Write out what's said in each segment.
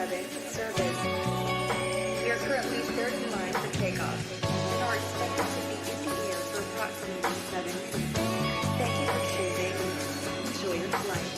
11 service. We are currently third in line for takeoff and are expected to be in the air for approximately 7 minutes. Thank you for choosing. Enjoy your flight.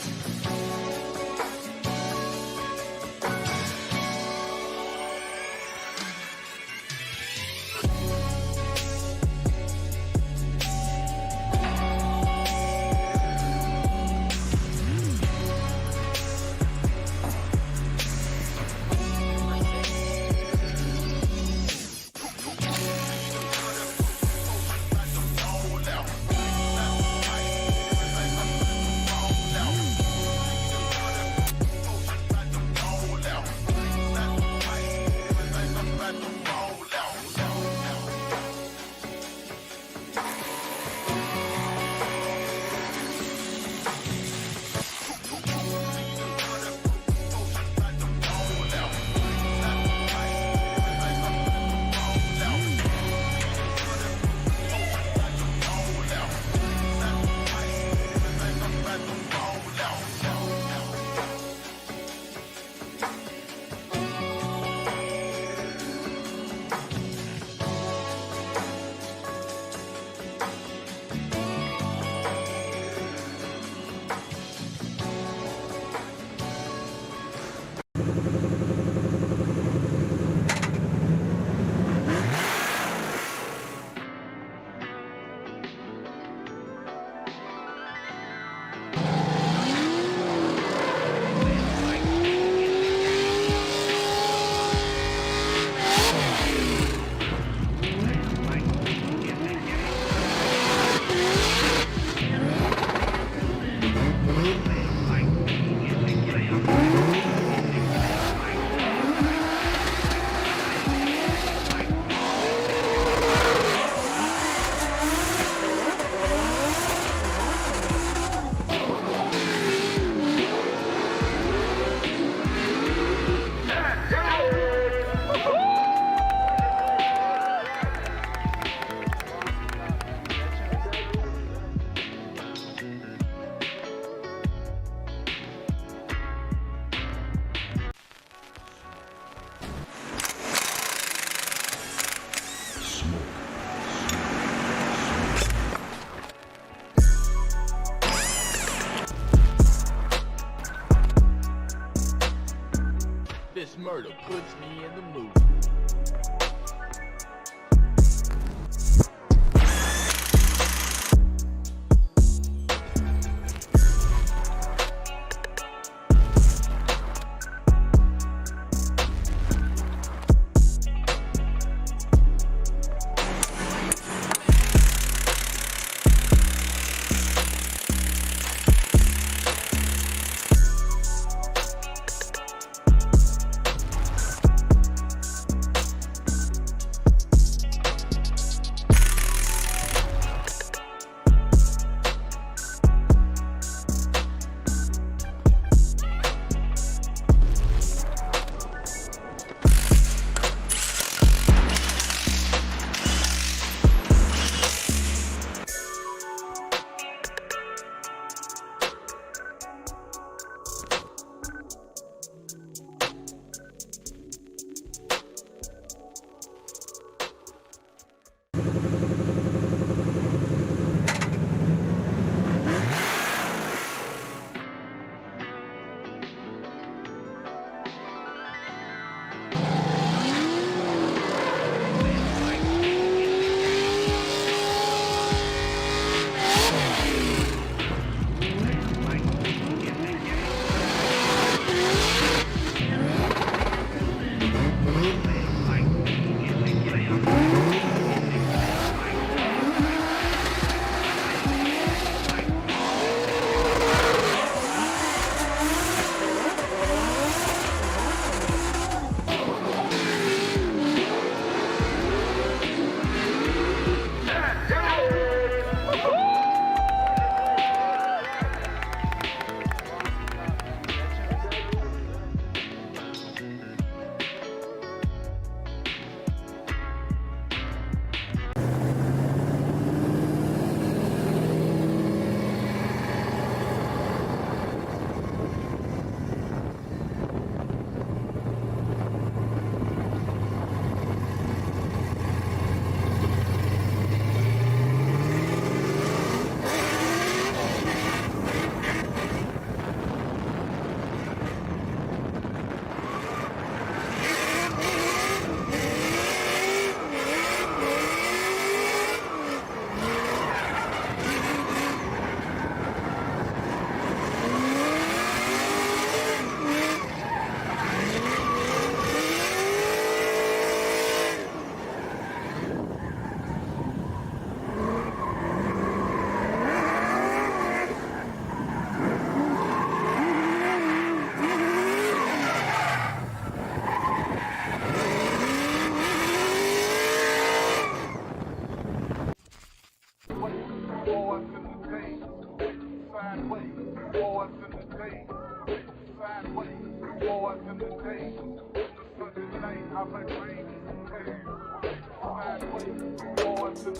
This murder puts me in the mood.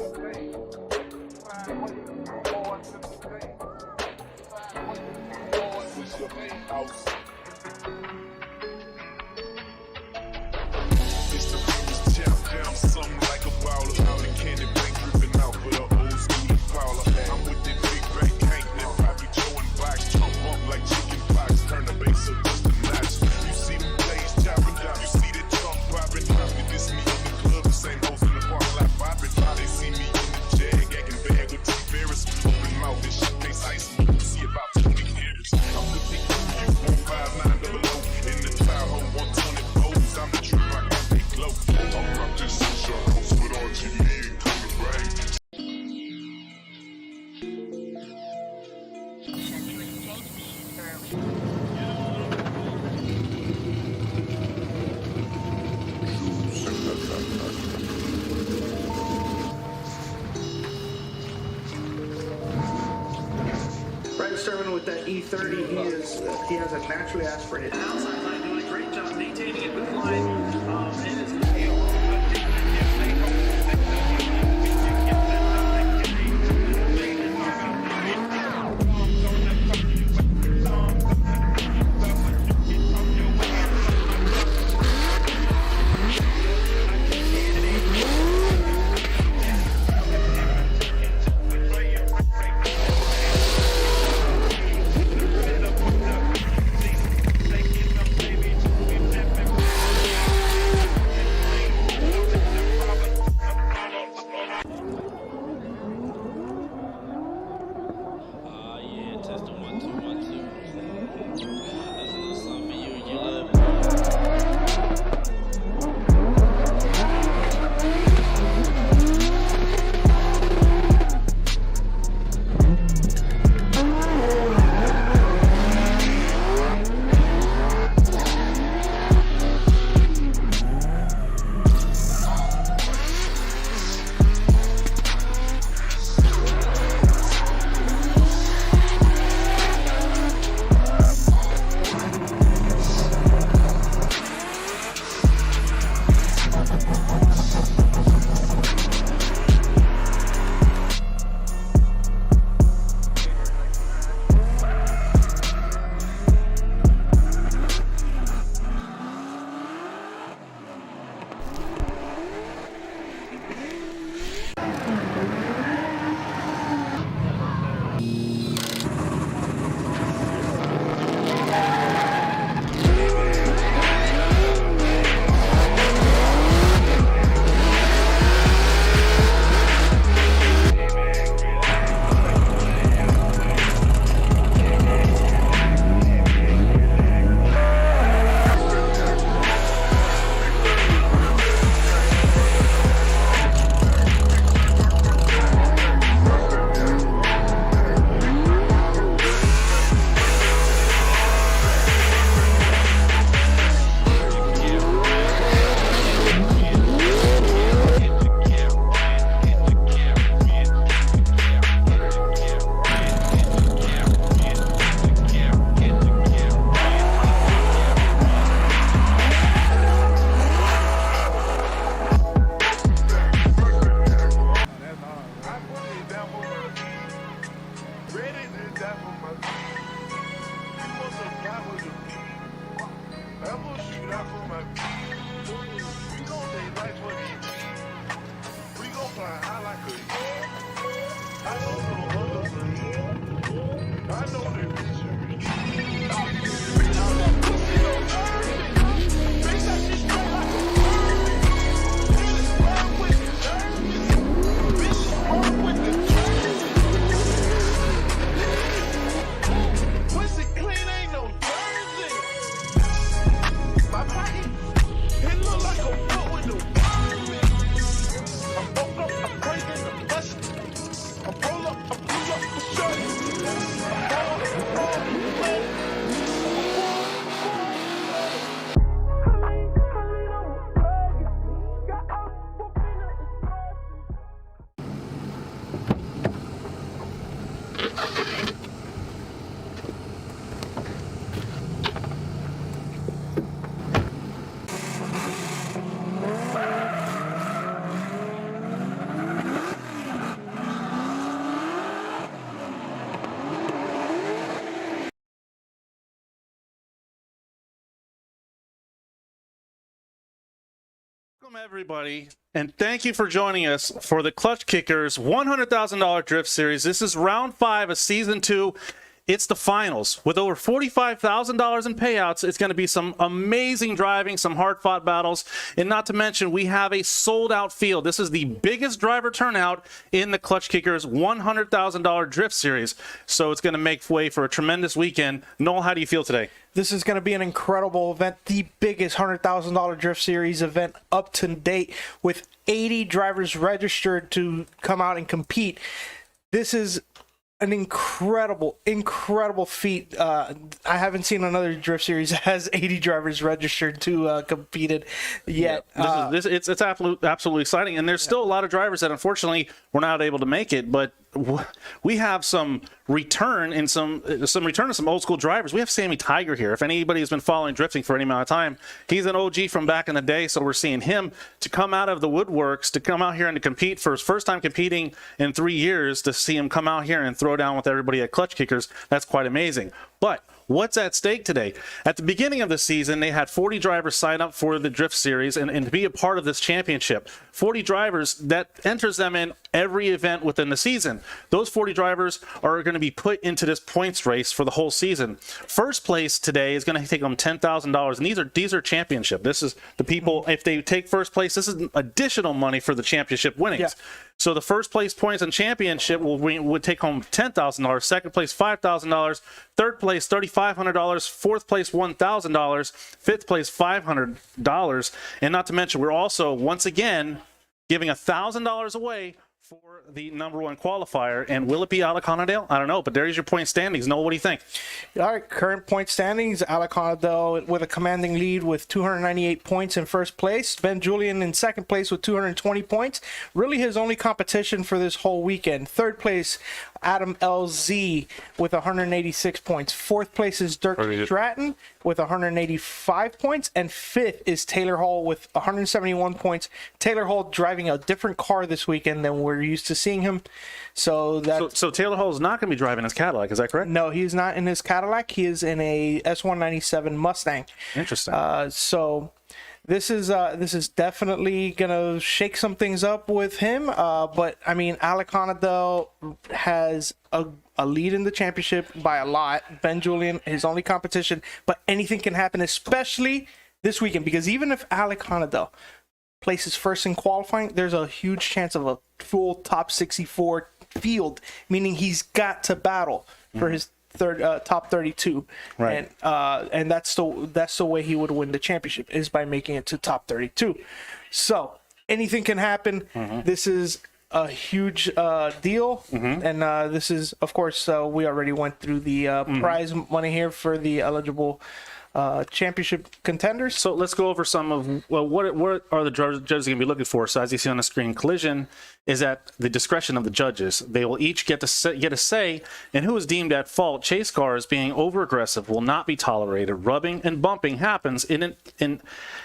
It's the people's champ, something like a baller. Out the candy bank dripping out for the old school Impala. I'm with the big bank, Hank, that Poppy Joe and Box. Jump up like chicken pox, turn the bass up just a notch. You see them plays chopping down, you see the trunk popping. This me in the club, the same hoes in the parking lot popping. They see me in the jag, acting bad with T. Ferris. Open mouth, this shit tastes ice. See about 20 years. I'm with the EU 15900 in the Tahoe 124s. I'm the trip, I got they glow. I'm not just in Charles, but RGB and Color Brain. Right, starting with that E30, he has a naturally aspirated. Outside line doing a great job maintaining it with line. And it's Welcome, everybody, and thank you for joining us for the Klutch Kickers $100,000 Drift Series. This is round 5 of season 2. It's the finals. With over $45,000 in payouts, it's going to be some amazing driving, some hard-fought battles, and not to mention, we have a sold-out field. This is the biggest driver turnout in the Klutch Kickers $100,000 Drift Series, so it's going to make way for a tremendous weekend. Noel, how do you feel today? This is going to be an incredible event, the biggest $100,000 Drift Series event up to date, with 80 drivers registered to come out and compete. This is an incredible feat. I haven't seen another Drift Series that has 80 drivers registered to competed yet. Yeah, it's absolutely exciting, and there's still a lot of drivers that unfortunately were not able to make it, but we have some return in some old school drivers. We have Sammy Tiger here. If anybody has been following drifting for any amount of time, he's an OG from back in the day, so we're seeing him to come out of the woodworks, to come out here and to compete for his first time competing in 3 years, to see him come out here and throw down with everybody at Klutch Kickers. That's quite amazing. But what's at stake today? At the beginning of the season, they had 40 drivers sign up for the Drift Series and to be a part of this championship. 40 drivers that enters them in every event within the season. Those 40 drivers are going to be put into this points race for the whole season. First place today is going to take them $10,000, and these are championship. This is the people, if they take first place, this is additional money for the championship winnings. Yeah. So the first place points and championship would take home $10,000, second place $5,000, third place $3,500, fourth place $1,000, fifth place $500, and not to mention we're also once again giving $1,000 away for the #1 qualifier. And will it be Alaconadale? I don't know, but there's your point standings. Noel, what do you think? All right, current point standings, Alaconadale with a commanding lead with 298 points in first place. Ben Julian in second place with 220 points. Really his only competition for this whole weekend. Third place, Adam LZ with 186 points. Fourth place is Dirk Stratton with 185 points. And fifth is Taylor Hall with 171 points. Taylor Hall driving a different car this weekend than we're used to seeing him. So Taylor Hall is not going to be driving his Cadillac, is that correct? No, he's not in his Cadillac. He is in a S197 Mustang. Interesting. So this is definitely gonna shake some things up with him. But I mean, Alaconadale has a lead in the championship by a lot. Ben Julian, his only competition, but anything can happen, especially this weekend, because even if Alaconadale places first in qualifying, there's a huge chance of a full top 64 field, meaning he's got to battle for his top 32, right? And that's the way he would win the championship, is by making it to top 32. So anything can happen. This is a huge deal, and this is, of course, we already went through the prize money here for the eligible championship contenders. So let's go over some of what are the judges going to be looking for. So as you see on the screen, collision is at the discretion of the judges. They will each get a say in who is deemed at fault. Chase cars being over aggressive will not be tolerated. Rubbing and bumping happens. In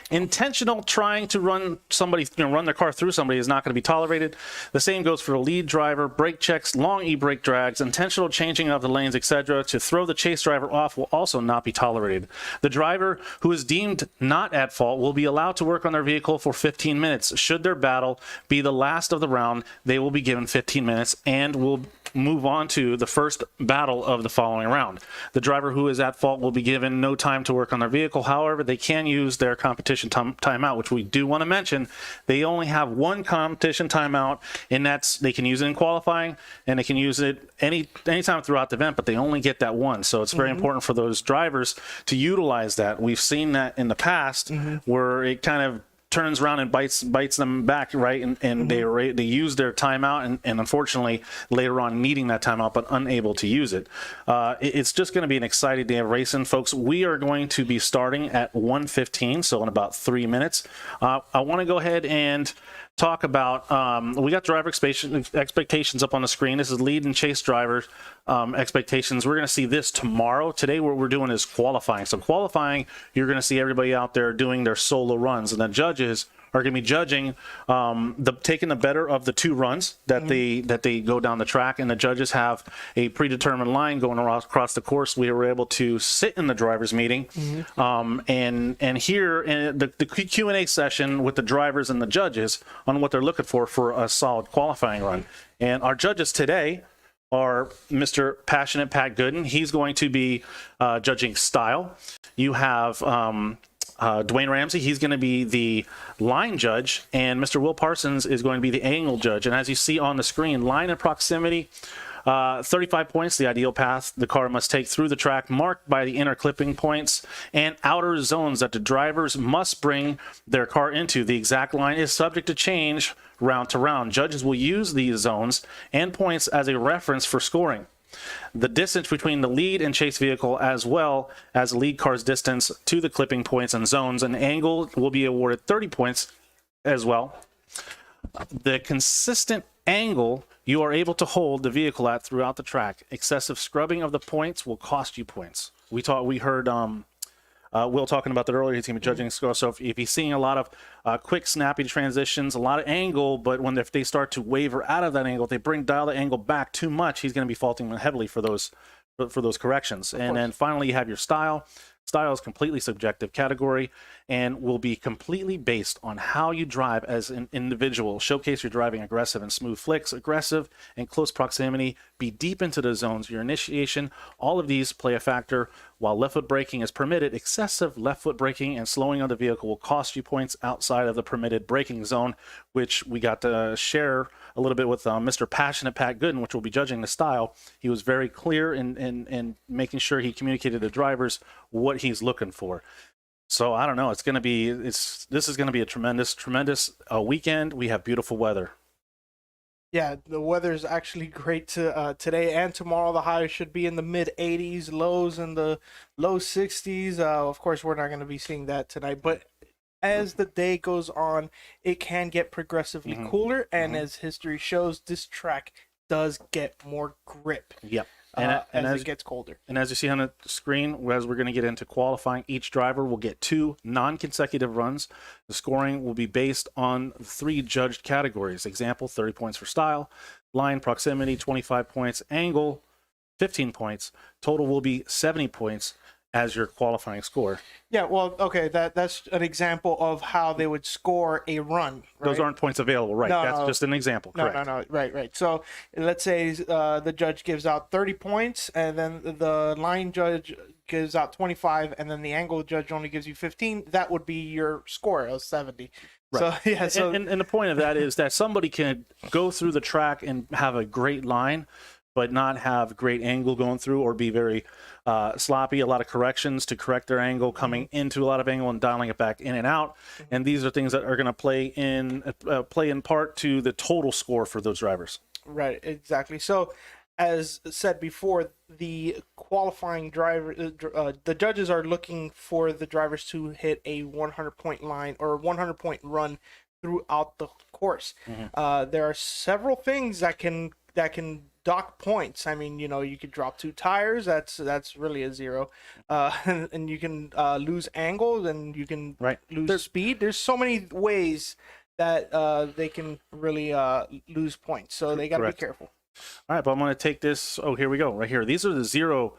intentional trying to run their car through somebody is not going to be tolerated. The same goes for the lead driver. Brake checks, long e-brake drags, intentional changing of the lanes, etc. to throw the chase driver off will also not be tolerated. The driver who is deemed not at fault will be allowed to work on their vehicle for 15 minutes. Should their battle be the last of the round, they will be given 15 minutes and will move on to the first battle of the following round. The driver who is at fault will be given no time to work on their vehicle. However, they can use their competition timeout, which we do want to mention. They only have one competition timeout, and that's they can use it in qualifying and they can use it anytime throughout the event, but they only get that one. So it's very important for those drivers to utilize that. We've seen that in the past where it kind of turns around and bites them back, right? And they use their timeout, and unfortunately later on needing that timeout but unable to use it. It's just going to be an exciting day of racing, folks. We are going to be starting at 1:15, so in about 3 minutes. I want to go ahead and talk about, we got driver expectations up on the screen. This is lead and chase driver expectations. We're going to see this tomorrow. Today what we're doing is qualifying. So qualifying, you're going to see everybody out there doing their solo runs, and the judges are going to be judging taking the better of the two runs that they go down the track, and the judges have a predetermined line going across the course. We were able to sit in the drivers' meeting and hear the Q&A session with the drivers and the judges on what they're looking for a solid qualifying run. And our judges today are Mr. Passionate Pat Gooden. He's going to be judging style. You have Dwayne Ramsey. He's going to be the line judge, and Mr. Will Parsons is going to be the angle judge. And as you see on the screen, line and proximity, 35 points, the ideal path the car must take through the track, marked by the inner clipping points and outer zones that the drivers must bring their car into. The exact line is subject to change round to round. Judges will use these zones and points as a reference for scoring. The distance between the lead and chase vehicle, as well as the lead car's distance to the clipping points and zones, and angle will be awarded 30 points as well. The consistent angle you are able to hold the vehicle at throughout the track. Excessive scrubbing of the points will cost you points. We heard Will talking about that earlier. He's going to be judging score. So if he's seeing a lot of quick, snappy if lot of angle, but if they start to waver out of that angle, if they dial the angle back too much, he's going to be faulting them heavily for those corrections. And then finally, you have your style. Style is completely subjective category and will be completely based on how you drive as an individual. Showcase your driving aggressive and smooth flicks, aggressive and close proximity, be deep into the zones, your initiation. All of these play a factor. While left foot braking is permitted, excessive left foot braking and slowing of the vehicle will cost you points outside of the permitted braking zone, which we got to share a little bit with Mr. Passionate Pat Gooden, which will be judging the style. He was very clear in making sure he communicated to drivers what he's looking for. So I don't know. This is going to be a tremendous weekend. We have beautiful weather. Yeah, the weather is actually great today and tomorrow. The high should be in the mid 80s, lows in the low 60s. Of course, we're not going to be seeing that tonight, but as the day goes on, it can get progressively cooler, and as history shows, this track does get more grip. Yep. As it gets colder. And as you see on the screen, as we're going to get into qualifying, each driver will get 2 non-consecutive runs. The scoring will be based on 3 judged categories. Example, 30 points for style, line proximity, 25 points, angle, 15 points. Total will be 70 points as your qualifying score. Yeah, well, okay, that's an example of how they would score a run. Right? Those aren't points available, right? No, that's just an example, correct? No, right. So let's say the judge gives out 30 points, and then the line judge gives out 25, and then the angle judge only gives you 15. That would be your score of 70. Right. So yeah, and the point of that is that somebody can go through the track and have a great line, but not have great angle going through, or be very sloppy, a lot of corrections to correct their angle, coming into a lot of angle and dialing it back in and out. And these are things that are going to play in part to the total score for those drivers. Right, exactly. So as said before, the qualifying driver, the judges are looking for the drivers to hit a 100-point line or 100-point run throughout the course. There are several things that can dock points. I mean, you could drop 2 tires. That's really a 0. And you can lose angle, and you can lose speed. There's so many ways that they can really lose points. So they got to be careful. All right, but I'm going to take this. Oh, here we go. Right here. These are the 0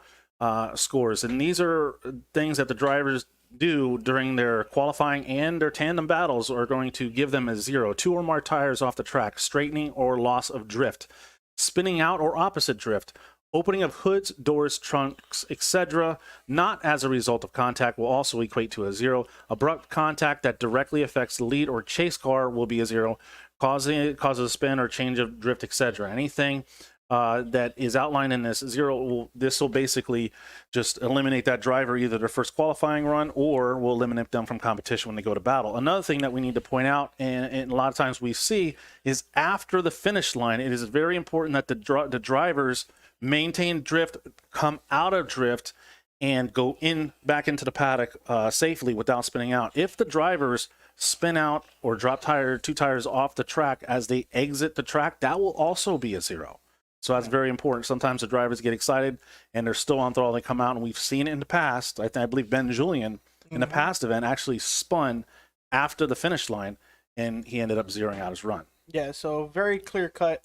scores, and these are things that the drivers do during their qualifying and their tandem battles are going to give them a 0. 2 or more tires off the track, straightening or loss of drift, spinning out or opposite drift, opening of hoods, doors, trunks, etc., not as a result of contact, will also equate to a 0. Abrupt contact that directly affects the lead or chase car will be a 0. Causes a spin or change of drift, etc. Anything that is outlined in this 0, this will basically just eliminate that driver, either their first qualifying run, or will eliminate them from competition when they go to battle. Another thing that we need to point out, and a lot of times we see, is after the finish line, it is very important that the drivers maintain drift, come out of drift, and go back into the paddock safely without spinning out. If the drivers spin out or drop 2 tires off the track as they exit the track, that will also be a 0. So that's very important. Sometimes the drivers get excited and they're still on throttle. They come out, and we've seen it in the past. I believe Ben Julian in the past event actually spun after the finish line and he ended up zeroing out his run. Yeah, so very clear cut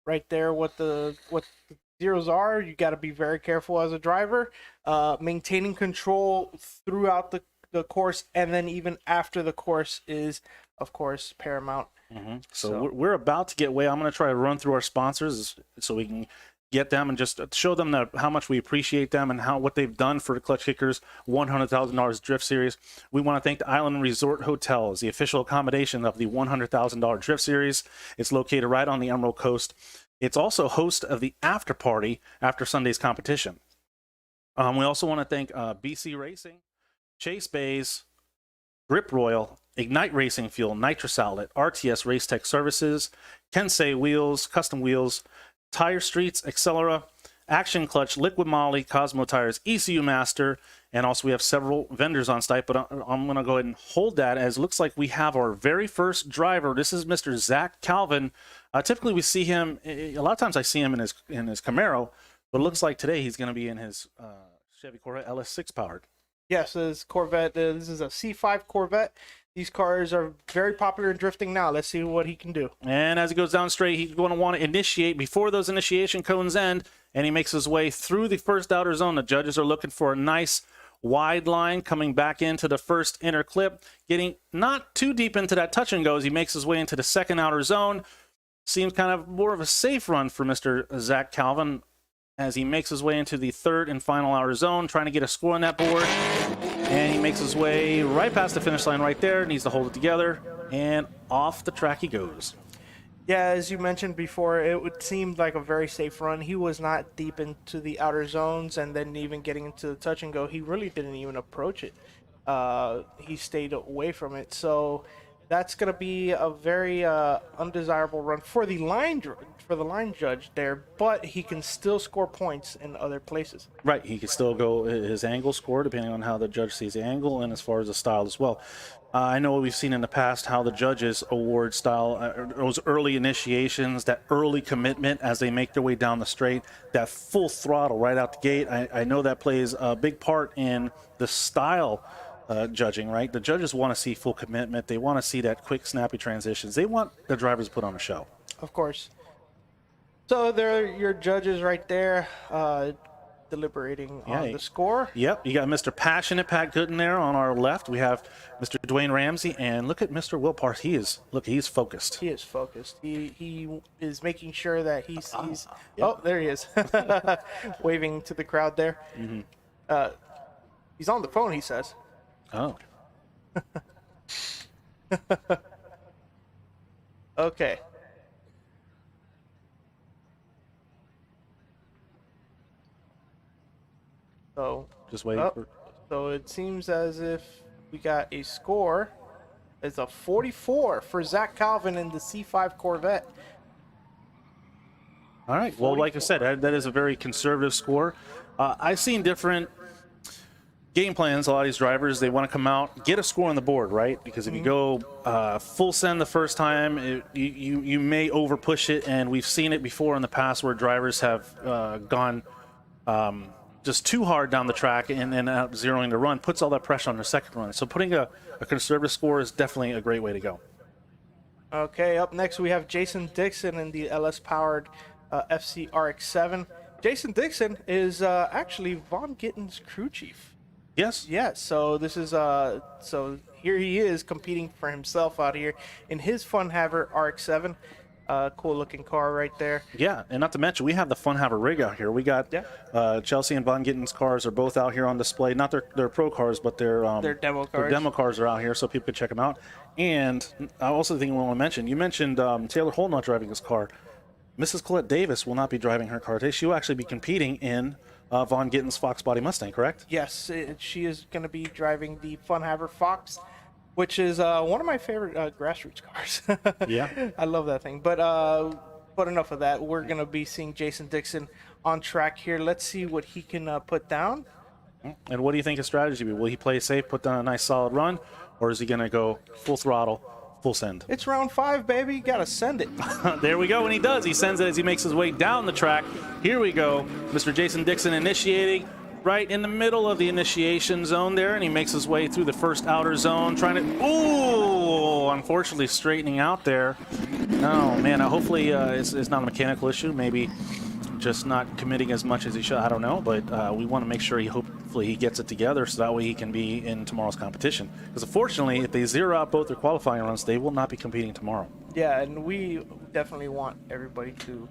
right there. What the zeros are, you got to be very careful as a driver, maintaining control throughout the course, and then even after the course is, of course, paramount. So we're about to get away. I'm going to try to run through our sponsors so we can get them and just show them how much we appreciate them and what they've done for the Klutch Kickers $100,000 Drift Series. We want to thank the Island Resort Hotel as the official accommodation of the $100,000 Drift Series. It's located right on the Emerald Coast. It's also host of the after party after Sunday's competition. We also want to thank BC Racing, Chase Bays, Grip Royal, Ignite Racing Fuel, Nitrous Outlet, RTS Race Tech Services, Kensei Wheels, Custom Wheels, Tire Streets, Accelera, Action Clutch, Liquid Moly, Cosmo Tires, ECU Master, and also we have several vendors on site, but I'm going to go ahead and hold that as it looks like we have our very first driver. This is Mr. Zach Calvin. Typically we see him, a lot of times I see him in his Camaro, but it looks like today he's going to be in his Chevy Corvette LS6 powered. Yes, this Corvette, this is a C5 Corvette. These cars are very popular in drifting now. Let's see what he can do. And as he goes down straight, he's going to want to initiate before those initiation cones end, and he makes his way through the first outer zone. The judges are looking for a nice wide line coming back into the first inner clip, getting not too deep into that touch and go as he makes his way into the second outer zone. Seems kind of more of a safe run for Mr. Zach Calvin as he makes his way into the third and final outer zone, trying to get a score on that board. And he makes his way right past the finish line right there, needs to hold it together, and off the track he goes. Yeah, as you mentioned before, it would seem like a very safe run. He was not deep into the outer zones, and then even getting into the touch and go, he really didn't even approach it. He stayed away from it. So that's going to be a very undesirable run for the line judge there, but he can still score points in other places. Right, he can still go his angle score depending on how the judge sees the angle and as far as the style as well. I know we've seen in the past how the judges award style, those early initiations, that early commitment as they make their way down the straight, that full throttle right out the gate. I know that plays a big part in the style judging, right? The judges want to see full commitment. They want to see that quick, snappy transitions. They want the drivers to put on a show. Of course. So there are your judges right there, deliberating on the score. Yep, you got Mr. Passionate Pat Gooden there on our left. We have Mr. Dwayne Ramsey, and look at Mr. Will Parks. He's focused. He is focused. He is making sure that he sees. Yep. Oh, there he is, waving to the crowd there. He's on the phone, he says. Oh. Okay. So Just waiting for. So it seems as if we got a score. It's a 44 for Zach Calvin in the C5 Corvette. All right. Well, like I said, that is a very conservative score. I've seen different game plans. A lot of these drivers, they want to come out, get a score on the board, right? Because if you go full send the first time, you may over push it, and we've seen it before in the past where drivers have gone just too hard down the track and then out zeroing the run, puts all that pressure on the second run. So putting a conservative score is definitely a great way to go. Okay, up next we have Jason Dixon in the LS-powered FC RX-7. Jason Dixon is actually Von Gitten's crew chief. Yes. Yeah, so this is so here he is competing for himself out here in his Funhaver RX-7. Cool looking car right there. Yeah, and not to mention we have the Funhaver rig out here. We got Chelsea and Von Gitten's cars are both out here on display. Not their pro cars, but their demo cars. Their demo cars are out here, so people can check them out. And I also think we want to mention, you mentioned Taylor Holt not driving his car. Mrs. Colette Davis will not be driving her car today. She will actually be competing in Von Gitten's Fox Body Mustang, correct? Yes, she is going to be driving the Funhaver Fox, which is one of my favorite grassroots cars. Yeah. I love that thing. But enough of that. We're going to be seeing Jason Dixon on track here. Let's see what he can put down. And what do you think his strategy will be? Will he play safe, put down a nice solid run, or is he going to go full throttle, full send? It's round 5, baby. You got to send it. There we go. And he does. He sends it as he makes his way down the track. Here we go. Mr. Jason Dixon initiating. right in the middle of the initiation zone there, and he makes his way through the first outer zone, trying to, ooh, unfortunately straightening out there. Oh, man, hopefully it's not a mechanical issue, maybe just not committing as much as he should, I don't know, but we want to make sure hopefully he gets it together so that way he can be in tomorrow's competition. Because unfortunately, if they zero out both their qualifying runs, they will not be competing tomorrow. Yeah, and we definitely want everybody to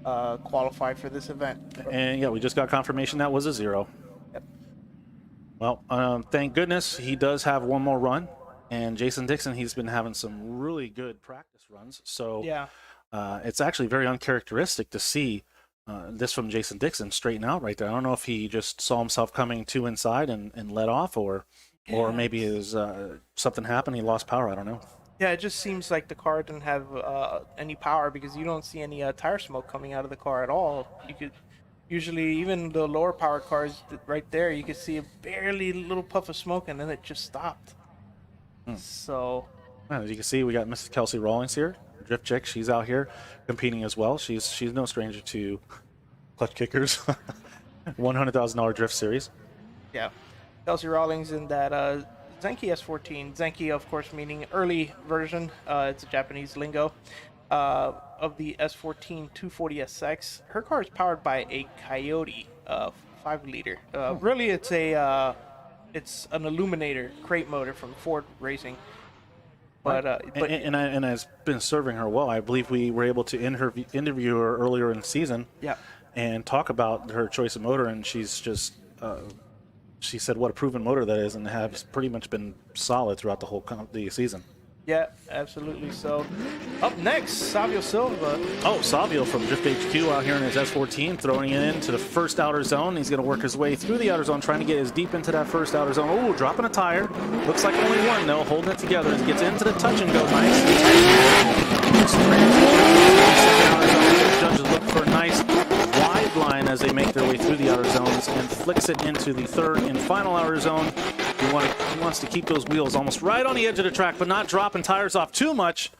qualify for this event. And yeah, we just got confirmation that was a 0. Yep. Well, thank goodness he does have one more run. And Jason Dixon, he's been having some really good practice runs. So Yeah. it's actually very uncharacteristic to see this from Jason Dixon straighten out right there. I don't know if he just saw himself coming too inside and let off, or maybe is something happened. He lost power. I don't know. Yeah, it just seems like the car didn't have any power because you don't see any tire smoke coming out of the car at all. You could usually, even the lower power cars right there, you could see a barely little puff of smoke and then it just stopped. So, As you can see, we got Mrs. Kelsey Rawlings here, Drift Chick. She's out here competing as well. She's no stranger to Klutch Kickers, $100,000 drift series. yeah. Kelsey Rawlings in that Zenki S14. Zenki, of course, meaning early version. It's a Japanese lingo of the S14 240SX. Her car is powered by a Coyote 5-liter. Really, it's an Illuminator crate motor from Ford Racing. But And has been serving her well. I believe we were able to interview her earlier in the season. Yeah. And talk about her choice of motor, and she's just she said what a proven motor that is, and has pretty much been solid throughout the whole the season. Yeah, absolutely. So, up next, Savio Silva. Oh, Savio from Drift HQ out here in his S14, throwing it into the first outer zone. He's going to work his way through the outer zone, trying to get as deep into that first outer zone. Oh, dropping a tire. Looks like only one, though, holding it together as he gets into the touch and go. Nice. Judges look for a nice wide line as they make their way through the outer zones and flicks it into the third and final outer zone. He wants to keep those wheels almost right on the edge of the track, but not dropping tires off too much.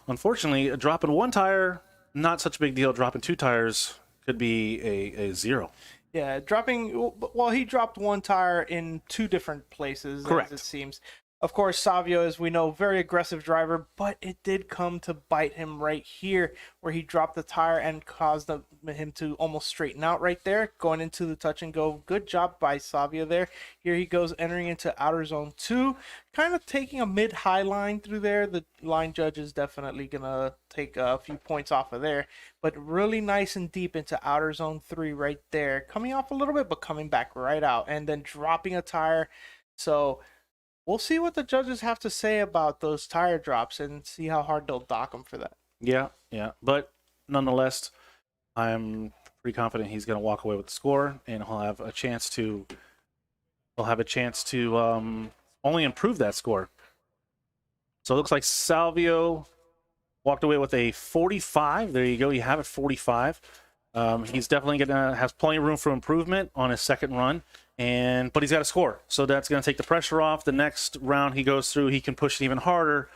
Unfortunately, dropping one tire, not such a big deal. Dropping two tires could be a 0. Yeah, he dropped one tire in 2 different places, Correct. as it seems. Of course, Savio, as we know, very aggressive driver, but it did come to bite him right here, where he dropped the tire and caused him to almost straighten out right there, going into the touch and go. Good job by Savio there. Here he goes, entering into outer zone 2, kind of taking a mid-high line through there. The line judge is definitely going to take a few points off of there, but really nice and deep into outer zone 3 right there. Coming off a little bit, but coming back right out, and then dropping a tire. So we'll see what the judges have to say about those tire drops and see how hard they'll dock him for that. Yeah. But nonetheless, I'm pretty confident he's going to walk away with the score, and he'll have a chance to only improve that score. So it looks like Salvio walked away with a 45. There you go. You have it, 45. He's definitely has plenty of room for improvement on his second run. But he's got a score, so that's going to take the pressure off. The next round he goes through, he can push it even harder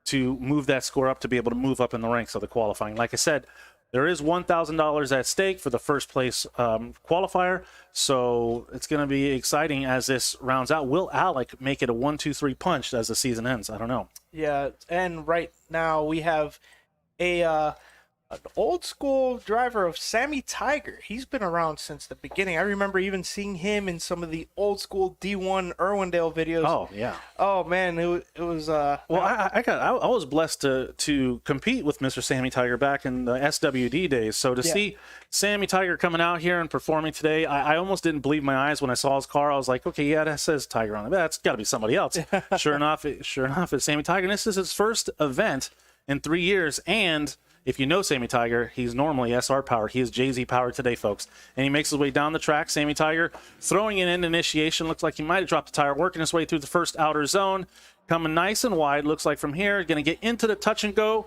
to move that score up to be able to move up in the ranks of the qualifying. Like I said, there is $1,000 at stake for the first place qualifier, so it's going to be exciting as this rounds out. Will Alec make it a 1-2-3 punch as the season ends? I don't know. Yeah, and right now we have an old school driver of Sammy Tiger. He's been around since the beginning. I remember even seeing him in some of the old school D1 Irwindale videos. Oh yeah. Oh man, it was. Well, I was blessed to compete with Mr. Sammy Tiger back in the SWD days. So to see Sammy Tiger coming out here and performing today, I almost didn't believe my eyes when I saw his car. I was like, okay, yeah, that says Tiger on it. That's got to be somebody else. Sure enough, it's Sammy Tiger. And this is his first event in 3 years, and if you know Sammy Tiger, he's normally SR powered. He is JZ powered today, folks. And he makes his way down the track. Sammy Tiger throwing it in initiation. Looks like he might have dropped the tire, working his way through the first outer zone. Coming nice and wide. Looks like from here, going to get into the touch and go.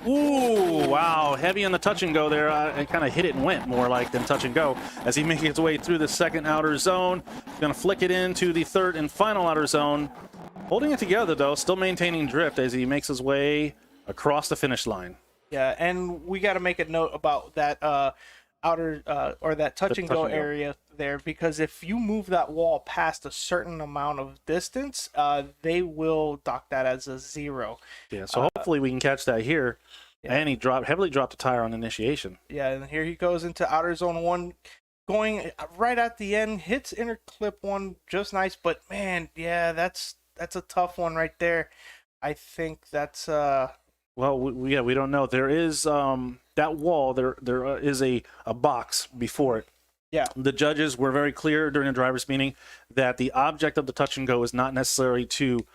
Ooh, wow. Heavy on the touch and go there. I kind of hit it and went more like than touch and go as he makes his way through the second outer zone. Going to flick it into the third and final outer zone. Holding it together, though. Still maintaining drift as he makes his way across the finish line. Yeah, and we got to make a note about that outer or that touch and go touch and go. area there, because if you move that wall past a certain amount of distance, they will dock that as a 0. Yeah, so hopefully we can catch that here. Yeah. And he heavily dropped a tire on initiation. Yeah, and here he goes into outer zone 1, going right at the end, hits inner clip 1 just nice, but man, yeah, that's a tough one right there. I think that's Well, we don't know. There is that wall. There is a box before it. yeah. The judges were very clear during the driver's meeting that the object of the touch and go is not necessarily to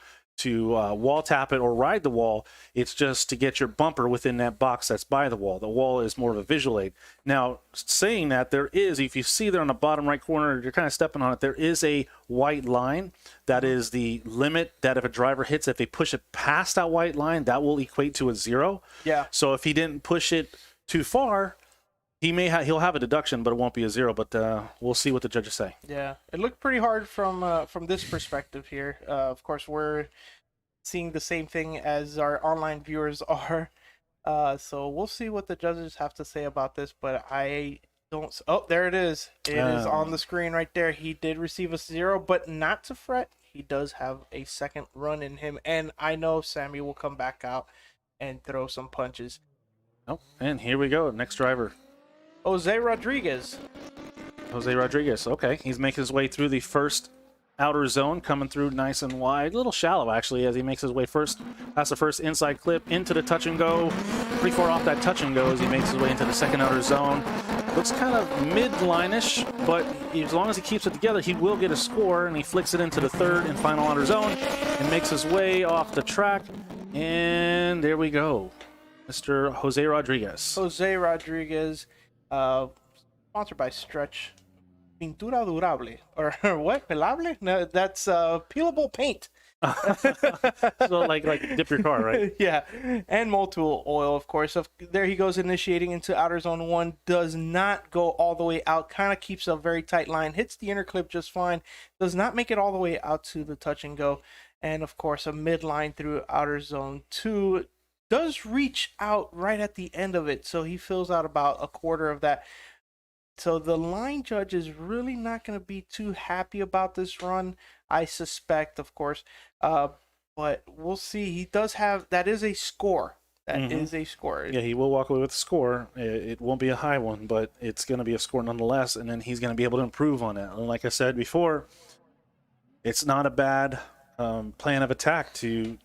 wall tap it or ride the wall. It's just to get your bumper within that box that's by the wall. The wall is more of a visual aid. Now, saying that, there is, if you see there on the bottom right corner, you're kind of stepping on it, there is a white line. That is the limit that if a driver hits, if they push it past that white line, that will equate to a 0. Yeah. So if he didn't push it too far, he'll have a deduction, but it won't be a 0. But we'll see what the judges say. Yeah, it looked pretty hard from this perspective here. Of course, we're seeing the same thing as our online viewers are. So we'll see what the judges have to say about this. But I don't. Oh, there it is. It is on the screen right there. He did receive a 0, but not to fret. He does have a second run in him, and I know Sammy will come back out and throw some punches. Oh, and here we go. Next driver. Jose Rodriguez. Jose Rodriguez. Okay, he's making his way through the first outer zone, coming through nice and wide. A little shallow, actually, as he makes his way first. That's the first inside clip into the touch and go. Pretty far off that touch and go as he makes his way into the second outer zone. Looks kind of mid-line-ish, but as long as he keeps it together, he will get a score, and he flicks it into the third and final outer zone and makes his way off the track. And there we go. Mr. Jose Rodriguez. Jose Rodriguez, sponsored by Stretch Pintura Durable, or what? Pelable? No, that's peelable paint. So like dip your car, right? Yeah, and Motul oil, of course. There he goes, initiating into outer zone 1. Does not go all the way out. Kind of keeps a very tight line. Hits the inner clip just fine. Does not make it all the way out to the touch and go. And of course, a midline through outer zone 2. Does reach out right at the end of it, so he fills out about a quarter of that. So the line judge is really not going to be too happy about this run, I suspect, of course. But we'll see. He does have, that is a score. That is a score. Yeah, he will walk away with a score. It won't be a high one, but it's going to be a score nonetheless, and then he's going to be able to improve on it. And like I said before, it's not a bad plan of attack to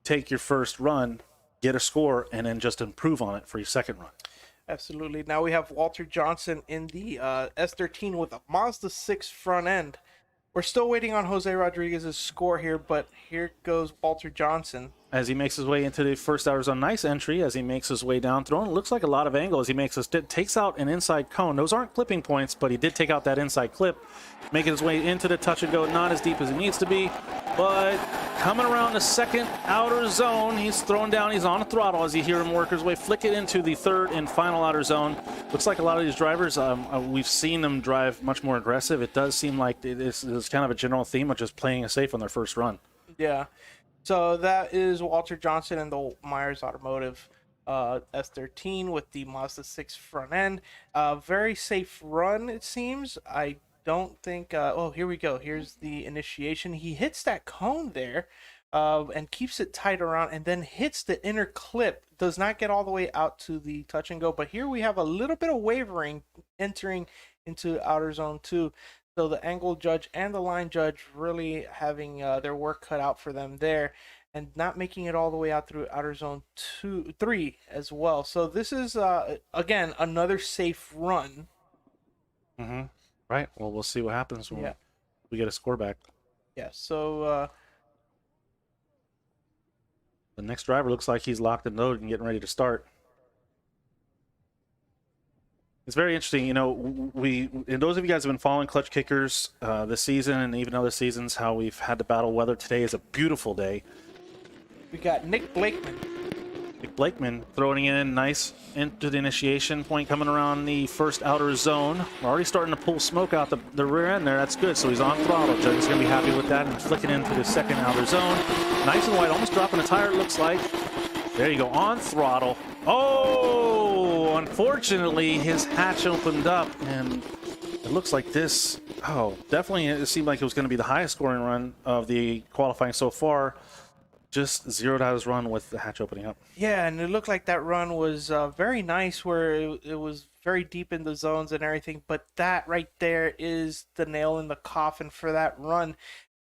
take your first run, get a score, and then just improve on it for your second run. Absolutely. Now we have Walter Johnson in the S13 with a Mazda 6 front end. We're still waiting on Jose Rodriguez's score here, but here goes Walter Johnson. As he makes his way into the first outer zone, nice entry as he makes his way down, throwing, it looks like a lot of angle as he takes out an inside cone. Those aren't clipping points, but he did take out that inside clip, making his way into the touch and go, not as deep as it needs to be, but coming around the second outer zone, he's throwing down, he's on a throttle as you hear him work his way, flick it into the third and final outer zone. Looks like a lot of these drivers, we've seen them drive much more aggressive. It does seem like it's kind of a general theme of just playing it safe on their first run. Yeah. So that is Walter Johnson and the Myers Automotive S13 with the Mazda 6 front end. Very safe run, it seems. I don't think... oh, here we go. Here's the initiation. He hits that cone there and keeps it tight around and then hits the inner clip. Does not get all the way out to the touch and go. But here we have a little bit of wavering entering into outer zone 2. So the angle judge and the line judge really having their work cut out for them there and not making it all the way out through outer zone 3 as well. So this is, again, another safe run. Right. Well, we'll see what happens when we get a score back. Yeah, so... the next driver looks like he's locked and loaded and getting ready to start. It's very interesting, you know, and those of you guys who have been following Klutch Kickers this season and even other seasons, how we've had to battle weather. Today is a beautiful day. We got Nick Blakeman. Nick Blakeman throwing in nice into the initiation point, coming around the first outer zone. We're already starting to pull smoke out the rear end there. That's good. So he's on throttle. Judge's going to be happy with that and flicking into the second outer zone. Nice and wide, almost dropping a tire, it looks like. There you go, on throttle. Oh, unfortunately, his hatch opened up, and it looks like this. Oh, definitely, it seemed like it was going to be the highest scoring run of the qualifying so far. Just zeroed out his run with the hatch opening up. Yeah, and it looked like that run was very nice, where it was very deep in the zones and everything. But that right there is the nail in the coffin for that run.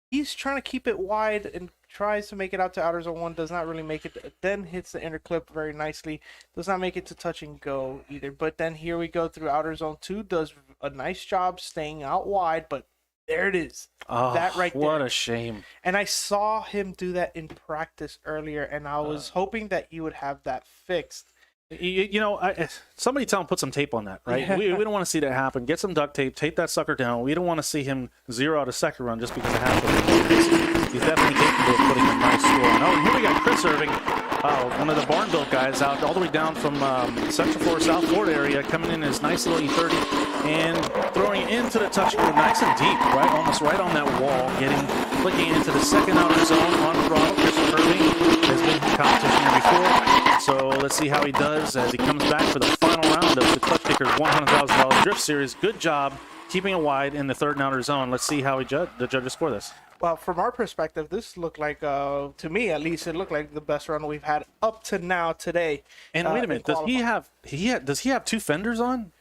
He's trying to keep it wide and tries to make it out to outer zone 1, does not really make it, then hits the inner clip very nicely, does not make it to touch and go either. But then here we go through outer zone 2, does a nice job staying out wide, but there it is. Oh, that right there. What a shame. And I saw him do that in practice earlier, and I was hoping that he would have that fixed. You know, somebody tell him put some tape on that, right? Yeah. We don't want to see that happen. Get some duct tape, tape that sucker down. We don't want to see him zero out a second run just because it happened. He's definitely capable of putting a nice score on. Oh, and here we got Chris Irving, one of the barn built guys out all the way down from Central Florida, South Florida area, coming in his nice little E30 and throwing it into the touch group nice and deep, right, almost right on that wall, flicking into the second outer zone on throttle. Chris Irving has been in competition here before, so let's see how he does as he comes back for the final round of the Klutch Kickers $100,000 Drift Series. Good job keeping it wide in the third and outer zone. Let's see how the judges score this. Well, from our perspective, this looked like, to me at least, it looked like the best run we've had up to now today. And wait a minute, does he have two fenders on?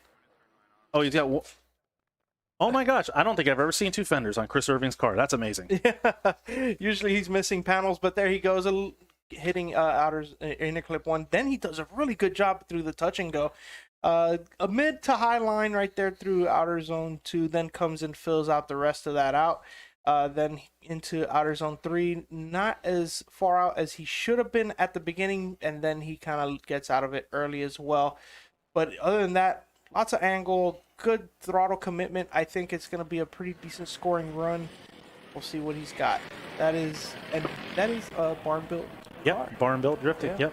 Oh, he's got. Oh my gosh, I don't think I've ever seen two fenders on Chris Irving's car. That's amazing. Yeah. Usually he's missing panels, but there he goes, hitting inner clip 1. Then he does a really good job through the touch and go. A mid to high line right there through outer zone 2, then comes and fills out the rest of that out. Then into outer zone 3, not as far out as he should have been at the beginning, and then he kind of gets out of it early as well. But other than that, lots of angle, good throttle commitment. I think it's going to be a pretty decent scoring run. We'll see what he's got. That is barn built. Yep, barn built drifting. Yeah. Yep.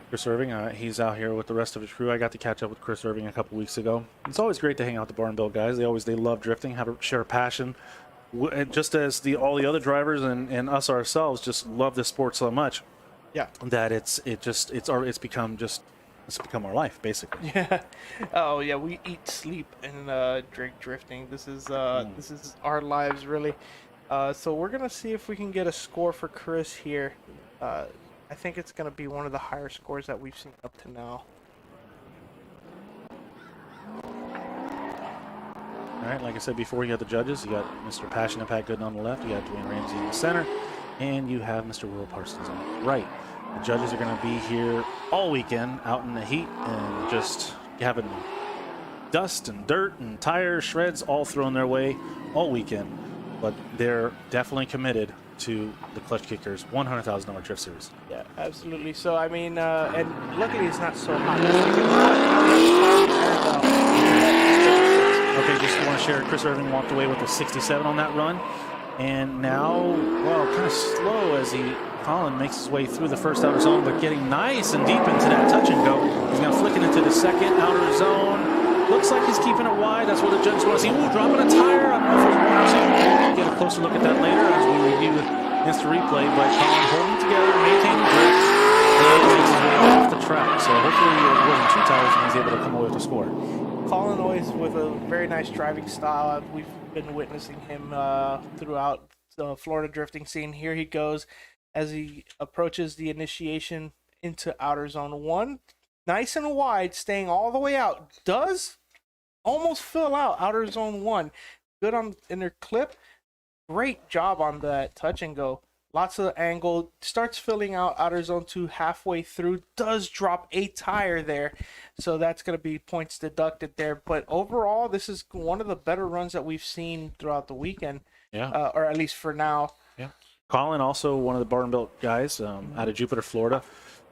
Chris Irving, he's out here with the rest of his crew. I got to catch up with Chris Irving a couple weeks ago. It's always great to hang out with the barn built guys. They love drifting, share a passion. Just as all the other drivers and us ourselves just love this sport so much. Yeah. That it's become our life basically. Yeah. Oh yeah, we eat, sleep, and drink drifting. This is our lives really. So we're gonna see if we can get a score for Chris here. I think it's gonna be one of the higher scores that we've seen up to now. All right, like I said before, you got the judges. You got Mr. Passionate Pat Gooden on the left. You got Dwayne Ramsey in the center, and you have Mr. Will Parsons on the right. The judges are going to be here all weekend, out in the heat, and just having dust and dirt and tires, shreds, all thrown their way all weekend. But they're definitely committed to the Klutch Kickers $100,000 Drift Series. Yeah, absolutely. So I mean, and luckily it's not so hot. Okay, just want to share, Chris Irving walked away with a 67 on that run. And now, well, kind of slow as Colin makes his way through the first outer zone, but getting nice and deep into that touch and go. He's going to flick it into the second outer zone. Looks like he's keeping it wide. That's what the judges want to see. Ooh, dropping a tire. I don't know if it was one or two. We'll get a closer look at that later as we review instant replay. But Colin holding together, maintaining grip, and makes his way off the track. So hopefully it wasn't two tires and he's able to come away with the score. Colin always with a very nice driving style. We've been witnessing him throughout the Florida drifting scene. Here he goes as he approaches the initiation into outer zone 1. Nice and wide, staying all the way out. Does almost fill out outer zone 1. Good on inner clip. Great job on that touch and go. Lots of angle. Starts filling out outer zone 2 halfway through. Does drop a tire there. So that's going to be points deducted there. But overall, this is one of the better runs that we've seen throughout the weekend. Yeah. Or at least for now. Yeah. Colin, also one of the barn built guys out of Jupiter, Florida,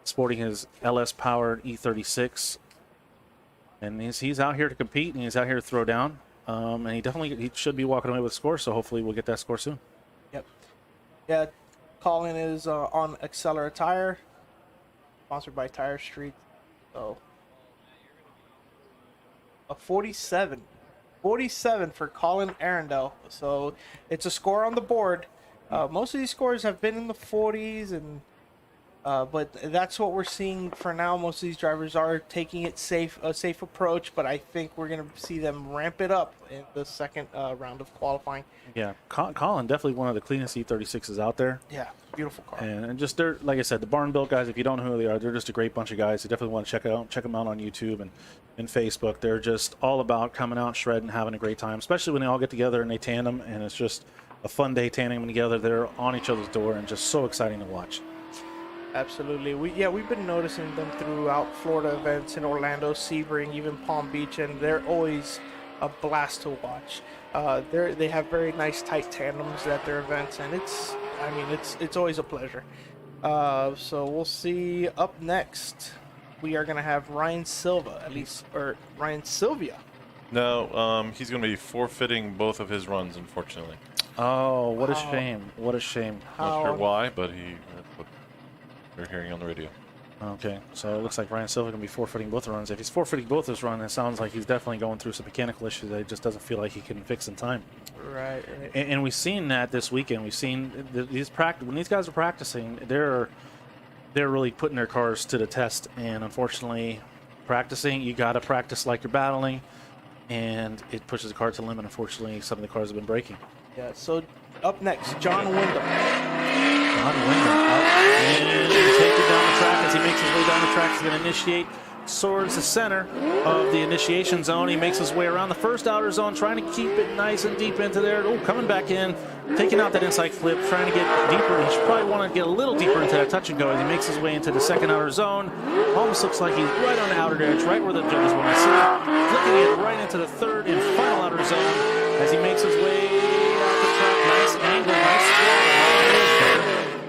sporting his LS powered E36. And he's out here to compete and he's out here to throw down. And he should be walking away with a score. So hopefully we'll get that score soon. Yep. Yeah. Colin is on Accelera Tire, sponsored by Tire Street. So a 47 for Colin Arundel. So it's a score on the board. Most of these scores have been in the 40s, and But that's what we're seeing for now. Most of these drivers are taking it a safe approach, but I think we're going to see them ramp it up in the second round of qualifying. Yeah, Colin definitely one of the cleanest E36s out there. Yeah, beautiful car. And just they're, like I said, the barn built guys. If you don't know who they are, they're just a great bunch of guys. You definitely want to check them out on YouTube and Facebook. They're just all about coming out, shredding, having a great time. Especially when they all get together and they tandem, and it's just a fun day tandeming together. They're on each other's door and just so exciting to watch. Absolutely. We've been noticing them throughout Florida events in Orlando, Sebring, even Palm Beach, and they're always a blast to watch. They have very nice tight tandems at their events, and it's always a pleasure. So we'll see. Up next, we are gonna have Ryan Silva, or Ryan Sylvia. No, he's going to be forfeiting both of his runs, unfortunately. Oh, what a shame! What a shame. Not sure why, but that's what we're hearing on the radio. Okay, so it looks like Ryan Silva gonna be forfeiting both runs. If he's forfeiting both his runs, it sounds like he's definitely going through some mechanical issues that he just doesn't feel like he can fix in time. Right. And we've seen that this weekend. We've seen when these guys are practicing, they're really putting their cars to the test. And unfortunately, practicing, you got to practice like you're battling, and it pushes the car to the limit. Unfortunately, some of the cars have been breaking. Yeah. So up next, John Wyndham. John Wyndham up and taking down the track. As he makes his way down the track, he's going to initiate towards the center of the initiation zone. He makes his way around the first outer zone, trying to keep it nice and deep into there. Oh, coming back in, taking out that inside flip, trying to get deeper. He should probably want to get a little deeper into that touch and go as he makes his way into the second outer zone. Almost looks like he's right on the outer edge, right where the judges want to see it. Flicking it right into the third and final outer zone as he makes his way out the track. Nice angle, nice square.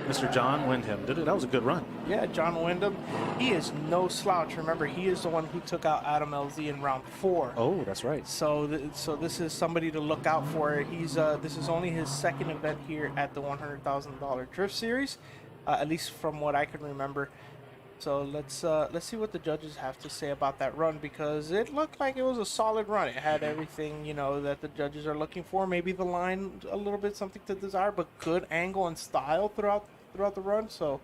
Mr. John Wyndham did it. That was a good run. Yeah, John Wyndham, he is no slouch. Remember, he is the one who took out Adam LZ in round 4. Oh, that's right. So this is somebody to look out for. This is only his second event here at the $100,000 Drift Series, at least from what I can remember. So let's see what the judges have to say about that run, because it looked like it was a solid run. It had everything, that the judges are looking for. Maybe the line a little bit something to desire, but good angle and style throughout the run. So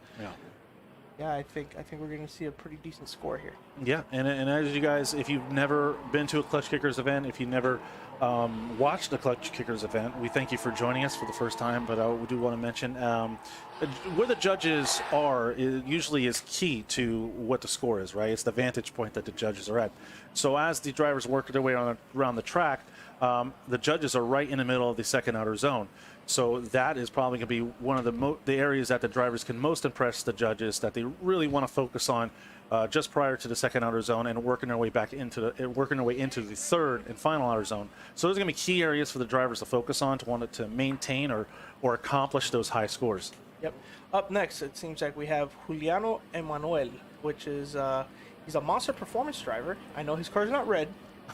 yeah, I think we're going to see a pretty decent score here. Yeah, and as you guys, if you've never been to a Klutch Kickers event, if you never watched a Klutch Kickers event, we thank you for joining us for the first time. But we do want to mention where the judges are usually is key to what the score is, right? It's the vantage point that the judges are at. So as the drivers work their way around the track, the judges are right in the middle of the second outer zone. So that is probably going to be one of the areas that the drivers can most impress the judges, that they really want to focus on just prior to the second outer zone and working their way into the third and final outer zone. So there's going to be key areas for the drivers to focus on to want to maintain or accomplish those high scores. Yep. Up next, it seems like we have Juliano Emanuel, which is he's a Monster Performance driver. I know his car's not red,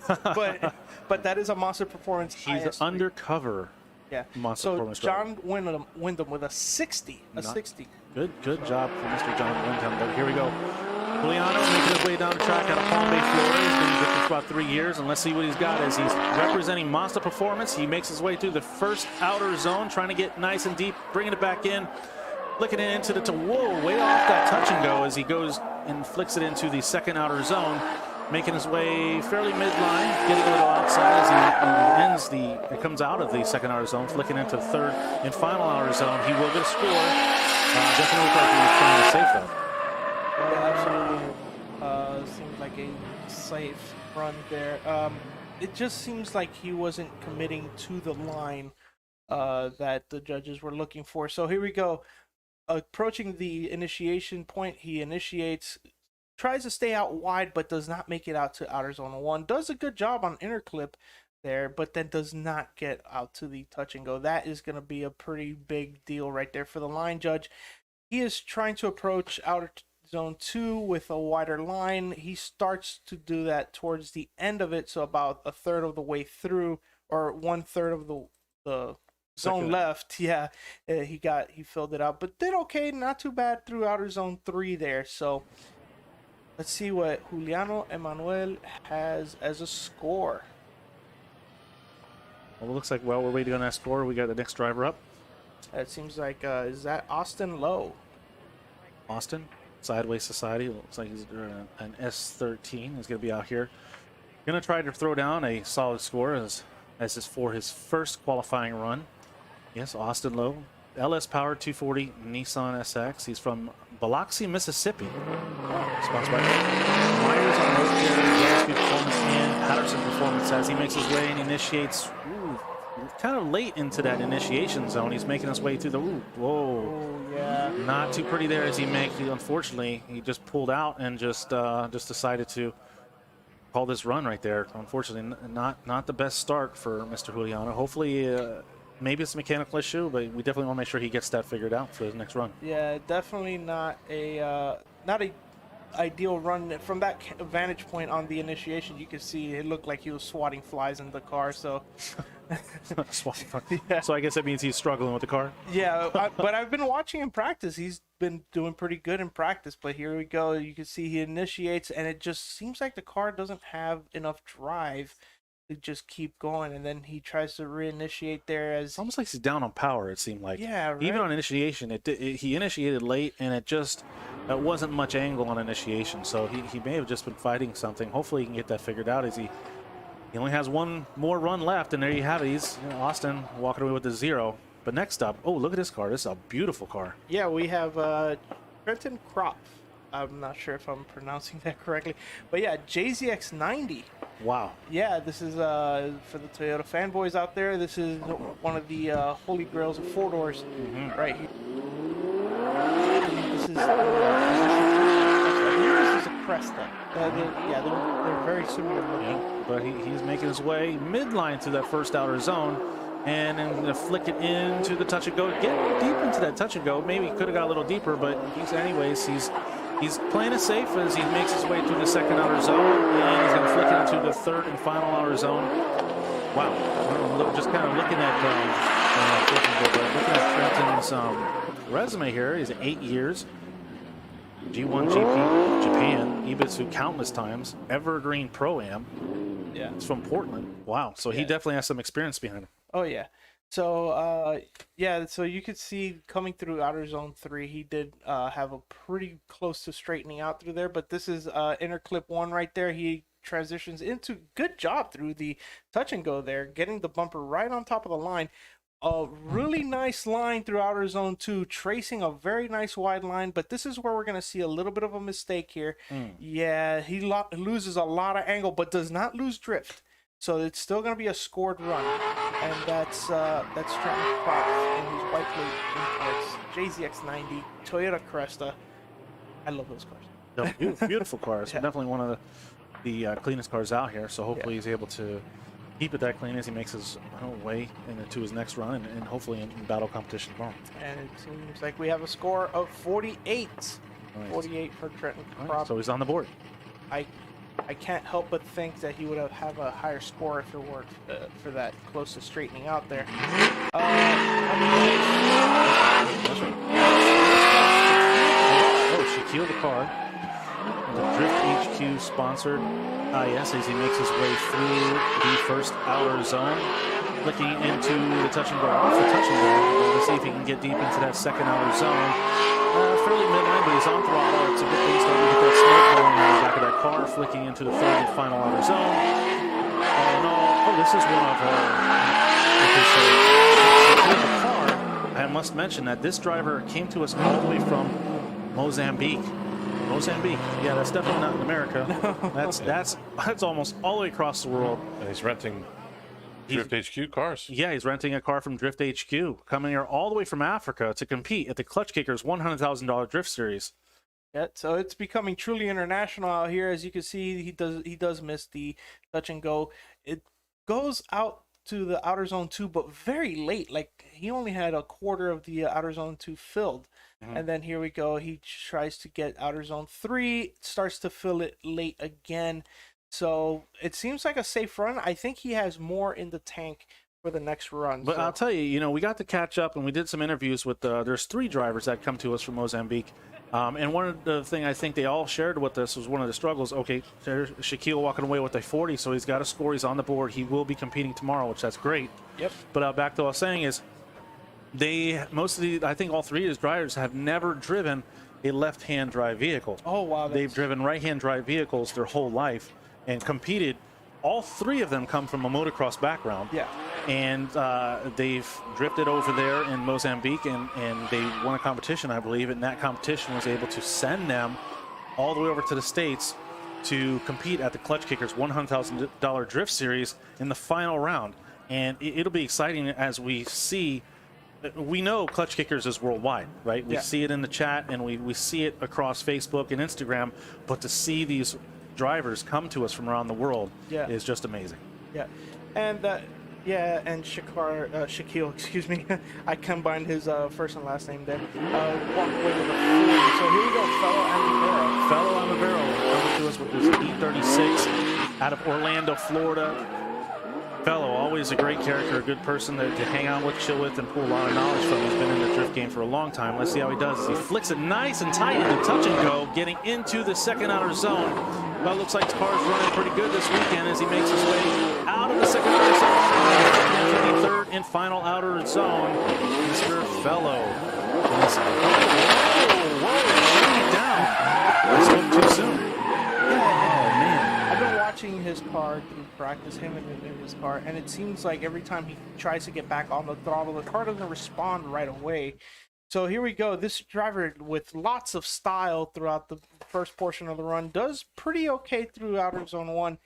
but that is a Monster Performance. He's undercover. Yeah. Monster Performance John Wyndham with a 60. Good job for Mr. John Wyndham. But here we go. Juliano making his way down the track out of Palm Bay, Florida. He's been with us for about 3 years, and let's see what he's got as he's representing Monster Performance. He makes his way through the first outer zone, trying to get nice and deep, bringing it back in, flicking it into way off that touch and go as he goes and flicks it into the second outer zone, making his way fairly midline, getting a little outside as he comes out of the second outer zone, flicking into the third and final outer zone. He will get a score. Definitely looked like he was playing it safe though. Yeah, absolutely. Seems like a safe run there. It just seems like he wasn't committing to the line that the judges were looking for. So here we go. Approaching the initiation point, he initiates, tries to stay out wide, but does not make it out to outer zone 1. Does a good job on inner clip there, but then does not get out to the touch and go. That is going to be a pretty big deal right there for the line judge. He is trying to approach outer zone 2 with a wider line. He starts to do that towards the end of it, so about a third of the way through, or 1/3 of the zone left. Yeah, he filled it out, but did okay, not too bad through outer zone 3 there. So let's see what Juliano Emanuel has as a score. Well, it looks like we're waiting on that score. We got the next driver up. It seems like is that Austin Lowe? Austin, Sideways Society. Looks like he's an S13. He's going to be out here. Going to try to throw down a solid score as is for his first qualifying run. Yes, Austin Lowe, LS Power 240 Nissan SX. He's from Biloxi, Mississippi. Sponsored by Myers on road here. Good performance and Patterson performance as he makes his way and initiates. Kind of late into that initiation zone. He's making his way through the. Whoa! Yeah. Not too pretty there as unfortunately he just pulled out and just decided to call this run right there. Unfortunately, not the best start for Mr. Juliano. Hopefully, maybe it's a mechanical issue, but we definitely want to make sure he gets that figured out for his next run. Yeah, definitely not a ideal run from that vantage point on the initiation. You could see it looked like he was swatting flies in the car. So, yeah. So I guess that means he's struggling with the car. Yeah, but I've been watching him practice. He's been doing pretty good in practice. But here we go. You can see he initiates, and it just seems like the car doesn't have enough drive to just keep going. And then he tries to reinitiate there as it's almost like he's down on power. It seemed like. Yeah, right. Even on initiation, he initiated late, and it wasn't much angle on initiation. So he may have just been fighting something. Hopefully, he can get that figured out as he only has one more run left, and there you have it. He's Austin walking away with the 0. But next up, oh, look at this car. This is a beautiful car. Yeah, we have Trenton Kropf. I'm not sure if I'm pronouncing that correctly. But yeah, JZX90. Wow. Yeah, this is for the Toyota fanboys out there. This is one of the holy grails of four doors right here. This is a Cresta. They're very similar looking. Yeah, but he's making his way midline to that first outer zone, and then going to flick it into the touch and go. Get deep into that touch and go. Maybe could have got a little deeper, but he's playing it safe as he makes his way through the second outer zone, and he's going to flick it into the third and final outer zone. Wow, just kind of looking at Trenton's resume here. He's 8 years. G1 GP, Japan, Ibitsu countless times, Evergreen Pro-Am. Yeah. It's from Portland. Wow. So he definitely has some experience behind him. Oh, yeah. So, so you could see coming through outer zone 3, he did have a pretty close to straightening out through there, but this is inner clip 1 right there. He transitions into good job through the touch and go there, getting the bumper right on top of the line. A really nice line through outer zone 2, tracing a very nice wide line, but this is where we're going to see a little bit of a mistake here. Yeah, he loses a lot of angle, but does not lose drift. So it's still going to be a scored run, and that's Trenton Kropf in his white plate imports, JZX90, Toyota Cresta. I love those cars. No, beautiful cars. Definitely one of the cleanest cars out here, so hopefully he's able to keep it that clean as he makes his way into his next run and hopefully in battle competition tomorrow. And it seems like we have a score of 48. Nice. 48 for Trenton Kropf. Right, so he's on the board. I can't help but think that he would have a higher score if it weren't for that close to straightening out there. That's right. Oh, Shaquille the car. The Drift HQ sponsored IS as he makes his way through the first outer zone, flicking into the touch and go off the touch and go. Let's see if he can get deep into that second outer zone. Fairly midline, but he's on throttle. It's a good thing starting to get that smoke going on the back of that car, flicking into the third and final outer zone. This is one of the car. I must mention that this driver came to us all the way from Mozambique. Yeah, that's definitely not in America. That's almost all the way across the world. And he's renting Drift HQ cars. Yeah, he's renting a car from Drift HQ, coming here all the way from Africa to compete at the Klutch Kickers $100,000 Drift Series. Yeah, so it's becoming truly international out here. As you can see, he does miss the touch and go. It goes out to the outer zone 2, but very late. Like he only had a quarter of the outer zone 2 filled. And then here we go. He tries to get outer zone 3, starts to fill it late again. So it seems like a safe run. I think he has more in the tank for the next run. But I'll tell you, we got to catch up and we did some interviews with, there's 3 drivers that come to us from Mozambique. And one of the things I think they all shared with us was one of the struggles. Okay, there's Shaquille walking away with a 40, so he's got a score. He's on the board. He will be competing tomorrow, which that's great. Yep. But back to what I was saying is, I think all 3 of his drivers have never driven a left-hand drive vehicle. Oh, wow. They've driven right-hand drive vehicles their whole life and competed. All three of them come from a motocross background. Yeah. And they've drifted over there in Mozambique, and they won a competition, I believe, and that competition was able to send them all the way over to the States to compete at the Klutch Kickers $100,000 Drift Series in the final round. And it'll be exciting as we see. We know Klutch Kickers is worldwide, right? We see it in the chat, and we see it across Facebook and Instagram, but to see these drivers come to us from around the world is just amazing. Yeah. And and Shaquille, excuse me, I combined his first and last name there. Walked away with a 40. So here we go, Fellow Amavero coming to us with this E36 out of Orlando, Florida. Fellow, always a great character, a good person to hang out with, chill with, and pull a lot of knowledge from. He's been in the drift game for a long time. Let's see how he does. He flicks it nice and tight in the touch and go, getting into the second outer zone. Well, looks like his car's running pretty good this weekend as he makes his way out of the second outer zone. Into the third and final outer zone, Mr. Fellow. Whoa, down. I spoke too soon. watching his car through practice, him in his car, and it seems like every time he tries to get back on the throttle, the car doesn't respond right away. So here we go. This driver, with lots of style throughout the first portion of the run, does pretty okay through outer zone 1.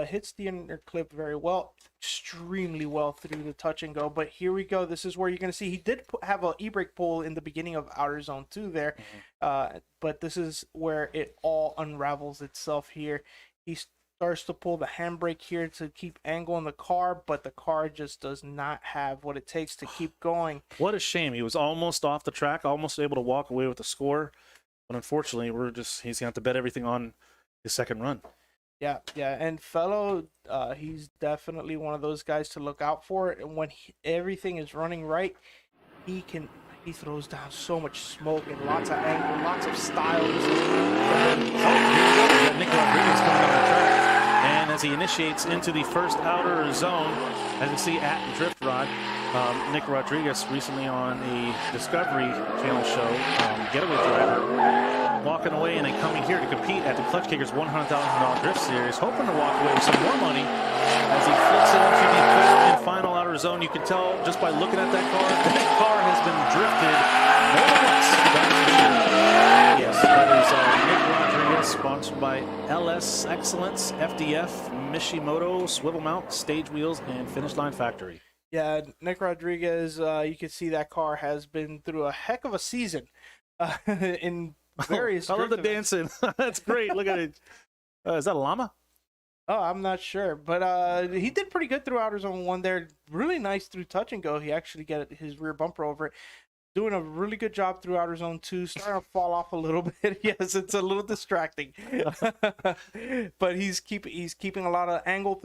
Hits the inner clip very well, extremely well through the touch and go. But here we go. This is where you're going to see he did have an e-brake pull in the beginning of outer zone 2 there. But this is where it all unravels itself here. He starts to pull the handbrake here to keep angle in the car, but the car just does not have what it takes to keep going. What a shame. He was almost off the track, almost able to walk away with the score. But unfortunately, he's going to have to bet everything on his second run. Yeah, and Fellow, he's definitely one of those guys to look out for. And when everything is running right, he throws down so much smoke and lots of angle, lots of style. Nick Rodriguez coming on the track, and as he initiates into the first outer zone, as you see at Drift Rod, Nick Rodriguez recently on a Discovery Channel show, Getaway Driver, walking away and then coming here to compete at the Klutch Kickers $100,000 Drift Series, hoping to walk away with some more money. As he flips it into the third and final outer zone, you can tell just by looking at that car has been drifted more than once. Yes, that is Nick Rodriguez, sponsored by LS Excellence, FDF, Mishimoto, Swivel Mount, Stage Wheels, and Finish Line Factory. Yeah, Nick Rodriguez, you can see that car has been through a heck of a season in various. I love the events. dancing. That's great. Look at it. Is that a llama? Oh, I'm not sure, but he did pretty good through outer zone 1 there. Really nice through touch and go. He actually got his rear bumper over it. Doing a really good job through outer zone 2. Starting to fall off a little bit. Yes, it's a little distracting, but he's keeping a lot of angle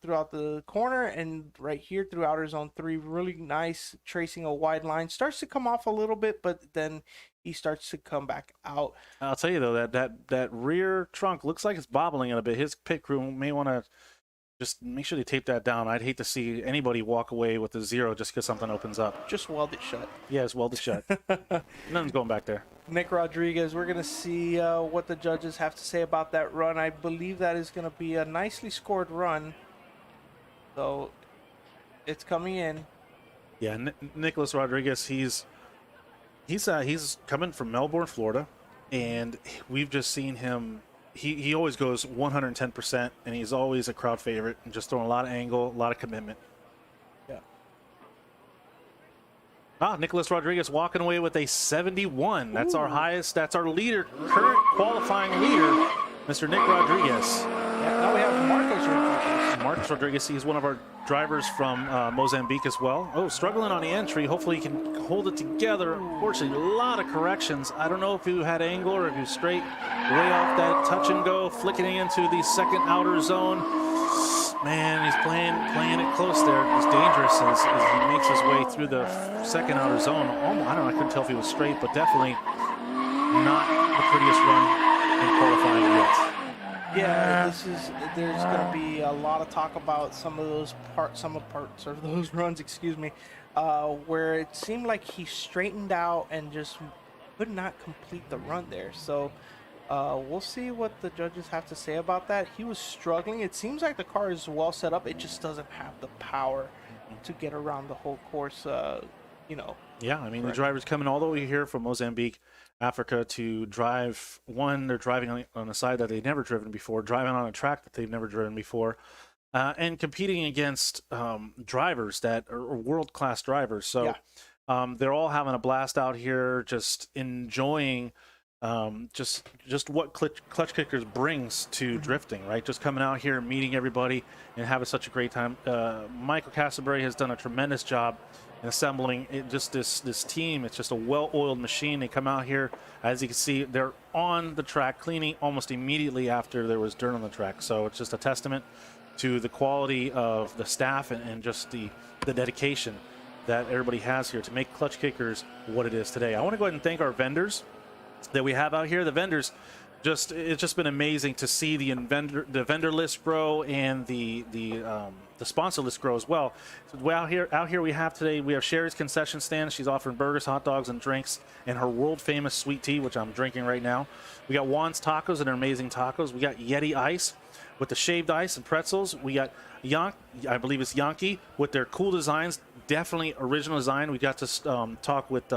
throughout the corner, and right here through outer zone 3, really nice, tracing a wide line. Starts to come off a little bit, but then he starts to come back out. I'll tell you though, that rear trunk looks like it's bobbling a bit. His pit crew may want to just make sure they tape that down. I'd hate to see anybody walk away with a 0 just because something opens up. Just weld it shut. Yeah, it's welded shut. Nothing's going back there. Nick Rodriguez, we're going to see what the judges have to say about that run. I believe that is going to be a nicely scored run. So it's coming in. Yeah, Nicholas Rodriguez, he's coming from Melbourne, Florida, and we've just seen him. He always goes 110%, and he's always a crowd favorite, and just throwing a lot of angle, a lot of commitment. Yeah. Nicholas Rodriguez walking away with a 71. That's our highest. That's our leader, current qualifying leader, Mr. Nick Rodriguez. Yeah, now we have Marcos Rodriguez. Marcos Rodriguez, he's one of our drivers from Mozambique as well. Oh, struggling on the entry. Hopefully he can hold it together. Unfortunately, a lot of corrections. I don't know if you had angle or if you straight way off that touch and go, flicking into the second outer zone. Man, he's playing it close there. It's dangerous as he makes his way through the second outer zone. I don't know, I couldn't tell if he was straight, but definitely not the prettiest run in qualifying yet. Yeah, there's going to be a lot of talk about some of those runs, excuse me, where it seemed like he straightened out and just could not complete the run there. So we'll see what the judges have to say about that. He was struggling. It seems like the car is well set up. It just doesn't have the power to get around the whole course. Yeah, I mean, the drivers coming all the way here from Mozambique, Africa to drive. One, they're driving on a side that they've never driven before, driving on a track that they've never driven before, and competing against drivers that are world-class drivers. So they're all having a blast out here, just enjoying just what Klutch Kickers brings to drifting, right? Just coming out here, meeting everybody, and having such a great time. Michael Casabre has done a tremendous job in assembling this team. It's just a well-oiled machine. They come out here, as you can see, they're on the track, cleaning almost immediately after there was dirt on the track. So it's just a testament to the quality of the staff and just the dedication that everybody has here to make Klutch Kickers what it is today. I want to go ahead and thank our vendors that we have out here. The vendors, it's just been amazing to see the vendor list grow and the sponsor list grow as well. So out here we have Sherry's concession stand. She's offering burgers, hot dogs, and drinks, and her world famous sweet tea, which I'm drinking right now. We got Juan's Tacos and their amazing tacos. We got Yeti Ice with the shaved ice and pretzels. We got I believe it's Yankee with their cool designs, definitely original design. We got to talk with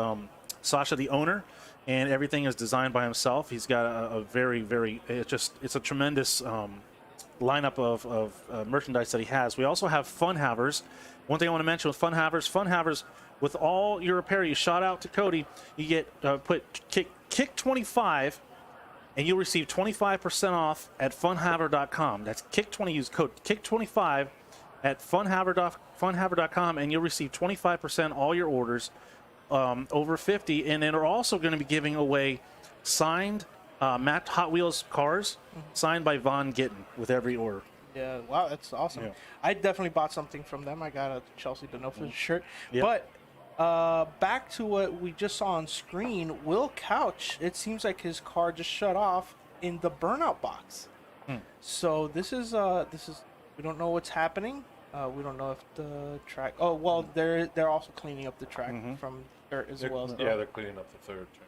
Sasha, the owner, and everything is designed by himself. He's got a very it's a tremendous lineup of merchandise that he has. We also have Fun Havers. One thing I want to mention with Fun Havers, with all your apparel, you shout out to Cody, you get put kick 25, and you'll receive 25% off at funhaver.com. That's kick 20. Use code kick 25 at funhaver.com, and you'll receive 25% all your orders over 50. And then we're also going to be giving away signed Matt Hot Wheels cars signed by Von Gittin with every order. Yeah, wow, that's awesome. Yeah. I definitely bought something from them. I got a Chelsea DeNofa shirt. Yep. But back to what we just saw on screen, Will Couch, it seems like his car just shut off in the burnout box. So this is we don't know what's happening. We don't know if the track. Oh well, they're also cleaning up the track from dirt as well. So. Yeah, they're cleaning up the third track.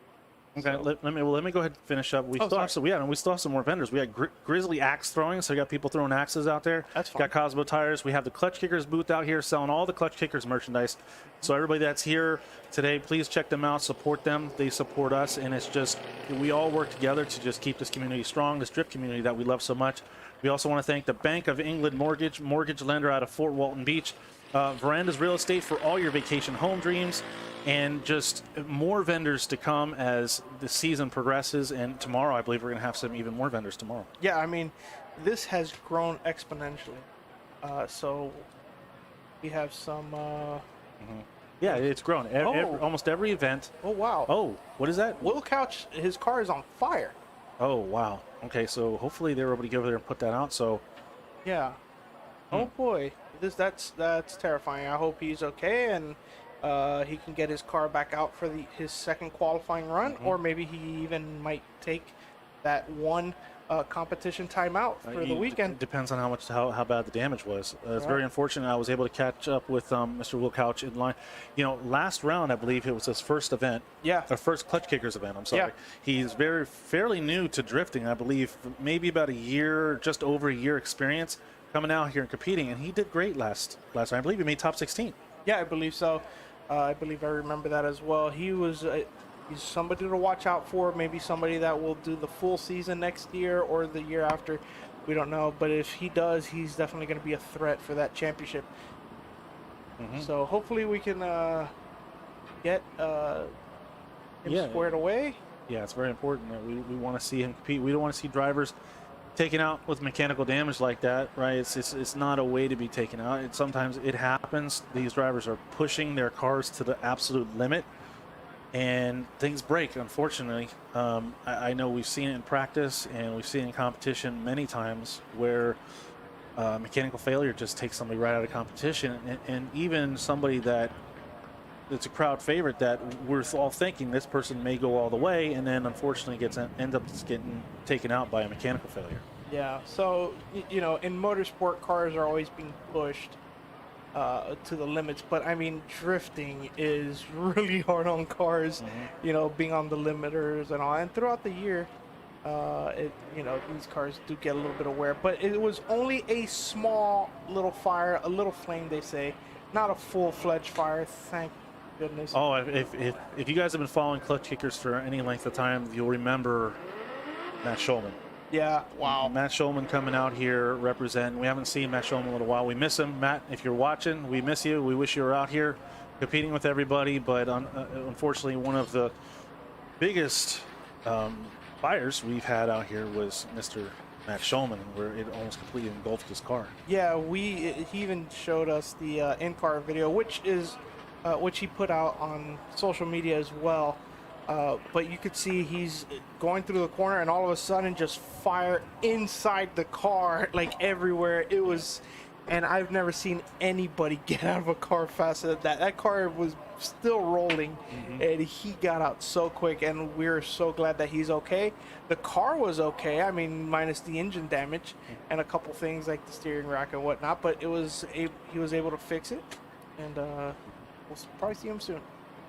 Okay, So- let me go ahead and finish up. We still have some more vendors. We got Grizzly Axe Throwing, so we got people throwing axes out there. That's fine. Got Cosmo Tires. We have the Klutch Kickers booth out here selling all the Klutch Kickers merchandise. So everybody that's here today, please check them out, support them. They support us, and it's just we all work together to just keep this community strong, this drift community that we love so much. We also want to thank the Bank of England mortgage lender out of Fort Walton Beach, Veranda's Real Estate for all your vacation home dreams. And just more vendors to come as the season progresses. And tomorrow, I believe we're going to have some even more vendors tomorrow. Yeah, I mean, this has grown exponentially. So we have some. Yeah, it's grown. Almost every event. Oh wow! Oh, what is that? Will Couch, his car is on fire. Oh, wow. Okay, so hopefully they were able to get over there and put that out. So, Yeah. Oh boy, that's terrifying. I hope he's okay and he can get his car back out for his second qualifying run, or maybe he even might take that one competition timeout for the weekend. It depends on how bad the damage was. It's very unfortunate. I was able to catch up with Mr. Will Couch in line. You know, last round, I believe it was his first event. Yeah. Or first Klutch Kickers event, I'm sorry. Yeah. He's fairly new to drifting, I believe, maybe about a year, just over a year experience coming out here and competing, and he did great last time. I believe he made top 16. Yeah, I believe so. I believe I remember that as well. He's somebody to watch out for. Maybe somebody that will do the full season next year or the year after. We don't know. But if he does, he's definitely going to be a threat for that championship. So hopefully we can get him squared away. Yeah, it's very important that we want to see him compete. We don't want to see drivers taken out with mechanical damage like that, right? It's not a way to be taken out. Sometimes it happens. These drivers are pushing their cars to the absolute limit, and things break, unfortunately. I know we've seen it in practice, and we've seen it in competition many times where mechanical failure just takes somebody right out of competition, and even somebody that's a crowd favorite that we're all thinking this person may go all the way, and then unfortunately ends up getting taken out by a mechanical failure. Yeah, so, you know, in motorsport, cars are always being pushed. to the limits. But I mean, drifting is really hard on cars. You know, being on the limiters and all. And throughout the year, these cars do get a little bit of wear. But it was only a small little fire, a little flame, they say, not a full-fledged fire. Thank goodness. Oh, if you guys have been following Klutch Kickers for any length of time, you'll remember Matt Schulman. Yeah, wow. Matt Schulman coming out here representing. We haven't seen Matt Schulman in a little while. We miss him. Matt, if you're watching, we miss you. We wish you were out here competing with everybody, but unfortunately, one of the biggest fires we've had out here was Mr. Matt Schulman, where it almost completely engulfed his car. Yeah, he even showed us the in-car video, which he put out on social media as well. But you could see he's going through the corner, and all of a sudden, just fire inside the car, like everywhere. It was, and I've never seen anybody get out of a car faster than that. That car was still rolling, and he got out so quick, and we're so glad that he's okay. The car was okay, I mean, minus the engine damage and a couple things like the steering rack and whatnot, but he was able to fix it, and we'll probably see him soon.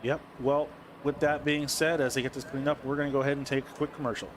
Yep. Well, with that being said, as they get this cleaned up, we're going to go ahead and take a quick commercial.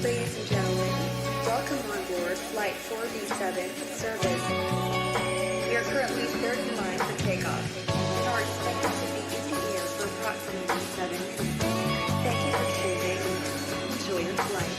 Ladies and gentlemen, welcome on board Flight 4B7 service. We are currently 30 miles for takeoff and are expected to be in the air for approximately 7 minutes. Thank you for choosing. Enjoy your flight.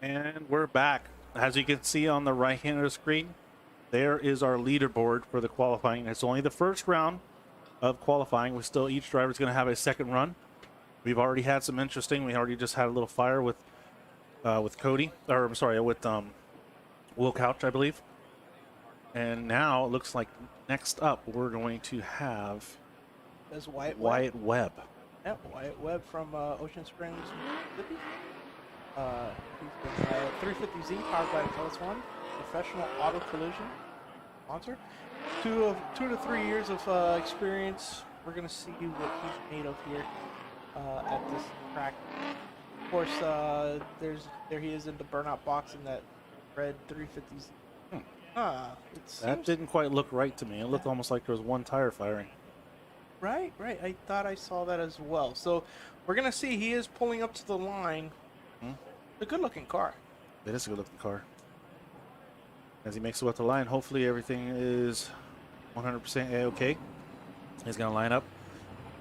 And we're back. As you can see on the right hand of the screen, there is our leaderboard for the qualifying. It's only the first round of qualifying. Each driver is going to have a second run. We've already had some interesting. We already just had a little fire with Cody, or I'm sorry, with Will Couch, I believe. And now it looks like next up we're going to have There's Wyatt Webb. Yep, Wyatt Webb from Ocean Springs, Mississippi. He's been 350Z powered by the Philips One, professional auto collision sponsor. 2 to 3 years of experience. We're gonna see what he's made of here at this track. Of course, there he is in the burnout box in that red 350Z. That didn't quite look right to me. It looked almost like there was one tire firing. Right. I thought I saw that as well. So we're gonna see he is pulling up to the line. A good-looking car. It is a good-looking car. As he makes it up the line, hopefully everything is 100% A-OK. He's going to line up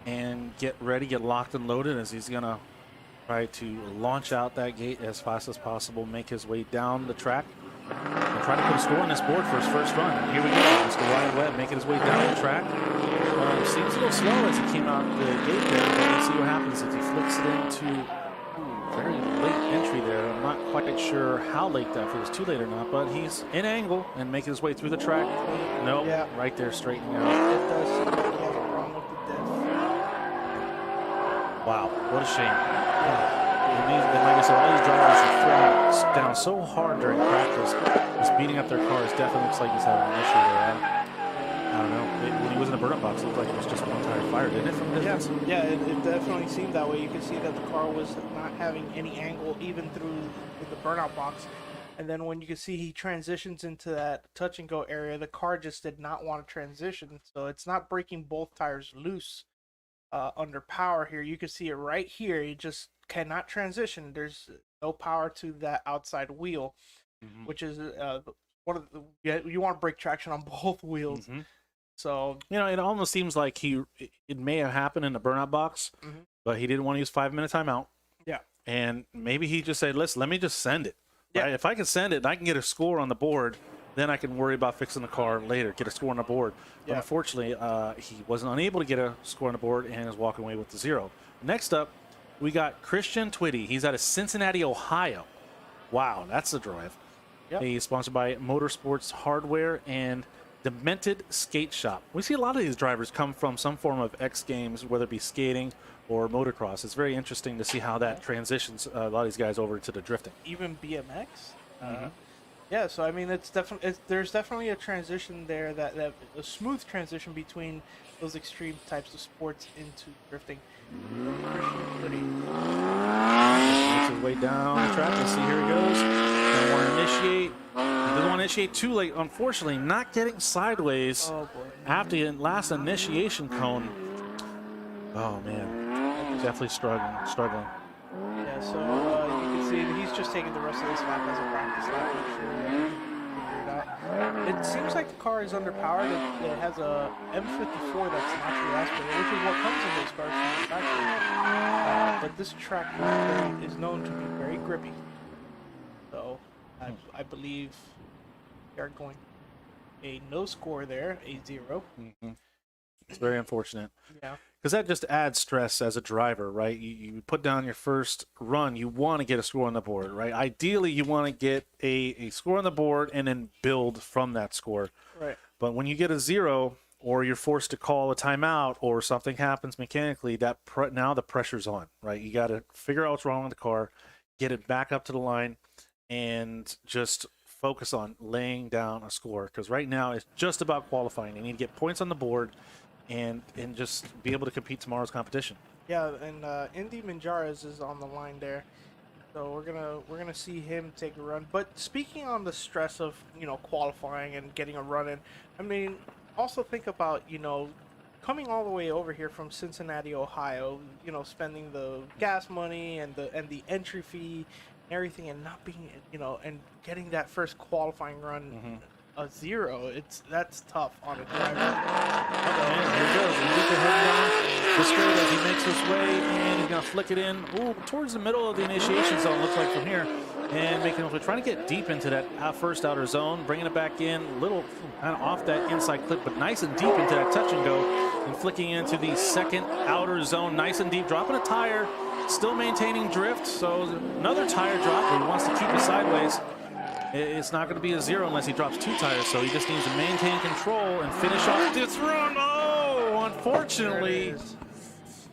and get ready, get locked and loaded as he's going to try to launch out that gate as fast as possible, make his way down the track, and try to put a score on this board for his first run. And here we go. Mr. Wyatt Webb making his way down the track. Seems a little slow as he came out the gate there, but let's see what happens as he flicks it into very late entry there. I'm not quite sure how late that, if it was too late or not, but he's in angle and making his way through the track. Nope, Yeah. right there, straightening out. It does seem like he has a problem with the diff. Wow, what a shame. And like I said, all these drivers are throwing down so hard during practice. Just beating up their cars. Definitely looks like he's having an issue there. I don't know. When he was in the burnout box, it looked like it was just one tire fire, didn't it? From the distance? Yeah, it definitely seemed that way. You could see that the car was not having any angle even through the burnout box. And then when you can see he transitions into that touch and go area, the car just did not want to transition. So it's not breaking both tires loose under power here. You can see it right here. It just cannot transition. There's no power to that outside wheel, which is one of the, you want to break traction on both wheels. So it almost seems like it may have happened in the burnout box, but he didn't want to use 5-minute timeout. Yeah. And maybe he just said, "Listen, let me just send it. Yeah. Right? If I can send it and I can get a score on the board, then I can worry about fixing the car later, get a score on the board." But unfortunately, he wasn't unable to get a score on the board and is walking away with the 0. Next up, we got Christian Twitty. He's out of Cincinnati, Ohio. Wow, that's a drive. Yep. He's sponsored by Motorsports Hardware and Demented Skate Shop. We see a lot of these drivers come from some form of X Games, whether it be skating or motocross. It's very interesting to see how that transitions a lot of these guys over to the drifting. Even BMX. Yeah, so I mean, there's definitely a transition there, that a smooth transition between those extreme types of sports into drifting. Makes his way down the track. Let's see, here he goes. Doesn't want to initiate. He doesn't want to initiate too late. Unfortunately, not getting sideways after the last initiation cone. Oh man, definitely struggling. Yeah, so you can see he's just taking the rest of this lap as a practice lap. Make sure he figure it out. It seems like the car is underpowered. It has a M54 that's naturally aspirated, which is what comes in those cars from the factory. But this track is known to be very grippy. So I believe they're going a no score there, a 0. It's very unfortunate. Yeah. Because that just adds stress as a driver, right? You put down your first run, you want to get a score on the board, right? Ideally, you want to get a score on the board and then build from that score. Right. But when you get a 0, or you're forced to call a timeout, or something happens mechanically, now the pressure's on, right? You got to figure out what's wrong with the car, get it back up to the line, and just focus on laying down a score. Because right now, it's just about qualifying. You need to get points on the board and just be able to compete tomorrow's competition. Yeah, and Indy Manjares is on the line there, so we're gonna see him take a run. But speaking on the stress of qualifying and getting a run in, I mean, also think about coming all the way over here from Cincinnati, Ohio, spending the gas money and the entry fee and everything, and not being and getting that first qualifying run. A 0, that's tough on a driver. And here he goes. He's heading down the straight as he makes his way, and he's going to flick it in towards the middle of the initiation zone, looks like from here. and making it, trying to get deep into that first outer zone, bringing it back in, a little kind of off that inside clip, but nice and deep into that touch and go, and flicking into the second outer zone, nice and deep, dropping a tire, still maintaining drift. So another tire drop, but he wants to keep it sideways. It's not going to be a 0 unless he drops 2 tires, so he just needs to maintain control and finish off this run. Oh, unfortunately.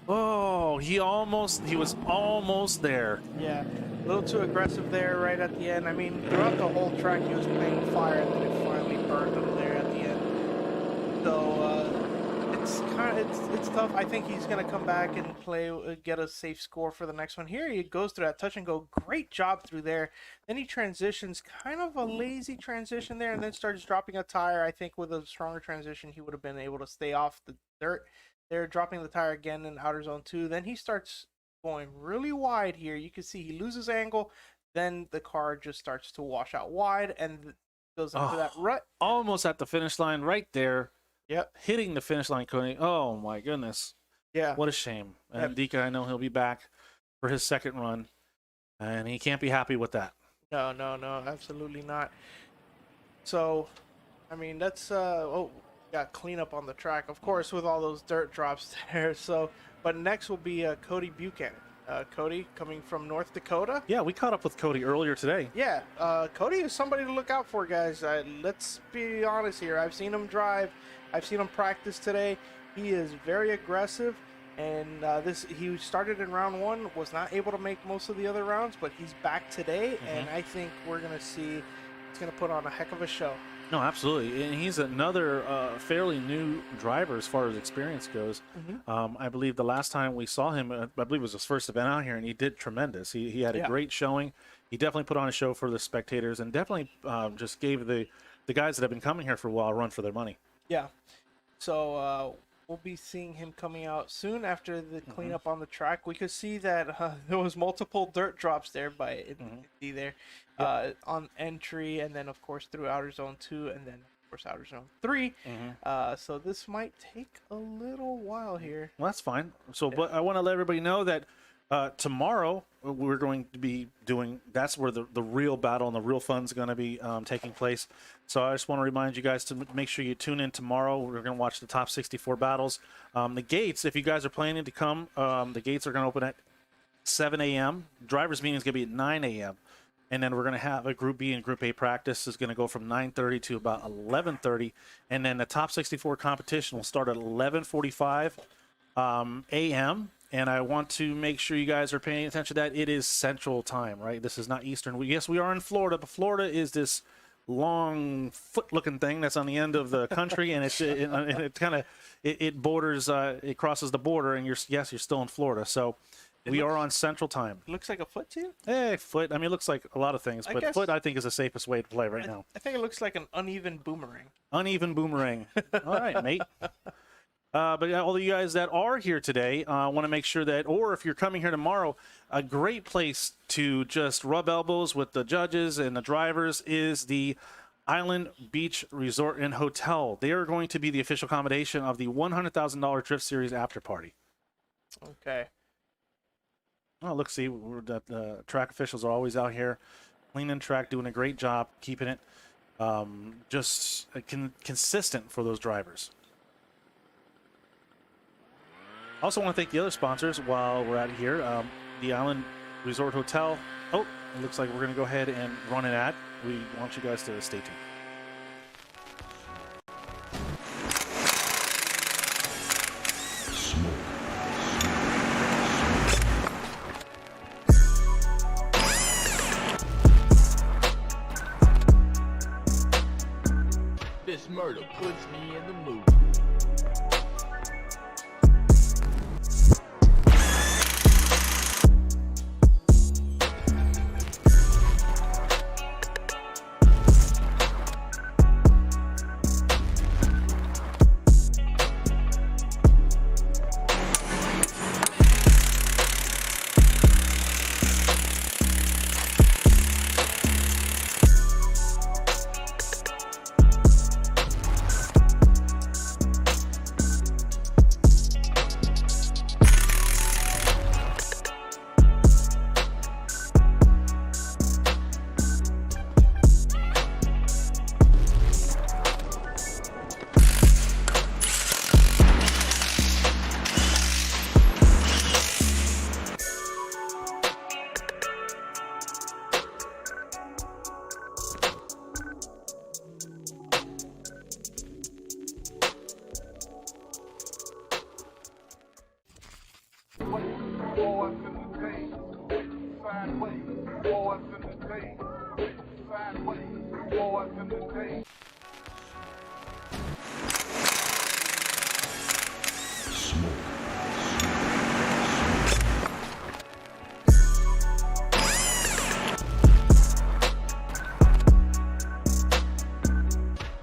Oh, he was almost there. Yeah, a little too aggressive there right at the end. I mean, throughout the whole track, he was playing fire, and then it finally burned him there at the end. So it's tough. I think he's gonna come back and get a safe score for the next one. Here he goes through that touch and go. Great job through there. Then he transitions, kind of a lazy transition there, and then starts dropping a tire. I think with a stronger transition, he would have been able to stay off the dirt. They're dropping the tire again in outer zone 2. Then he starts going really wide here. You can see he loses angle. Then the car just starts to wash out wide and goes into that rut. Almost at the finish line right there. Yep. Hitting the finish line, Cody. Oh, my goodness. Yeah. What a shame. And Dika, I know he'll be back for his second run. And he can't be happy with that. No, absolutely not. So, I mean, that's got cleanup on the track, of course, with all those dirt drops there. So, but next will be Cody Buchanan. Cody coming from North Dakota. Yeah, we caught up with Cody earlier today. Yeah, Cody is somebody to look out for, guys. Let's be honest here. I've seen him drive. I've seen him practice today. He is very aggressive, and he started in round 1, was not able to make most of the other rounds, but he's back today, and I think we're gonna see he's gonna put on a heck of a show. No, absolutely. And he's another fairly new driver as far as experience goes. I believe the last time we saw him, I believe it was his first event out here, and he did tremendous. He had a great showing. He definitely put on a show for the spectators and definitely just gave the guys that have been coming here for a while a run for their money. Yeah. So we'll be seeing him coming out soon after the cleanup on the track. We could see that there was multiple dirt drops there on entry, and then of course through outer zone 2, and then of course outer zone 3. So this might take a little while here. Well, that's fine. So, but I want to let everybody know that tomorrow we're going to be doing, that's where the real battle and the real fun's going to be taking place. So I just want to remind you guys to make sure you tune in tomorrow. We're going to watch the top 64 battles. The gates, if you guys are planning to come, the gates are going to open at 7 a.m. Drivers meeting is going to be at 9 a.m. And then we're going to have a Group B and Group A practice is going to go from 9:30 to about 11:30. And then the top 64 competition will start at 11:45 a.m. And I want to make sure you guys are paying attention to that. It is Central Time, right? This is not Eastern. Yes, we are in Florida, but Florida is this long foot-looking thing that's on the end of the country, and it borders, it crosses the border, and you're still in Florida. So we are on Central Time. It looks like a foot to you? Foot. I mean, it looks like a lot of things, but foot I think is the safest way to play right now. I think it looks like an uneven boomerang. Uneven boomerang. All right, mate. But all of you guys that are here today, want to make sure that, or if you're coming here tomorrow, a great place to just rub elbows with the judges and the drivers is the Island Beach Resort and Hotel. They are going to be the official accommodation of the $100,000 Drift Series after party. Okay. Oh, look, see, the track officials are always out here cleaning track, doing a great job, keeping it just consistent for those drivers. I also want to thank the other sponsors while we're out here. The Island Resort Hotel. Oh, it looks like we're going to go ahead and run an ad. We want you guys to stay tuned. This murder puts me in the mood.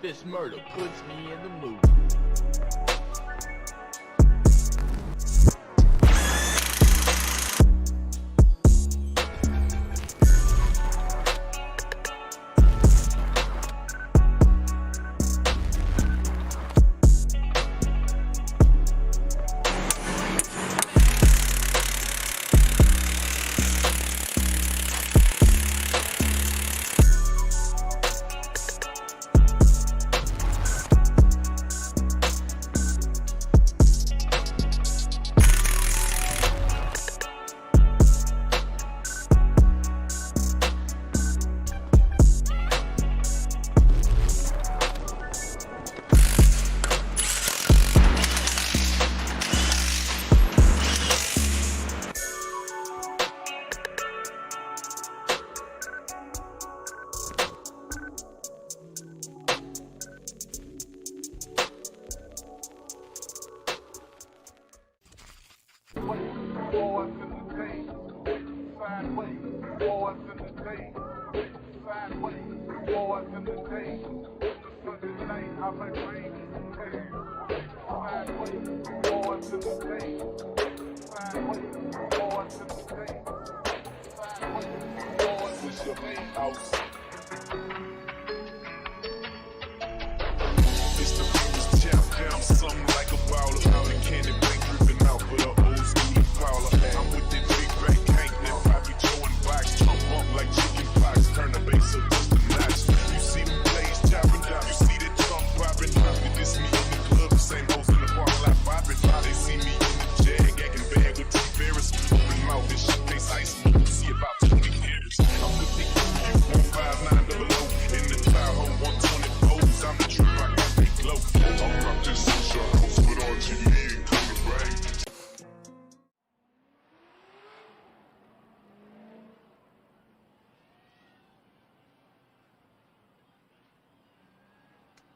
This murder puts me in the mood.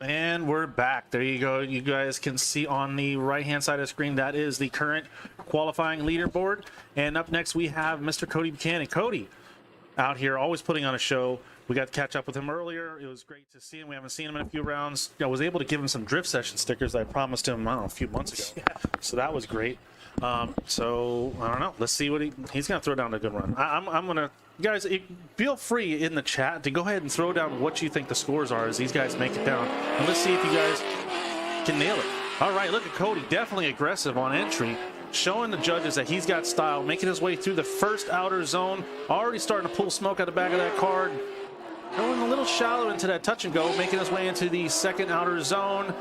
And we're back. There you go. You guys can see on the right-hand side of the screen, that is the current qualifying leaderboard. And up next, we have Mr. Cody Buchanan. Cody out here, always putting on a show. We got to catch up with him earlier. It was great to see him. We haven't seen him in a few rounds. I was able to give him some drift session stickers I promised him, I don't know, a few months ago. So that was great. So I don't know. Let's see what he's going to throw down a good run. I'm going to, guys, feel free in the chat to go ahead and throw down what you think the scores are as these guys make it down. And let's see if you guys can nail it. All right, look at Cody, definitely aggressive on entry, showing the judges that he's got style, making his way through the first outer zone, already starting to pull smoke out the back of that car, going a little shallow into that touch and go, making his way into the second outer zone.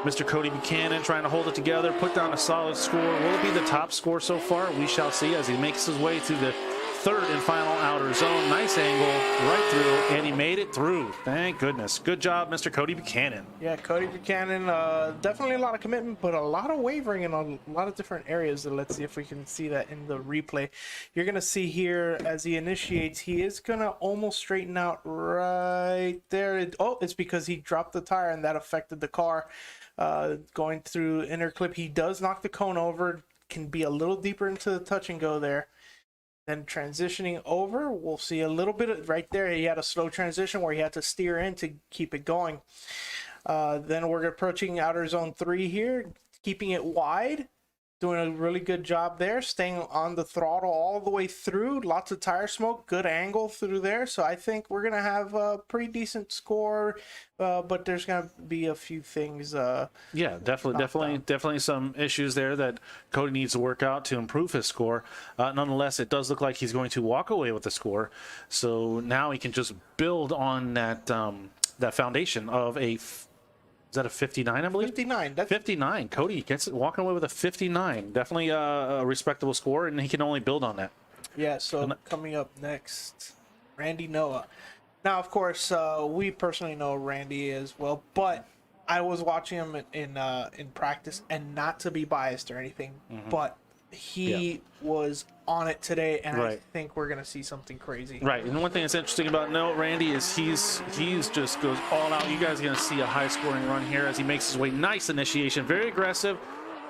Mr. Cody Buchanan trying to hold it together, put down a solid score. Will it be the top score so far? We shall see as he makes his way to the third and final outer zone. Nice angle right through, and he made it through. Thank goodness. Good job, Mr. Cody Buchanan. Yeah, Cody Buchanan, definitely a lot of commitment, but a lot of wavering in a lot of different areas. So let's see if we can see that in the replay. You're going to see here as he initiates, he is going to almost straighten out right there. Oh, it's because he dropped the tire and that affected the car. Going through inner clip, he does knock the cone over, can be a little deeper into the touch and go there. Then transitioning over, we'll see a little bit of, right there, he had a slow transition where he had to steer in to keep it going. Then we're approaching outer zone 3 here, keeping it wide. Doing a really good job there, staying on the throttle all the way through. Lots of tire smoke, good angle through there. So I think we're going to have a pretty decent score, but there's going to be a few things. Yeah, definitely some issues there that Cody needs to work out to improve his score. Nonetheless, it does look like he's going to walk away with the score. So now he can just build on that that foundation of a... Is that a 59, I believe? 59. That's 59. Cody gets it, walking away with a 59. Definitely a respectable score, and he can only build on that. Yeah, so coming up next, Randy Noah. Now, of course, we personally know Randy as well, but I was watching him in practice, and not to be biased or anything, but he was on it today, and I Right. think we're gonna see something crazy. Right, and one thing that's interesting about Randy is he's just goes all out. You guys are going to see a high-scoring run here as he makes his way. Nice initiation, very aggressive,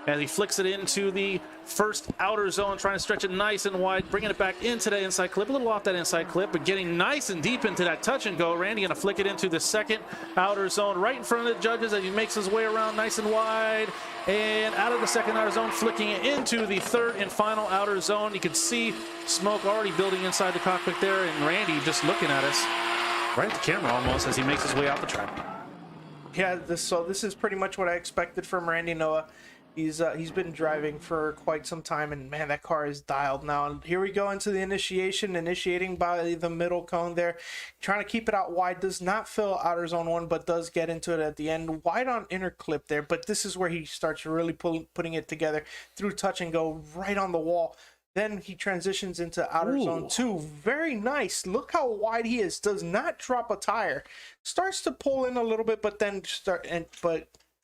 as he flicks it into the first outer zone, trying to stretch it nice and wide, bringing it back into that inside clip, a little off that inside clip, but getting nice and deep into that touch and go. Randy going to flick it into the second outer zone, right in front of the judges as he makes his way around nice and wide, and out of the second outer zone, flicking it into the third and final outer zone. You can see smoke already building inside the cockpit there, and Randy just looking at us right at the camera almost as he makes his way out the track. Yeah, this is pretty much what I expected from Randy Noah. He's been driving for quite some time, and man, that car is dialed now. And here we go into the initiating by the middle cone there, trying to keep it out wide. Does not fill outer zone 1, but does get into it at the end, wide on inner clip there. But this is where he starts really putting it together through touch and go right on the wall. Then he transitions into outer zone 2. Very nice. Look how wide he is. Does not drop a tire. Starts to pull in a little bit, but then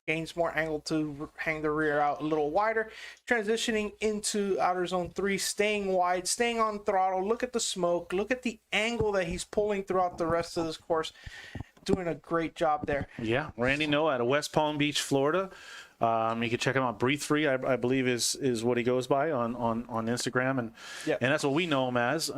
gains more angle to hang the rear out a little wider. Transitioning into outer zone 3, staying wide, staying on throttle. Look at the smoke. Look at the angle that he's pulling throughout the rest of this course. Doing a great job there. Yeah, Randy Noah out of West Palm Beach, Florida. You can check him out. Breathe Free, I believe, is what he goes by on Instagram, and Yep. and that's what we know him as.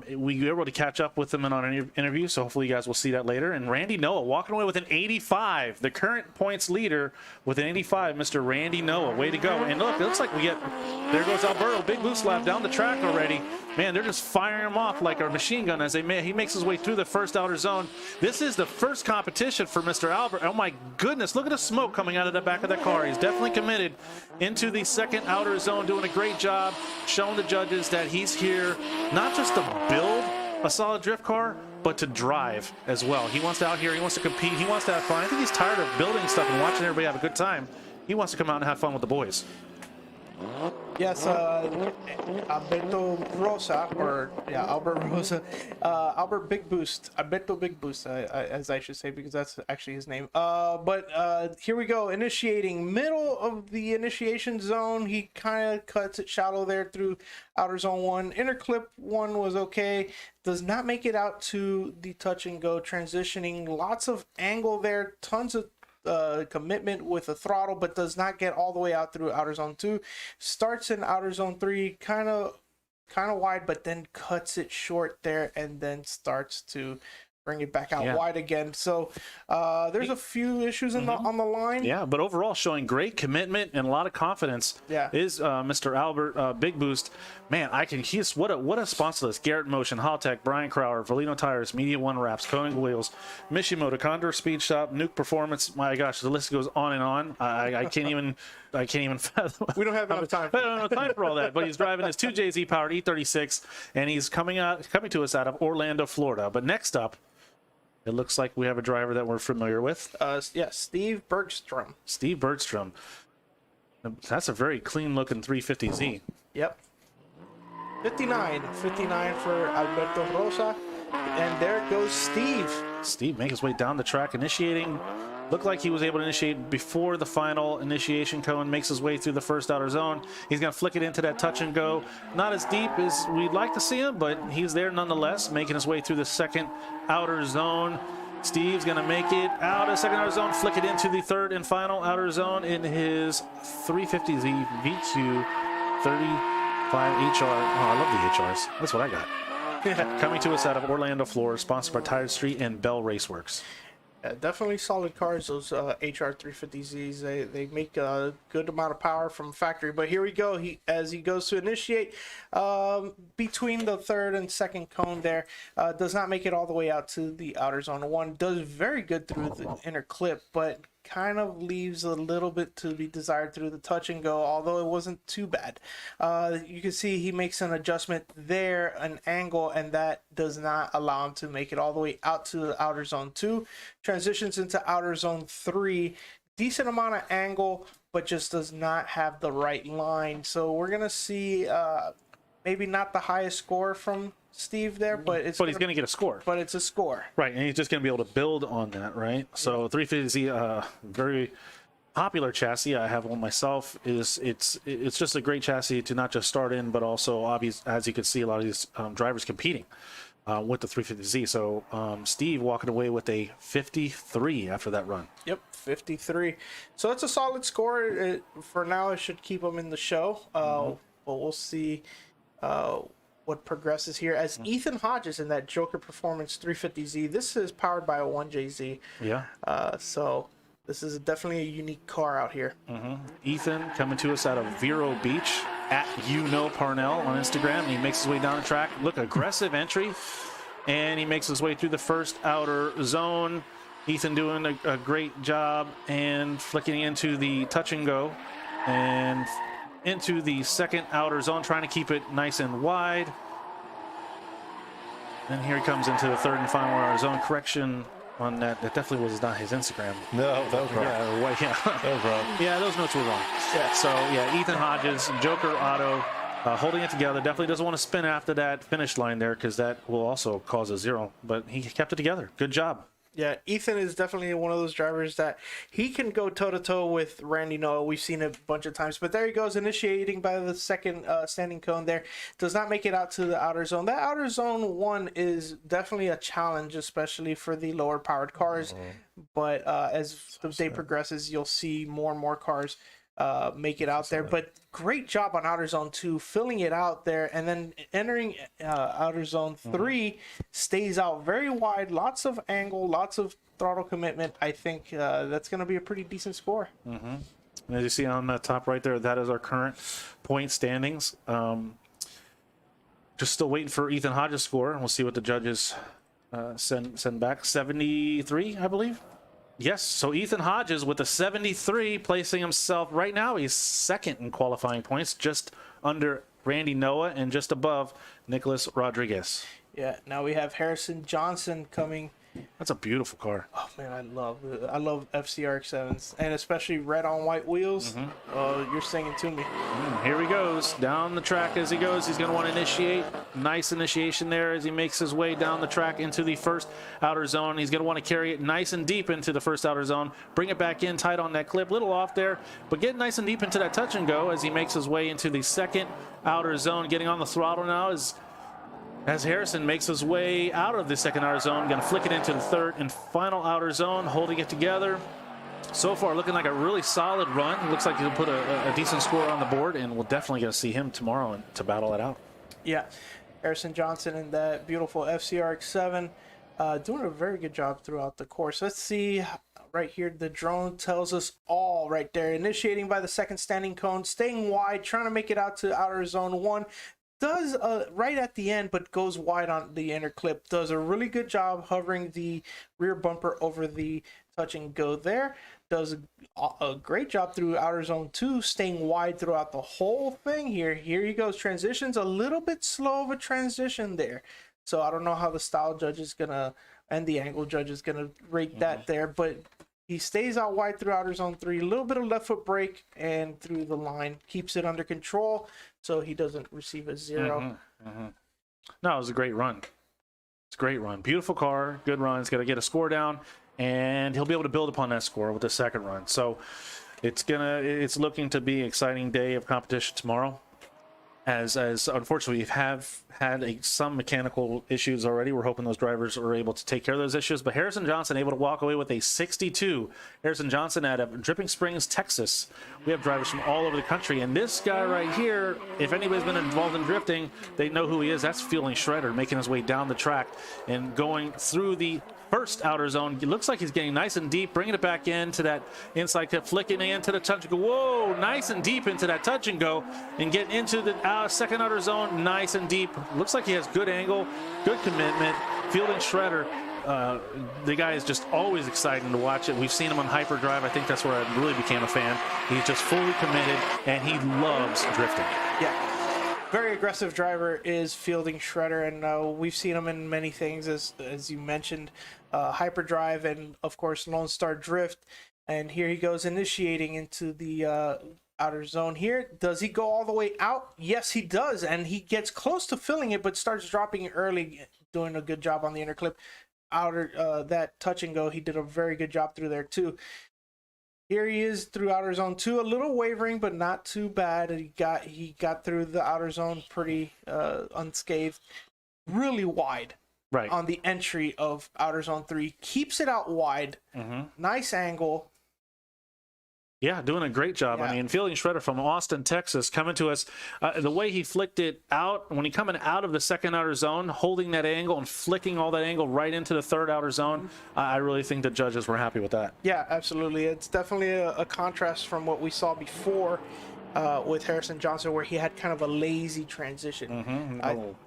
We were able to catch up with him in an interview, so hopefully you guys will see that later. And Randy Noah walking away with an 85, the current points leader with an 85, Mr. Randy Noah. Way to go! And look, it looks like there goes Alberto, big boost lap down the track already. Man, they're just firing him off like a machine gun as he makes his way through the first outer zone. This is the first competition for Mr. Albert. Oh my goodness, look at the smoke coming out of the back of the car. He's definitely committed into the second outer zone, doing a great job, showing the judges that he's here not just to build a solid drift car, but to drive as well. He wants to out here, he wants to compete, he wants to have fun. I think he's tired of building stuff and watching everybody have a good time. He wants to come out and have fun with the boys. Yes, Alberto Rosa, Albert Big Boost, Alberto Big Boost, as I should say, because that's actually his name. But here we go, initiating, middle of the initiation zone. He kind of cuts it shallow there through outer zone 1. Inner clip 1 was okay. Does not make it out to the touch and go, transitioning. Lots of angle there, tons of commitment with a throttle, but does not get all the way out through outer zone 2. Starts in outer zone 3, kind of wide, but then cuts it short there, and then starts to bring it back out wide again. So there's a few issues on the line. Yeah, but overall showing great commitment and a lot of confidence. Yeah. Is Mr. Albert Big Boost. Man, what a sponsor list. Garrett Motion, Haltech, Brian Crowder, Valino Tires, Media One Wraps, Cohen Wheels, Mishimoto, Condor Speed Shop, Nuke Performance. My gosh, the list goes on and on. I can't even fathom. We don't have enough time. I don't have time for all that. But he's driving his 2JZ powered E36, and he's coming to us out of Orlando, Florida. But next up, it looks like we have a driver that we're familiar with. Steve Bergstrom. Steve Bergstrom. That's a very clean-looking 350Z. Yep. 59 for Alberto Rosa. And there goes Steve. Steve making his way down the track, initiating. Looked like he was able to initiate before the final initiation cone, makes his way through the first outer zone. He's going to flick it into that touch and go. Not as deep as we'd like to see him, but he's there nonetheless, making his way through the second outer zone. Steve's going to make it out of the second outer zone, flick it into the third and final outer zone in his 350Z VQ 35HR. Oh, I love the HRs. That's what I got. Coming to us out of Orlando, Florida, sponsored by Tire Street and Bell Raceworks. Definitely solid cars, those HR 350Zs. They make a good amount of power from factory. But here we go. As he goes to initiate between the third and second cone there, does not make it all the way out to the outer zone 1. Does very good through the inner clip, but kind of leaves a little bit to be desired through the touch and go, although it wasn't too bad. You can see he makes an adjustment there, an angle, and that does not allow him to make it all the way out to the outer zone 2. Transitions into outer zone 3. Decent amount of angle, but just does not have the right line. So we're going to see maybe not the highest score from Steve there, but he's going to get a score. But it's a score. Right, and he's just going to be able to build on that, right? So 350Z, very popular chassis. I have one myself. It's just a great chassis to not just start in, but also obvious, as you can see, a lot of these drivers competing with the 350Z. So Steve walking away with a 53 after that run. Yep, 53. So it's a solid score. For now, it should keep him in the show. But we'll see what progresses here. As Ethan Hodges in that Joker Performance 350Z, this is powered by a 1JZ. Yeah. So this is definitely a unique car out here. Ethan coming to us out of Vero Beach at Parnell on Instagram. He makes his way down the track. Look, aggressive entry. And he makes his way through the first outer zone. Ethan doing a great job and flicking into the touch and go. And into the second outer zone, trying to keep it nice and wide. And here he comes into the third and final outer zone. Correction on that. That definitely was not his Instagram. No, that was wrong. Yeah. That was wrong. Yeah, those notes were wrong. Yeah. So, yeah, Ethan Hodges, Joker Auto, holding it together. Definitely doesn't want to spin after that finish line there because that will also cause a zero. But he kept it together. Good job. Yeah, Ethan is definitely one of those drivers that he can go toe-to-toe with Randy Noah. We've seen it a bunch of times. But there he goes, initiating by the second standing cone there. Does not make it out to the outer zone. That outer zone 1 is definitely a challenge, especially for the lower-powered cars. But as the day progresses, you'll see more and more cars make it out there. But great job on outer zone 2, filling it out there, and then entering outer zone 3, stays out very wide, lots of angle, lots of throttle commitment. I think that's going to be a pretty decent score. And as you see on the top right there, that is our current point standings. Just still waiting for Ethan Hodges' score, and we'll see what the judges send back. 73, I believe. Yes, so Ethan Hodges with a 73, placing himself right now. He's second in qualifying points, just under Randy Noah and just above Nicholas Rodriguez. Yeah, now we have Harrison Johnson coming. That's a beautiful car. Oh man, I love FCRX7s, and especially red on white wheels. Oh, you're singing to me. Here he goes down the track. As he goes, he's going to want to initiate. Nice initiation there as he makes his way down the track into the first outer zone. He's going to want to carry it nice and deep into the first outer zone. Bring it back in tight on that clip. Little off there, but get nice and deep into that touch and go as he makes his way into the second outer zone. Getting on the throttle now as Harrison makes his way out of the second outer zone. Going to flick it into the third and final outer zone, holding it together. So far, looking like a really solid run. Looks like he'll put a decent score on the board, and we're definitely going to see him tomorrow to battle it out. Yeah, Harrison Johnson in that beautiful FCRX7, doing a very good job throughout the course. Let's see right here. The drone tells us all right there. Initiating by the second standing cone, staying wide, trying to make it out to outer zone 1. Does right at the end, but goes wide on the inner clip. Does a really good job hovering the rear bumper over the touch and go there. Does a great job through outer zone 2, staying wide throughout the whole thing here. Here he goes. Transitions a little bit slow of a transition there. So I don't know how the style judge is gonna and the angle judge is gonna rate that there, but he stays out wide through outer zone 3, a little bit of left foot brake, and through the line. Keeps it under control so he doesn't receive a zero. No, it was a great run. It's a great run. Beautiful car, good run. He's got to get a score down, and he'll be able to build upon that score with the second run. So it's looking to be an exciting day of competition tomorrow. As unfortunately we have had some mechanical issues already. We're hoping those drivers are able to take care of those issues. But Harrison Johnson able to walk away with a 62. Harrison Johnson out of Dripping Springs, Texas. We have drivers from all over the country. And this guy right here, if anybody's been involved in drifting, they know who he is. That's Feeling Shredder, making his way down the track and going through the first outer zone. It looks like he's getting nice and deep, bringing it back into that inside cut, flicking into the touch and go. Whoa, nice and deep into that touch and go, and get into the second outer zone, nice and deep. Looks like he has good angle, good commitment. Fielding Shredder, the guy is just always exciting to watch it. We've seen him on Hyperdrive. I think that's where I really became a fan. He's just fully committed, and he loves drifting. Yeah. Very aggressive driver is Fielding Shredder, and we've seen him in many things, as you mentioned, Hyperdrive and, of course, Lone Star Drift. And here he goes initiating into the outer zone here. Does he go all the way out? Yes, he does, and he gets close to filling it, but starts dropping it early, doing a good job on the inner clip. That touch and go, he did a very good job through there, too. Here he is through outer zone 2, a little wavering, but not too bad. He got through the outer zone pretty unscathed. Really wide Right. on the entry of outer zone 3. Keeps it out wide. Nice angle. Yeah, doing a great job. Yeah. I mean, Fielding Shredder from Austin, Texas, coming to us. The way he flicked it out, when he coming out of the second outer zone, holding that angle and flicking all that angle right into the third outer zone, I really think the judges were happy with that. Yeah, absolutely. It's definitely a contrast from what we saw before with Harrison Johnson, where he had kind of a lazy transition.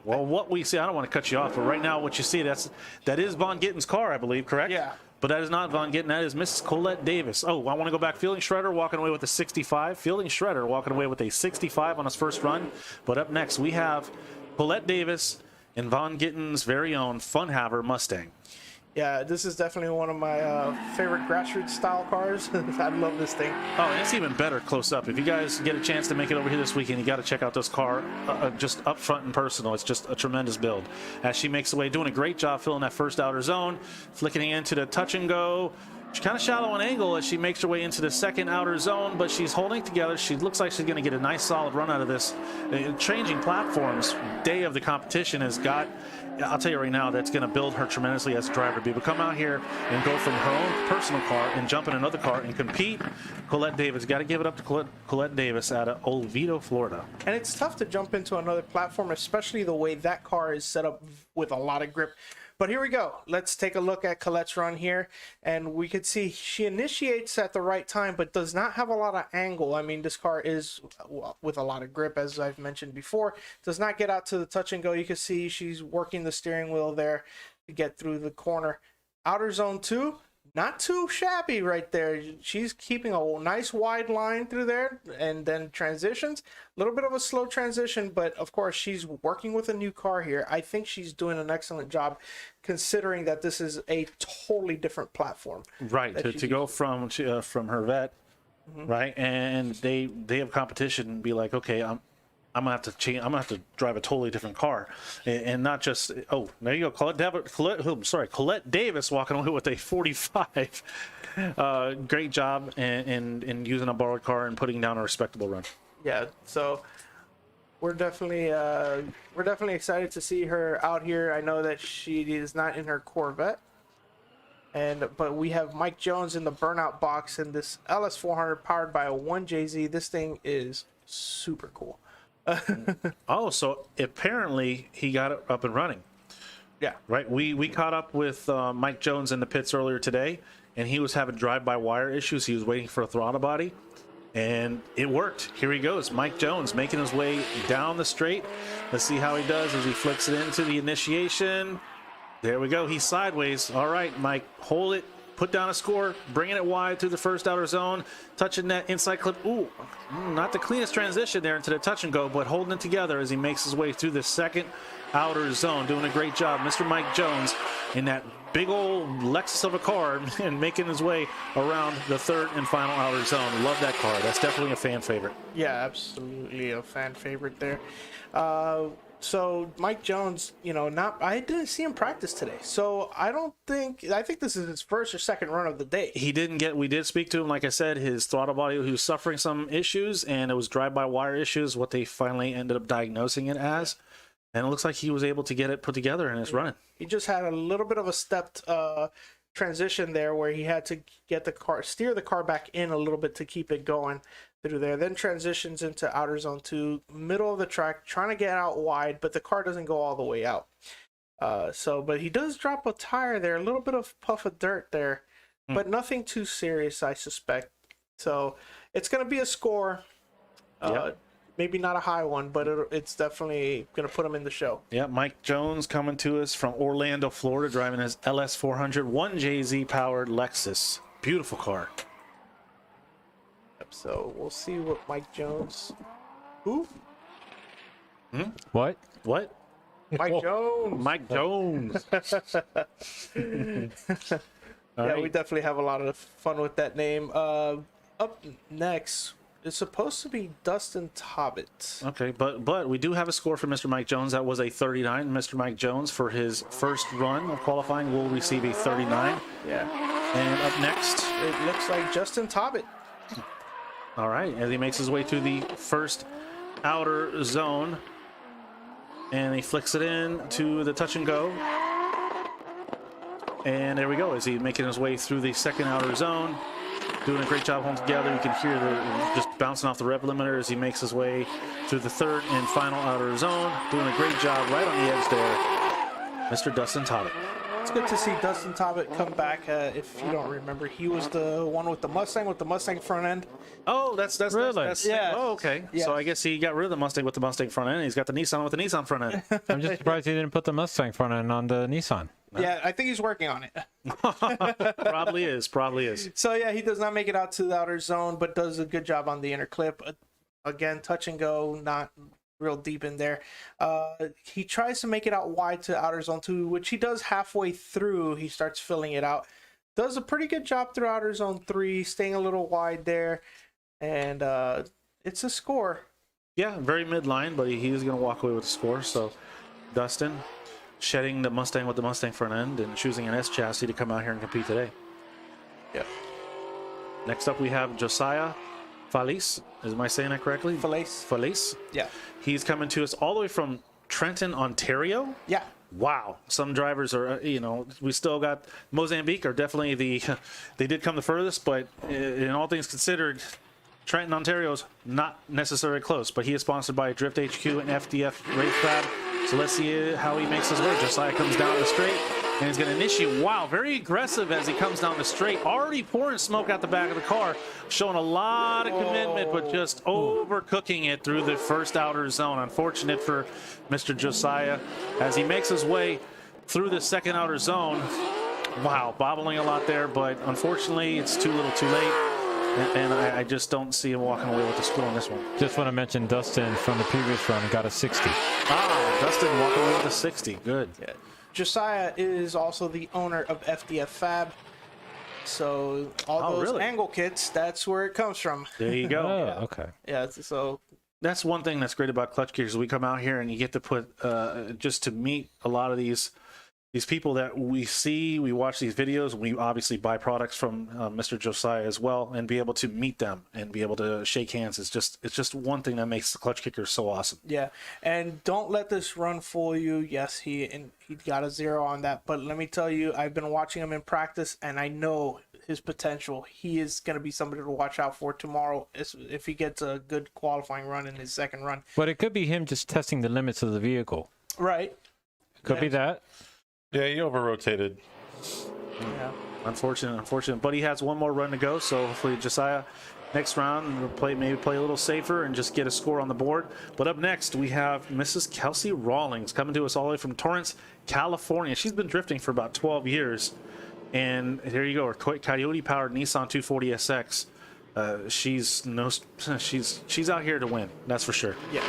Well, what we see, I don't want to cut you off, but right now what you see, that is Von Gitten's car, I believe, correct? Yeah. But that is not Von Gitten. That is Mrs. Colette Davis. Oh, I want to go back. Fielding Shredder walking away with a 65. Fielding Shredder walking away with a 65 on his first run. But up next, we have Colette Davis and Von Gitten's very own Funhaver Mustang. Yeah, this is definitely one of my favorite grassroots style cars. I love this thing. Oh, and it's even better close up. If you guys get a chance to make it over here this weekend, you got to check out this car just up front and personal. It's just a tremendous build. As she makes the way, doing a great job filling that first outer zone, flicking into the touch and go. She's kind of shallow on angle as she makes her way into the second outer zone, but she's holding together. She looks like she's going to get a nice solid run out of this. Changing platforms, day of the competition has got, I'll tell you right now, that's going to build her tremendously as a driver. But come out here and go from her own personal car and jump in another car and compete. Colette Davis, got to give it up to Colette Davis out of Oviedo, Florida. And it's tough to jump into another platform, especially the way that car is set up with a lot of grip. But here we go. Let's take a look at Colette's run here. And we could see she initiates at the right time, but does not have a lot of angle. I mean, this car is with a lot of grip, as I've mentioned before. Does not get out to the touch and go. You can see she's working the steering wheel there to get through the corner. Outer zone 2, not too shabby right there. She's keeping a nice wide line through there, and then transitions. A little bit of a slow transition, but of course she's working with a new car here. I think she's doing an excellent job, considering that this is a totally different platform. Right, to go from her vet, right, and they have competition and be like, okay, I'm gonna have to change. I'm gonna have to drive a totally different car, and not just. Oh, there you go, Colette Davis walking away with a 45. Great job in using a borrowed car and putting down a respectable run. Yeah, so we're definitely excited to see her out here. I know that she is not in her Corvette, but we have Mike Jones in the burnout box in this LS400 powered by a 1JZ. This thing is super cool. Oh, so apparently he got it up and running. Yeah. Right. We caught up with Mike Jones in the pits earlier today, and he was having drive-by-wire issues. He was waiting for a throttle body, and it worked. Here he goes, Mike Jones making his way down the straight. Let's see how he does as he flicks it into the initiation. There we go. He's sideways. All right, Mike, hold it. Put down a score, bringing it wide through the first outer zone, touching that inside clip. Ooh, not the cleanest transition there into the touch and go, but holding it together as he makes his way through the second outer zone. Doing a great job, Mr. Mike Jones, in that big old Lexus of a car and making his way around the third and final outer zone. Love that car. That's definitely a fan favorite. Yeah, absolutely a fan favorite there. So Mike Jones, I didn't see him practice today. So I think this is his first or second run of the day. We did speak to him, like I said, his throttle body, he was suffering some issues, and it was drive-by-wire issues, what they finally ended up diagnosing it as. And it looks like he was able to get it put together and it's running. He just had a little bit of a stepped transition there where he had to steer the car back in a little bit to keep it going through there. Then transitions into outer zone 2, middle of the track, trying to get out wide, but the car doesn't go all the way out. But he does drop a tire there, a little bit of puff of dirt there, but nothing too serious, I suspect. So it's going to be a score. Maybe not a high one, but it's definitely going to put him in the show. Yeah, Mike Jones coming to us from Orlando, Florida, driving his LS400 1JZ powered Lexus. Beautiful car. So we'll see what Mike Jones. Who? What? What? Mike Jones. Mike Jones. We definitely have a lot of fun with that name. Up next is supposed to be Dustin Tobbit. Okay, but we do have a score for Mr. Mike Jones. That was a 39. Mr. Mike Jones, for his first run of qualifying, will receive a 39. Yeah. And up next, It looks like Justin Tobbett. all right, as he makes his way to the first outer zone, and he flicks it in to the touch and go. And there we go. As he's making his way through the second outer zone, doing a great job holding together. You can hear the just bouncing off the rev limiter as he makes his way through the third and final outer zone. Doing a great job right on the edge there, Mr. Dustin Tobbett. It's good to see Dustin Tobbett come back. If you don't remember, he was the one with the Mustang front end. Oh, that's Really? that's Yeah. Oh, okay. Yeah. So I guess he got rid of the Mustang with the Mustang front end. He's got the Nissan with the Nissan front end. I'm just surprised he didn't put the Mustang front end on the Nissan. Yeah, I think he's working on it. Probably is. So yeah, he does not make it out to the outer zone, but does a good job on the inner clip. Again, touch and go, not real deep in there. He tries to make it out wide to outer zone 2, which he does halfway through. He starts filling it out. Does a pretty good job through outer zone 3, staying a little wide there. And it's a score. Yeah, very midline, but he's going to walk away with a score. So Dustin shedding the Mustang with the Mustang front end and choosing an S chassis to come out here and compete today. Yep. Next up, we have Josiah Felice. Am I saying that correctly? Felice. Yeah. He's coming to us all the way from Trenton, Ontario. Yeah. Wow. Some drivers are, we still got Mozambique are definitely they did come the furthest, but in all things considered, Trenton, Ontario's not necessarily close, but he is sponsored by Drift HQ and FDF Race Fab. So let's see how he makes his way. Josiah comes down the straight and he's going to initiate. Wow, very aggressive as he comes down the straight. Already pouring smoke out the back of the car, showing a lot of commitment, but just overcooking it through the first outer zone. Unfortunate for Mr. Josiah as he makes his way through the second outer zone. Wow, bobbling a lot there, but unfortunately it's too little too late. And I just don't see him walking away with the score on this one. Just want to mention Dustin from the previous run got a 60. Dustin walking away with a 60. Good. Yeah. Josiah is also the owner of FDF Fab. So all those really? angle kits, that's where it comes from. There you go. Oh, okay. Yeah, so That's one thing that's great about Klutch Kickers. We come out here and you get to put just to meet a lot of these people that we see, we watch these videos, we obviously buy products from Mr. Josiah as well, and be able to meet them and be able to shake hands. It's just one thing that makes the Klutch Kickers so awesome. yeah, and don't let this run fool you. Yes, he got a 0 on that, but let me tell you, I've been watching him in practice, and I know his potential. He is going to be somebody to watch out for tomorrow if he gets a good qualifying run in his second run. But it could be him just testing the limits of the vehicle. Right. Could be that. Yeah, he over-rotated. Yeah. Unfortunate. But he has one more run to go, so hopefully Josiah next round will maybe play a little safer and just get a score on the board. But up next, we have Mrs. Kelsey Rawlings coming to us all the way from Torrance, California. She's been drifting for about 12 years. And here you go, her Coyote-powered Nissan 240SX. She's out here to win, that's for sure. Yeah.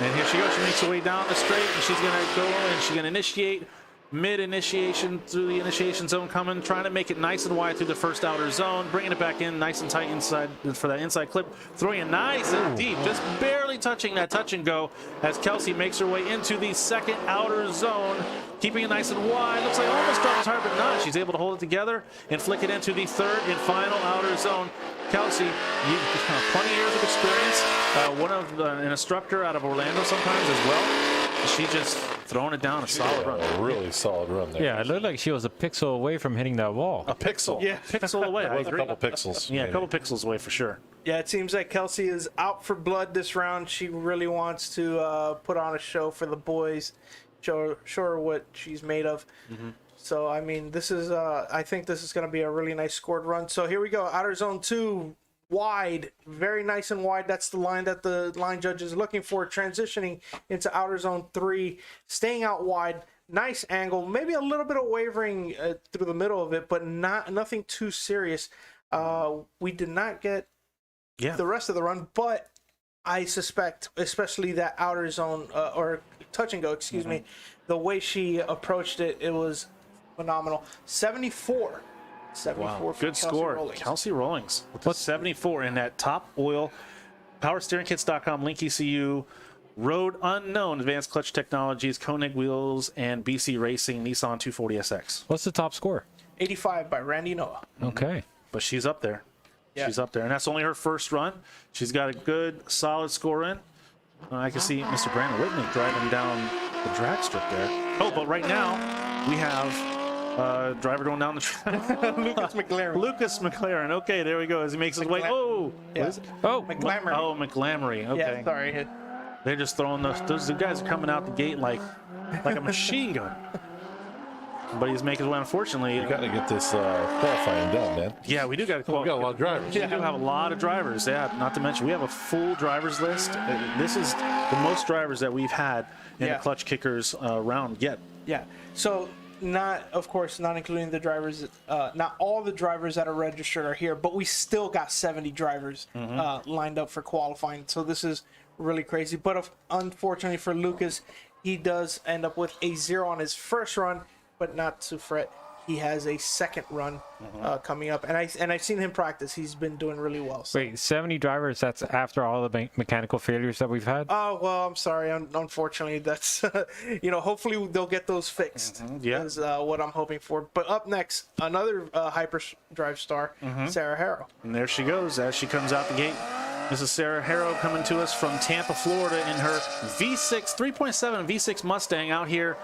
And here she goes. She makes her way down the straight, and she's going to go and she's going to initiate mid-initiation through the initiation zone coming, trying to make it nice and wide through the first outer zone, bringing it back in nice and tight inside for that inside clip, throwing it nice and deep, just barely touching that touch and go as Kelsey makes her way into the second outer zone, keeping it nice and wide. Looks like almost double tire, but not. She's able to hold it together and flick it into the third and final outer zone. Kelsey, you've got plenty of years of experience. An instructor out of Orlando sometimes as well. She's just throwing it down a solid run. A really solid run there. Yeah, it looked like she was a pixel away from hitting that wall. A pixel. Yeah, pixel away. It was a couple pixels. Yeah, a couple pixels away for sure. Yeah, it seems like Kelsey is out for blood this round. She really wants to put on a show for the boys, show her what she's made of. Mm-hmm. So, I mean, this is, I think this is going to be a really nice scored run. So here we go. Outer zone 2, wide, very nice and wide. That's the line that the line judge is looking for. Transitioning into outer zone 3, staying out wide. Nice angle, maybe a little bit of wavering through the middle of it, but nothing too serious. We did not get the rest of the run, but I suspect, especially that outer zone or touch and go, excuse me, the way she approached it, it was phenomenal. 74. Wow, good Kelsey score. Rawlings. Kelsey Rawlings with the 74 in that top oil, powersteeringkits.com, Link ECU, Road Unknown, Advanced Clutch Technologies, Koenig Wheels, and BC Racing Nissan 240SX. What's the top score? 85 by Randy Noah. Okay. But she's up there. Yeah. She's up there. And that's only her first run. She's got a good, solid score in. I can see Mr. Brandon Whitney driving down the drag strip there. Oh, but right now we have driver going down the track. Lucas McLaren. Lucas McLaren. Okay, there we go. As he makes his way. Oh, Yeah. what is it? Oh, McLaren. Oh, McLamry. Okay. Yeah, sorry. They're just throwing those guys are coming out the gate like a machine gun. But he's making his way. Unfortunately, You got to get this qualifying done, man. yeah, we do got to We've got a lot of drivers. We do have a lot of drivers. Yeah, not to mention we have a full drivers list. This is the most drivers that we've had in Yeah. the Klutch Kickers round yet. Yeah. So of course, not including the drivers. Not all the drivers that are registered are here, but we still got 70 drivers lined up for qualifying. So this is really crazy. But unfortunately for Lucas, he does end up with a 0 on his first run, but not to fret. He has a second run coming up, and I've seen him practice. He's been doing really well. So. wait, 70 drivers, that's after all the mechanical failures that we've had? Oh, well, I'm sorry. Unfortunately, that's, hopefully they'll get those fixed. Yeah. Is what I'm hoping for. But up next, another hyperdrive star, Sarah Harrow. And there she goes as she comes out the gate. This is Sarah Harrow coming to us from Tampa, Florida in her V6, 3.7 V6 Mustang out here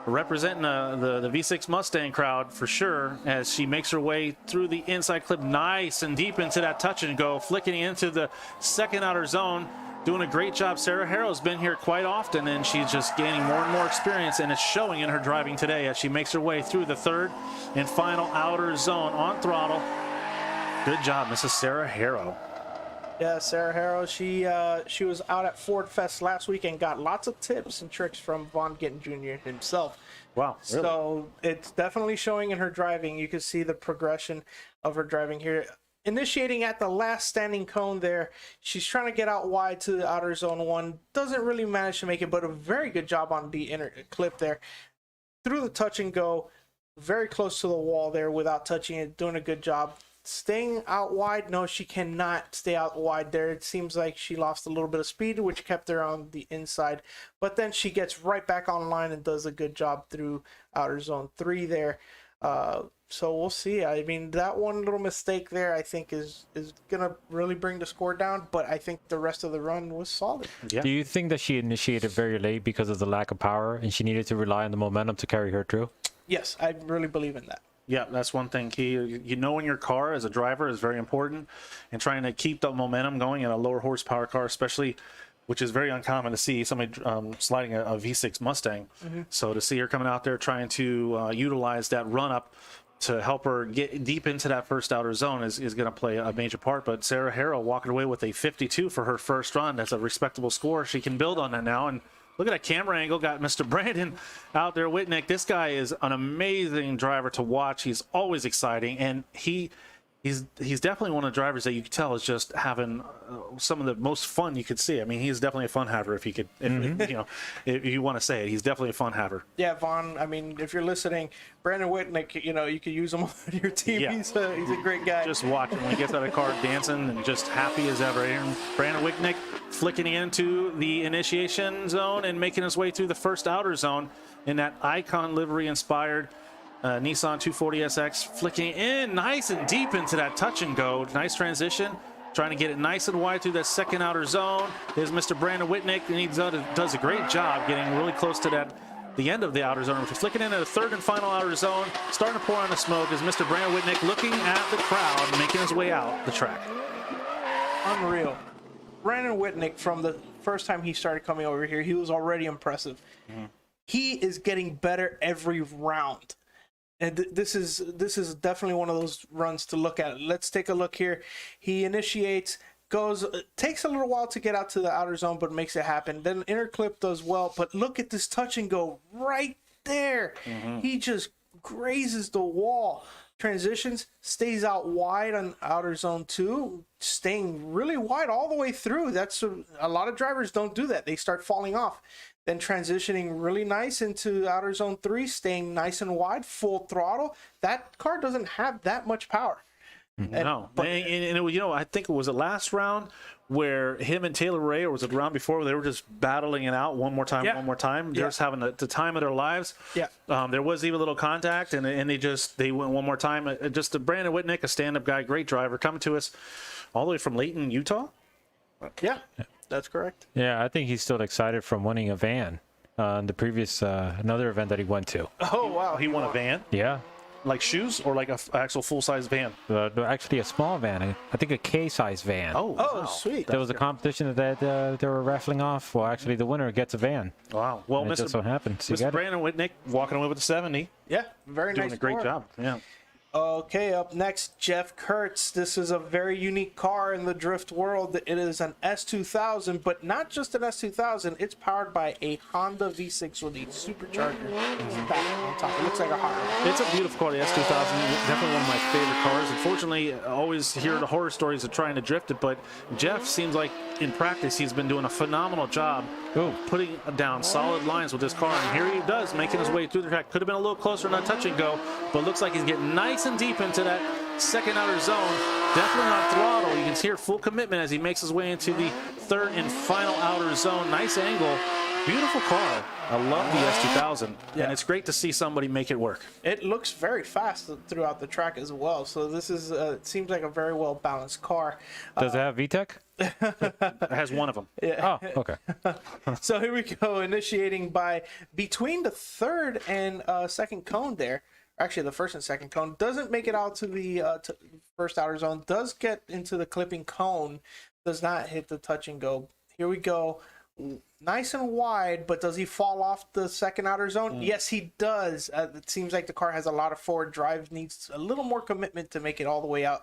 representing the V6 Mustang crowd for sure as she makes her way through the inside clip nice and deep into that touch and go, flicking into the second outer zone. Doing a great job. Sarah Harrow's been here quite often, and she's just gaining more and more experience, and it's showing in her driving today as she makes her way through the third and final outer zone on throttle. Good job, Mrs. Sarah Harrow. Yeah, Sarah Harrow. She was out at Ford Fest last week and got lots of tips and tricks from Von Gittin Jr. himself. Wow, really? So it's definitely showing in her driving. You can see the progression of her driving here. Initiating at the last standing cone there, she's trying to get out wide to the outer zone 1. Doesn't really manage to make it, but a very good job on the inner clip there. Through the touch and go, very close to the wall there without touching it. Doing a good job. Staying out wide, no, she cannot stay out wide there. It seems like she lost a little bit of speed, which kept her on the inside. But then she gets right back online and does a good job through outer zone 3 there. So we'll see. I mean, that one little mistake there, I think, is going to really bring the score down. But I think the rest of the run was solid. Yeah. Do you think that she initiated very late because of the lack of power and she needed to rely on the momentum to carry her through? Yes, I really believe in that. Yeah, that's one thing key. You know, in your car as a driver is very important, and trying to keep the momentum going in a lower horsepower car, especially, which is very uncommon to see somebody sliding a V6 Mustang. So to see her coming out there trying to utilize that run up to help her get deep into that first outer zone is going to play a major part. But Sarah Harrow walking away with a 52 for her first run. That's a respectable score. She can build on that now. And look at that camera angle. Got Mr. Brandon out there, Whitnick. This guy is an amazing driver to watch. He's always exciting, and he's definitely one of the drivers that you could tell is just having some of the most fun you could see. I mean, he's definitely a fun haver if you could, if you want to say it. He's definitely a fun haver. Yeah, Vaughn, I mean, if you're listening, Brandon Whitnick, you could use him on your team. Yeah. He's a great guy. Just watching when he gets out of the car dancing and just happy as ever. And Brandon Whitnick flicking into the initiation zone and making his way through the first outer zone in that Icon livery inspired Nissan 240SX, flicking in nice and deep into that touch and go. Nice transition. Trying to get it nice and wide through that second outer zone. There's Mr. Brandon Whitnick, and he does a great job getting really close to the end of the outer zone, which is flicking into the third and final outer zone. Starting to pour on the smoke is Mr. Brandon Whitnick looking at the crowd, making his way out the track. Unreal. Brandon Whitnick, from the first time he started coming over here, he was already impressive. He is getting better every round. And this is definitely one of those runs to look at. Let's take a look here. He initiates, takes a little while to get out to the outer zone, but makes it happen. Then inner clip does well, but look at this touch and go right there. He just grazes the wall. Transitions, stays out wide on outer zone 2, staying really wide all the way through. That's a lot of drivers don't do that. They start falling off. Then transitioning really nice into outer zone 3, staying nice and wide, full throttle. That car doesn't have that much power. No, and it, I think it was the last round where him and Taylor Ray, or was it the round before, where they were just battling it out one more time. They're just having the time of their lives. Yeah. There was even a little contact, and they went one more time. Just Brandon Whitnick, a stand-up guy, great driver, coming to us all the way from Layton, Utah. Yeah, that's correct. Yeah, I think he's still excited from winning a van on the previous another event that he went to. Oh wow, He won a van, Yeah. like shoes, or like an actual full-size van. Actually, a small van. I think a K-size van. Oh, wow. sweet. There was a competition that they were raffling off. Well, actually, the winner gets a van. Wow. Well, And it just so happens. You Mr. got it. Brandon Whitnick walking away with a 70, Yeah, very doing nice. a great car. job. Yeah. Okay, up next, Jeff Kurtz. This is a very unique car in the drift world. It is an S2000, but not just an S2000. It's powered by a Honda V6 with a supercharger back on top. It looks like a hot rod. It's a beautiful car, the S2000. Definitely one of my favorite cars. Unfortunately, I always hear the horror stories of trying to drift it, but Jeff seems like in practice he's been doing a phenomenal job putting down solid lines with this car. And here he does, making his way through the track. Could have been a little closer on that touch and go, but looks like he's getting nice and deep into that second outer zone. Definitely on throttle. You can hear full commitment as he makes his way into the third and final outer zone. Nice angle. Beautiful car. I love the S2000, and it's great to see somebody make it work. It looks very fast throughout the track as well. So this is it seems like a very well balanced car. Does it have VTEC? It has one of them. Oh, okay. So here we go, initiating by between the third and second cone there. Actually, the first and second cone doesn't make it out to the first outer zone. Does get into the clipping cone. Does not hit the touch and go. Here we go. Nice and wide, but does he fall off the second outer zone? Yes, he does. It seems like the car has a lot of forward drive, needs a little more commitment to make it all the way out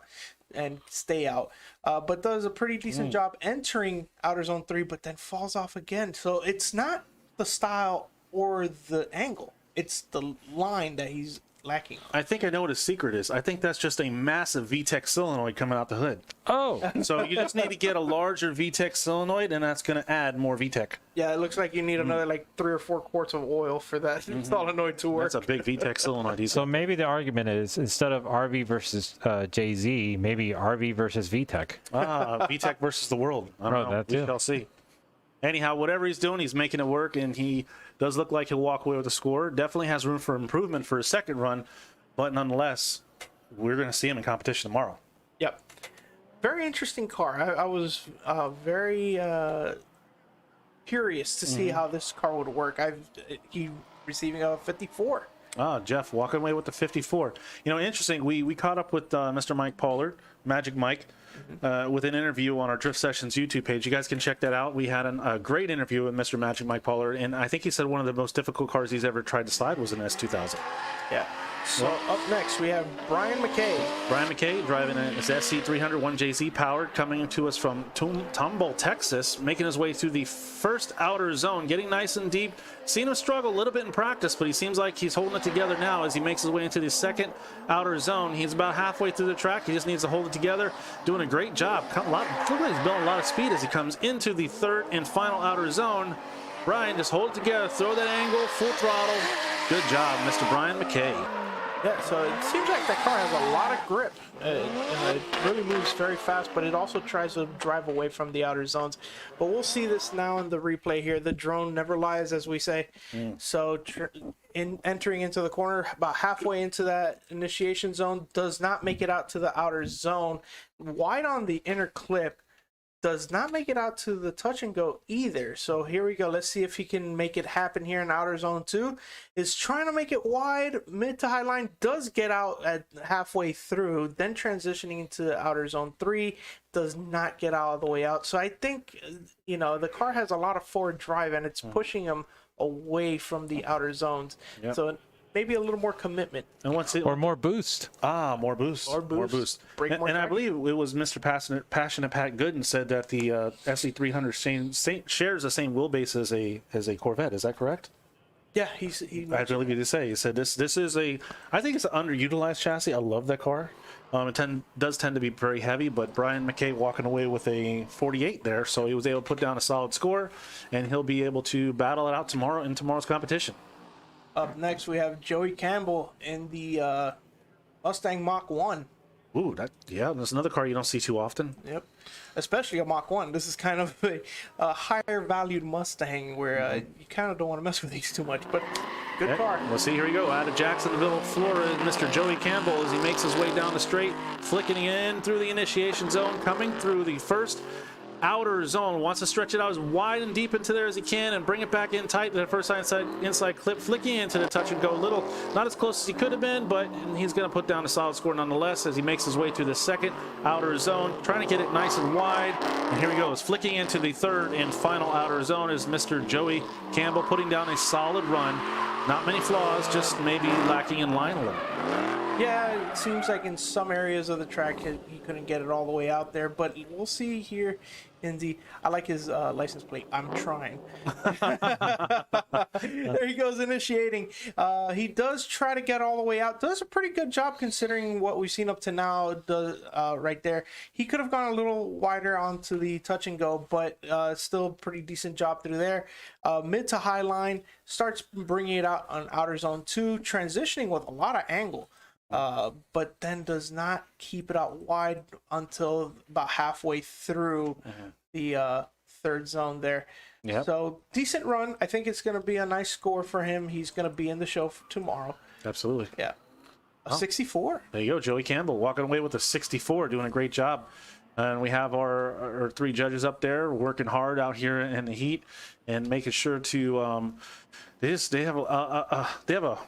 and stay out. But does a pretty decent job entering outer zone 3, but then falls off again. So it's not the style or the angle. It's the line that he's lacking. I think I know what his secret is. I think that's just a massive VTEC solenoid coming out the hood. Oh, So you just need to get a larger VTEC solenoid, and that's going to add more VTEC. Yeah, it looks like you need another like 3 or 4 quarts of oil for that solenoid to work. That's a big VTEC solenoid. so maybe the argument is instead of RV versus JZ, maybe RV versus VTEC. VTEC versus the world. I don't know. that We too. shall see. Anyhow, whatever he's doing, he's making it work, and he does look like he'll walk away with a score. Definitely has room for improvement for his second run, but nonetheless, we're going to see him in competition tomorrow. Yep. Very interesting car. I was very curious to see how this car would work. He receiving a 54. Jeff walking away with the 54. Interesting. We caught up with Mr. Mike Pollard, Magic Mike, with an interview on our Drift Sessions YouTube page. You guys can check that out. We had a great interview with Mr. Magic Mike Pollard, and I think he said one of the most difficult cars he's ever tried to slide was an S2000. Yeah. So up next we have Brian McKay. Brian McKay driving his SC300 1JZ powered, coming to us from Tomball, Texas, making his way through the first outer zone, getting nice and deep. Seen him struggle a little bit in practice, but he seems like he's holding it together now as he makes his way into the second outer zone. He's about halfway through the track. He just needs to hold it together. Doing a great job. Looks like he's building a lot of speed as he comes into the third and final outer zone. Brian, just hold it together. Throw that angle, full throttle. Good job, Mr. Brian McKay. Yeah, so it seems like that car has a lot of grip. And it really moves very fast, but it also tries to drive away from the outer zones. But we'll see this now in the replay here. The drone never lies, as we say. So entering into the corner, about halfway into that initiation zone, does not make it out to the outer zone. Wide on the inner clip. Does not make it out to the touch and go either. So here we go. Let's see if he can make it happen here in outer zone 2. Is trying to make it wide, mid to high line. Does get out at halfway through. Then transitioning into outer zone 3. Does not get all the way out. So I think, the car has a lot of forward drive and it's pushing him away from the outer zones. Yep. So maybe a little more commitment. And Or more boost. More boost. More boost. Break more And I traction. believe it was Mr. Passionate Pat Gooden said that the SE300 shares the same wheelbase as a Corvette. Is that correct? Yeah, I believe he did say. He said this is I think it's an underutilized chassis. I love that car. It does tend to be very heavy, but Brian McKay walking away with a 48 there, so he was able to put down a solid score, and he'll be able to battle it out tomorrow in tomorrow's competition. Up next, we have Joey Campbell in the Mustang Mach 1. Ooh, that's another car you don't see too often. Yep. Especially a Mach 1. This is kind of a higher valued Mustang where you kind of don't want to mess with these too much, but good car. Well, see, here we go. Out of Jacksonville, Florida, Mr. Joey Campbell as he makes his way down the straight, flicking in through the initiation zone, coming through the first outer zone, wants to stretch it out as wide and deep into there as he can and bring it back in tight to the first inside clip, flicking into the touch and go. Little, not as close as he could have been, but he's going to put down a solid score nonetheless as he makes his way through the second outer zone, trying to get it nice and wide. And here he goes, flicking into the third and final outer zone is Mr. Joey Campbell, putting down a solid run. Not many flaws, just maybe lacking in line a little. Yeah, it seems like in some areas of the track he couldn't get it all the way out there, but we'll see here in the... I like his license plate. I'm trying. There he goes, initiating. He does try to get all the way out. Does a pretty good job considering what we've seen up to now. Does right there. He could have gone a little wider onto the touch and go, but still pretty decent job through there. Mid to high line, starts bringing it out on outer zone 2, transitioning with a lot of angle. But then does not keep it out wide until about halfway through the third zone there. Yep. So decent run. I think it's going to be a nice score for him. He's going to be in the show for tomorrow. Absolutely. Yeah. A 64. There you go, Joey Campbell walking away with a 64, doing a great job. And we have our 3 judges up there working hard out here in the heat and making sure to they have a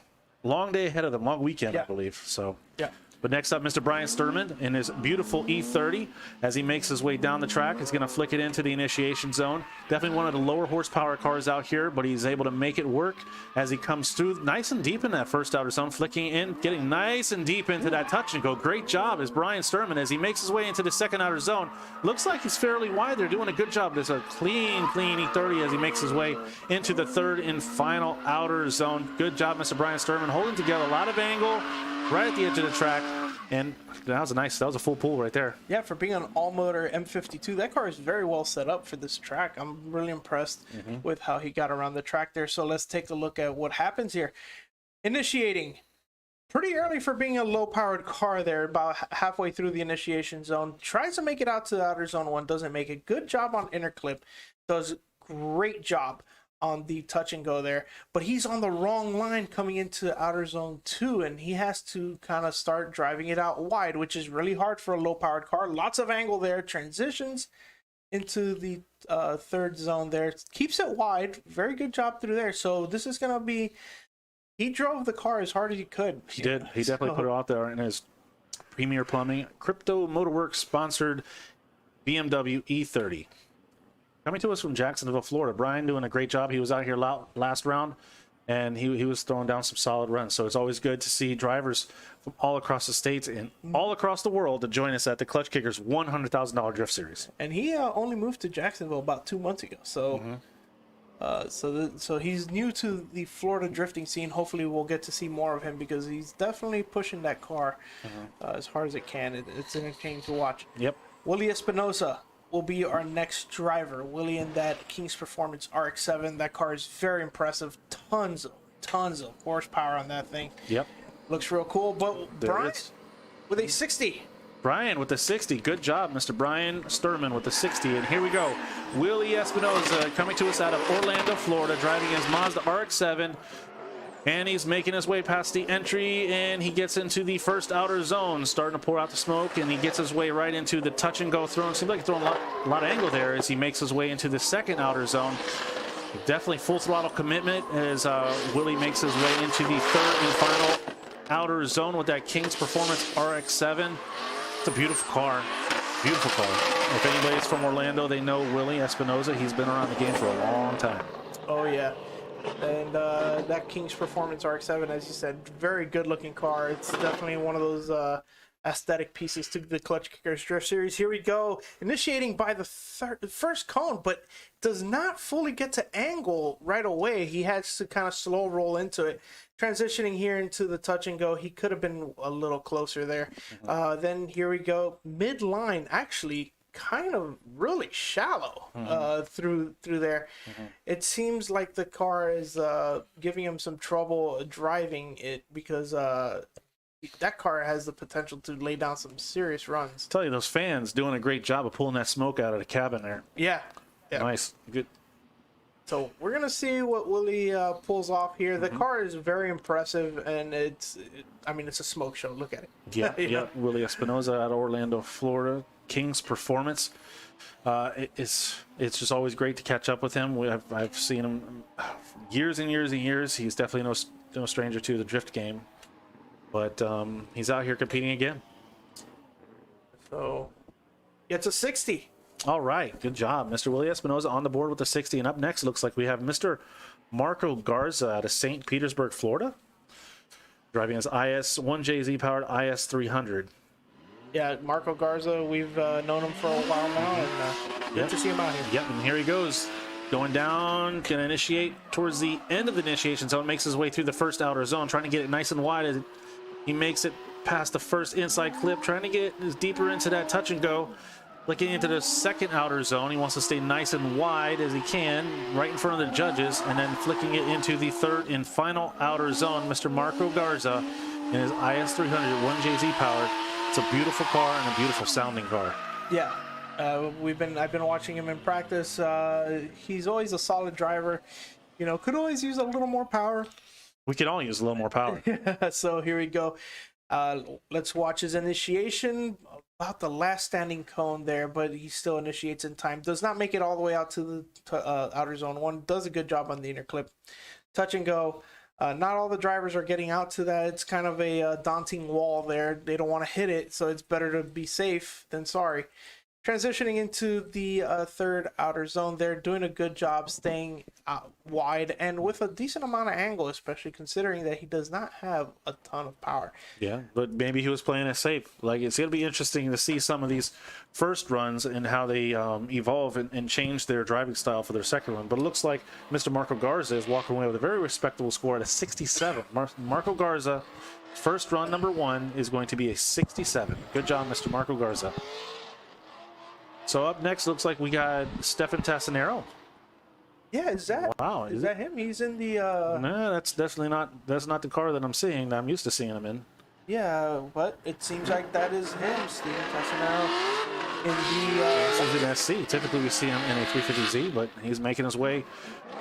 long day ahead of them, long weekend, I believe. So, yeah. But next up, Mr. Brian Sturman in his beautiful E30 as he makes his way down the track. He's going to flick it into the initiation zone. Definitely one of the lower horsepower cars out here, but he's able to make it work as he comes through nice and deep in that first outer zone, flicking in, getting nice and deep into that touch and go. Great job as Brian Sturman as he makes his way into the second outer zone. Looks like he's fairly wide. They're doing a good job. There's a clean E30 as he makes his way into the third and final outer zone. Good job, Mr. Brian Sturman, holding together a lot of angle right at the edge of the track. And that was a full pull right there. Yeah, for being an all-motor M52, that car is very well set up for this track. I'm really impressed with how he got around the track there. So let's take a look at what happens here. Initiating pretty early for being a low-powered car there, about halfway through the initiation zone. Tries to make it out to the outer zone 1, doesn't make it. Good job on inner clip. Does great job on the touch and go there, but he's on the wrong line coming into outer zone 2, and he has to kind of start driving it out wide, which is really hard for a low powered car. Lots of angle there, transitions into the third zone there, keeps it wide. Very good job through there. So this is going to be, he drove the car as hard as he could. He did. He definitely put it out there in his Premier Plumbing Crypto Motorworks sponsored BMW E30. Coming to us from Jacksonville, Florida. Brian doing a great job. He was out here last round, and he was throwing down some solid runs. So it's always good to see drivers from all across the states and all across the world to join us at the Klutch Kickers $100,000 Drift Series. And he only moved to Jacksonville about 2 months ago. So so he's new to the Florida drifting scene. Hopefully we'll get to see more of him because he's definitely pushing that car as hard as it can. It's entertaining to watch. Yep. Willie Espinosa will be our next driver. Willie in that King's Performance RX-7. That car is very impressive. Tons of horsepower on that thing. Yep. Looks real cool. But Brian with a 60. Brian with the 60. Good job, Mr. Brian Sturman with the 60. And here we go. Willie Espinosa coming to us out of Orlando, Florida, driving his Mazda RX-7. And he's making his way past the entry, and he gets into the first outer zone, starting to pour out the smoke, and he gets his way right into the touch-and-go throwing. Seems like he's throwing a lot of angle there as he makes his way into the second outer zone. Definitely full throttle commitment as Willie makes his way into the third and final outer zone with that King's Performance RX-7. It's a beautiful car. Beautiful car. If anybody's from Orlando, they know Willie Espinosa. He's been around the game for a long time. Oh, yeah. And that King's Performance RX-7, as you said, very good looking car. It's definitely one of those aesthetic pieces to the Klutch Kickers Drift Series. Here we go, initiating by the first cone, but does not fully get to angle right away. He has to kind of slow roll into it. Transitioning here into the touch and go, he could have been a little closer there. Then here we go, mid-line, actually kind of really shallow through there. It seems like the car is giving him some trouble driving it because that car has the potential to lay down some serious runs. Tell you, those fans doing a great job of pulling that smoke out of the cabin there. Yeah. Nice. Good. So we're going to see what Willie pulls off here. The car is very impressive, and it's a smoke show. Look at it. Yeah. Willie Espinoza out of Orlando, Florida. King's Performance. It's just always great to catch up with him. I've seen him years and years and years. He's definitely no stranger to the drift game, but he's out here competing again. So it's a 60. All right, good job, Mr. Willie Espinoza on the board with the 60. And up next, looks like we have Mr. Marco Garza out of St. Petersburg, Florida, driving his IS-1JZ powered IS-300. Yeah, Marco Garza, we've known him for a while now, and good to see him out here. Yep, and here he goes. Going down, can initiate towards the end of the initiation zone, makes his way through the first outer zone, trying to get it nice and wide as he makes it past the first inside clip, trying to get deeper into that touch and go. Looking into the second outer zone, he wants to stay nice and wide as he can, right in front of the judges, and then flicking it into the third and final outer zone. Mr. Marco Garza in his IS-300 1JZ powered. It's a beautiful car and a beautiful sounding car. Yeah, I've been watching him in practice. He's always a solid driver. Could always use a little more power. We could all use a little more power. So here we go. Let's watch his initiation. About the last standing cone there, but he still initiates in time. Does not make it all the way out to the outer zone 1. Does a good job on the inner clip. Touch and go. Not all the drivers are getting out to that. It's kind of a daunting wall there. They don't want to hit it, so it's better to be safe than sorry. Transitioning into the third outer zone, they're doing a good job staying wide and with a decent amount of angle, especially considering that he does not have a ton of power. Yeah, but maybe he was playing it safe. Like, it's going to be interesting to see some of these first runs and how they evolve and change their driving style for their second run. But it looks like Mr. Marco Garza is walking away with a very respectable score at a 67. Marco Garza, first run number 1 is going to be a 67. Good job, Mr. Marco Garza. So up next, looks like we got Stefan Tassinero. Yeah, is that him? He's in the No, that's definitely not. That's not the car that I'm seeing. That I'm used to seeing him in. Yeah, but it seems like that is him, Steven Tassinero, in the This is an SC. Typically, we see him in a 350Z, but he's making his way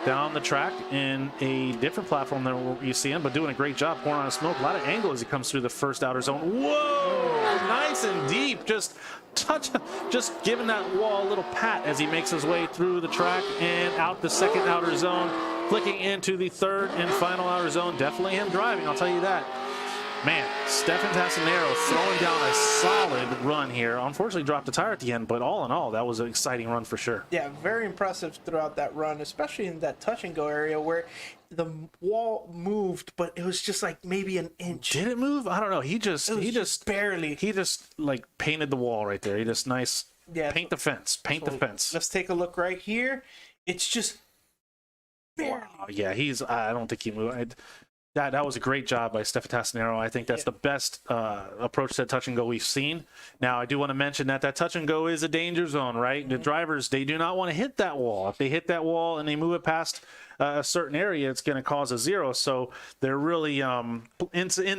down the track in a different platform than you see him, but doing a great job pouring on a smoke. A lot of angle as he comes through the first outer zone. Whoa! Nice and deep. Just giving that wall a little pat as he makes his way through the track and out the second outer zone, flicking into the third and final outer zone. Definitely him driving, I'll tell you that. Man, Stefan Tassinero throwing down a solid run here. Unfortunately, dropped the tire at the end, but all in all, that was an exciting run for sure. Yeah, very impressive throughout that run, especially in that touch and go area where the wall moved, but it was just like maybe an inch. Did it move? I don't know. He just barely. He just like painted the wall right there. He just nice. Yeah. Paint the fence. Paint the fence. Let's take a look right here. It's just barely. Wow. Yeah, I don't think he moved. That was a great job by Stefan Tassinero. I think that's the best approach to touch and go we've seen. Now, I do want to mention that touch and go is a danger zone, right? The drivers, they do not want to hit that wall. If they hit that wall and they move it past a certain area, it's going to cause a zero. So they're really in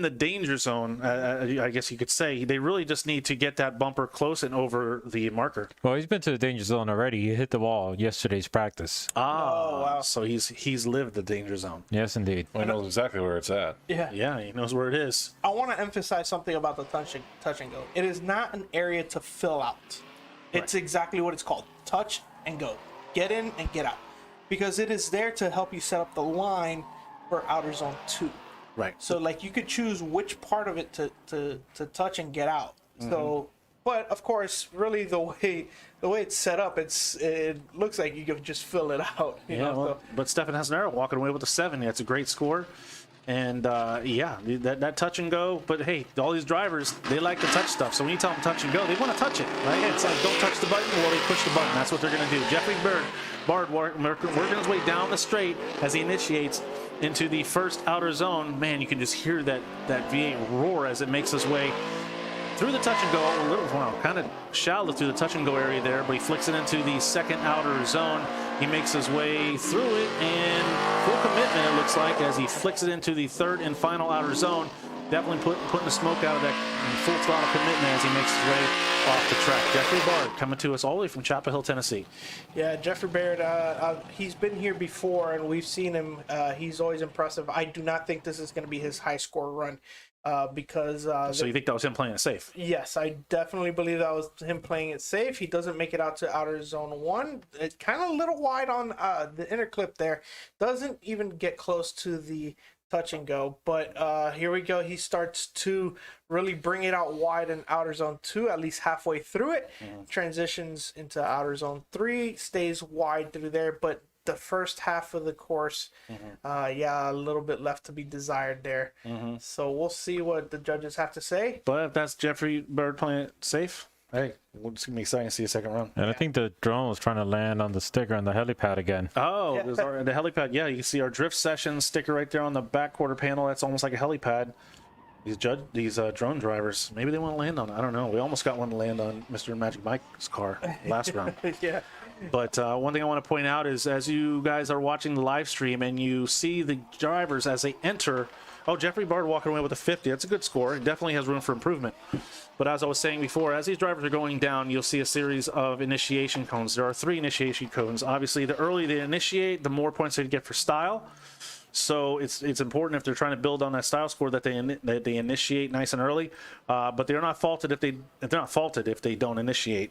the danger zone, I guess you could say. They really just need to get that bumper close and over the marker. Well, he's been to the danger zone already. He hit the wall yesterday's practice. Wow. So he's lived the danger zone. Yes, indeed. Well, he knows exactly where it's at. Yeah, he knows where it is. I want to emphasize something about the touch and go. It is not an area to fill out. It's exactly what it's called. Touch and go. Get in and get out. Because it is there to help you set up the line for outer zone 2. Right. So like you could choose which part of it to touch and get out. So, but of course, really the way it's set up, it looks like you could just fill it out. You know? Well, but Stefan Tassinero walking away with a 7. That's a great score. And that touch and go. But hey, all these drivers, they like to touch stuff. So when you tell them touch and go, they want to touch it, right? It's like, don't touch the button. Well, they push the button. That's what they're going to do. Jeffrey Bard working his way down the straight as he initiates into the first outer zone. Man, you can just hear that V8 roar as it makes its way through the touch and go. A little, kind of shallow through the touch and go area there, but he flicks it into the second outer zone. He makes his way through it and full commitment, it looks like, as he flicks it into the third and final outer zone. definitely putting the smoke out of that full throttle commitment as he makes his way off the track. Jeffrey Bard coming to us all the way from Chapel Hill, Tennessee. Yeah, Jeffrey Baird, he's been here before, and we've seen him. He's always impressive. I do not think this is going to be his high score run because... so you think that was him playing it safe? Yes, I definitely believe that was him playing it safe. He doesn't make it out to outer zone 1. It's kind of a little wide on the inner clip there. Doesn't even get close to the touch and go, but here we go. He starts to really bring it out wide in outer zone 2, at least halfway through it. Transitions into outer zone 3, stays wide through there, but the first half of the course, yeah, a little bit left to be desired there. So we'll see what the judges have to say. But if that's Jeffrey Bird playing it safe, hey, it's going to be exciting to see a second run. And I think the drone was trying to land on the sticker on the helipad again. Oh, there's the helipad. Yeah, you can see our drift session sticker right there on the back quarter panel. That's almost like a helipad. These drone drivers, maybe they want to land on it. I don't know. We almost got one to land on Mr. Magic Mike's car last round. Yeah. But one thing I want to point out is as you guys are watching the live stream and you see the drivers as they enter. Oh, Jeffrey Bard walking away with a 50. That's a good score. It definitely has room for improvement. But as I was saying before, as these drivers are going down, you'll see a series of initiation cones. There are 3 initiation cones. Obviously, the earlier they initiate, the more points they get for style. So it's important if they're trying to build on that style score that they initiate nice and early, but they're not faulted if they don't initiate,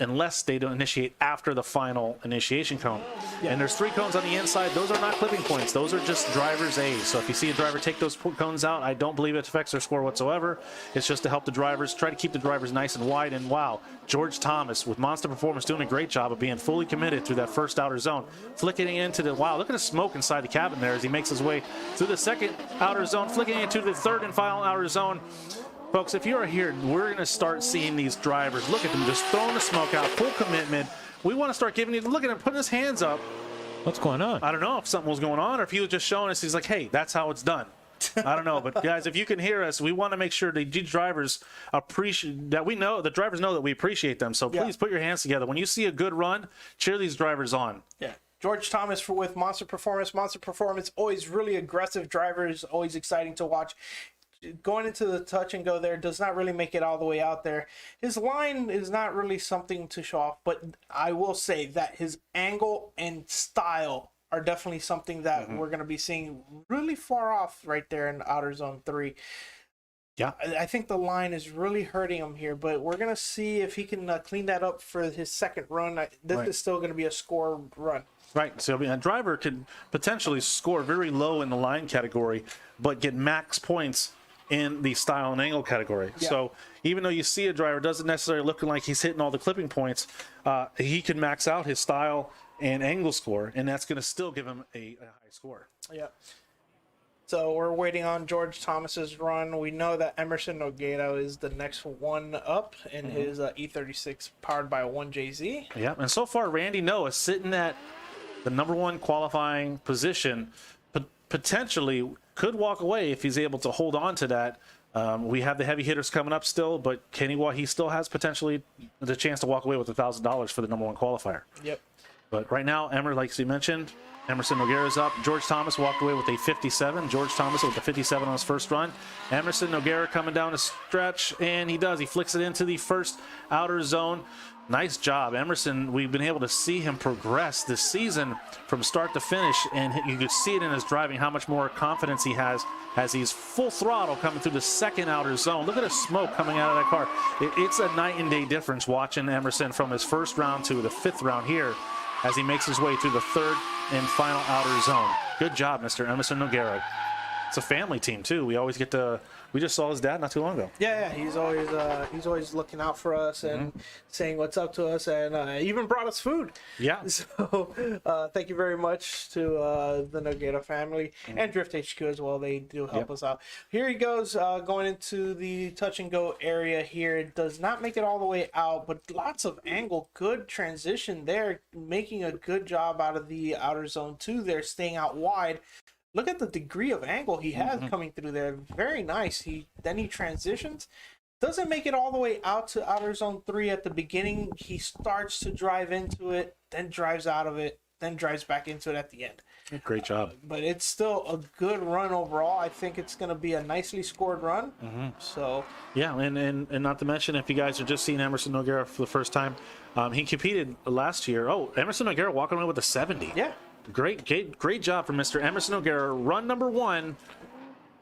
unless they don't initiate after the final initiation cone. And there's 3 cones on the inside. Those are not clipping points. Those are just driver's A's. So if you see a driver take those cones out, I don't believe it affects their score whatsoever. It's just to help the drivers, try to keep the drivers nice and wide. And wow, George Thomas with Monster Performance doing a great job of being fully committed through that first outer zone, flicking into the wow. Look at the smoke inside the cabin there as he makes his way through the second outer zone, flicking into the third and final outer zone. Folks, if you're here, we're going to start seeing these drivers. Look at them just throwing the smoke out, full commitment. We want to start giving you, look at him putting his hands up. What's going on? I don't know if something was going on or if he was just showing us, he's like, hey, that's how it's done. I don't know, but guys, if you can hear us, we want to make sure the drivers appreciate that. We know the drivers know that we appreciate them. So please put your hands together. When you see a good run, cheer these drivers on. Yeah. George Thomas with Monster Performance. Monster Performance, always really aggressive drivers, always exciting to watch. Going into the touch and go there does not really make it all the way out there. His line is not really something to show off, but I will say that his angle and style are definitely something that we're going to be seeing really far off right there in outer zone 3. Yeah, I think the line is really hurting him here, but we're going to see if he can clean that up for his second run. This is still going to be a score run. Right, so I mean, a driver could potentially score very low in the line category, but get max points in the style and angle category. Yeah. So even though you see a driver doesn't necessarily looking like he's hitting all the clipping points, he could max out his style and angle score, and that's going to still give him a high score. Yeah. So we're waiting on George Thomas's run. We know that Emerson Nogueira is the next one up in his E36 powered by a 1JZ. Yeah, and so far Randy Noah sitting at the #1 qualifying position, potentially could walk away if he's able to hold on to that. We have the heavy hitters coming up still, but he still has potentially the chance to walk away with $1,000 for the #1 qualifier. Yep. But right now, like you mentioned, Emerson Nogueira's up. George Thomas walked away with a 57. George Thomas with a 57 on his first run. Emerson Nogueira coming down the stretch, and he does. He flicks it into the first outer zone. Nice job, Emerson. We've been able to see him progress this season from start to finish, and you could see it in his driving how much more confidence he has as he's full throttle coming through the second outer zone. Look at the smoke coming out of that car. It's a night and day difference watching Emerson from his first round to the 5th round here as he makes his way through the 3rd and final outer zone. Good job, Mr. Emerson Nogueira. It's a family team too. We always get to. We just saw his dad not too long ago. Yeah, he's always looking out for us and saying what's up to us, and even brought us food. Yeah. So thank you very much to the Nogueira family and Drift HQ as well. They do help us out. Here he goes, going into the touch and go area here. It does not make it all the way out, but lots of angle. Good transition there, making a good job out of the outer zone 2 there, staying out wide. Look at the degree of angle he has coming through there. Very nice. Then he transitions. Doesn't make it all the way out to outer zone 3 at the beginning. He starts to drive into it, then drives out of it, then drives back into it at the end. Great job. But it's still a good run overall. I think it's going to be a nicely scored run. So Yeah, and not to mention, if you guys are just seeing Emerson Nogueira for the first time, he competed last year. Oh, Emerson Nogueira walking away with a 70. yeah, Great job from Mr. Emerson Nogueira. Run number 1,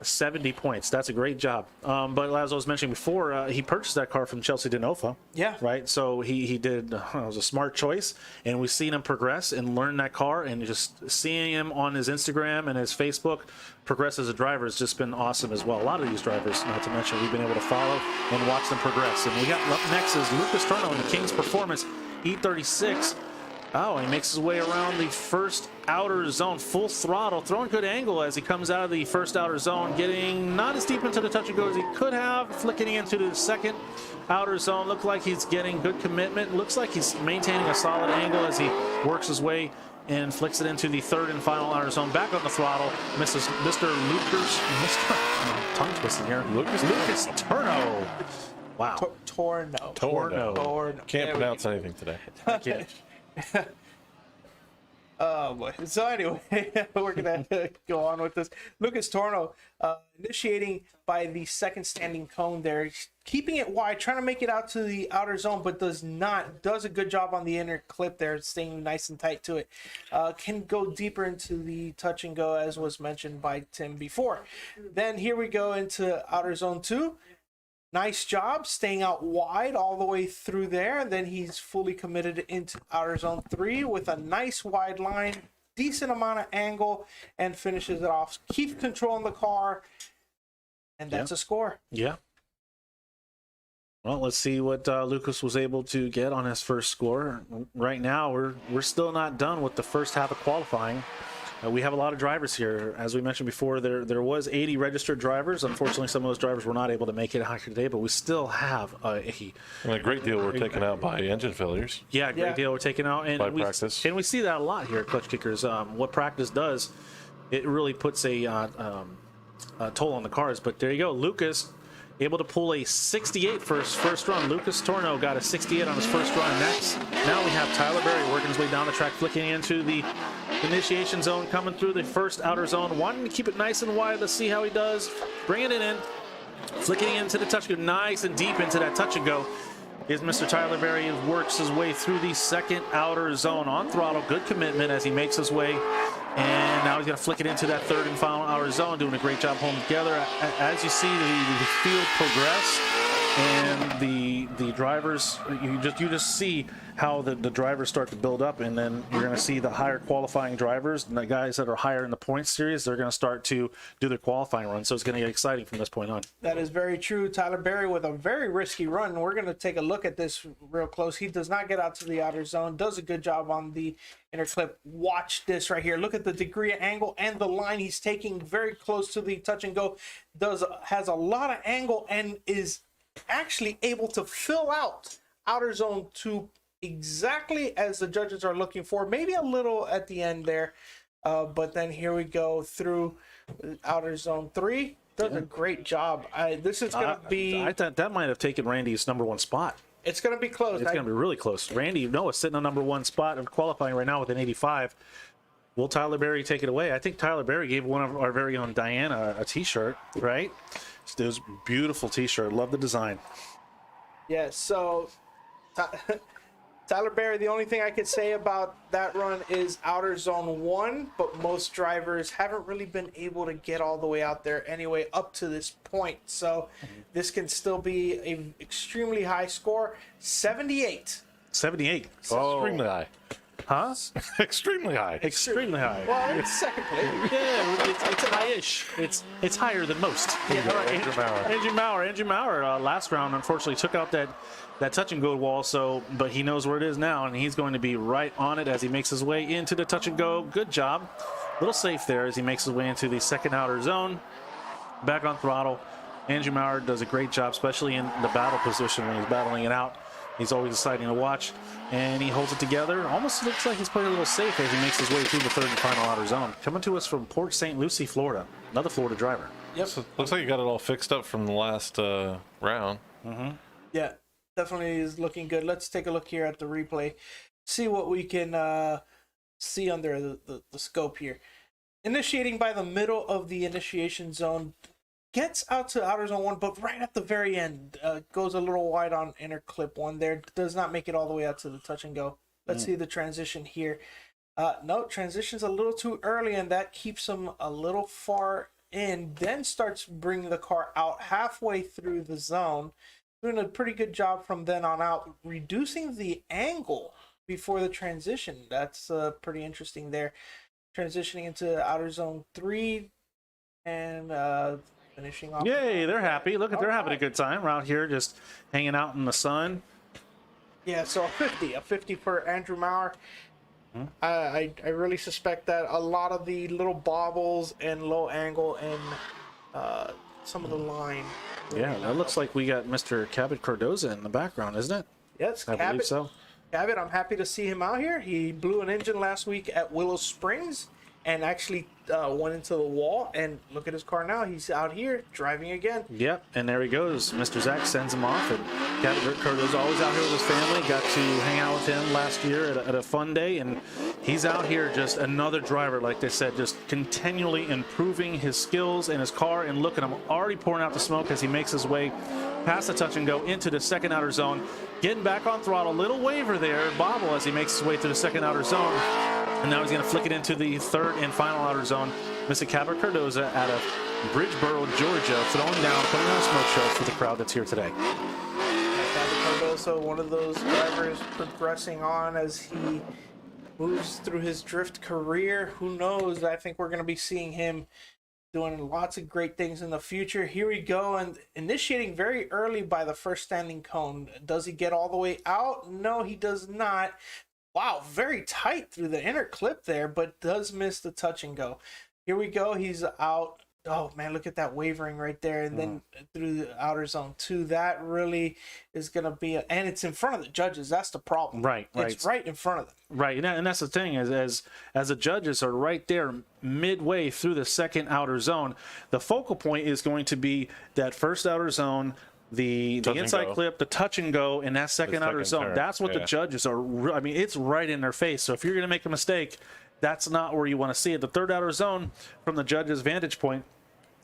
70 points. That's a great job. But as I was mentioning before, he purchased that car from Chelsea DeNova. Yeah. Right. So he did. It was a smart choice, and we've seen him progress and learn that car, and just seeing him on his Instagram and his Facebook progress as a driver has just been awesome as well. A lot of these drivers, not to mention, we've been able to follow and watch them progress. And we got up next is Lucas Turno in the King's Performance E36. Oh, he makes his way around the first outer zone, full throttle, throwing good angle as he comes out of the first outer zone, getting not as deep into the touch and go as he could have, flicking into the second outer zone. Look like he's getting good commitment. Looks like he's maintaining a solid angle as he works his way and flicks it into the third and final outer zone. Back on the throttle, tongue twisting here. Lucas Turno. Wow. Torno. Can't pronounce anything today. I can't. Oh boy. So anyway, we're gonna go on with this. Lucas Torno initiating by the second standing cone there, keeping it wide, trying to make it out to the outer zone, but does a good job on the inner clip there, staying nice and tight to it. Can go deeper into the touch and go, as was mentioned by Tim before. Then here we go into outer zone 2. Nice job staying out wide all the way through there. Then he's fully committed into outer zone 3 with a nice wide line, decent amount of angle, and finishes it off. Keep controlling the car, and that's a score. Yeah. Well, let's see what Lucas was able to get on his first score. Right now, we're still not done with the first half of qualifying. We have a lot of drivers here. As we mentioned before, there was 80 registered drivers. Unfortunately, some of those drivers were not able to make it out here today, but we still have And a great deal were taken out by engine failures. Yeah, great deal. We're taking out By practice. and we see that a lot here at Klutch Kickers. What practice does, it really puts a toll on the cars. But there you go, Lucas able to pull a 68 for his first run. Lucas Torno got a 68 on his first run. Next, now we have Tyler Berry working his way down the track, flicking into the initiation zone, coming through the first outer zone, wanting to keep it nice and wide. Let's see how he does. Bringing it in, flicking into the touch and go, nice and deep into that touch and go. Is Mr. Tyler Berry works his way through the second outer zone on throttle. Good commitment as he makes his way. And now he's going to flick it into that third and final outer zone, doing a great job holding together. As you see the field progress and the drivers, you just see how the drivers start to build up, and then you're going to see the higher qualifying drivers, and the guys that are higher in the points series, they're going to start to do their qualifying run. So it's going to get exciting from this point on. That is very true. Tyler Berry with a very risky run. We're going to take a look at this real close. He does not get out to the outer zone, does a good job on the inner clip. Watch this right here. Look at the degree of angle and the line he's taking very close to the touch and go. Has a lot of angle and is actually able to fill out outer zone 2 exactly as the judges are looking for, maybe a little at the end there, but then here we go through outer zone 3. Does a great job. This is going to be, I thought that might have taken Randy's number 1 spot. it's going to be close. It's going to be really close. Randy, is sitting on number 1 spot of qualifying right now with an 85. Will Tyler Berry take it away? I think Tyler Berry gave one of our very own Diana a t-shirt, right? It was a beautiful t-shirt. Love the design. Yeah, so Tyler Berry, the only thing I could say about that run is outer zone 1, but most drivers haven't really been able to get all the way out there anyway up to this point. So this can still be an extremely high score. 78. 78. Extremely high. Huh? Extremely high. Extremely high. Well, it's second place. Yeah, it's high-ish. It's higher than most. Andrew Maurer, last round, unfortunately, took out that touch and go wall. But he knows where it is now, and he's going to be right on it as he makes his way into the touch and go. Good job. Little safe there as he makes his way into the second outer zone. Back on throttle. Andrew Maurer does a great job, especially in the battle position when he's battling it out. He's always exciting to watch, and he holds it together. Almost looks like he's playing a little safe as he makes his way through the third and final outer zone. Coming to us from Port St. Lucie, Florida. Another Florida driver. Yep. So, looks like you got it all fixed up from the last round. Mm-hmm. Yeah, definitely is looking good. Let's take a look here at the replay. See what we can see under the scope here. Initiating by the middle of the initiation zone, gets out to outer zone 1, but right at the very end, goes a little wide on inner clip 1 there. Does not make it all the way out to the touch and go. Let's see the transition here. No, transition's a little too early, and that keeps him a little far in. Then starts bringing the car out halfway through the zone. Doing a pretty good job from then on out, reducing the angle before the transition. That's pretty interesting there. Transitioning into outer zone 3 and finishing off. Yay, they're happy. Look at they're having a good time. We're out here just hanging out in the sun. Yeah, so a 50 for Andrew Maurer. I really suspect that a lot of the little bobbles and low angle and some of the line. Yeah, that looks like we got Mr. Cabot Cardoza in the background, isn't it? Yes, I believe so. Cabot, I'm happy to see him out here. He blew an engine last week at Willow Springs and actually went into the wall. And look at his car now. He's out here driving again. Yep, and there he goes. Mr. Zach sends him off, and Cabot Cardoza always out here with his family. Got to hang out with him last year at a fun day, and he's out here just another driver, like they said, just continually improving his skills and his car. And look at him, already pouring out the smoke as he makes his way past the touch and go into the second outer zone. Getting back on throttle, little waver there, bobble as he makes his way through the second outer zone. And now he's going to flick it into the third and final outer zone. Mr. Cabot Cardoza out of Bridgeboro, Georgia, throwing down, putting on a smoke show for the crowd that's here today. Cabot Cardoza, one of those drivers progressing on as he moves through his drift career. Who knows? I think we're going to be seeing him doing lots of great things in the future. Here we go, and initiating very early by the first standing cone. Does he get all the way out? No, he does not. Wow, very tight through the inner clip there, but does miss the touch and go. Here we go, he's out. Oh man, look at that wavering right there, and then through the outer zone 2. That really is going to be, and it's in front of the judges. That's the problem. Right. It's right in front of them. Right, and that's the thing, as the judges are right there midway through the second outer zone, the focal point is going to be that first outer zone, the inside clip, the touch and go, and that second outer zone. turn. That's what the judges are. I mean, it's right in their face. So if you're going to make a mistake, that's not where you want to see it. The third outer zone, from the judge's vantage point,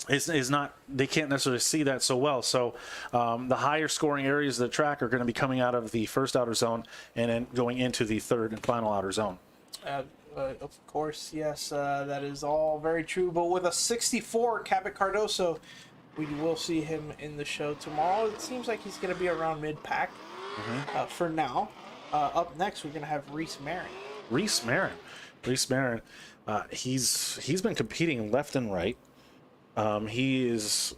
is not. They can't necessarily see that so well. So the higher scoring areas of the track are going to be coming out of the first outer zone and then going into the third and final outer zone. Of course, yes, that is all very true. But with a 64 Cabot Cardoso, we will see him in the show tomorrow. It seems like he's going to be around mid-pack for now. Up next, we're going to have Reese Marin. Reese Marin, he's been competing left and right. He's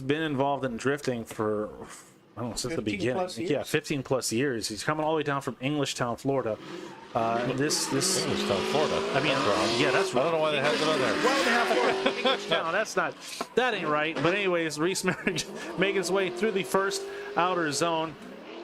been involved in drifting for, I don't know, since the beginning. Yeah, 15 plus years. He's coming all the way down from Englishtown, Florida. This Englishtown, Florida. I mean, yeah, that's right. I don't know why they have it on there. Well, they have Englishtown. That ain't right. But anyways, Reese Marin making his way through the first outer zone,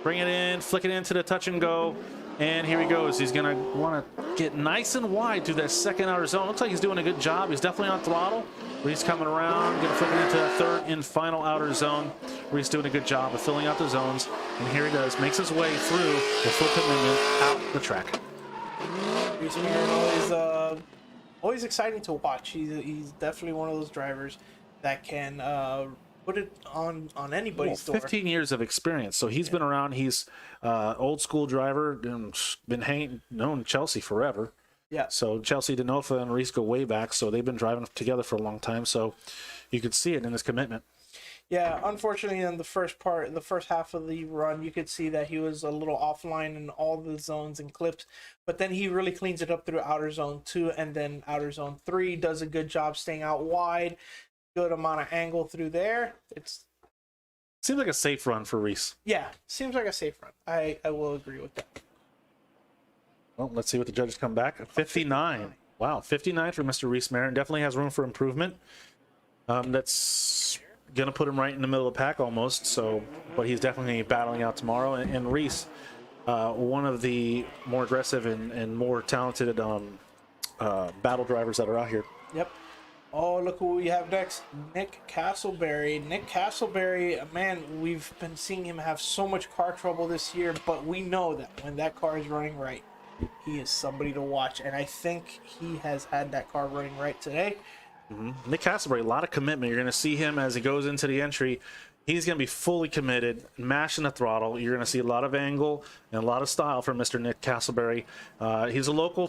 bring it in, flick it into the touch and go. And here he goes. He's going to want to get nice and wide through that second outer zone. Looks like he's doing a good job. He's definitely on throttle. Reese coming around, going to flick it into that third and final outer zone. Reese doing a good job of filling out the zones. And here he does. Makes his way through the full commitment out the track. Reese Marin always exciting to watch. He's definitely one of those drivers that can put it on anybody's door. 15 years of experience, so he's been around. He's old school driver and known Chelsea forever. Yeah. So Chelsea Denofa and Reese go way back, so they've been driving together for a long time. So you could see it in his commitment. Yeah, unfortunately, in the first half of the run, you could see that he was a little offline in all the zones and clips. But then he really cleans it up through outer zone 2 and then outer zone 3. Does a good job staying out wide. Good amount of angle through there. Seems like a safe run for Reese. Yeah, seems like a safe run. I will agree with that. Well, let's see what the judges come back. 59. Wow, 59 for Mr. Reese Marin. Definitely has room for improvement. That's going to put him right in the middle of the pack almost. So, but he's definitely battling out tomorrow. And Reese, one of the more aggressive and more talented battle drivers that are out here. Yep. Oh, look who we have next. Nick Castleberry. Nick Castleberry, man, we've been seeing him have so much car trouble this year, but we know that when that car is running right, he is somebody to watch, and I think he has had that car running right today. Nick Castleberry, a lot of commitment. You're going to see him as he goes into the entry. He's going to be fully committed, mashing the throttle. You're going to see a lot of angle and a lot of style from Mr. Nick Castleberry. He's a local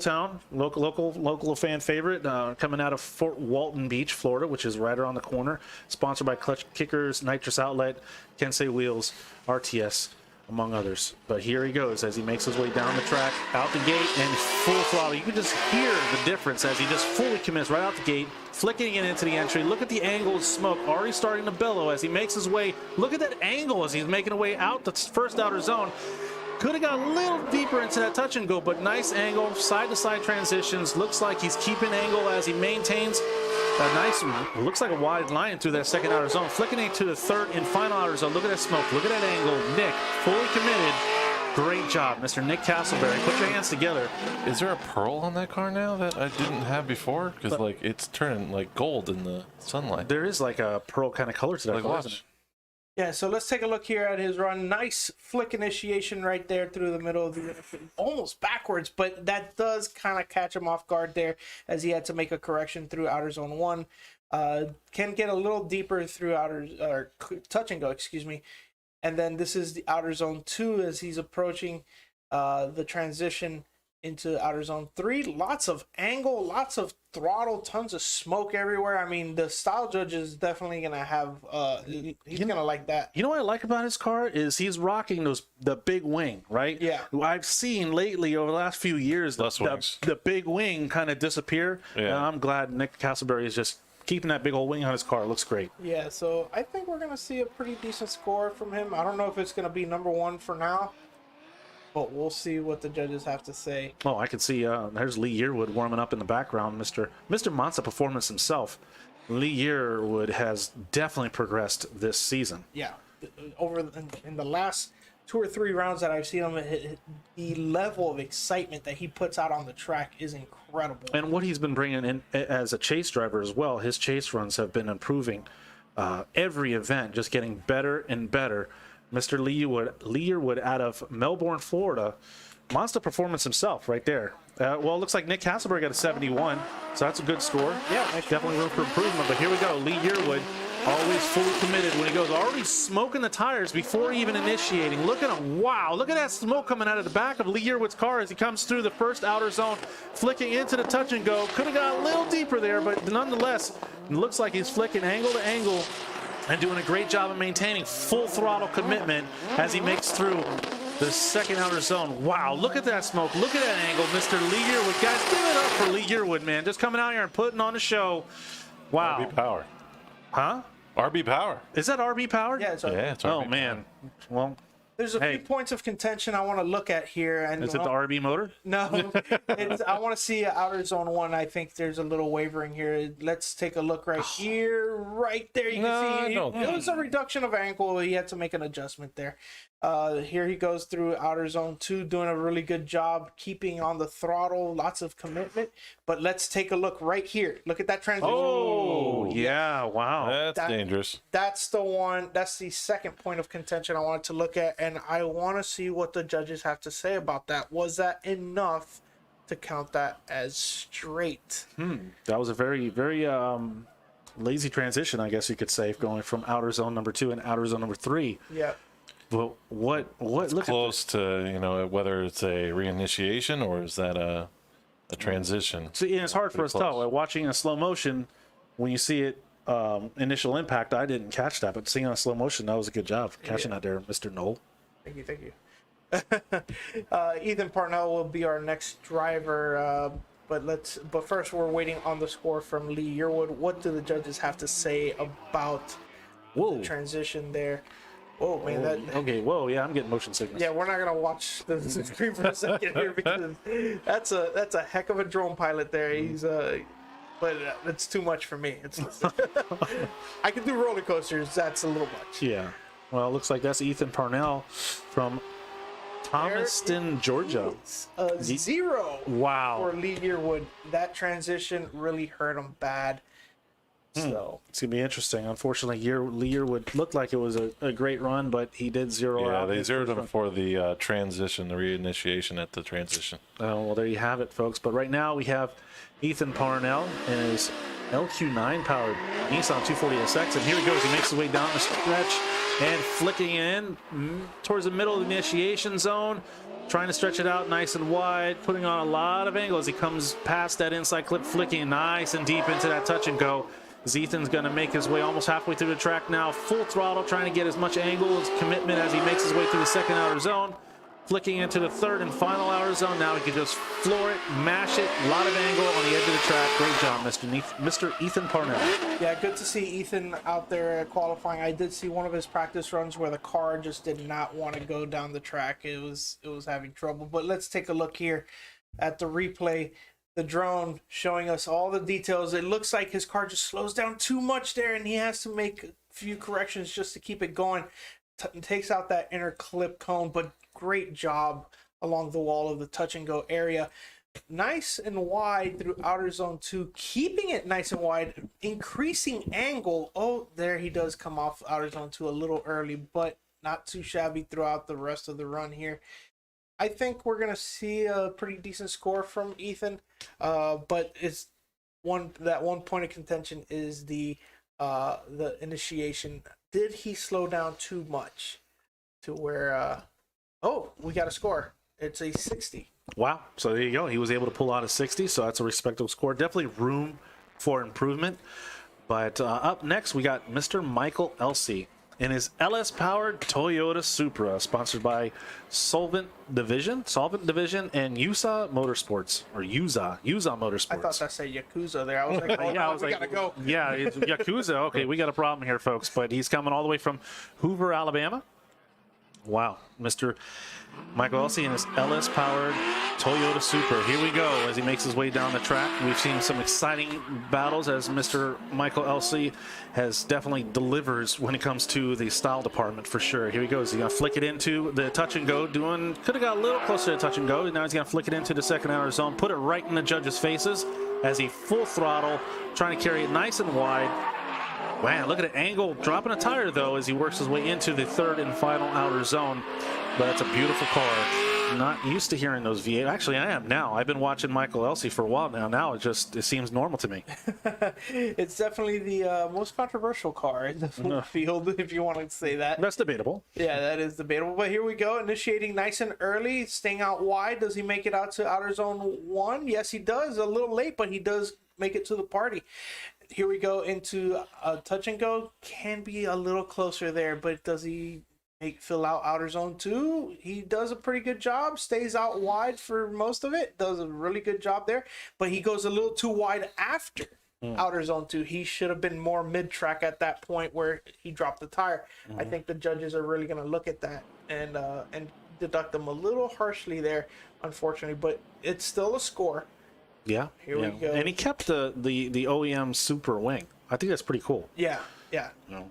fan favorite, coming out of Fort Walton Beach, Florida, which is right around the corner. Sponsored by Klutch Kickers, Nitrous Outlet, Kensei Wheels, RTS, among others. But here he goes as he makes his way down the track, out the gate, and full throttle. You can just hear the difference as he just fully commits right out the gate, flicking it into the entry. Look at the angle of smoke already starting to billow as he makes his way. Look at that angle as he's making his way out the first outer zone. Could have got a little deeper into that touch and go, but nice angle, side-to-side transitions. Looks like he's keeping angle as he maintains a nice, looks like a wide line through that second outer zone. Flicking into the third and final outer zone. Look at that smoke. Look at that angle. Nick, fully committed. Great job, Mr. Nick Castleberry. Put your hands together. Is there a pearl on that car now that I didn't have before? Because like it's turning like gold in the sunlight. There is like a pearl kind of color to that Like car, watch. isn't it? Yeah, so let's take a look here at his run. Nice flick initiation right there through the middle of the, almost backwards, but that does kind of catch him off guard there as he had to make a correction through outer zone 1. Can get a little deeper through touch and go, excuse me. And then this is the outer zone 2 as he's approaching the transition into outer zone 3. Lots of angle, lots of throttle, tons of smoke everywhere. I mean, the style judge is definitely gonna have he's gonna like that. You know what I like about his car is he's rocking the big wing, right? Yeah. I've seen lately over the last few years the big wing kind of disappear. Yeah. And I'm glad Nick Castleberry is just keeping that big old wing on his car. It looks great. Yeah, so I think we're gonna see a pretty decent score from him. I don't know if it's gonna be number 1 for now, but we'll see what the judges have to say. Oh, I can see there's Lee Yearwood warming up in the background. Mr. Monza Performance himself. Lee Yearwood has definitely progressed this season. Yeah, over in the last 2 or 3 rounds that I've seen him, the level of excitement that he puts out on the track is incredible. And what he's been bringing in as a chase driver as well, his chase runs have been improving every event, just getting better and better. Mr. Lee Yearwood out of Melbourne, Florida. Monster Performance himself right there. Well, it looks like Nick Castleberry got a 71, so that's a good score. Yeah, definitely room for improvement. But here we go. Lee Yearwood, always fully committed when he goes. Already smoking the tires before even initiating. Look at him. Wow, look at that smoke coming out of the back of Lee Yearwood's car as he comes through the first outer zone, flicking into the touch and go. Could have got a little deeper there, but nonetheless, it looks like he's flicking angle to angle and doing a great job of maintaining full throttle commitment as he makes through the second outer zone. Wow, look at that smoke. Look at that angle, Mr. Lee Yearwood. Guys, give it up for Lee Yearwood, man. Just coming out here and putting on a show. Wow. RB Power. Huh? RB Power. Is that RB powered? Yeah, it's Yeah, it's Oh, RB man. Well, There's a Hey. few points of contention I want to look at here. And is it the RB motor? No, I want to see outer zone 1. I think there's a little wavering here. Let's take a look right here, right there. You can see it was a reduction of angle. He had to make an adjustment there. Here he goes through outer zone 2, doing a really good job keeping on the throttle, lots of commitment. But let's take a look right here. Look at that transition. Oh, yeah. Wow. That's dangerous. That's the one. That's the second point of contention I wanted to look at, and I want to see what the judges have to say about that. Was that enough to count that as straight? That was a very, very lazy transition, I guess you could say, going from outer zone number 2 and outer zone number 3. Yeah. But what look Close to, you know, whether it's a reinitiation or is that a transition. See, and it's hard for us to Pretty tell. Watching in slow motion, when you see it initial impact, I didn't catch that, but seeing on slow motion, that was a good job catching that there, Mr. Knoll. Thank you. Ethan Parnell will be our next driver, but first we're waiting on the score from Lee Yearwood. What do the judges have to say about the transition there? Oh man, Okay, whoa, yeah, I'm getting motion sickness. yeah, we're not gonna watch the screen for a second here because that's a heck of a drone pilot there. He's but it's too much for me. It's I can do roller coasters. That's a little much. Yeah. Well, it looks like that's Ethan Parnell from Thomaston, Georgia. A 0 Wow. for Lee Yearwood. That transition really hurt him bad. So It's gonna be interesting. Unfortunately, Lear would look like it was a great run, but he did zero out. Yeah, they zeroed him for the transition, the reinitiation at the transition. Oh, well, there you have it, folks. But right now we have Ethan Parnell and his LQ9 powered Nissan 240SX, and here he goes. He makes his way down the stretch and flicking in towards the middle of the initiation zone, trying to stretch it out nice and wide, putting on a lot of angle as he comes past that inside clip, flicking nice and deep into that touch and go. As Ethan's going to make his way almost halfway through the track now, full throttle, trying to get as much angle as commitment as he makes his way through the second outer zone, flicking into the third and final outer zone. Now he can just floor it, mash it, a lot of angle on the edge of the track. Great job, Mr. Ethan Parnell. yeah, good to see Ethan out there qualifying. I did see one of his practice runs where the car just did not want to go down the track. It was having trouble. But let's take a look here at the replay. The drone showing us all the details. It looks like his car just slows down too much there, and he has to make a few corrections just to keep it going. Takes out that inner clip cone, but great job along the wall of the touch and go area. Nice and wide through outer zone 2, keeping it nice and wide, increasing angle. Oh, there he does come off outer zone 2 a little early, but not too shabby throughout the rest of the run here. I think we're going to see a pretty decent score from Ethan, but it's one point of contention is the initiation. Did he slow down too much to where oh, we got a score. It's a 60. Wow. So there you go. He was able to pull out a 60, so that's a respectable score. Definitely room for improvement. But up next, we got Mr. Michael Elsey in his LS-powered Toyota Supra, sponsored by Solvent Division, and USA Motorsports, or USA Motorsports. I thought that said Yakuza there. I was like, oh, yeah, I no, was we like, gotta go. yeah, it's Yakuza. Okay, we got a problem here, folks. But he's coming all the way from Hoover, Alabama. Wow, Mr. Michael Elsey in his LS-powered Toyota Supra. Here we go as he makes his way down the track. We've seen some exciting battles as Mr. Michael Elsey has definitely delivers when it comes to the style department for sure. Here he goes. He's going to flick it into the touch and go. Could have got a little closer to touch and go. Now he's going to flick it into the second outer zone, put it right in the judges' faces as he full throttle, trying to carry it nice and wide. Man, look at it, angle, dropping a tire though as he works his way into the third and final outer zone. But that's a beautiful car. Not used to hearing those V8. Actually, I am now. I've been watching Michael Elsey for a while now. Now it seems normal to me. It's definitely the most controversial car in the field, if you want to say that. That's debatable. Yeah, that is debatable. But here we go, initiating nice and early, staying out wide. Does he make it out to outer zone 1? Yes, he does. A little late, but he does make it to the party. Here we go into a touch and go. Can be a little closer there, but does he fill out outer zone 2? He does a pretty good job. Stays out wide for most of it. Does a really good job there, but he goes a little too wide after outer zone 2. He should have been more mid-track at that point where he dropped the tire. I think the judges are really going to look at that and deduct him a little harshly there, unfortunately, but it's still a score. Yeah. Here we go. And he kept the OEM Super wing. I think that's pretty cool. Yeah. You know.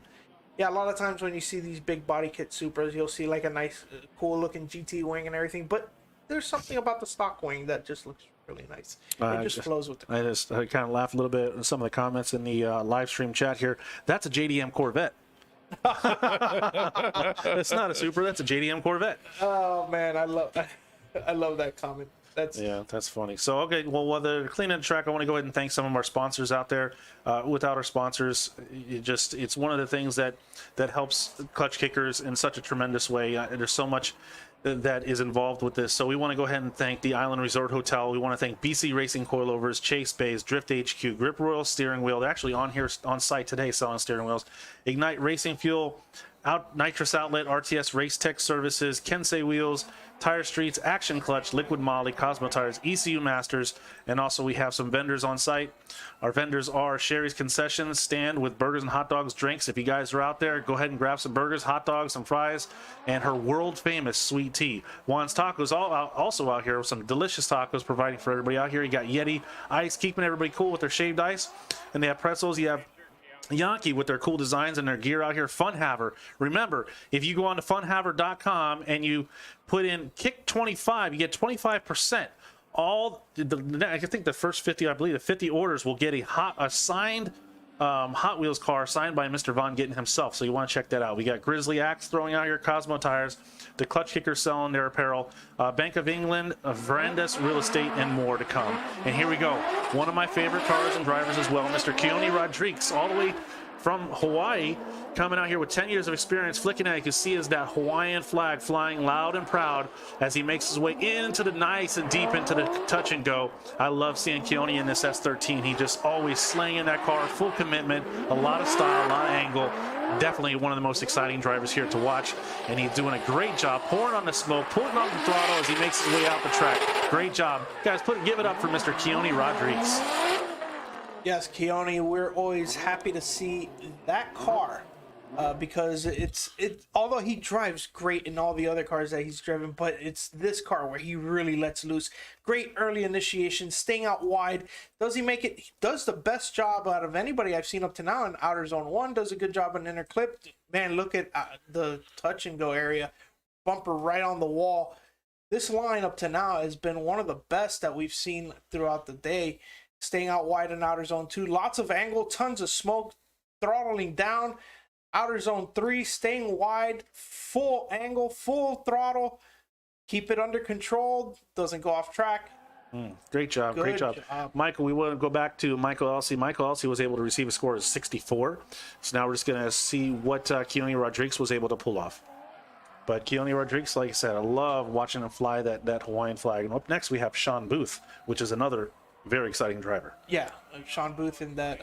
Yeah, a lot of times when you see these big body kit Supras, you'll see like a nice, cool looking GT wing and everything, but there's something about the stock wing that just looks really nice. It just flows with the car. I kind of laughed a little bit at some of the comments in the live stream chat here. That's a JDM Corvette. That's not a Supra. That's a JDM Corvette. Oh man, I love that comment. That's funny. So, okay, well, while they're cleaning the track, I want to go ahead and thank some of our sponsors out there. Without our sponsors, it's one of the things that helps Klutch Kickers in such a tremendous way. There's so much that is involved with this. So we want to go ahead and thank the Island Resort Hotel. We want to thank BC Racing Coilovers, Chase Bays, Drift HQ, Grip Royal Steering Wheel. They're actually on here on site today selling steering wheels. Ignite Racing Fuel, Nitrous Outlet, RTS Race Tech Services, Kensei Wheels, Tire Streets, Action Clutch, Liquid Moly, Cosmo Tires, ECU Masters, and also we have some vendors on site. Our vendors are Sherry's Concessions stand with burgers and hot dogs, drinks. If you guys are out there, go ahead and grab some burgers, hot dogs, some fries, and her world-famous sweet tea. Juan's Tacos also out here with some delicious tacos providing for everybody out here. You got Yeti Ice, keeping everybody cool with their shaved ice, and they have pretzels. You have Yankee with their cool designs and their gear out here. Funhaver. Remember, if you go on to funhaver.com and you put in Kick25, you get 25%. I think the first 50, I believe the 50 orders will get a signed Hot Wheels car signed by Mr. Von Gittin himself, so you want to check that out. We got Grizzly Axe throwing out your Cosmo tires, the Klutch Kickers selling their apparel, Bank of England, Verandas Real Estate, and more to come. And here we go. One of my favorite cars and drivers as well, Mr. Keone Rodriguez, all the way from Hawaii, coming out here with 10 years of experience. Flicking at it, you can see is that Hawaiian flag flying loud and proud as he makes his way into the nice and deep into the touch and go. I love seeing Keone in this S13. He just always slanging that car, full commitment, a lot of style, a lot of angle. Definitely one of the most exciting drivers here to watch, and he's doing a great job pouring on the smoke, pulling on the throttle as he makes his way out the track. Great job, guys. Give it up for Mr. Keone Rodriguez. Yes, Keone, we're always happy to see that car because although he drives great in all the other cars that he's driven, but it's this car where he really lets loose. Great early initiation, staying out wide. Does he make it? He does the best job out of anybody I've seen up to now in Outer Zone 1. Does a good job in Inner Clip. Man, look at the touch and go area. Bumper right on the wall. This line up to now has been one of the best that we've seen throughout the day. Staying out wide in Outer Zone 2. Lots of angle, tons of smoke, throttling down. Outer Zone 3, staying wide, full angle, full throttle. Keep it under control. Doesn't go off track. Great job. Good Great job. Michael, we want to go back to Michael Elsey. Michael Elsey was able to receive a score of 64. So now we're just going to see what Keone Rodriguez was able to pull off. But Keone Rodriguez, like I said, I love watching him fly that Hawaiian flag. And up next, we have Sean Booth, which is another very exciting driver. Yeah, Sean Booth in that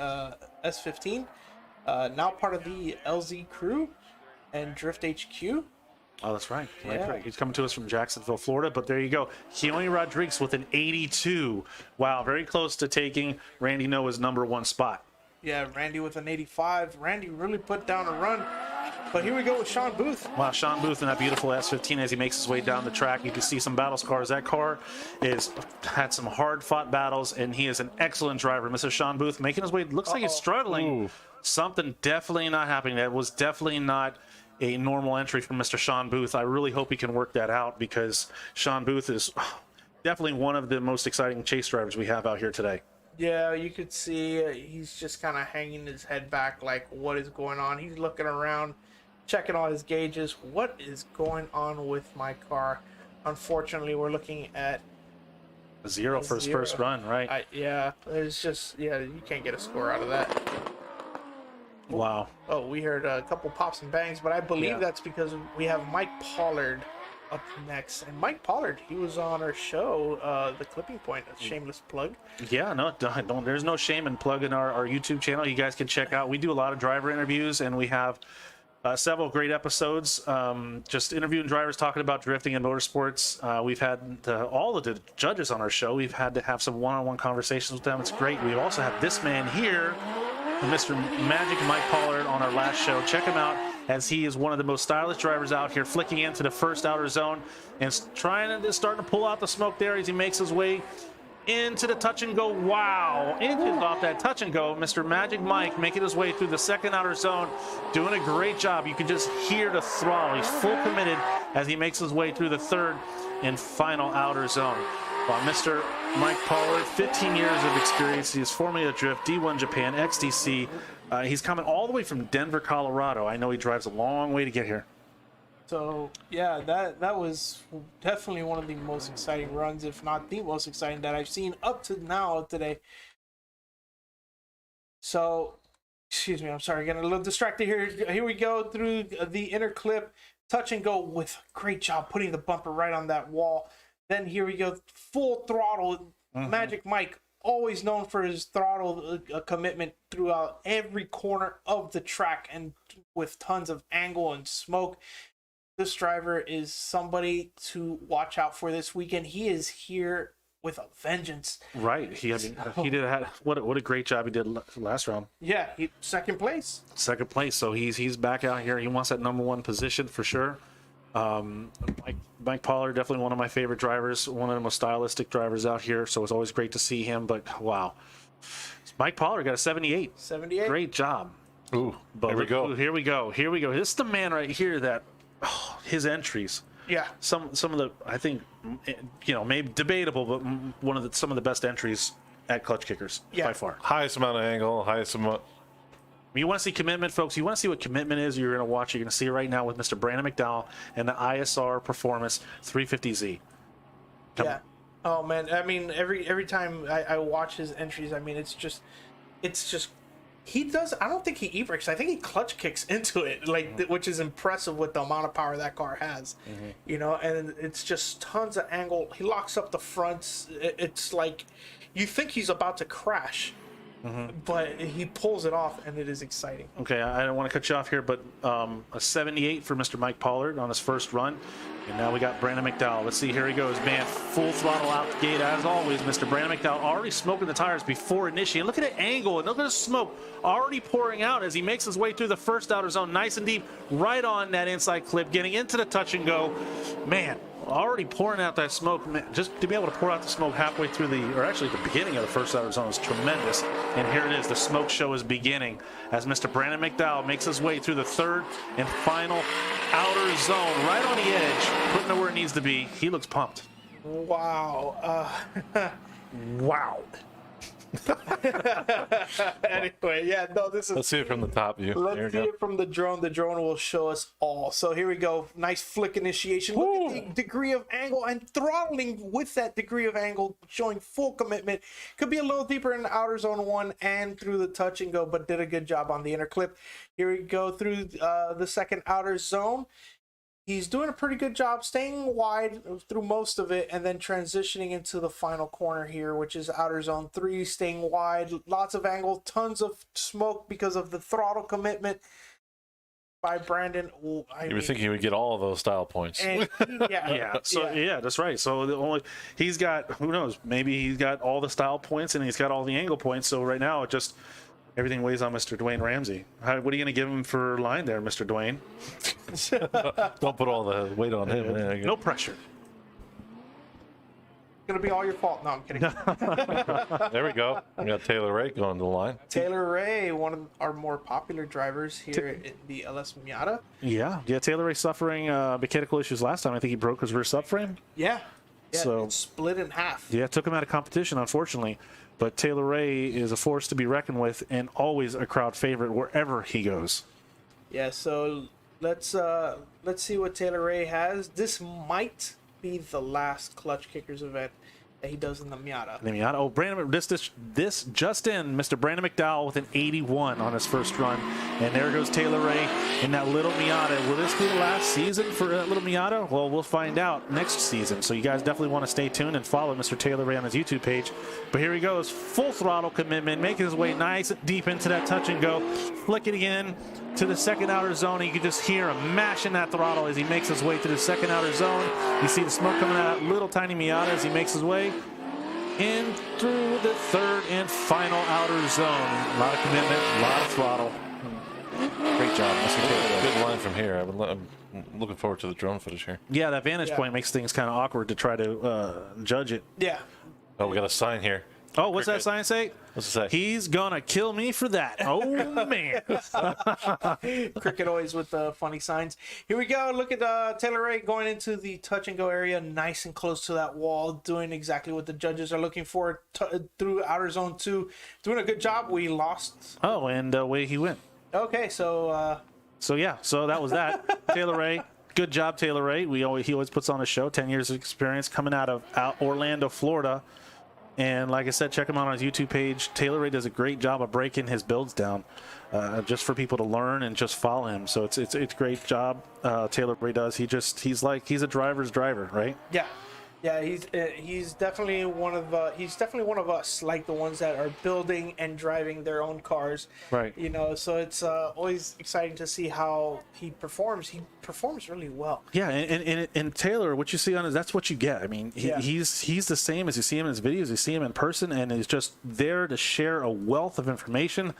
S15. Now part of the LZ crew and Drift HQ. Oh, that's right. Yeah. Right. He's coming to us from Jacksonville, Florida. But there you go. Keone Rodriguez with an 82. Wow, very close to taking Randy Noah's #1 spot. Yeah, Randy with an 85. Randy really put down a run. But here we go with Sean Booth. Wow, Sean Booth in that beautiful S15 as he makes his way down the track. You can see some battle scars. That car had some hard-fought battles, and he is an excellent driver. Mr. Sean Booth making his way. Looks like he's struggling. Ooh. Something definitely not happening. That was definitely not a normal entry from Mr. Sean Booth. I really hope he can work that out because Sean Booth is definitely one of the most exciting chase drivers we have out here today. Yeah, you could see he's just kind of hanging his head back like, what is going on? He's looking around, checking all his gauges. What is going on with my car? Unfortunately, we're looking at a zero for his first run, right? Yeah, there's just, you can't get a score out of that. Wow. Oh, we heard a couple pops and bangs, but I believe that's because we have Mike Pollard up next. And Mike Pollard, he was on our show, The Clipping Point, a shameless plug. Yeah, no, don't. There's no shame in plugging our YouTube channel. You guys can check out. We do a lot of driver interviews, and we have several great episodes just interviewing drivers talking about drifting and motorsports. We've had all of the judges on our show. We've had to have some one-on-one conversations with them. It's great. We also have this man here, Mr. Magic Mike Pollard, on our last show. Check him out as he is one of the most stylish drivers out here, flicking into the first outer zone and starting to pull out the smoke there as he makes his way into the touch and go. Wow, inches off that touch and go. Mr. Magic Mike making his way through the second outer zone, doing a great job. You can just hear the throttle. He's full committed as he makes his way through the third and final outer zone. While Mr. Mike Pollard, 15 years of experience. He is Formula Drift, D1 Japan, XDC. He's coming all the way from Denver, Colorado. I know he drives a long way to get here. So, yeah, that was definitely one of the most exciting runs, if not the most exciting that I've seen up to now today. So, excuse me, I'm sorry, getting a little distracted here. Here we go through the inner clip. Touch and go with great job putting the bumper right on that wall. Then here we go, full throttle. Magic Mike, always known for his throttle commitment throughout every corner of the track and with tons of angle and smoke. This driver is somebody to watch out for this weekend. He is here with a vengeance. Right. He did what a great job he did last round. Yeah, second place. Second place. So he's back out here. He wants that #1 position for sure. Mike Pollard, definitely one of my favorite drivers, one of the most stylistic drivers out here. So it's always great to see him. But wow, Mike Pollard got a 78. 78. Great job. Ooh, but here we go. Here we go. Here we go. This is the man right here that his entries. Yeah. Some of the, I think, maybe debatable, but some of the best entries at Klutch Kickers by far. Highest amount of angle, highest amount You want to see commitment, folks. You want to see what commitment is. You're going to watch. You're going to see it right now with Mr. Brandon McDowell and the ISR Performance 350Z. Yeah. Oh man. I mean, every time I watch his entries, I mean, it's just he does. I don't think he e-brakes. I think he clutch kicks into it, like which is impressive with the amount of power that car has. You know, and it's just tons of angle. He locks up the fronts. It's like you think he's about to crash. But he pulls it off, and it is exciting. Okay, I don't want to cut you off here, but a 78 for Mr. Mike Pollard on his first run. And now we got Brandon McDowell. Let's see, here he goes, man. Full throttle out the gate, as always. Mr. Brandon McDowell already smoking the tires before initiating. Look at the angle, and look at the smoke already pouring out as he makes his way through the first outer zone, nice and deep, right on that inside clip, getting into the touch and go. Man, already pouring out that smoke. Man, just to be able to pour out the smoke halfway through or actually the beginning of the first outer zone is tremendous. And here it is, the smoke show is beginning as Mr. Brandon McDowell makes his way through the third and final outer zone, right on the edge, putting it where it needs to be. He looks pumped. Wow. Wow. Anyway, yeah, no, this is. Let's see it from the top view. Let's see it from the drone. The drone will show us all. So here we go. Nice flick initiation. Look at the degree of angle and throttling with that degree of angle, showing full commitment. Could be a little deeper in the outer zone 1 and through the touch and go, but did a good job on the inner clip. Here we go through the second outer zone. He's doing a pretty good job staying wide through most of it and then transitioning into the final corner here, which is outer zone 3, staying wide, lots of angle, tons of smoke because of the throttle commitment by Brandon. You were thinking he would get all of those style points. And yeah, that's right. So he's got, who knows, maybe he's got all the style points and he's got all the angle points. So right now it just, everything weighs on Mr. Dwayne Ramsey. What are you going to give him for line there, Mr. Dwayne? Don't put all the weight on him. No pressure. Gonna be all your fault. No, I'm kidding. There we go. We got Taylor Ray going to the line. Taylor Ray, one of our more popular drivers here in the LS Miata. Yeah, Taylor Ray suffering mechanical issues last time. I think he broke his rear subframe. Yeah, So it split in half. Yeah, took him out of competition, unfortunately. But Taylor Ray is a force to be reckoned with and always a crowd favorite wherever he goes. Yeah, so let's see what Taylor Ray has. This might be the last Klutch Kickers event that he does in the Miata. Oh, Brandon, this just in, Mr. Brandon McDowell with an 81 on his first run. And there goes Taylor Ray in that little Miata. Will this be the last season for that little Miata? Well, we'll find out next season. So you guys definitely want to stay tuned and follow Mr. Taylor Ray on his YouTube page. But here he goes, full throttle commitment, making his way nice and deep into that touch and go, flicking in to the second outer zone. You can just hear him mashing that throttle as he makes his way to the second outer zone. You see the smoke coming out of that little tiny Miata as he makes his way in through the third and final outer zone. A lot of commitment, a lot of throttle. Great job, Mr. Taylor. Good line from here. I'm looking forward to the drone footage here. Yeah, that vantage point makes things kind of awkward to try to judge it. Yeah. Oh, we got a sign here. Oh, what's that sign say? What's it say? He's gonna kill me for that. Oh, man. Cricket always with the funny signs. Here we go. Look at Taylor Ray going into the touch and go area, nice and close to that wall, doing exactly what the judges are looking for through outer zone 2. Doing a good job. We lost. Oh, and away he went. Okay, so that was that. Taylor Ray. Good job, Taylor Ray. He always puts on a show. 10 years of experience coming out of Orlando, Florida. And like I said, check him out on his YouTube page. Taylor Ray does a great job of breaking his builds down, just for people to learn and just follow him. So it's a great job Taylor Ray does. He's a driver's driver, right? Yeah. Yeah, he's definitely one of us, like the ones that are building and driving their own cars. Right. You know, so it's always exciting to see how he performs. He performs really well. Yeah, and Taylor, what you see on his, that's what you get. I mean, he's the same as you see him in his videos. You see him in person, and he's just there to share a wealth of information.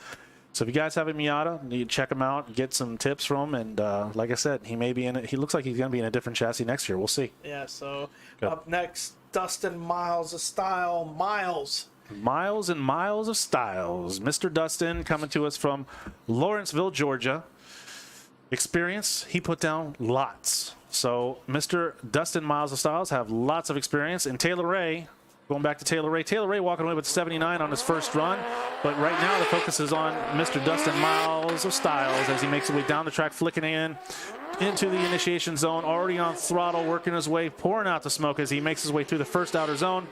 So if you guys have a Miata, you check him out, get some tips from him, and like I said, he looks like he's going to be in a different chassis next year. We'll see. Yeah, so up next, Dustin Miles of Style. Miles and miles of styles. Mr. Dustin coming to us from Lawrenceville, Georgia. Experience, he put down lots. So Mr. Dustin Miles of Styles have lots of experience, and Taylor Ray Going back to Taylor Ray. Taylor Ray walking away with 79 on his first run. But right now the focus is on Mr. Dustin Miles of Styles as he makes his way down the track, flicking in into the initiation zone. Already on throttle, working his way, pouring out the smoke as he makes his way through the first outer zone.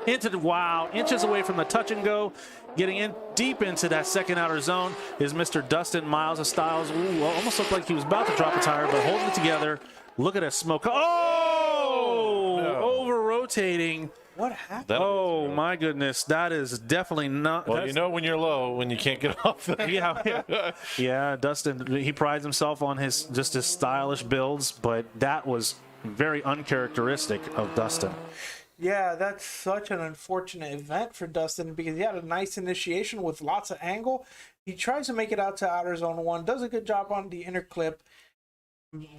Into the, wow, inches away from the touch and go. Getting in deep into that second outer zone is Mr. Dustin Miles of Styles. Ooh, almost looked like he was about to drop a tire, but holding it together. Look at that smoke. Oh! No. Over rotating. What happened? Oh my goodness, that is definitely not. Well, you know when you're low, when you can't get off. Yeah, Dustin, he prides himself on his stylish builds, but that was very uncharacteristic of Dustin. Yeah, that's such an unfortunate event for Dustin because he had a nice initiation with lots of angle. He tries to make it out to outer zone 1, does a good job on the inner clip.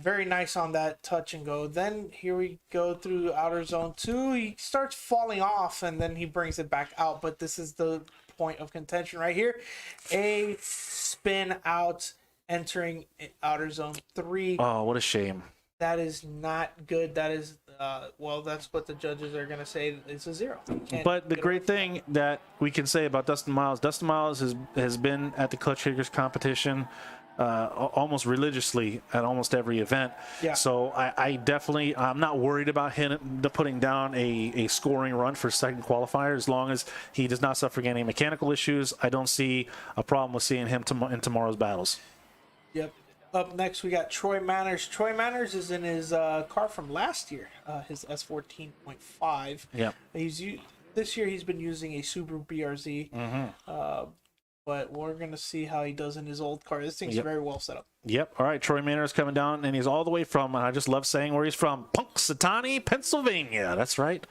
Very nice on that touch and go. Then here we go through outer zone 2. He starts falling off and then he brings it back out. But this is the point of contention right here. A spin out entering outer zone 3. Oh, what a shame. That is not good. That is, well, that's what the judges are going to say. It's a 0. But the great thing that we can say about Dustin Miles has been at the Klutch Kickers competition almost religiously at almost every event. Yeah. So I'm not worried about him putting down a scoring run for second qualifier as long as he does not suffer any mechanical issues. I don't see a problem with seeing him in tomorrow's battles. Yep. Up next, we got Troy Manners. Troy Manners is in his car from last year, his S14.5. Yeah. This year he's been using a Subaru BRZ. But we're going to see how he does in his old car. This thing's very well set up. Yep. All right. Troy Manners coming down, and he's all the way from, and I just love saying where he's from, Punxsutawney, Pennsylvania. That's right.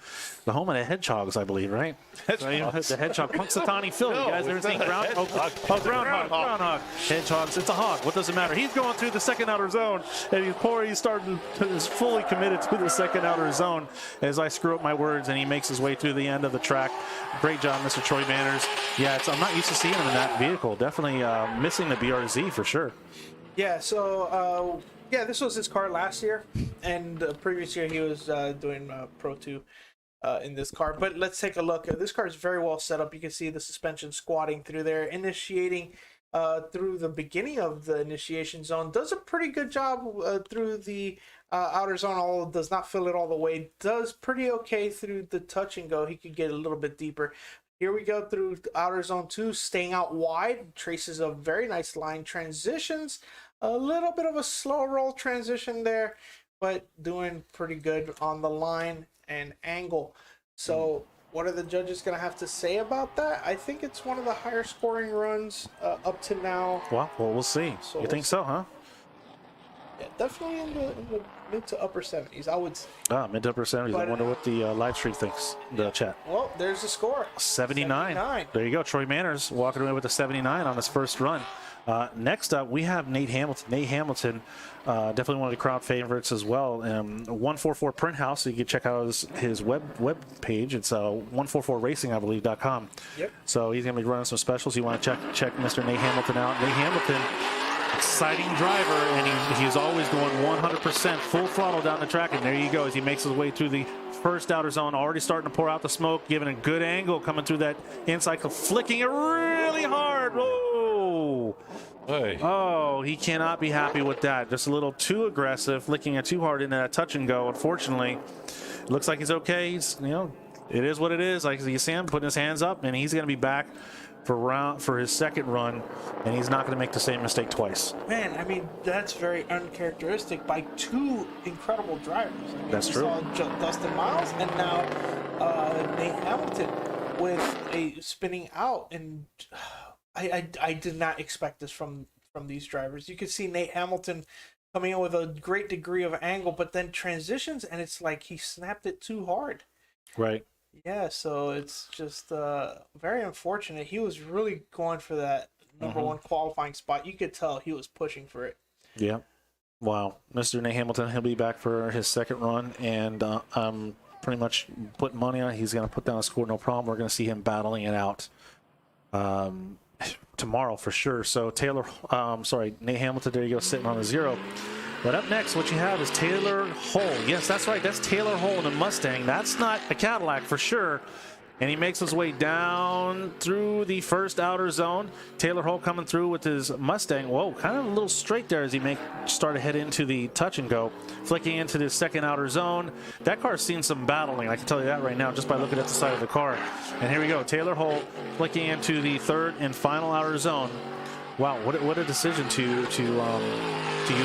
The home of the Hedgehogs, I believe, right? The Hedgehog, Punxsutawney, Philly. No, you guys ever seen Groundhog. Hedgehogs. It's a hog. What does it matter? He's going through the second outer zone, and he's fully committed to the second outer zone as I screw up my words, and he makes his way through the end of the track. Great job, Mr. Troy Manners. Yeah, I'm not used to seeing him in that vehicle. Definitely missing the BRZ for sure. Yeah, so, this was his car last year, and previous year he was doing Pro 2 in this car. But let's take a look. This car is very well set up. You can see the suspension squatting through there, initiating through the beginning of the initiation zone. Does a pretty good job through the outer zone, although does not fill it all the way. Does pretty okay through the touch and go. He could get a little bit deeper. Here we go through outer zone 2, staying out wide, traces a very nice line, transitions, a little bit of a slow roll transition there, but doing pretty good on the line and angle. So what are the judges going to have to say about that? I think it's one of the higher scoring runs up to now. Well, we'll see. So you think so, huh? Yeah, definitely in the mid to upper 70s, I would say. Mid to upper 70s. I wonder what the live stream thinks, the chat. Well, there's the score. 79. There you go. Troy Manners walking away with a 79 on his first run. Next up, we have Nate Hamilton. Nate Hamilton, definitely one of the crowd favorites as well. 144 Print House, so you can check out his web page. It's 144racing, I believe.com. Yep. So he's going to be running some specials. You want to check Mr. Nate Hamilton out. Nate Hamilton, exciting driver, and he's always going 100% full throttle down the track. And there you go as he makes his way through the first outer zone, already starting to pour out the smoke, giving a good angle coming through that inside, flicking it really hard. Oh, Hey. Oh, he cannot be happy with that. Just a little too aggressive, flicking it too hard into that touch and go. Unfortunately, it looks like he's okay. It is what it is. Like you see him putting his hands up, and he's going to be back for his second run, and he's not going to make the same mistake twice. Man, I mean, that's very uncharacteristic by two incredible drivers. I mean, That's true. We saw Dustin Miles and now Nate Hamilton with a spinning out, and I did not expect this from these drivers. You could see Nate Hamilton coming in with a great degree of angle, but then transitions, and it's like he snapped it too hard. Right. Yeah, so it's just very unfortunate. He was really going for that number one qualifying spot. You could tell he was pushing for it. Yeah. Wow. Mr. Nate Hamilton, he'll be back for his second run, and I'm pretty much putting money on it. He's going to put down a score, no problem. We're going to see him battling it out tomorrow for sure. So Nate Hamilton, there you go, sitting on a 0. But up next, what you have is Taylor Holt. Yes, that's right. That's Taylor Holt in a Mustang. That's not a Cadillac for sure. And he makes his way down through the first outer zone. Taylor Holt coming through with his Mustang. Whoa, kind of a little straight there as he start to head into the touch and go. Flicking into the second outer zone. That car's seen some battling, I can tell you that right now, just by looking at the side of the car. And here we go, Taylor Holt flicking into the third and final outer zone. Wow, what a decision to use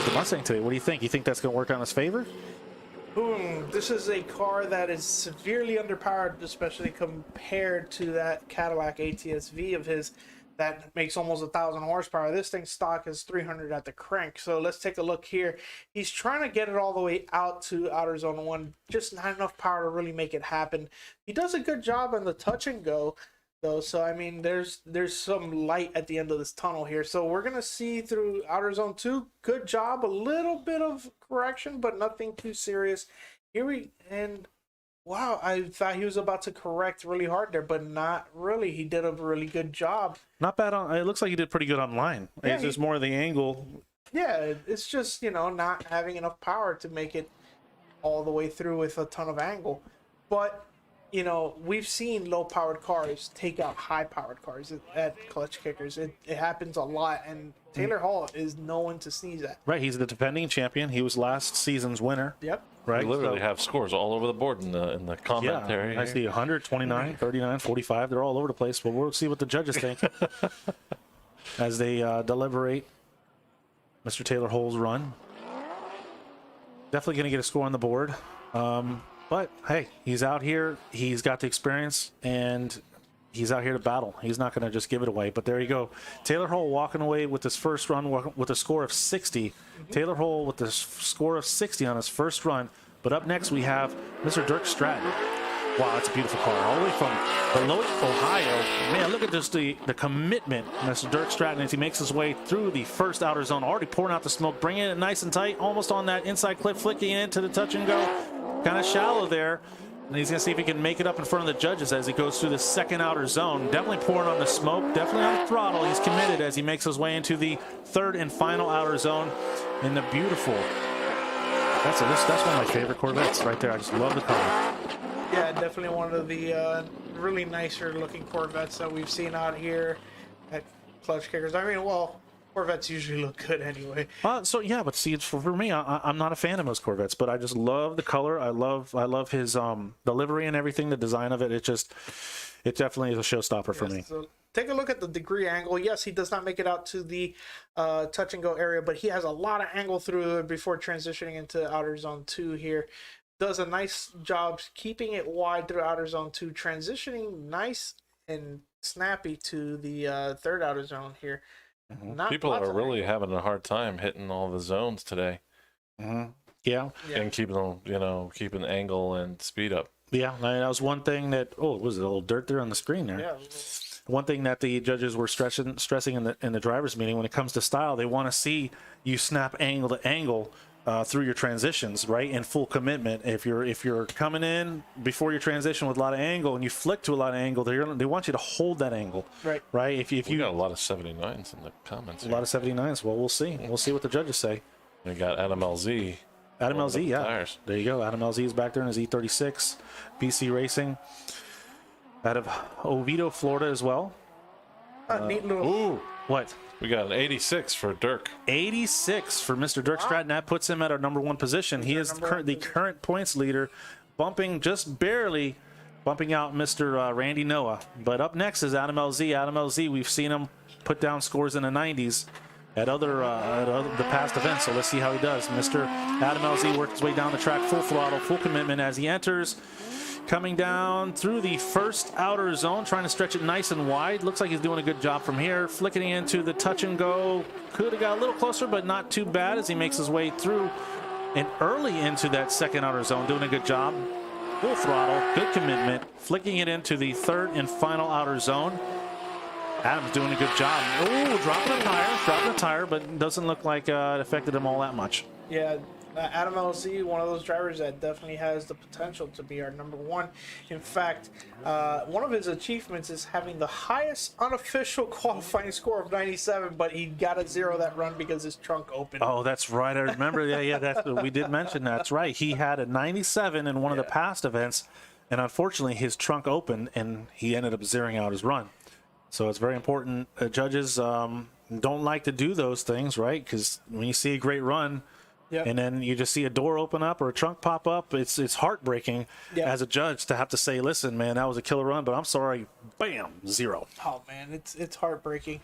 the Mustang today. What do you think? You think that's going to work out in his favor? Boom. This is a car that is severely underpowered, especially compared to that Cadillac ATS-V of his that makes almost 1,000 horsepower. This thing's stock is 300 at the crank. So let's take a look here. He's trying to get it all the way out to outer zone 1. Just not enough power to really make it happen. He does a good job on the touch and go, though. So I mean, there's some light at the end of this tunnel here. So we're gonna see through outer zone 2. Good job, a little bit of correction, but nothing too serious. Wow, I thought he was about to correct really hard there, but not really. He did a really good job. Not bad on. It looks like he did pretty good on line. Yeah, it's just more of the angle. Yeah, it's just, you know, not having enough power to make it all the way through with a ton of angle. But you know, we've seen low-powered cars take out high-powered cars at Klutch Kickers. It happens a lot, and Taylor Holt is no one to sneeze at. Right, he's the defending champion. He was last season's winner. Yep. Right. We literally have scores all over the board in the commentary. Yeah, I see 100, 29, 39, 45. They're all over the place, but we'll see what the judges think as they deliberate Mr. Taylor Holt's run. Definitely going to get a score on the board. But hey, he's out here, he's got the experience, and he's out here to battle. He's not going to just give it away. But there you go. Taylor Holt walking away with his first run with a score of 60. Taylor Holt with the score of 60 on his first run. But up next we have Mr. Dirk Stratton. Wow, that's a beautiful car. All the way from Beloit, Ohio. Man, look at just the commitment, Mr. Dirk Stratton, as he makes his way through the first outer zone. Already pouring out the smoke, bringing it nice and tight, almost on that inside clip, flicking it into the touch and go. Kind of shallow there. And he's going to see if he can make it up in front of the judges as he goes through the second outer zone. Definitely pouring on the smoke, definitely on the throttle. He's committed as he makes his way into the third and final outer zone in the beautiful. That's one of my favorite Corvettes right there. I just love the color. Yeah, definitely one of the really nicer looking Corvettes that we've seen out here at Klutch Kickers. I mean, well, Corvettes usually look good anyway. So yeah, but see, for me, I'm not a fan of most Corvettes, but I just love the color. I love his the livery and everything, the design of it. It definitely is a showstopper for me. So take a look at the degree angle. Yes, he does not make it out to the touch and go area, but he has a lot of angle through it before transitioning into outer zone 2 here. Does a nice job keeping it wide through outer zone 2, transitioning nice and snappy to the third outer zone here. People are really having a hard time hitting all the zones today. Yeah. And keeping them, keeping the angle and speed up. Yeah, that was one thing that. Oh, was it a little dirt there on the screen there? Yeah. One thing that the judges were stressing in the drivers' meeting when it comes to style, they want to see you snap angle to angle through your transitions, right? In full commitment. If you're coming in before your transition with a lot of angle and you flick to a lot of angle, they want you to hold that angle, right? If you got a lot of 79s in the comments. A lot of 79s. Well, we'll see. We'll see what the judges say. We got Adam LZ. Adam LZ, yeah. Tires. There you go. Adam LZ is back there in his E36, BC Racing, out of Oviedo, Florida as well. Neat little. Ooh, what? We got an 86 for Dirk. 86 for Mr. Dirk Stratton. That puts him at our #1 position. He is the current points leader, just barely bumping out Mr. Randy Noah. But up next is Adam LZ. Adam LZ, we've seen him put down scores in the 90s at the past events. So let's see how he does. Mr. Adam LZ worked his way down the track, full throttle, full commitment as he enters. Coming down through the first outer zone, trying to stretch it nice and wide. Looks like he's doing a good job from here. Flicking into the touch and go. Could have got a little closer, but not too bad as he makes his way through and early into that second outer zone. Doing a good job. Full throttle, good commitment. Flicking it into the third and final outer zone. Adam's doing a good job. Oh, dropping a tire, but it doesn't look like it affected him all that much. Yeah, Adam LZ, one of those drivers that definitely has the potential to be our number one. In fact, one of his achievements is having the highest unofficial qualifying score of 97, but he got a 0 that run because his trunk opened. Oh, that's right. I remember. Yeah, that's we did mention that. That's right. He had a 97 in one of the past events, and unfortunately, his trunk opened, and he ended up zeroing out his run. So it's very important. Judges don't like to do those things, right? Because when you see a great run, and then you just see a door open up or a trunk pop up, it's heartbreaking as a judge to have to say, listen, man, that was a killer run, but I'm sorry, bam, 0. Oh, man, it's heartbreaking.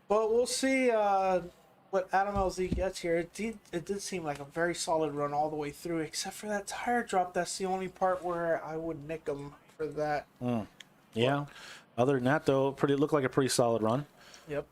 But we'll see what Adam LZ gets here. It did seem like a very solid run all the way through, except for that tire drop. That's the only part where I would nick him for that. Yeah. Other than that, though, looked like a pretty solid run. Yep.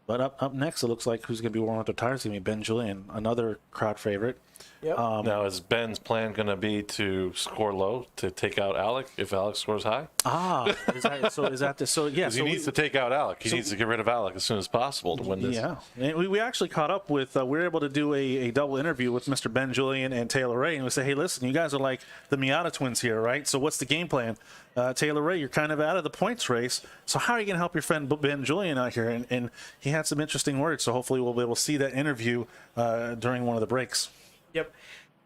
But up next, it looks like who's going to be warming up the tires is going to be Ben Julian, another crowd favorite. Yep. Now, is Ben's plan going to be to score low to take out Alec if Alec scores high? So he needs to take out Alec. He needs to get rid of Alec as soon as possible to win this. Yeah, and we actually caught up with. We were able to do a double interview with Mr. Ben Julian and Taylor Ray, and we say, hey, listen, you guys are like the Miata twins here, right? So what's the game plan? Taylor Ray, you're kind of out of the points race, so how are you going to help your friend Ben Julian out here? And he had some interesting words, so hopefully we'll be able to see that interview during one of the breaks. Yep.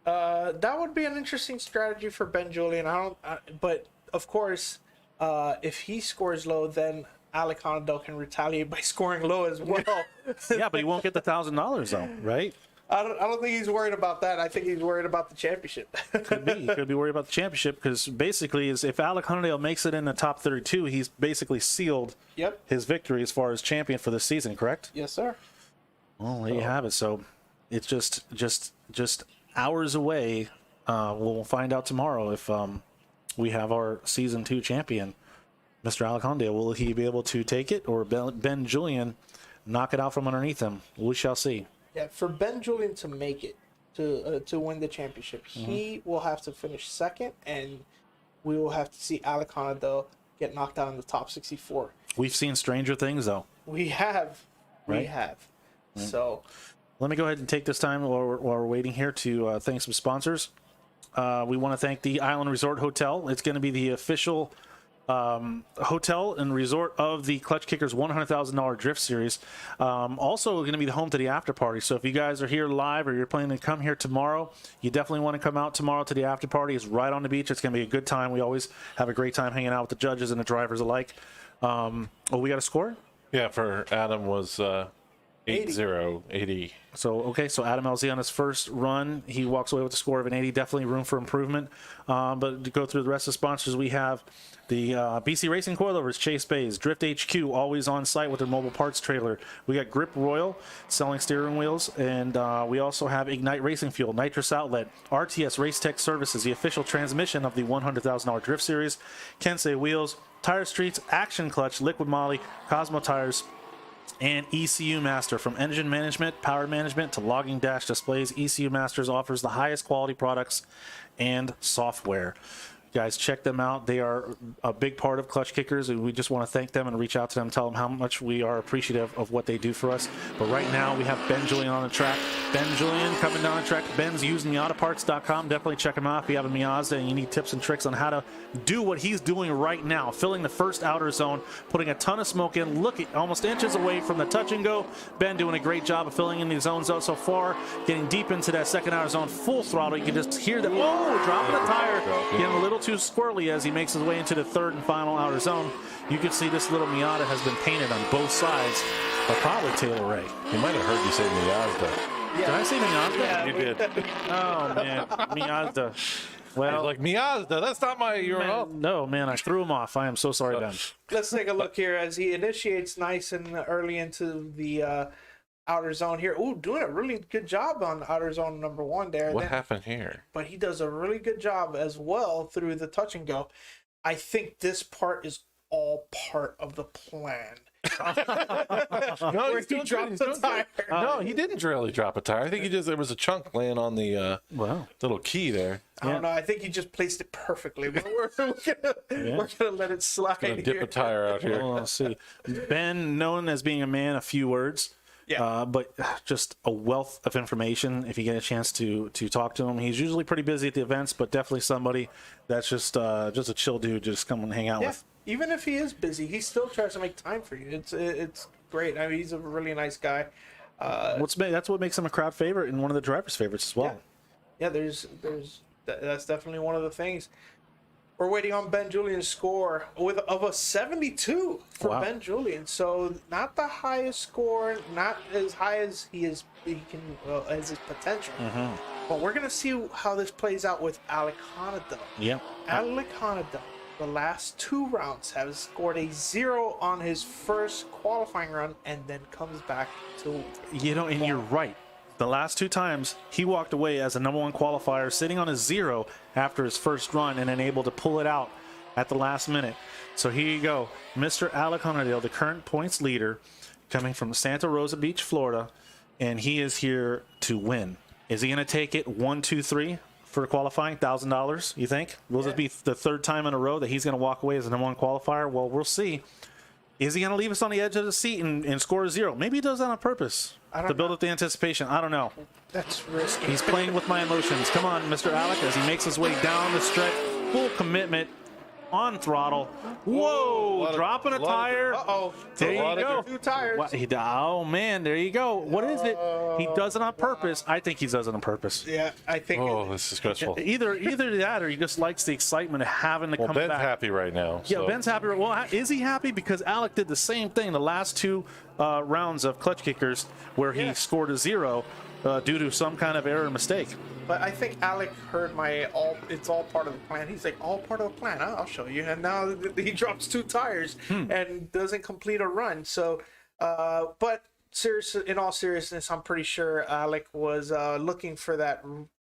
That would be an interesting strategy for Ben Julian. But of course, if he scores low, then Alec Honadell can retaliate by scoring low as well. Yeah, but he won't get the $1,000 though, right? I don't think he's worried about that. I think he's worried about the championship. Could be. He could be worried about the championship because basically, if Alec Honadell makes it in the top 32, he's basically sealed his victory as far as champion for this season. Correct? Yes, sir. Well, there you have it. So it's just hours away. We'll find out tomorrow if we have our season 2 champion, Mr. Alec Honadell. Will he be able to take it, or Ben Julian knock it out from underneath him? We shall see. Yeah, for Ben Julian to make it to win the championship, he will have to finish second, and we will have to see Alec Honadell get knocked out in the top 64. We've seen stranger things, though. We have. Right? We have. So let me go ahead and take this time while we're waiting here to thank some sponsors. We want to thank the Island Resort Hotel. It's going to be the official hotel and resort of the Klutch Kickers $100,000 Drift Series. Also going to be the home to the after party. So if you guys are here live or you're planning to come here tomorrow, you definitely want to come out tomorrow to the after party. It's right on the beach. It's going to be a good time. We always have a great time hanging out with the judges and the drivers alike. We got a score? Yeah, for Adam was 80. So Adam LZ on his first run, he walks away with a score of an 80. Definitely room for improvement. But to go through the rest of the sponsors, we have the BC Racing Coilovers, Chase Bays, Drift HQ, always on site with their mobile parts trailer. We got Grip Royal, selling steering wheels, and we also have Ignite Racing Fuel, Nitrous Outlet, RTS Race Tech Services, the official transmission of the $100,000 Drift Series, Kensei Wheels, Tire Streets, Action Clutch, Liquid Moly, Cosmo Tires, and ECU Master. From engine management, power management to logging dash displays, ECU Masters offers the highest quality products and software. Guys, check them out. They are a big part of Klutch Kickers, and we just want to thank them and reach out to them, tell them how much we are appreciative of what they do for us. But right now, we have Ben Julian on the track. Ben Julian coming down the track. Ben's using MiataParts.com. Definitely check him out if you have a Miata and you need tips and tricks on how to do what he's doing right now, filling the first outer zone, putting a ton of smoke in. Look at almost inches away from the touch and go. Ben doing a great job of filling in these zones out so far, getting deep into that second outer zone, full throttle. You can just hear that, dropping a tire, getting a little too squirrely as he makes his way into the third and final outer zone. You can see this little Miata has been painted on both sides by probably Taylor Ray. You might have heard you say Miata. Yeah. Did I say Miata? Yeah, you did. Oh, man. Miata. Well, like Miata, that's not my URL. No, man, I threw him off. I am so sorry, Ben. Let's take a look here as he initiates nice and early into the outer zone here. Ooh, doing a really good job on outer zone number 1 there. What happened here? But he does a really good job as well through the touch and go. I think this part is all part of the plan. No, he dropped the tire. No, he didn't really drop a tire. I think there was a chunk laying on the little key there. I don't know. I think he just placed it perfectly. But we're gonna let it slide. Gonna dip a tire out here. Well, let's see. Ben, known as being a man of few words, Yeah. But just a wealth of information. If you get a chance to talk to him, he's usually pretty busy at the events, but definitely somebody that's just a chill dude. Just come and hang out with. Even if he is busy, he still tries to make time for you. It's great. I mean, he's a really nice guy. That's what makes him a crowd favorite and one of the drivers' favorites as well. Yeah. That's definitely one of the things. We're waiting on Ben Julian's score of a 72 for Ben Julian. So not the highest score, not as high as as his potential. But we're gonna see how this plays out with Alec Honadell. Yeah. Alec Honadell, the last 2 rounds, has scored a 0 on his first qualifying run, and then comes back to. And you're right. The last 2 times, he walked away as a number 1 qualifier, sitting on a 0 after his first run, and then able to pull it out at the last minute. So here you go. Mr. Alec Honadell, the current points leader, coming from Santa Rosa Beach, Florida, and he is here to win. Is he going to take it 1, 2, 3 for qualifying? $1,000, you think? Will this be the 3rd time in a row that he's going to walk away as a number 1 qualifier? Well, we'll see. Is he going to leave us on the edge of the seat and score a 0? Maybe he does that on purpose to build up the anticipation. I don't know. That's risky. He's playing with my emotions. Come on, Mr. Alec, as he makes his way down the stretch. Full commitment. On throttle. Whoa! Dropping a tire. There you go. 2 tires. Oh, man. There you go. What is it? He does it on purpose. I think he does it on purpose. Yeah, I think. Oh, this is stressful. Either that or he just likes the excitement of having to come Ben's back. happy right now. Yeah, so. Ben's happy. Well, is he happy? Because Alec did the same thing the last 2 rounds of Klutch Kickers where he scored a 0 due to some kind of error or mistake. But I think Alec heard it's all part of the plan. He's like, all part of the plan. I'll show you. And now he drops 2 tires and doesn't complete a run. So, but in all seriousness, I'm pretty sure Alec was looking for that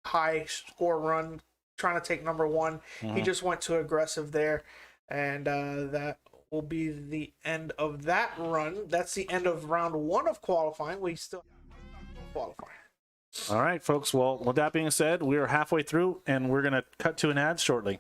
high score run, trying to take number 1. He just went too aggressive there. And that will be the end of that run. That's the end of round 1 of qualifying. We still qualify. All right, folks. Well, with that being said, we are halfway through, and we're going to cut to an ad shortly.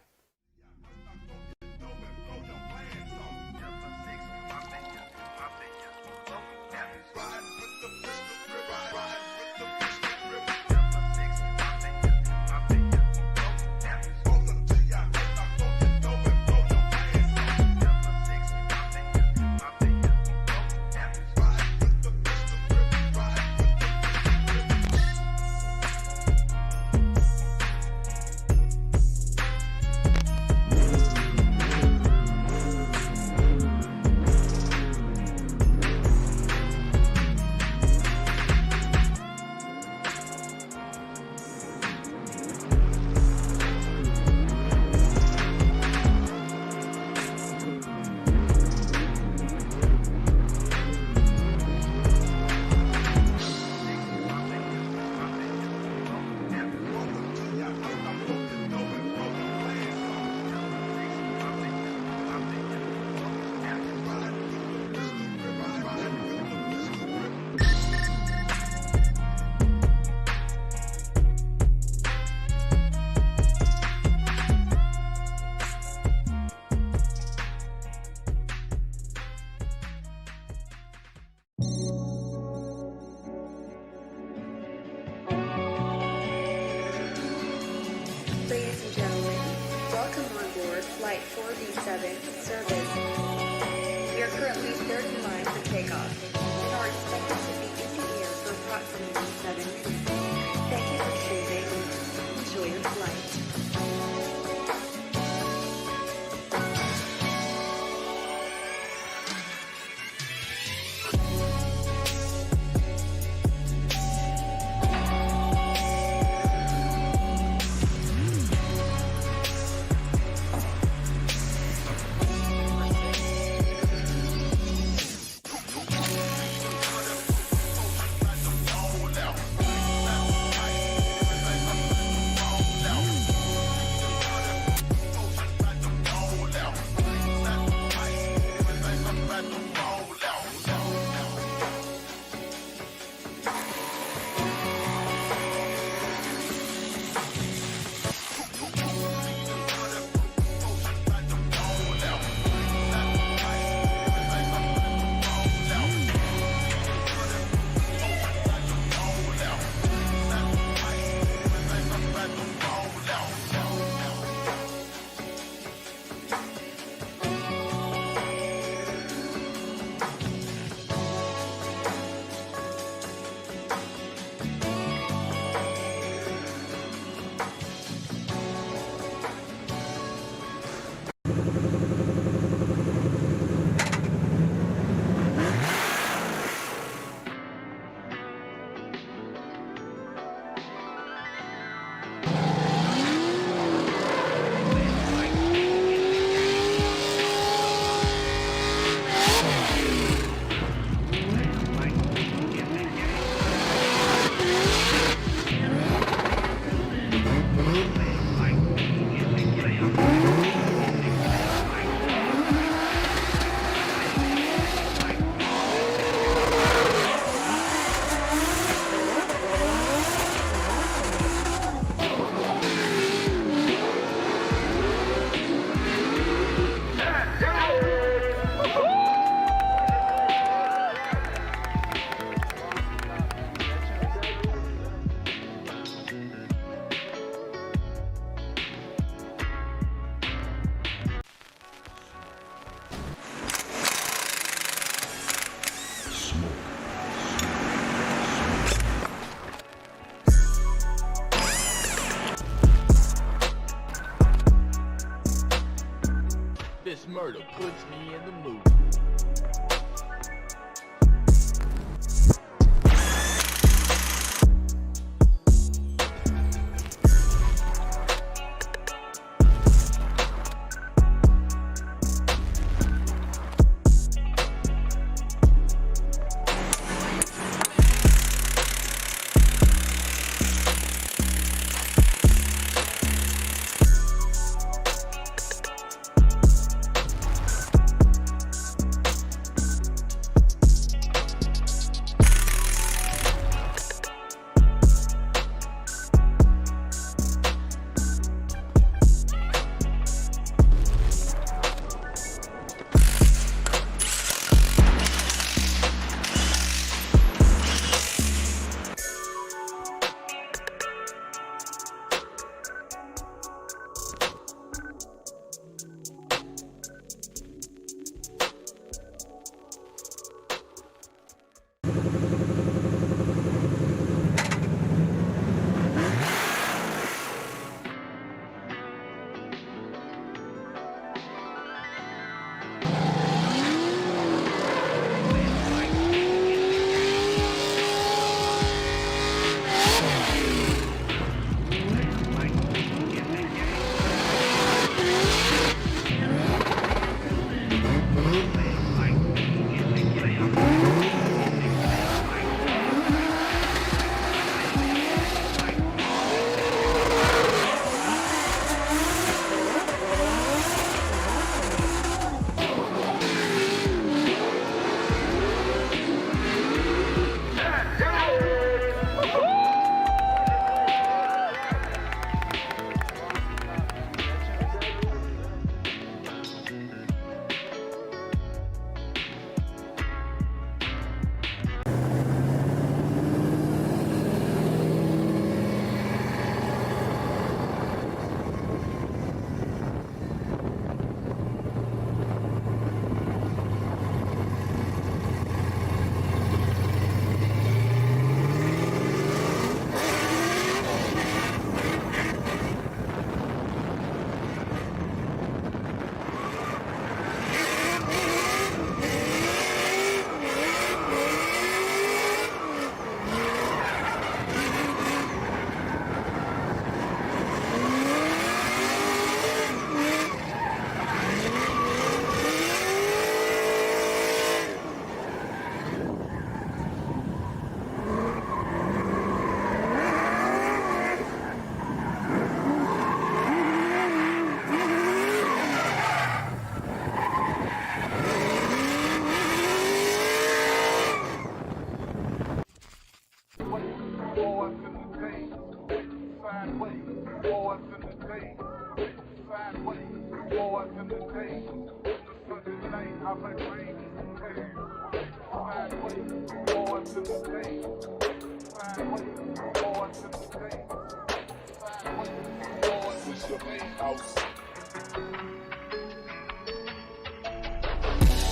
Ladies and gentlemen, welcome on board Flight 4B7 service. We are currently 30 miles for takeoff and are expected to be in the air for approximately 7 minutes. Thank you for choosing. Enjoy your flight. murder puts me in the mood.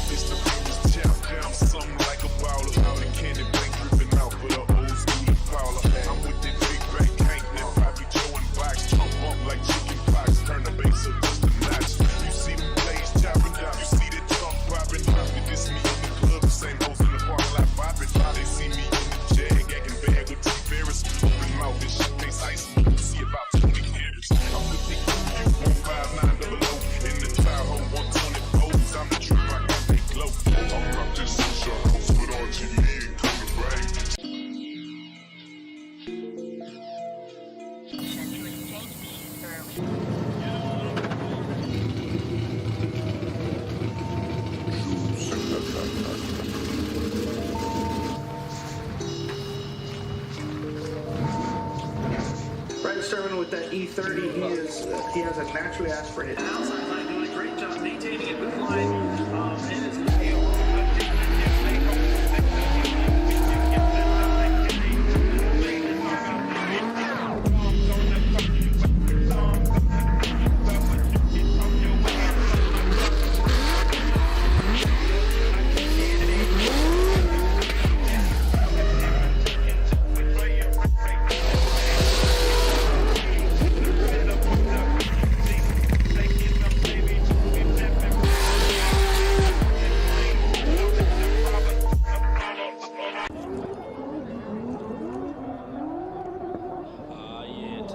It's the people's champ, I'm something like a baller. Out in candy bank dripping out for the old school Impala. I'm with the big back tank, that Poppy Joe and box. Jump up like chicken pox, turn the bass up just a notch. You see them blades chopping down, you see the trunk popping. This me in the club, the same hoes in the parking lot popping. They see me in the jag, acting bad with T Ferris. Open mouth, this shit tastes icy. See about 20 years. I'm with the Q159 double O in the Tahoe 120 O's. I'm the trip, I got they glow. I'm not just a shark, put on TV and come to brag. Brad Sturman with that E30, he has a naturally aspirated. Outside line doing a great job maintaining it with line. And it's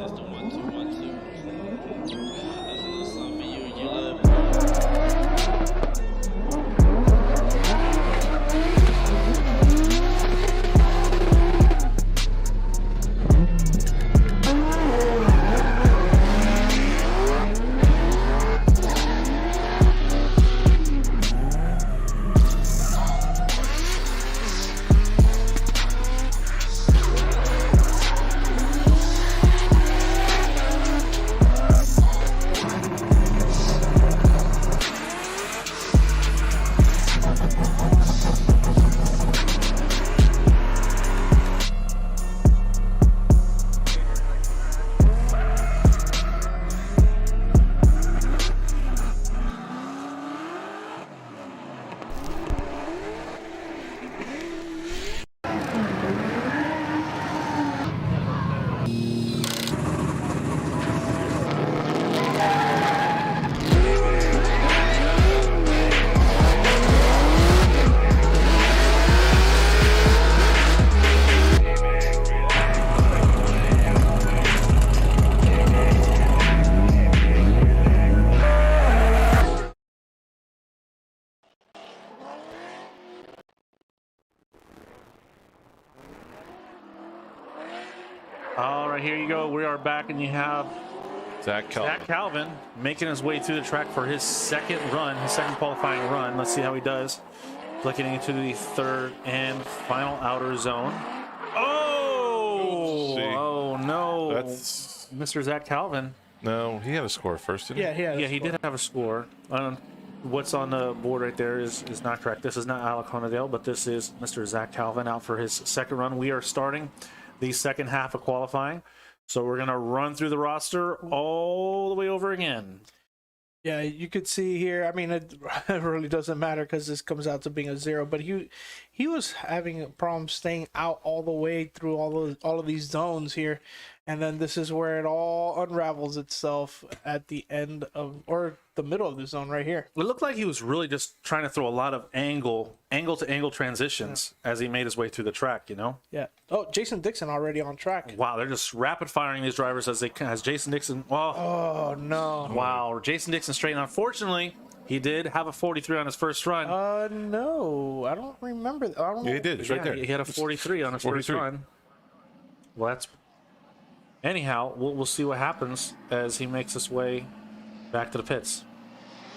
System 1212. That's a little something for you and your love. All right, here you go. We are back, and you have Zach Calvin. Zach Calvin making his way through the track for his second run, his second qualifying run. Let's see how he does. Flicking into the third and final outer zone. Oh! Oopsie. Oh, no. That's Mr. Zach Calvin. no. He had a score first, didn't he? Yeah, He did have a score. What's on the board right there is not correct. This is not Alec Honadale, but this is Mr. Zach Calvin out for his second run. We are starting the second half of qualifying. So we're going to run through the roster all the way over again. Yeah, you could see here. I mean, it really doesn't matter because this comes out to being a 0. But he was having a problem staying out all the way through all of these zones here, and then this is where it all unravels itself at the end of, or the middle of the zone right here. It looked like he was really just trying to throw a lot of angle to angle transitions as he made his way through the track. You know. Yeah. Oh, Jason Dixon already on track. Wow, they're just rapid firing these drivers as Jason Dixon. Well, Oh no. wow, Jason Dixon straight. Unfortunately, he did have a 43 on his first run. No, I don't remember. I don't know. Yeah, he did. It's right Yeah, there. He had a 43 on his first 43. run. Well, that's. Anyhow, we'll see what happens as he makes his way back to the pits.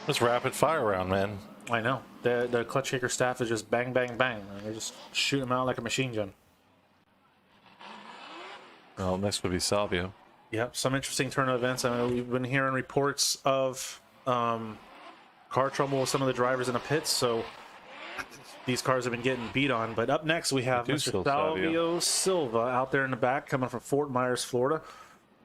It's rapid fire round, man. I know. The Klutch Kicker staff is just bang, bang, bang. And they just shoot him out like a machine gun. Well, next would be Salvio. Yep, some interesting turn of events. I mean, we've been hearing reports of car trouble with some of the drivers in the pits, so these cars have been getting beat on. But up next, we have Mr. still Salvio Silva out there in the back, coming from Fort Myers, Florida.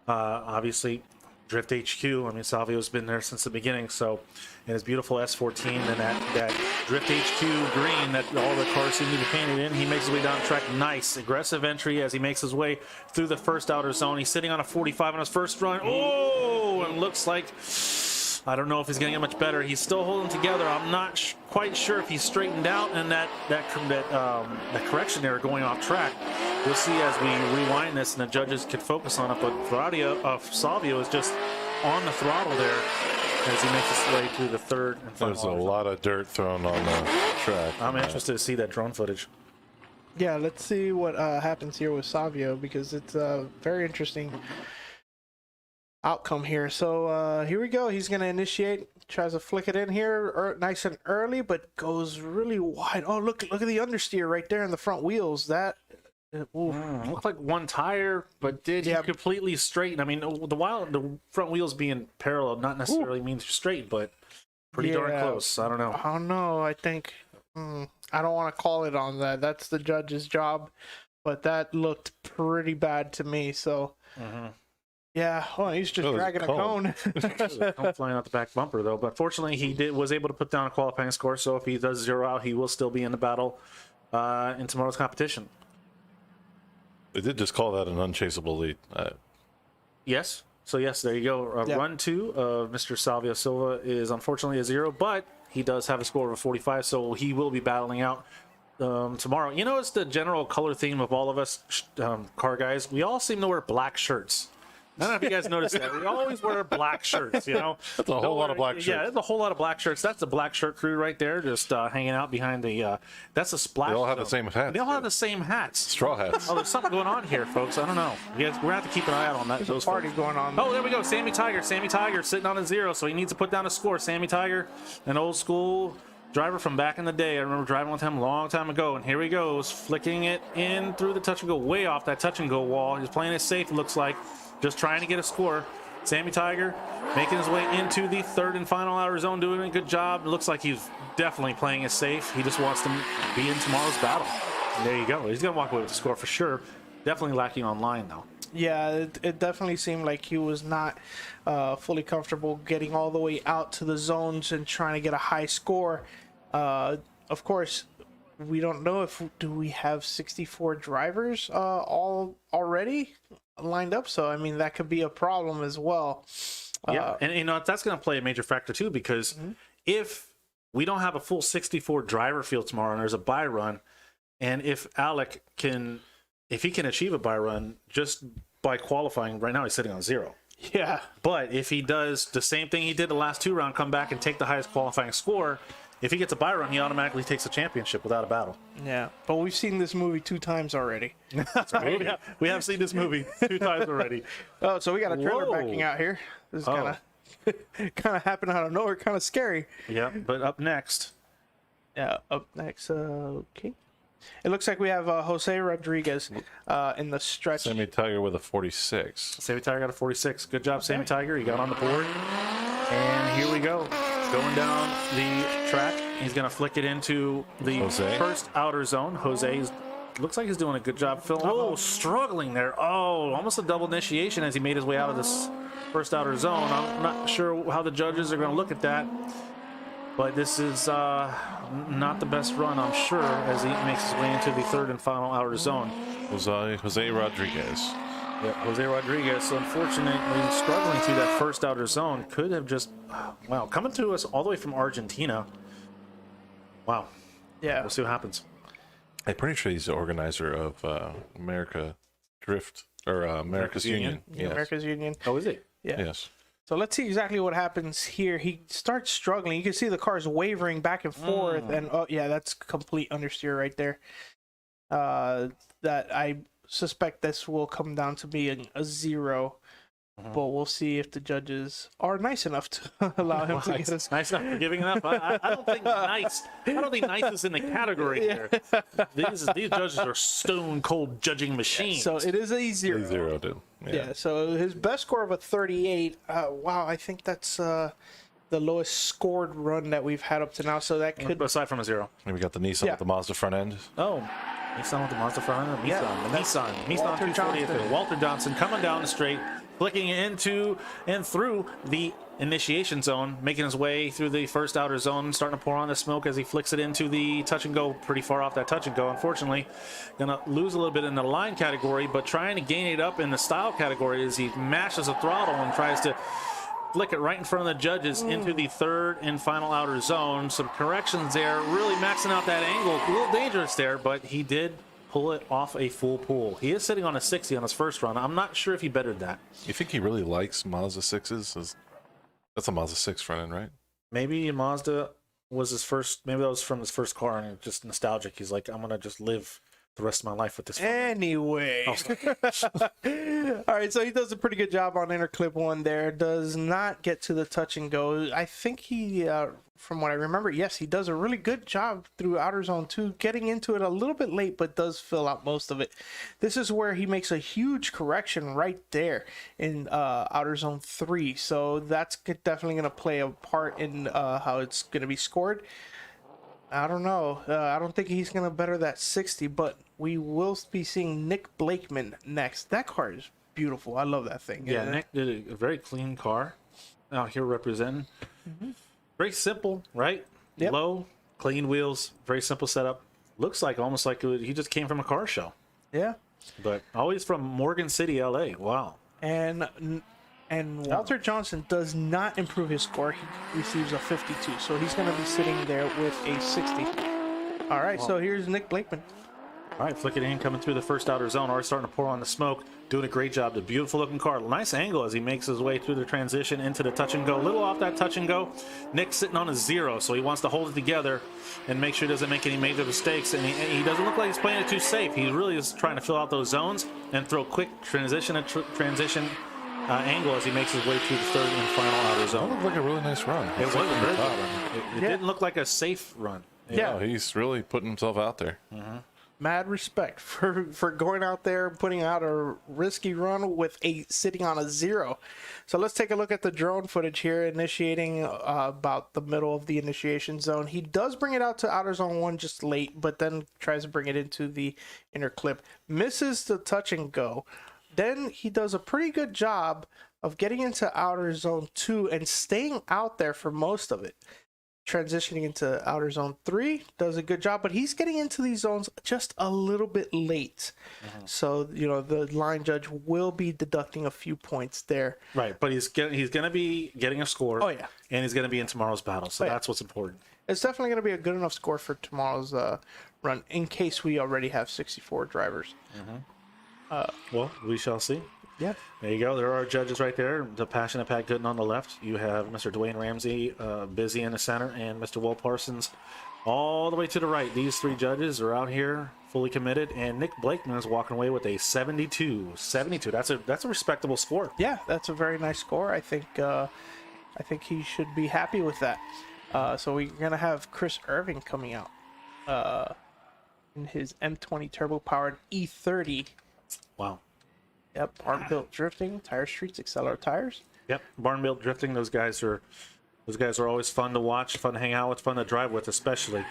Obviously, Drift HQ. I mean, Salvio's been there since the beginning. So, in his beautiful S14 and that Drift HQ green that all the cars seem to be painted in, he makes his way down the track. Nice, aggressive entry as he makes his way through the first outer zone. He's sitting on a 45 on his first run. Oh, and looks like, I don't know if he's going to get much better. He's still holding together. I'm not quite sure if he's straightened out and that correction there going off track. We'll see as we rewind this and the judges can focus on it. But Salvio is just on the throttle there as he makes his way through the third and final. There's a lot of dirt thrown on the track. I'm interested to see that drone footage. Yeah, let's see what happens here with Savio because it's a very interesting outcome here. So here we go. He's going to initiate, tries to flick it in here nice and early, but goes really wide. Oh, look at the understeer right there in the front wheels. That looked like one tire, but did he completely straighten? I mean, the front wheels being parallel not necessarily means straight, but pretty darn close. I don't know. I don't know. I think I don't want to call it on that. That's the judge's job, but that looked pretty bad to me. So. Yeah, well, he's just dragging a cone. Cone flying out the back bumper, though. But fortunately, he was able to put down a qualifying score. So if he does 0 out, he will still be in the battle in tomorrow's competition. They did just call that an unchaseable lead. Yes. So yes, there you go. Run 2 of Mr. Salvio Silva is unfortunately a 0, but he does have a score of a 45, so he will be battling out tomorrow. You know, it's the general color theme of all of us car guys. We all seem to wear black shirts. I don't know if you guys noticed that. We always wear black shirts, you know? That's a whole lot of black shirts. Yeah, there's a whole lot of black shirts. That's the black shirt crew right there, just hanging out behind the, that's a splash. They all have zone. the same hats. They all have the same hats. Straw hats. Oh, there's something going on here, folks. I don't know. We're going to have to keep an eye out on that. There's those a party folks. going on. Oh, there we go. Sammy Tiger. Sammy Tiger sitting on a 0, so he needs to put down a score. Sammy Tiger, an old school driver from back in the day. I remember driving with him a long time ago, and here he goes, flicking it in through the touch and go, way off that touch and go wall. He's playing it safe, it looks like, just trying to get a score. Sammy Tiger making his way into the third and final outer zone, doing a good job. It looks like he's definitely playing it safe. He just wants to be in tomorrow's battle. And there you go. He's going to walk away with the score for sure. Definitely lacking on line, though. Yeah, it definitely seemed like he was not fully comfortable getting all the way out to the zones and trying to get a high score. Of course, we don't know if do we have 64 drivers all already lined up. So I mean that could be a problem as well. Yeah, and you know that's going to play a major factor too, because if we don't have a full 64 driver field tomorrow and there's a bye run, and if Alec can, if he can achieve a bye run just by qualifying, right now he's sitting on 0. Yeah. But if he does the same thing he did the last 2 rounds, come back and take the highest qualifying score, if he gets a bye run, he automatically takes the championship without a battle. Yeah, but we've seen this movie 2 times already. That's right. We have seen this movie 2 times already. Oh, so we got a trailer Whoa. backing out here. This is kind of happened out of nowhere, kind of scary. Yeah, but up next. Yeah, up next. Okay. It looks like we have Jose Rodriguez in the stretch. Sammy Tiger with a 46. Sammy Tiger got a 46. Good job, Sammy Tiger. He got on the board. And here we go. Going down the track. He's going to flick it into the Jose. first outer zone. Jose looks like he's doing a good job. Phil, oh, struggling there. Oh, almost a double initiation as he made his way out of this first outer zone. I'm not sure how the judges are going to look at that. But this is not the best run, I'm sure, as he makes his way into the third and final outer zone. Jose Rodriguez. Yep, Jose Rodriguez, unfortunately, struggling through that first outer zone. Could have just, wow, coming to us all the way from Argentina. Wow. Yeah. We'll see what happens. I'm pretty sure he's the organizer of America Drift, or America's Union. Yeah, Yes. America's Union. Oh, is he? Yeah. Yes. So let's see exactly what happens here. He starts struggling. You can see the car's wavering back and forth, and oh yeah, that's complete understeer right there. That I suspect this will come down to being a 0, but we'll see if the judges are nice enough to allow him to get us. Nice enough, forgiving enough. I don't think nice. I don't think nice is in the category here. These judges are stone cold judging machines. So it is a 0. He zeroed it. Yeah. So his best score of a 38. Wow, I think that's the lowest scored run that we've had up to now. So that could. Aside from a 0. And we got the Nissan Yeah. with the Mazda front end. Oh, Nissan with the Mazda front end. Nissan. Nissan Walter 248. Johnson. Walter Johnson coming down the straight, flicking into and through the initiation zone, making his way through the first outer zone, starting to pour on the smoke as he flicks it into the touch and go, pretty far off that touch and go. Unfortunately, gonna lose a little bit in the line category, but trying to gain it up in the style category as he mashes the throttle and tries to flick it right in front of the judges into the third and final outer zone. Some corrections there, really maxing out that angle. A little dangerous there, but he did pull it off a full pull. He is sitting on a 60 on his first run. I'm not sure if he bettered that. You think he really likes Mazda 6s? That's a Mazda 6 front end, right? Maybe Mazda was his first, maybe that was from his first car and just nostalgic. He's like, I'm going to just live the rest of my life with this. Anyway. All right, so he does a pretty good job on inner clip 1 there. Does not get to the touch and go. I think he, from what I remember, yes, he does a really good job through outer zone 2, getting into it a little bit late, but does fill out most of it. This is where he makes a huge correction right there in outer zone 3. So that's definitely going to play a part in how it's going to be scored. I don't know. I don't think he's going to better that 60, but we will be seeing Nick Blakeman next. That car is beautiful. I love that thing. Yeah, Nick did a very clean car out here representing. Very simple, right? Yep. Low, clean wheels, very simple setup. Looks like almost like he just came from a car show. Yeah. But always from Morgan City, LA. Wow. And Walter Johnson does not improve his score. He receives a 52, so he's going to be sitting there with a 60. All right, so here's Nick Blakeman. All right, flicking in, coming through the first outer zone, already starting to pour on the smoke. Doing a great job. The beautiful looking car. Nice angle as he makes his way through the transition into the touch and go. A little off that touch and go. Nick's sitting on a 0, so he wants to hold it together and make sure he doesn't make any major mistakes. And he doesn't look like he's playing it too safe. He really is trying to fill out those zones and throw quick transition angle as he makes his way through the third and final outer That zone. looked like a really nice run. It wasn't very good. It didn't look like a safe run. Yeah, he's really putting himself out there. Mad respect for going out there and putting out a risky run with sitting on a 0. So let's take a look at the drone footage here, initiating about the middle of the initiation zone. He does bring it out to outer zone 1 just late, but then tries to bring it into the inner clip. Misses the touch and go. Then he does a pretty good job of getting into outer zone 2 and staying out there for most of it. Transitioning into outer zone 3, does a good job, but he's getting into these zones just a little bit late. So, the line judge will be deducting a few points there. Right, but he's going to be getting a score. Oh, yeah. And he's going to be in tomorrow's battle, so Oh, yeah. that's what's important. It's definitely going to be a good enough score for tomorrow's run, in case we already have 64 drivers. Well, we shall see. Yeah. There you go. There are judges right there. The passionate Pat Gooden on the left. You have Mr. Dwayne Ramsey busy in the center, and Mr. Will Parsons all the way to the right. These 3 judges are out here fully committed, and Nick Blakeman is walking away with a 72. 72. That's a respectable score. Yeah, that's a very nice score. I think he should be happy with that. So we're gonna have Chris Irving coming out in his M20 turbo-powered E30. Wow. Yep, barn built drifting, tire streets, Accelerator tires. Yep, barn built drifting. Those guys are always fun to watch, fun to hang out with, fun to drive with, especially.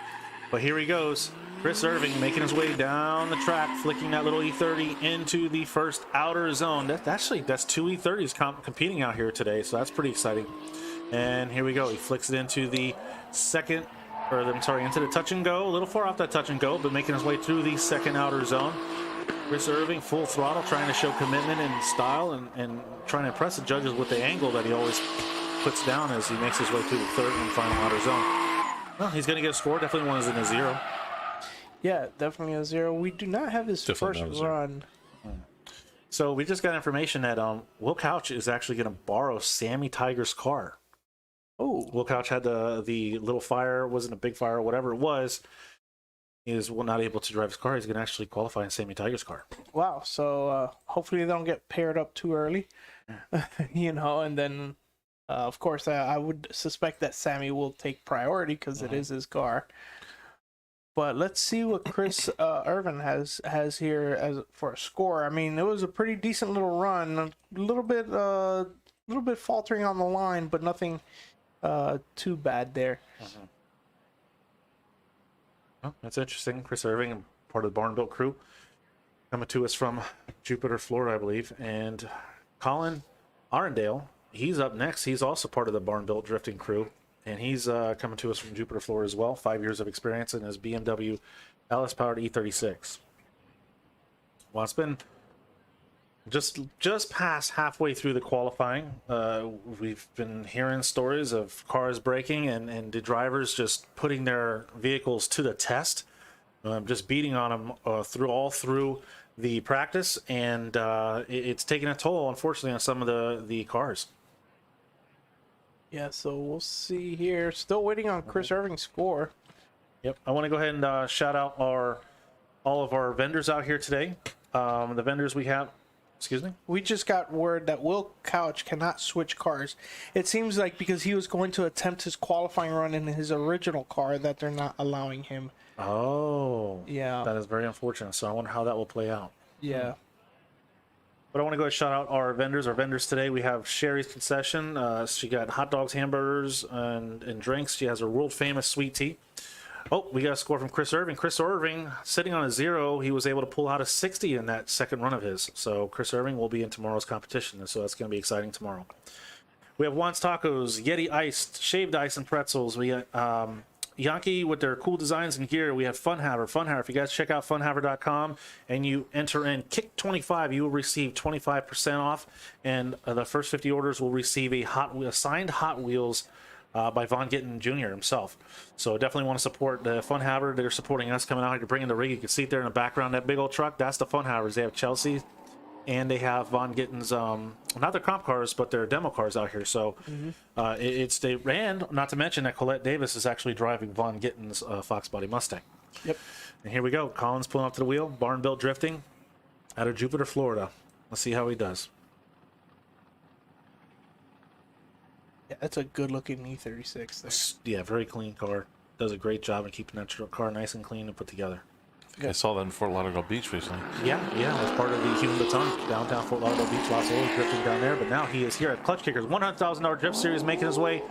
But here he goes, Chris Irving making his way down the track, flicking that little E30 into the first outer zone. That's 2 E30s competing out here today, so that's pretty exciting. And here we go. He flicks it into the into the touch and go. A little far off that touch and go, but making his way through the second outer zone. Chris Irving, full throttle, trying to show commitment and style and trying to impress the judges with the angle that he always puts down as he makes his way through the third and final outer zone. Well, he's going to get a score. Definitely one is in a 0. Yeah, definitely a 0. We do not have his Definitely first not a 0. run. So we just got information that Will Couch is actually going to borrow Sammy Tiger's car. Oh, Will Couch had the little fire, wasn't a big fire, or whatever it was. He is not able to drive his car. He's going to actually qualify in Sammy Tiger's car. wow. So hopefully they don't get paired up too early, and then, of course, I would suspect that Sammy will take priority because it is his car. But let's see what Chris Irvin has here for a score. I mean, it was a pretty decent little run, a little bit faltering on the line, but nothing too bad there. Oh, that's interesting. Chris Irving, part of the Barn Built crew, coming to us from Jupiter, Florida, I believe. And Colin Arendale, he's up next. He's also part of the Barn Built drifting crew. And he's coming to us from Jupiter, Florida as well. 5 years of experience in his BMW LS-powered E36. Well, it's been just past halfway through the qualifying. We've been hearing stories of cars breaking and the drivers just putting their vehicles to the test, just beating on them through the practice, and it's taking a toll, unfortunately, on some of the cars. Yeah, so we'll see here. Still waiting on Chris Irving's score. Yep, I want to go ahead and shout out all of our vendors out here today. The vendors we have. Excuse me? We just got word that Will Couch cannot switch cars. It seems like because he was going to attempt his qualifying run in his original car that they're not allowing him. Oh. Yeah. That is very unfortunate. So I wonder how that will play out. Yeah. But I want to go ahead and shout out our vendors. Our vendors today, we have Sherry's Concession. She got hot dogs, hamburgers, and drinks. She has her world-famous sweet tea. Oh, we got a score from Chris Irving. Chris Irving, sitting on a 0, he was able to pull out a 60 in that second run of his. So Chris Irving will be in tomorrow's competition, so that's going to be exciting tomorrow. We have Juan's Tacos, Yeti Iced, Shaved Ice and Pretzels. We got Yankee with their cool designs and gear. We have Funhaver. Funhaver, if you guys check out funhaver.com and you enter in KICK25, you will receive 25% off, and the first 50 orders will receive a signed Hot Wheels by Von Gittin Jr. himself. So definitely want to support the Fun Haver. They're supporting us coming out here to bring in the rig. You can see it there in the background, that big old truck. That's the Fun Havers. They have Chelsea, and they have Von Gittin's, not their comp cars, but their demo cars out here. So and not to mention that Colette Davis is actually driving Von Gittin's Fox Body Mustang. Yep. And here we go. Colin's pulling up to the wheel. Barn built drifting out of Jupiter, Florida. Let's see how he does. Yeah, that's a good-looking E36 there. Yeah, very clean car. Does a great job in keeping that car nice and clean and put together. I think I saw that in Fort Lauderdale Beach recently. Yeah, as part of the Human Baton downtown Fort Lauderdale Beach, Los Angeles, drifting down there. But now he is here at Klutch Kickers, $100,000 drift series, making his way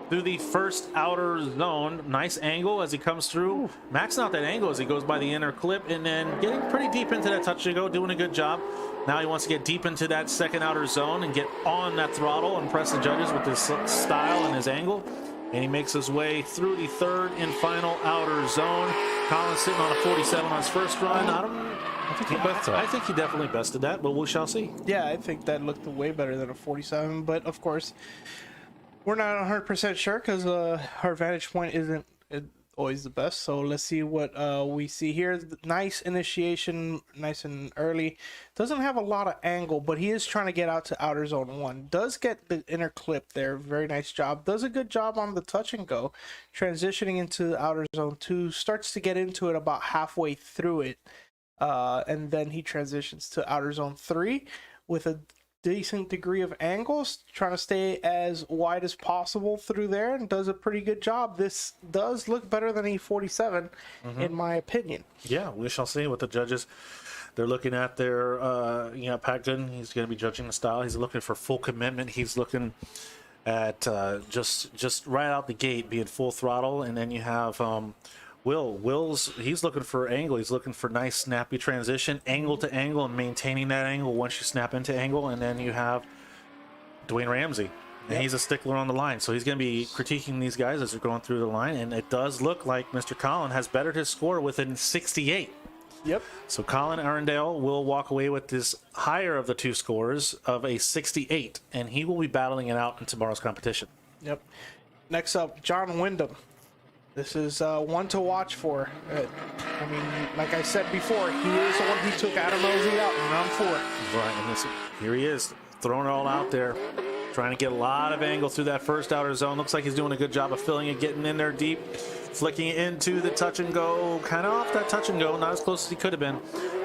through the first outer zone. Nice angle as he comes through. Maxing out that angle as he goes by the inner clip and then getting pretty deep into that touch and go, doing a good job. Now he wants to get deep into that second outer zone and get on that throttle and impress the judges with his style and his angle. And he makes his way through the third and final outer zone. Colin's sitting on a 47 on his first run. I think he definitely bested that, but we shall see. Yeah, I think that looked way better than a 47, but of course, we're not 100% sure because our vantage point isn't always the best. So let's see what we see here. Nice initiation, nice and early. Doesn't have a lot of angle, but he is trying to get out to outer zone 1. Does get the inner clip there. Very nice job. Does a good job on the touch and go. Transitioning into outer zone 2. Starts to get into it about halfway through it. And then he transitions to outer zone 3 with a decent degree of angles, trying to stay as wide as possible through there, and does a pretty good job. This does look better than E47 in my opinion. Yeah, we shall see what the judges, they're looking at their Pat Gooden. He's going to be judging the style. He's looking for full commitment. He's looking at just right out the gate being full throttle. And then you have he's looking for angle. He's looking for nice snappy transition, angle to angle, and maintaining that angle once you snap into angle. And then you have Dwayne Ramsey, and he's a stickler on the line. So he's going to be critiquing these guys as they're going through the line. And it does look like Mr. Colin has bettered his score within 68. Yep. So Colin Arundel will walk away with this higher of the two scores of a 68, and he will be battling it out in tomorrow's competition. Yep. Next up, John Wyndham. This is one to watch for. I mean, like I said before, he is the one who took Adam Rosie out in round 4. Right, and here he is, throwing it all out there, trying to get a lot of angle through that first outer zone. Looks like he's doing a good job of filling it, getting in there deep, flicking it into the touch and go, kind of off that touch and go, not as close as he could have been,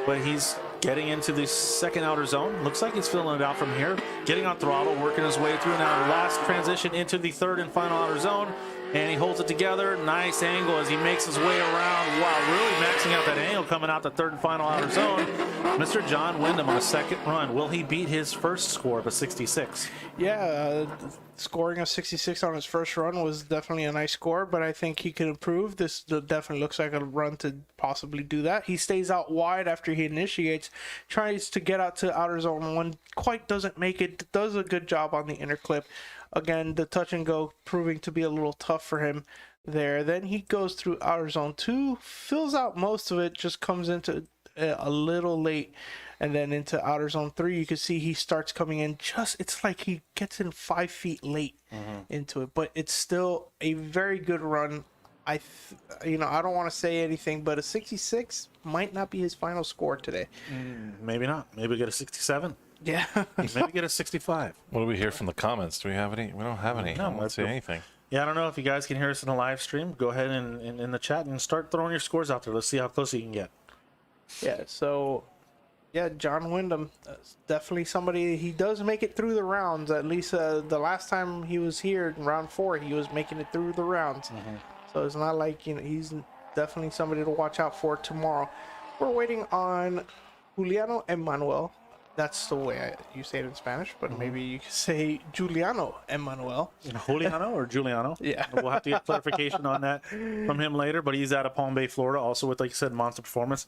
but he's getting into the second outer zone. Looks like he's filling it out from here, getting on throttle, working his way through. Now last transition into the third and final outer zone, and he holds it together. Nice angle as he makes his way around. Wow, really maxing out that angle coming out the third and final outer zone. Mr. John Wyndham on a second run. Will he beat his first score of a 66? Yeah, scoring a 66 on his first run was definitely a nice score, but I think he could improve. This definitely looks like a run to possibly do that. He stays out wide after he initiates, tries to get out to outer zone 1, quite doesn't make it, does a good job on the inner clip. Again, the touch and go proving to be a little tough for him there. Then he goes through outer zone 2, fills out most of it, just comes into a little late, and then into outer zone 3 you can see he starts coming in it's like he gets in 5 feet late into it, but it's still a very good run. I don't want to say anything, but a 66 might not be his final score today. Maybe not. Maybe get a 67. Yeah. Maybe get a 65. What do we hear from the comments? Do we have any? We don't have any. No, I don't see anything. Yeah, I don't know if you guys can hear us in the live stream. Go ahead and in the chat and start throwing your scores out there. Let's see how close you can get. Yeah, so yeah, John Wyndham, definitely somebody. He does make it through the rounds. At least the last time he was here in round 4, he was making it through the rounds. So it's not like, he's definitely somebody to watch out for tomorrow. We're waiting on Juliano Emanuel. That's the way you say it in Spanish, but maybe you could say Juliano Emanuel. Juliano or Giuliano? Yeah. We'll have to get clarification on that from him later, but he's out of Palm Bay, Florida, also with, like you said, Monster Performance.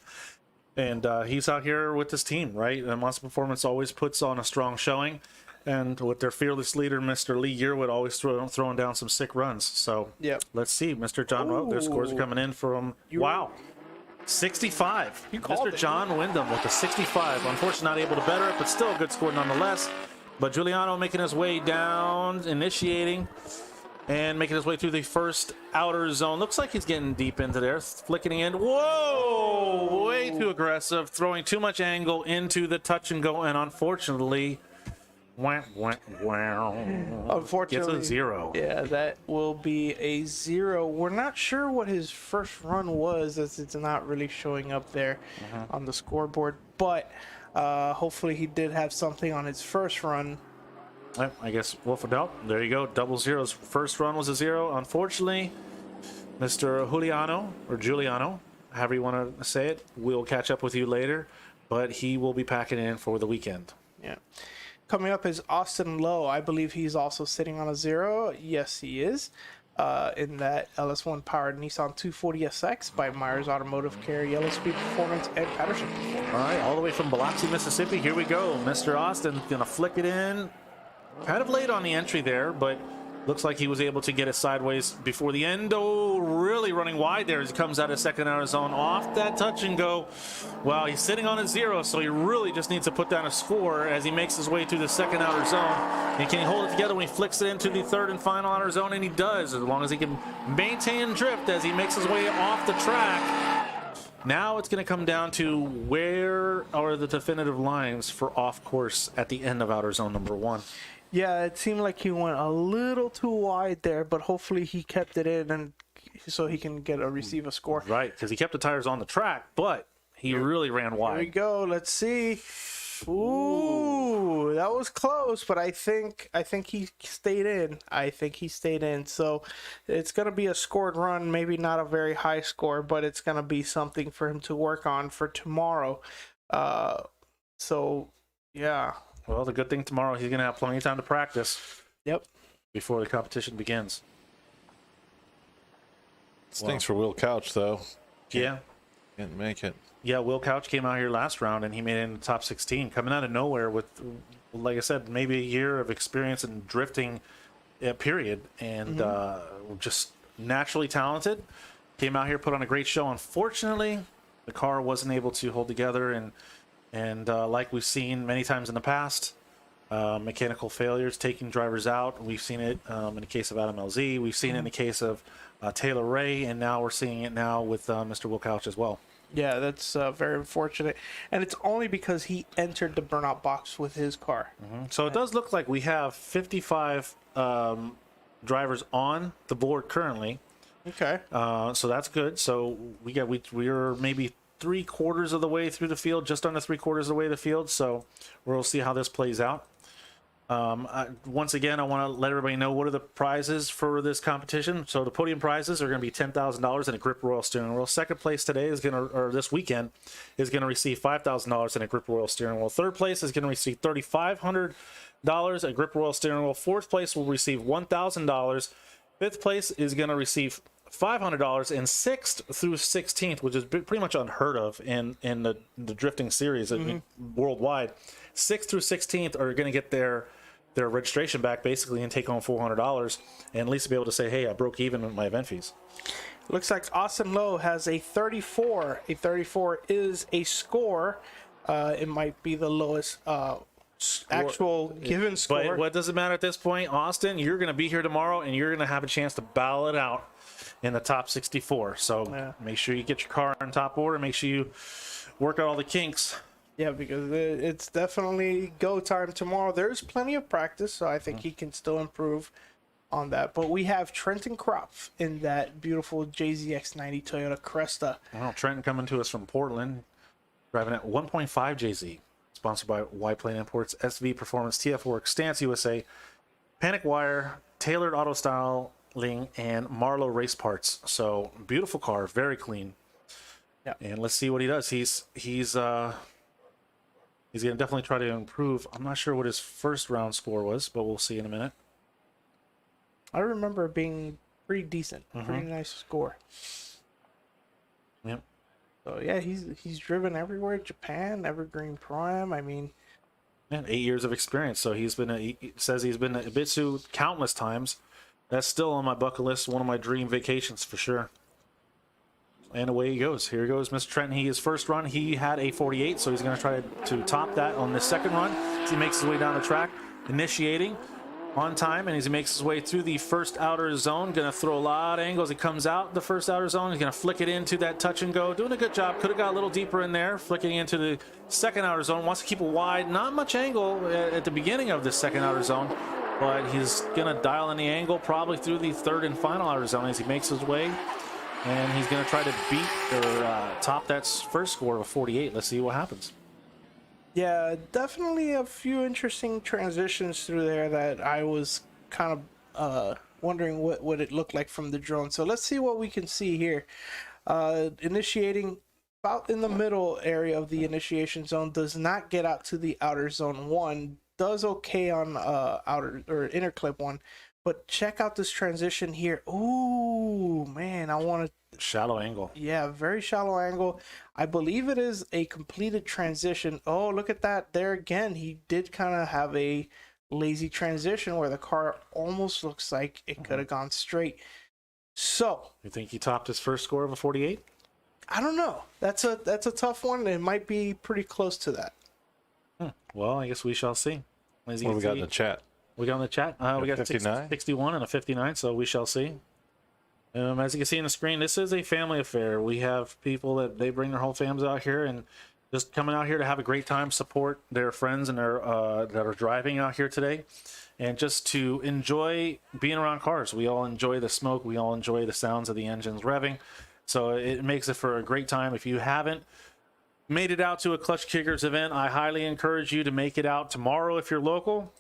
And he's out here with his team, right? And Monster Performance always puts on a strong showing. And with their fearless leader, Mr. Lee Yearwood, always throwing down some sick runs. So let's see. Mr. John, their scores are coming in from, wow. 65. Mr. John Wyndham with a 65. Unfortunately, not able to better it, but still a good score nonetheless. But Giuliano making his way down, initiating. And making his way through the first outer zone. Looks like he's getting deep into there. Flicking in. Whoa! Way too aggressive. Throwing too much angle into the touch and go. And unfortunately, Unfortunately, gets a 0. Yeah, that will be a 0. We're not sure what his first run was, as it's not really showing up there on the scoreboard. But hopefully he did have something on his first run. I guess Wolf of Doubt. There you go. Double zeros. First run was a 0. Unfortunately, Mr. Juliano, or Giuliano, however you want to say it, we'll catch up with you later. But he will be packing in for the weekend. Yeah. Coming up is Austin Lowe. I believe he's also sitting on a 0. Yes, he is. In that LS1 powered Nissan 240SX by Myers Automotive Care, Yellow Speed Performance, and Patterson Performance. All right, all the way from Biloxi, Mississippi. Here we go. Mr. Austin gonna flick it in. Kind of late on the entry there, but looks like he was able to get it sideways before the end. Oh, really running wide there as he comes out of second outer zone off that touch and go. Wow, he's sitting on a 0, so he really just needs to put down a score as he makes his way through the second outer zone. And can he hold it together when he flicks it into the third and final outer zone? And he does, as long as he can maintain drift as he makes his way off the track. Now it's going to come down to where are the definitive lines for off course at the end of outer zone number 1. Yeah, it seemed like he went a little too wide there, but hopefully he kept it in, and so he can receive a score. Right, because he kept the tires on the track, but he really ran wide. Here we go. Let's see. Ooh, that was close, but I think he stayed in. So it's gonna be a scored run, maybe not a very high score, but it's gonna be something for him to work on for tomorrow. So yeah. Well, the good thing tomorrow, he's going to have plenty of time to practice. Yep. Before the competition begins. Stinks for Will Couch, though. Yeah. Can't make it. Yeah, Will Couch came out here last round, and he made it in the top 16. Coming out of nowhere with, like I said, maybe a year of experience in drifting, period. And just naturally talented. Came out here, put on a great show. Unfortunately, the car wasn't able to hold together, and like we've seen many times in the past, mechanical failures, taking drivers out. We've seen it in the case of Adam LZ. We've seen it in the case of Taylor Ray, and now we're seeing it now with Mr. Will Couch as well. Yeah, that's very unfortunate. And it's only because he entered the burnout box with his car. So it does look like we have 55 drivers on the board currently. Okay. So that's good. So we're maybe 3/4 of the way through the field, just under 3/4 of the way to the field. So we'll see how this plays out. Once again, I want to let everybody know what are the prizes for this competition. So the podium prizes are going to be $10,000 in a Grip Royal steering wheel. Second place today is this weekend is going to receive $5,000 in a Grip Royal steering wheel. Third place is going to receive $3,500 a Grip Royal steering wheel. Fourth place will receive $1,000. Fifth place is going to receive $500, and 6th through 16th, which is pretty much unheard of in the drifting series worldwide. 6th through 16th are going to get their registration back basically and take home $400, and at least be able to say, hey, I broke even with my event fees. Looks like Austin Lowe has a 34. A 34 is a score. It might be the lowest actual given score. But what does it matter at this point, Austin? You're going to be here tomorrow, and you're going to have a chance to battle it out in the top 64. So make sure you get your car in top order. Make sure you work out all the kinks. Yeah, because it's definitely go time tomorrow. There's plenty of practice, so I think he can still improve on that. But we have Trenton Kropf in that beautiful JZX90 Toyota Cresta. Well, Trenton coming to us from Portland, driving at 1.5 JZ, sponsored by Y Plane Imports, SV Performance, TF Works, Stance USA, Panic Wire, Tailored Auto Styling, and Marlowe Race Parts. So beautiful car, very clean. Yeah. And let's see what he does. He's going to definitely try to improve. I'm not sure what his first round score was, but we'll see in a minute. I remember it being pretty decent, pretty nice score. Yep. So yeah, he's driven everywhere. Japan, Evergreen Prime. I mean, man, 8 years of experience. So he says he's been to Ibiza countless times. That's still on my bucket list. One of my dream vacations for sure. And away he goes. Here goes Mr. Trenton. His first run, he had a 48, so he's going to try to top that on the second run as he makes his way down the track. Initiating. on time, and as he makes his way through the first outer zone, going to throw a lot of angles. He comes out the first outer zone. He's going to flick it into that touch and go. Doing a good job. Could have got a little deeper in there. Flicking into the second outer zone. Wants to keep it wide. Not much angle at the beginning of this second outer zone, but he's going to dial in the angle probably through the third and final outer zone as he makes his way. And he's going to try to beat or top that first score of 48. Let's see what happens. Yeah, definitely a few interesting transitions through there that I was kind of wondering what it looked like from the drone. So let's see what we can see here. Initiating about in the middle area of the initiation zone, does not get out to the outer zone 1, does okay on outer or inner clip 1. But check out this transition here. Ooh, man, I want to... Shallow angle. Yeah, very shallow angle. I believe it is a completed transition. Oh, look at that. There again, he did kind of have a lazy transition where the car almost looks like it could have gone straight. So... You think he topped his first score of a 48? I don't know. That's a tough one. It might be pretty close to that. Well, I guess we shall see. What do we got in the chat? We got in the chat. We got 59? 61 and a 59, so we shall see. As you can see on the screen, this is a family affair. We have people that they bring their whole families out here and just coming out here to have a great time, support their friends and their that are driving out here today, and just to enjoy being around cars. We all enjoy the smoke. We all enjoy the sounds of the engines revving. So it makes it for a great time. If you haven't made it out to a Klutch Kickers event, I highly encourage you to make it out tomorrow if you're local.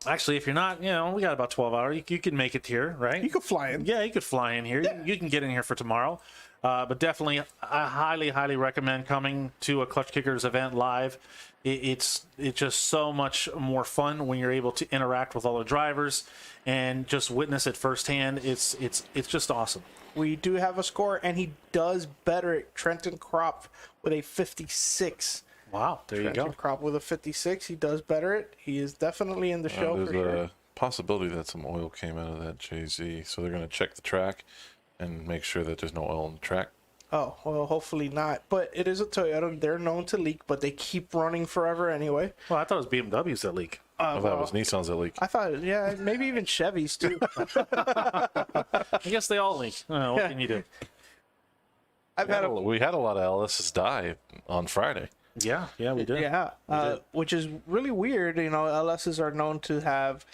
Actually, if you're not, we got about 12 hours. You can make it here, right? You could fly in. Yeah, you could fly in here. Yeah. You can get in here for tomorrow. But definitely, I highly recommend coming to a Klutch Kickers event live. It's just so much more fun when you're able to interact with all the drivers and just witness it firsthand. It's just awesome. We do have a score, and he does better at Trenton Crop with a 56. Wow, there you go. Trenton Crop with a 56. He does better it. He is definitely in the show There's for sure. a possibility that some oil came out of that JZ, so they're going to check the track and make sure that there's no oil on the track. Oh, well, hopefully not. But it is a Toyota. They're known to leak, but they keep running forever anyway. Well, I thought it was BMWs that leak. I thought it was Nissans that leak. I thought, yeah, maybe even Chevys too. I guess they all leak. What can you do? We had a lot of LSs die on Friday. Yeah, we did. Yeah, which is really weird. LSs are known to have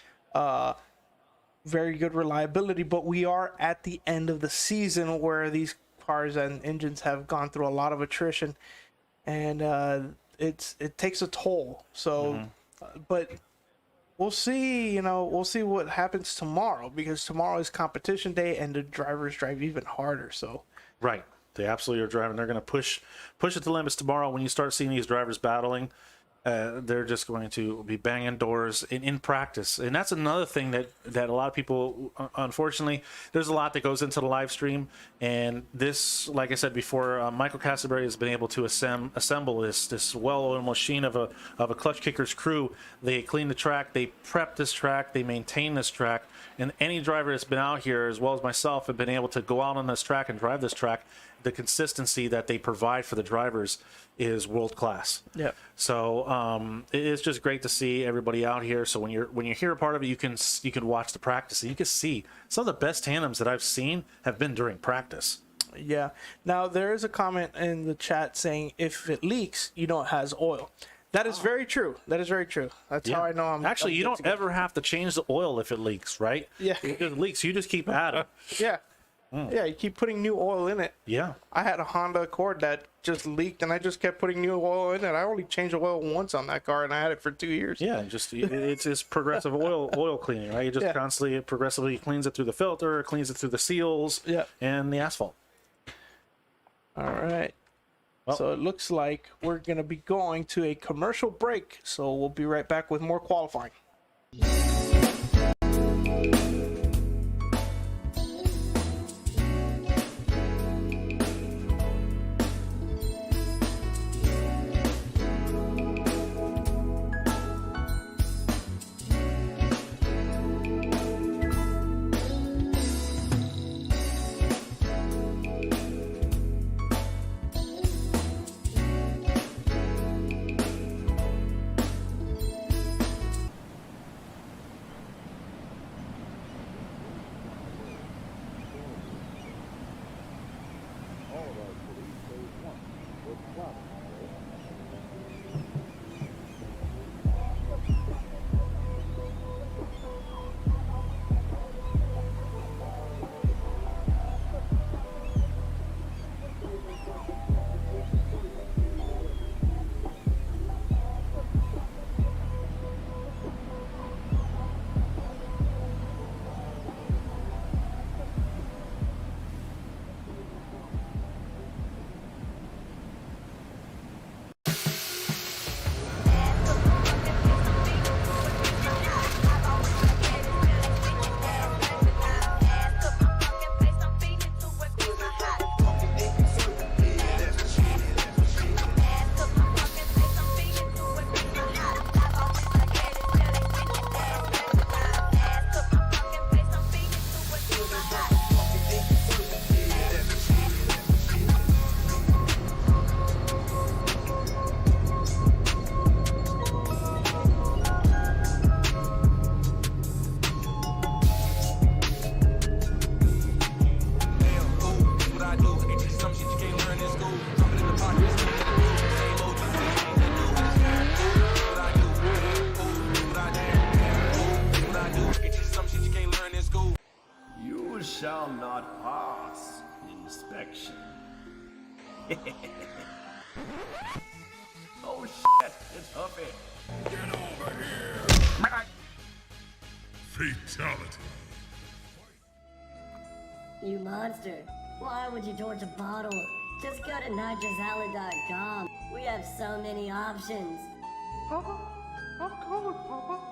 very good reliability, but we are at the end of the season where these cars and engines have gone through a lot of attrition, and it takes a toll. So, but we'll see. We'll see what happens tomorrow, because tomorrow is competition day and the drivers drive even harder. So, right. They absolutely are driving. They're going to push it to limits tomorrow. When you start seeing these drivers battling, they're just going to be banging doors in practice. And that's another thing that a lot of people, unfortunately, there's a lot that goes into the live stream. And this, like I said before, Michael Casaberry has been able to assemble this well-oiled machine of a Klutch Kickers crew. They clean the track, they prep this track, they maintain this track. And any driver that's been out here, as well as myself, have been able to go out on this track and drive this track. The consistency that they provide for the drivers is world class. yeah. So it's just great to see everybody out here. So when you're here a part of it, you can watch the practice and you can see some of the best tandems that I've seen have been during practice. Yeah. Now there is a comment in the chat saying if it leaks, you know it has oil. That is very true. That is very true. That's how I know I'm. Actually, you good don't to go. ever have to change the oil if it leaks, right? Yeah. If it leaks, you just keep adding. Yeah. Yeah, you keep putting new oil in it. Yeah. I had a Honda Accord that just leaked, and I just kept putting new oil in it. I only changed the oil once on that car, and I had it for 2 years. Yeah, and it's progressive oil cleaning, right? It just constantly, progressively cleans it through the filter, it cleans it through the seals, and the asphalt. All right. Well, so it looks like we're going to be going to a commercial break, so we'll be right back with more qualifying. shall not pass inspection. Oh shit, it's Huffy. Get over here! Fatality. You monster. Why would you torch a bottle? Just go to nitrosallad.com. We have so many options. Papa, I'm cold, Papa.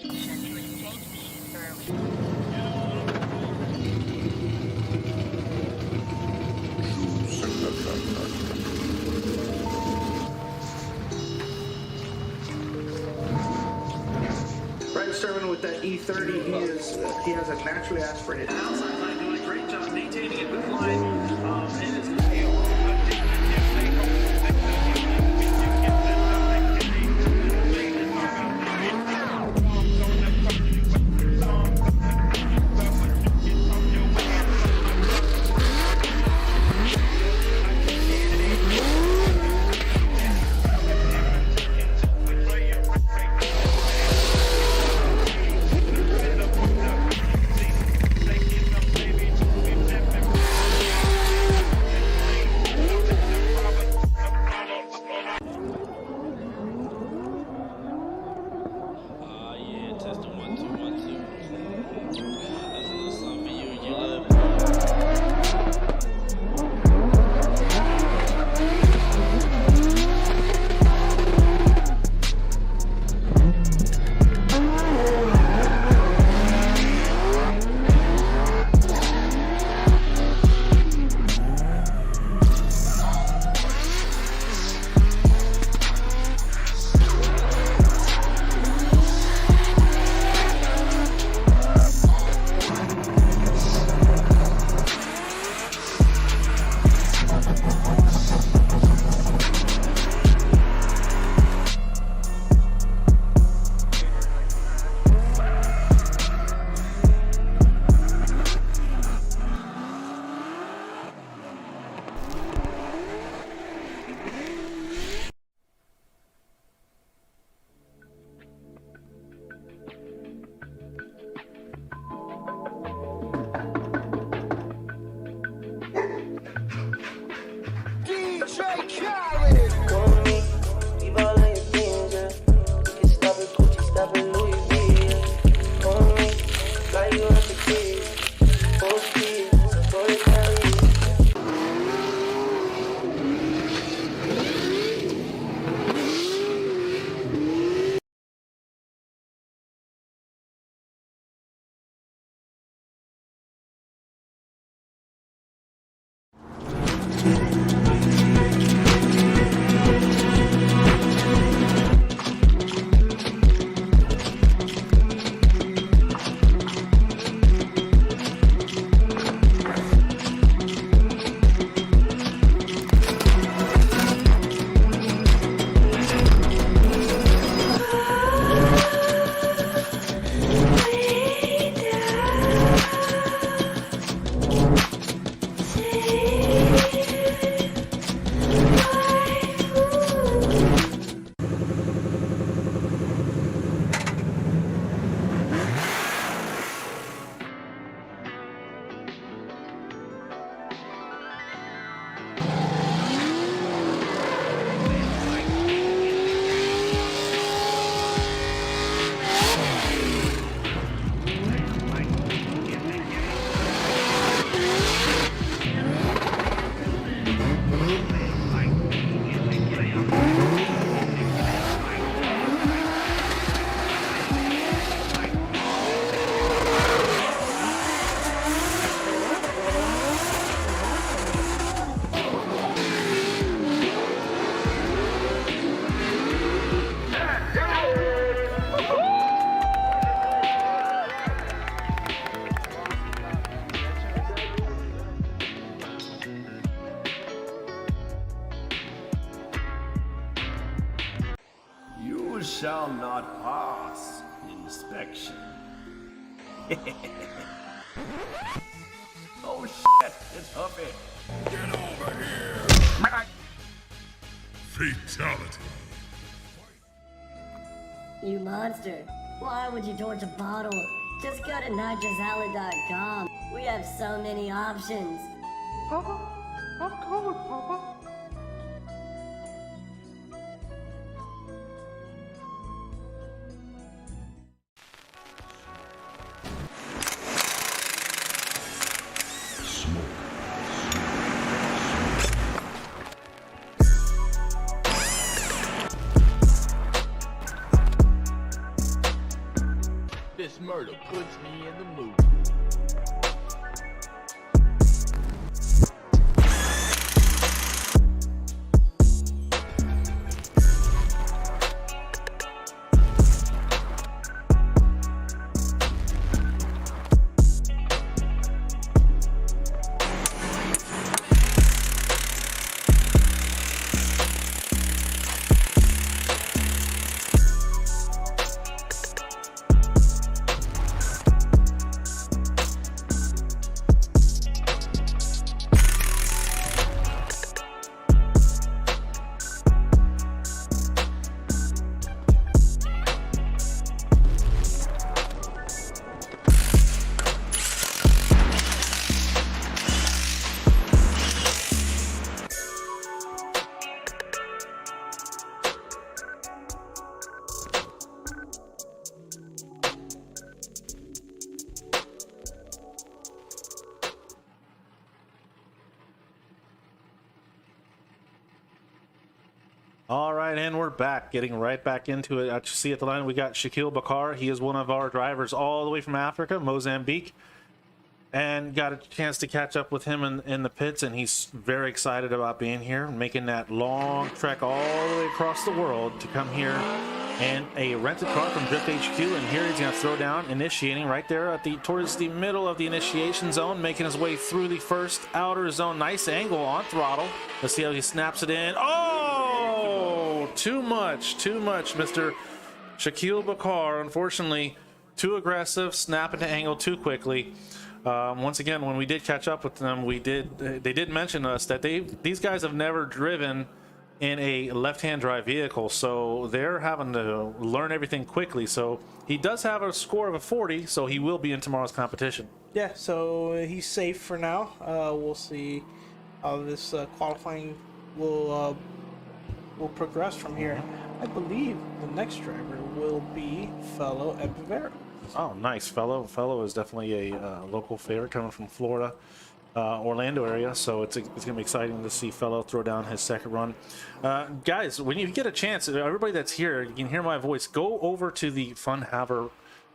Brad Sturman with that E30, he has a naturally aspirated. Outside line doing a great job maintaining it with line. It is Yeah, testing 1 2 1 2. That's a little something for you. You love it. shall not pass inspection. Oh shit, it's Huffy. Get over here! Fatality. You monster. Why would you torch a bottle? Just go to nitrosalley.com. We have so many options. Papa, I'm cold, Papa. This murder puts me in the mood. All right, and we're back, getting right back into it. As you see at the line, we got Shaquille Bakar. He is one of our drivers all the way from Africa, Mozambique, and got a chance to catch up with him in the pits, and he's very excited about being here, making that long trek all the way across the world to come here and a rented car from Drift HQ, and here he's going to throw down, initiating right there at towards the middle of the initiation zone, making his way through the first outer zone. Nice angle on throttle. Let's see how he snaps it in. Oh, too much, Mr. Shaquille Bakar. Unfortunately, too aggressive, snapping to angle too quickly. Once again, when we did catch up with them, they did mention to us that these guys have never driven in a left-hand drive vehicle, so they're having to learn everything quickly. So he does have a score of a 40, so he will be in tomorrow's competition. Yeah, so he's safe for now. We'll see how this qualifying will progress from here. I believe the next driver will be fellow Epivero. Oh, nice. Fellow is definitely a local favorite coming from Florida, Orlando area, so it's going to be exciting to see Fellow throw down his second run. Guys, when you get a chance, everybody that's here, you can hear my voice, go over to the Fun Haver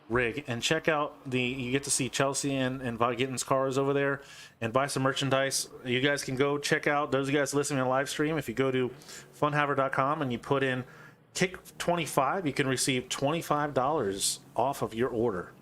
rig and check out you get to see Chelsea and Von Gitten's cars over there and buy some merchandise. You guys can go check out, those of you guys listening on live stream, if you go to funhaver.com and you put in Kick 25, you can receive $25 off of your order.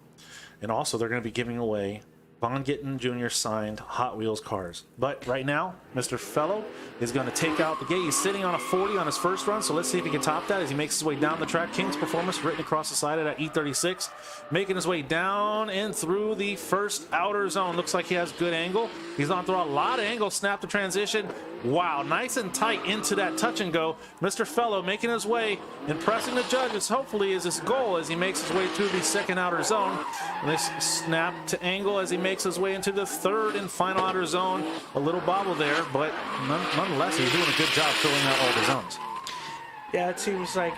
And also, they're going to be giving away Von Gitten Jr. signed Hot Wheels cars. But right now, Mr. Fellow is going to take out the gate. He's sitting on a 40 on his first run, so let's see if he can top that as he makes his way down the track. King's Performance written across the side of that E36, making his way down and through the first outer zone. Looks like he has good angle. He's on through a lot of angle, snap the transition. Wow, nice and tight into that touch and go. Mr. Fellow making his way, impressing the judges, hopefully, is his goal as he makes his way through the second outer zone. This snap to angle as he makes his way into the third and final outer zone. A little bobble there, but nonetheless, he's doing a good job filling out all the zones. Yeah, it seems like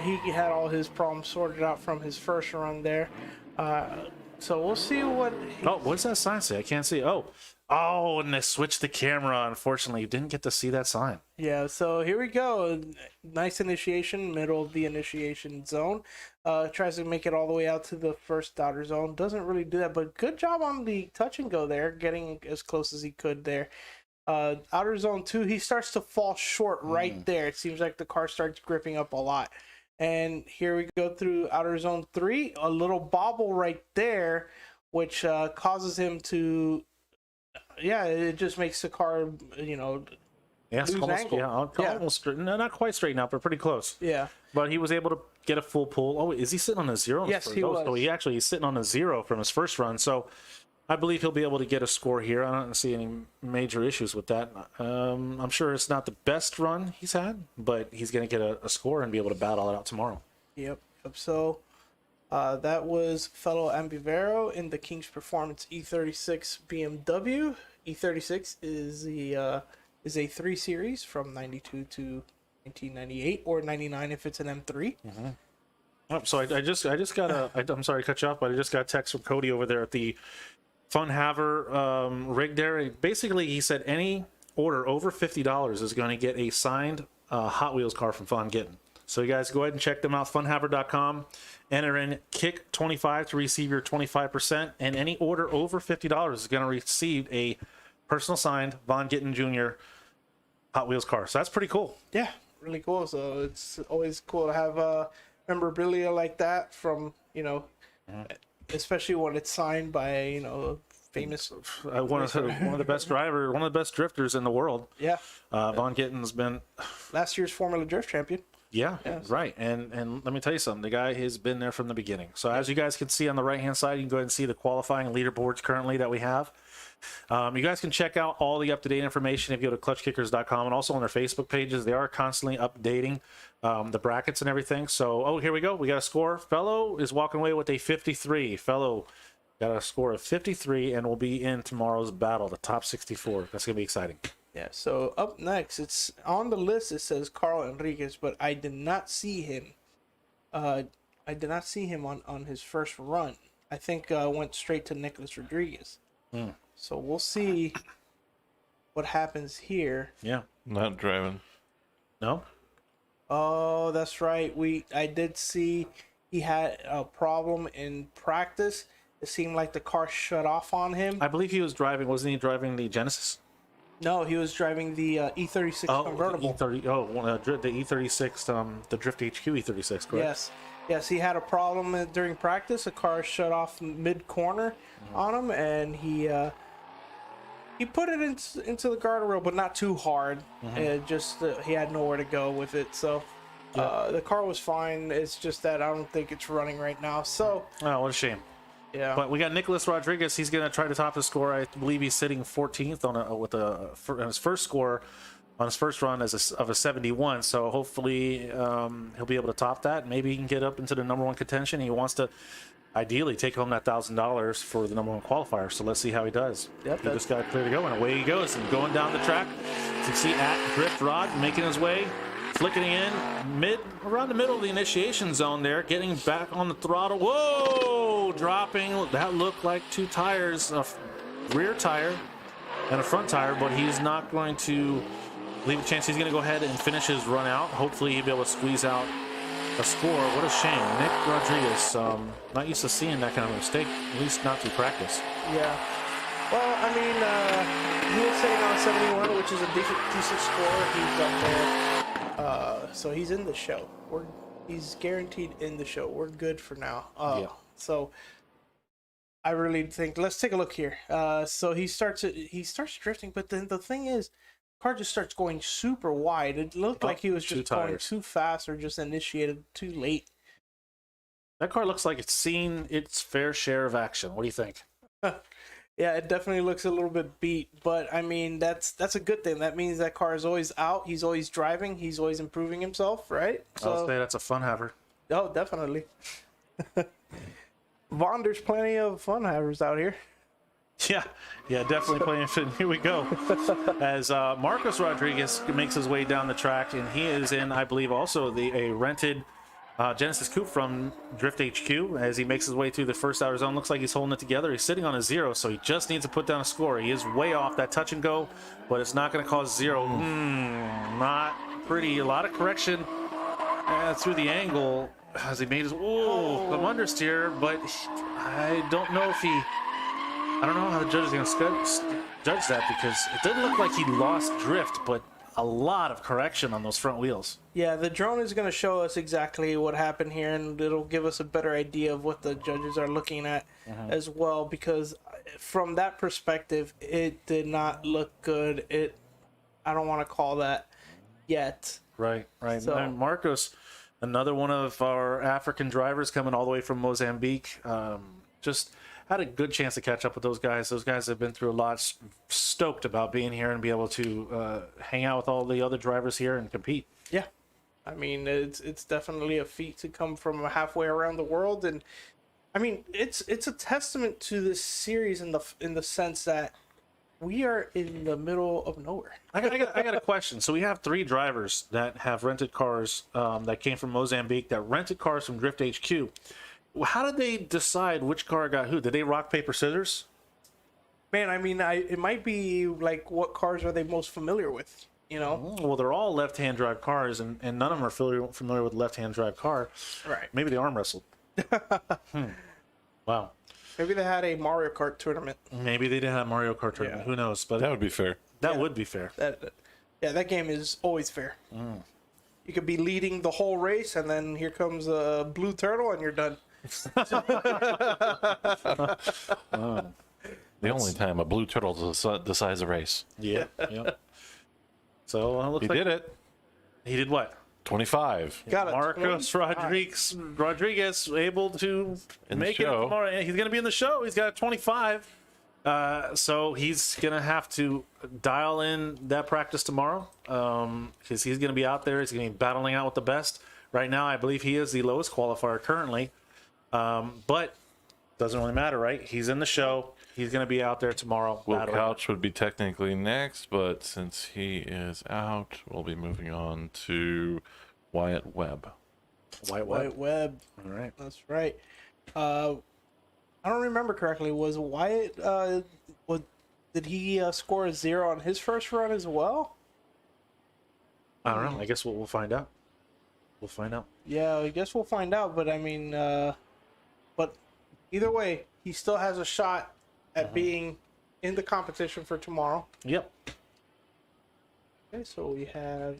he had all his problems sorted out from his first run there. So we'll see what... Oh, what does that sign say? I can't see. Oh, and they switched the camera. Unfortunately, you didn't get to see that sign. Yeah, so here we go. Nice initiation, middle of the initiation zone. Tries to make it all the way out to the first outer zone. Doesn't really do that, but good job on the touch and go there, getting as close as he could there. Outer zone 2, he starts to fall short right there. It seems like the car starts gripping up a lot. And here we go through outer zone 3, a little bobble right there, which causes him to... Yeah, it just makes the car, Yes, almost no, not quite straightened out, but pretty close. Yeah. But he was able to get a full pull. Oh, is he sitting on a 0? Yes, he was. So he's sitting on a 0 from his first run. So I believe he'll be able to get a score here. I don't see any major issues with that. I'm sure it's not the best run he's had, but he's going to get a score and be able to battle it out tomorrow. Yep. So that was fellow Ambivero in the King's Performance E36 BMW. E36 is a 3 series from 92 to 1998 or 99 if it's an M3. Mm-hmm. Oh, so I just got I'm sorry to cut you off, but I just got a text from Cody over there at the Fun Haver rig there. Basically, he said any order over $50 is going to get a signed Hot Wheels car from Von Gitten. So you guys go ahead and check them out, funhaver.com. Enter in KICK25 to receive your 25%, and any order over $50 is going to receive a personal signed Von Gittin Jr. Hot Wheels car. So that's pretty cool. Yeah, really cool. So it's always cool to have memorabilia like that from, you know, especially when it's signed by, you know, famous one of the best drivers, one of the best drifters in the world. Yeah. Von Gittin's been last year's Formula Drift champion. Yeah, right. And let me tell you something. The guy has been there from the beginning. So as you guys can see on the right-hand side, you can go ahead and see the qualifying leaderboards currently that we have. You guys can check out all the up-to-date information if you go to clutchkickers.com, and also on their Facebook pages. They are constantly updating the brackets and everything. So, oh, here we go. We got a score. Fellow is walking away with a 53. Fellow got a score of 53 and will be in tomorrow's battle, the top 64. That's going to be exciting. Yeah, so up next, it's on the list. It says Carl Enriquez, but I did not see him. I did not see him on his first run. I think went straight to Nicholas Rodriguez. So we'll see what happens here. Yeah, not driving. No. Oh, that's right. I did see he had a problem in practice. It seemed like the car shut off on him. I believe he was driving. Wasn't he driving the Genesis? No, he was driving the E36 convertible. The E36, the Drift HQ E36, correct? Yes, he had a problem during practice. The car shut off mid-corner on him, and he put it into the guardrail, but not too hard. Just he had nowhere to go with it, so the car was fine. It's just that I don't think it's running right now. So, oh, what a shame. Yeah, but we got Nicholas Rodriguez. He's going to try to top his score. I believe he's sitting 14th on his first score on his first run of a 71. So hopefully he'll be able to top that. Maybe he can get up into the number one contention. He wants to ideally take home that $1,000 for the number one qualifier. So let's see how he does. Yep, he just got clear to go, and away he goes. And going down the track, you can see at Drift Rod making his way, flicking in around the middle of the initiation zone there, getting back on the throttle. Whoa! Dropping. That looked like two tires, a rear tire and a front tire, but he's not going to leave a chance. He's going to go ahead and finish his run out. Hopefully he'll be able to squeeze out a score. What a shame. Nick Rodriguez, not used to seeing that kind of mistake, at least not through practice. Yeah. Well, I mean, he was sitting on 71, which is a decent score. He's up there. So he's in the show. He's guaranteed in the show. We're good for now. So I really think, let's take a look here. So he starts drifting, but then the thing is, the car just starts going super wide. It looked like he was just going too fast or just initiated too late. That car looks like it's seen its fair share of action. What do you think? Yeah, it definitely looks a little bit beat, but I mean, that's a good thing. That means that car is always out. He's always driving. He's always improving himself, right? So, I'll say that's a fun haver. Oh, definitely. Vaughn, there's plenty of fun havers out here. Yeah, definitely playing fit. Here we go. As Marcos Rodriguez makes his way down the track, and he is in, I believe, also a rented Genesis Coupe from Drift HQ. As he makes his way through the first outer zone, looks like he's holding it together. He's sitting on a 0, so he just needs to put down a score. He is way off that touch and go, but it's not going to cause 0. Not pretty. A lot of correction through the angle as he made his some understeer, but I don't know how the judge is going to judge that, because it didn't look like he lost drift, but a lot of correction on those front wheels. Yeah, the drone is going to show us exactly what happened here, and it'll give us a better idea of what the judges are looking at as well, because from that perspective, it did not look good. I don't want to call that yet. Right. So, and Marcos, another one of our African drivers coming all the way from Mozambique, just had a good chance to catch up with those guys. Those guys have been through a lot. Stoked about being here and be able to hang out with all the other drivers here and compete. Yeah, I mean, it's definitely a feat to come from halfway around the world, and I mean, it's a testament to this series in the sense that we are in the middle of nowhere. I got a question. So we have 3 drivers that have rented cars that came from Mozambique, that rented cars from Drift HQ. How did they decide which car got who? Did they rock, paper, scissors? Man, I mean, it might be like, what cars are they most familiar with? You know, Well, they're all left-hand drive cars, and none of them are familiar with left-hand drive car. right? Maybe they arm wrestled. Wow. Maybe they had a Mario Kart tournament. Maybe they did have Mario Kart tournament. Yeah. Who knows? But That would be fair. that would be fair. That game is always fair. You could be leading the whole race, and then here comes a blue turtle, and you're done. The only time a blue turtle decides a race. Yeah. Yep. So looks He like did it. he did what? 25. Got it. Marcos Rodriguez able to In the make it show. tomorrow. He's going to be in the show. He's got a 25. So he's going to have to dial in that practice tomorrow because he's going to be out there. He's going to be battling out with the best. Right now, I believe he is the lowest qualifier currently. But doesn't really matter, right? He's in the show. He's going to be out there tomorrow. Will battling. Couch would be technically next, but since he is out, we'll be moving on to Wyatt Webb. White Webb. All right. That's right. I don't remember correctly. Was Wyatt? Did he score a 0 on his first run as well? I don't know. I guess we'll find out. We'll find out. Yeah, I guess we'll find out. But I mean, but either way, he still has a shot at being in the competition for tomorrow. Yep. Okay, so we have.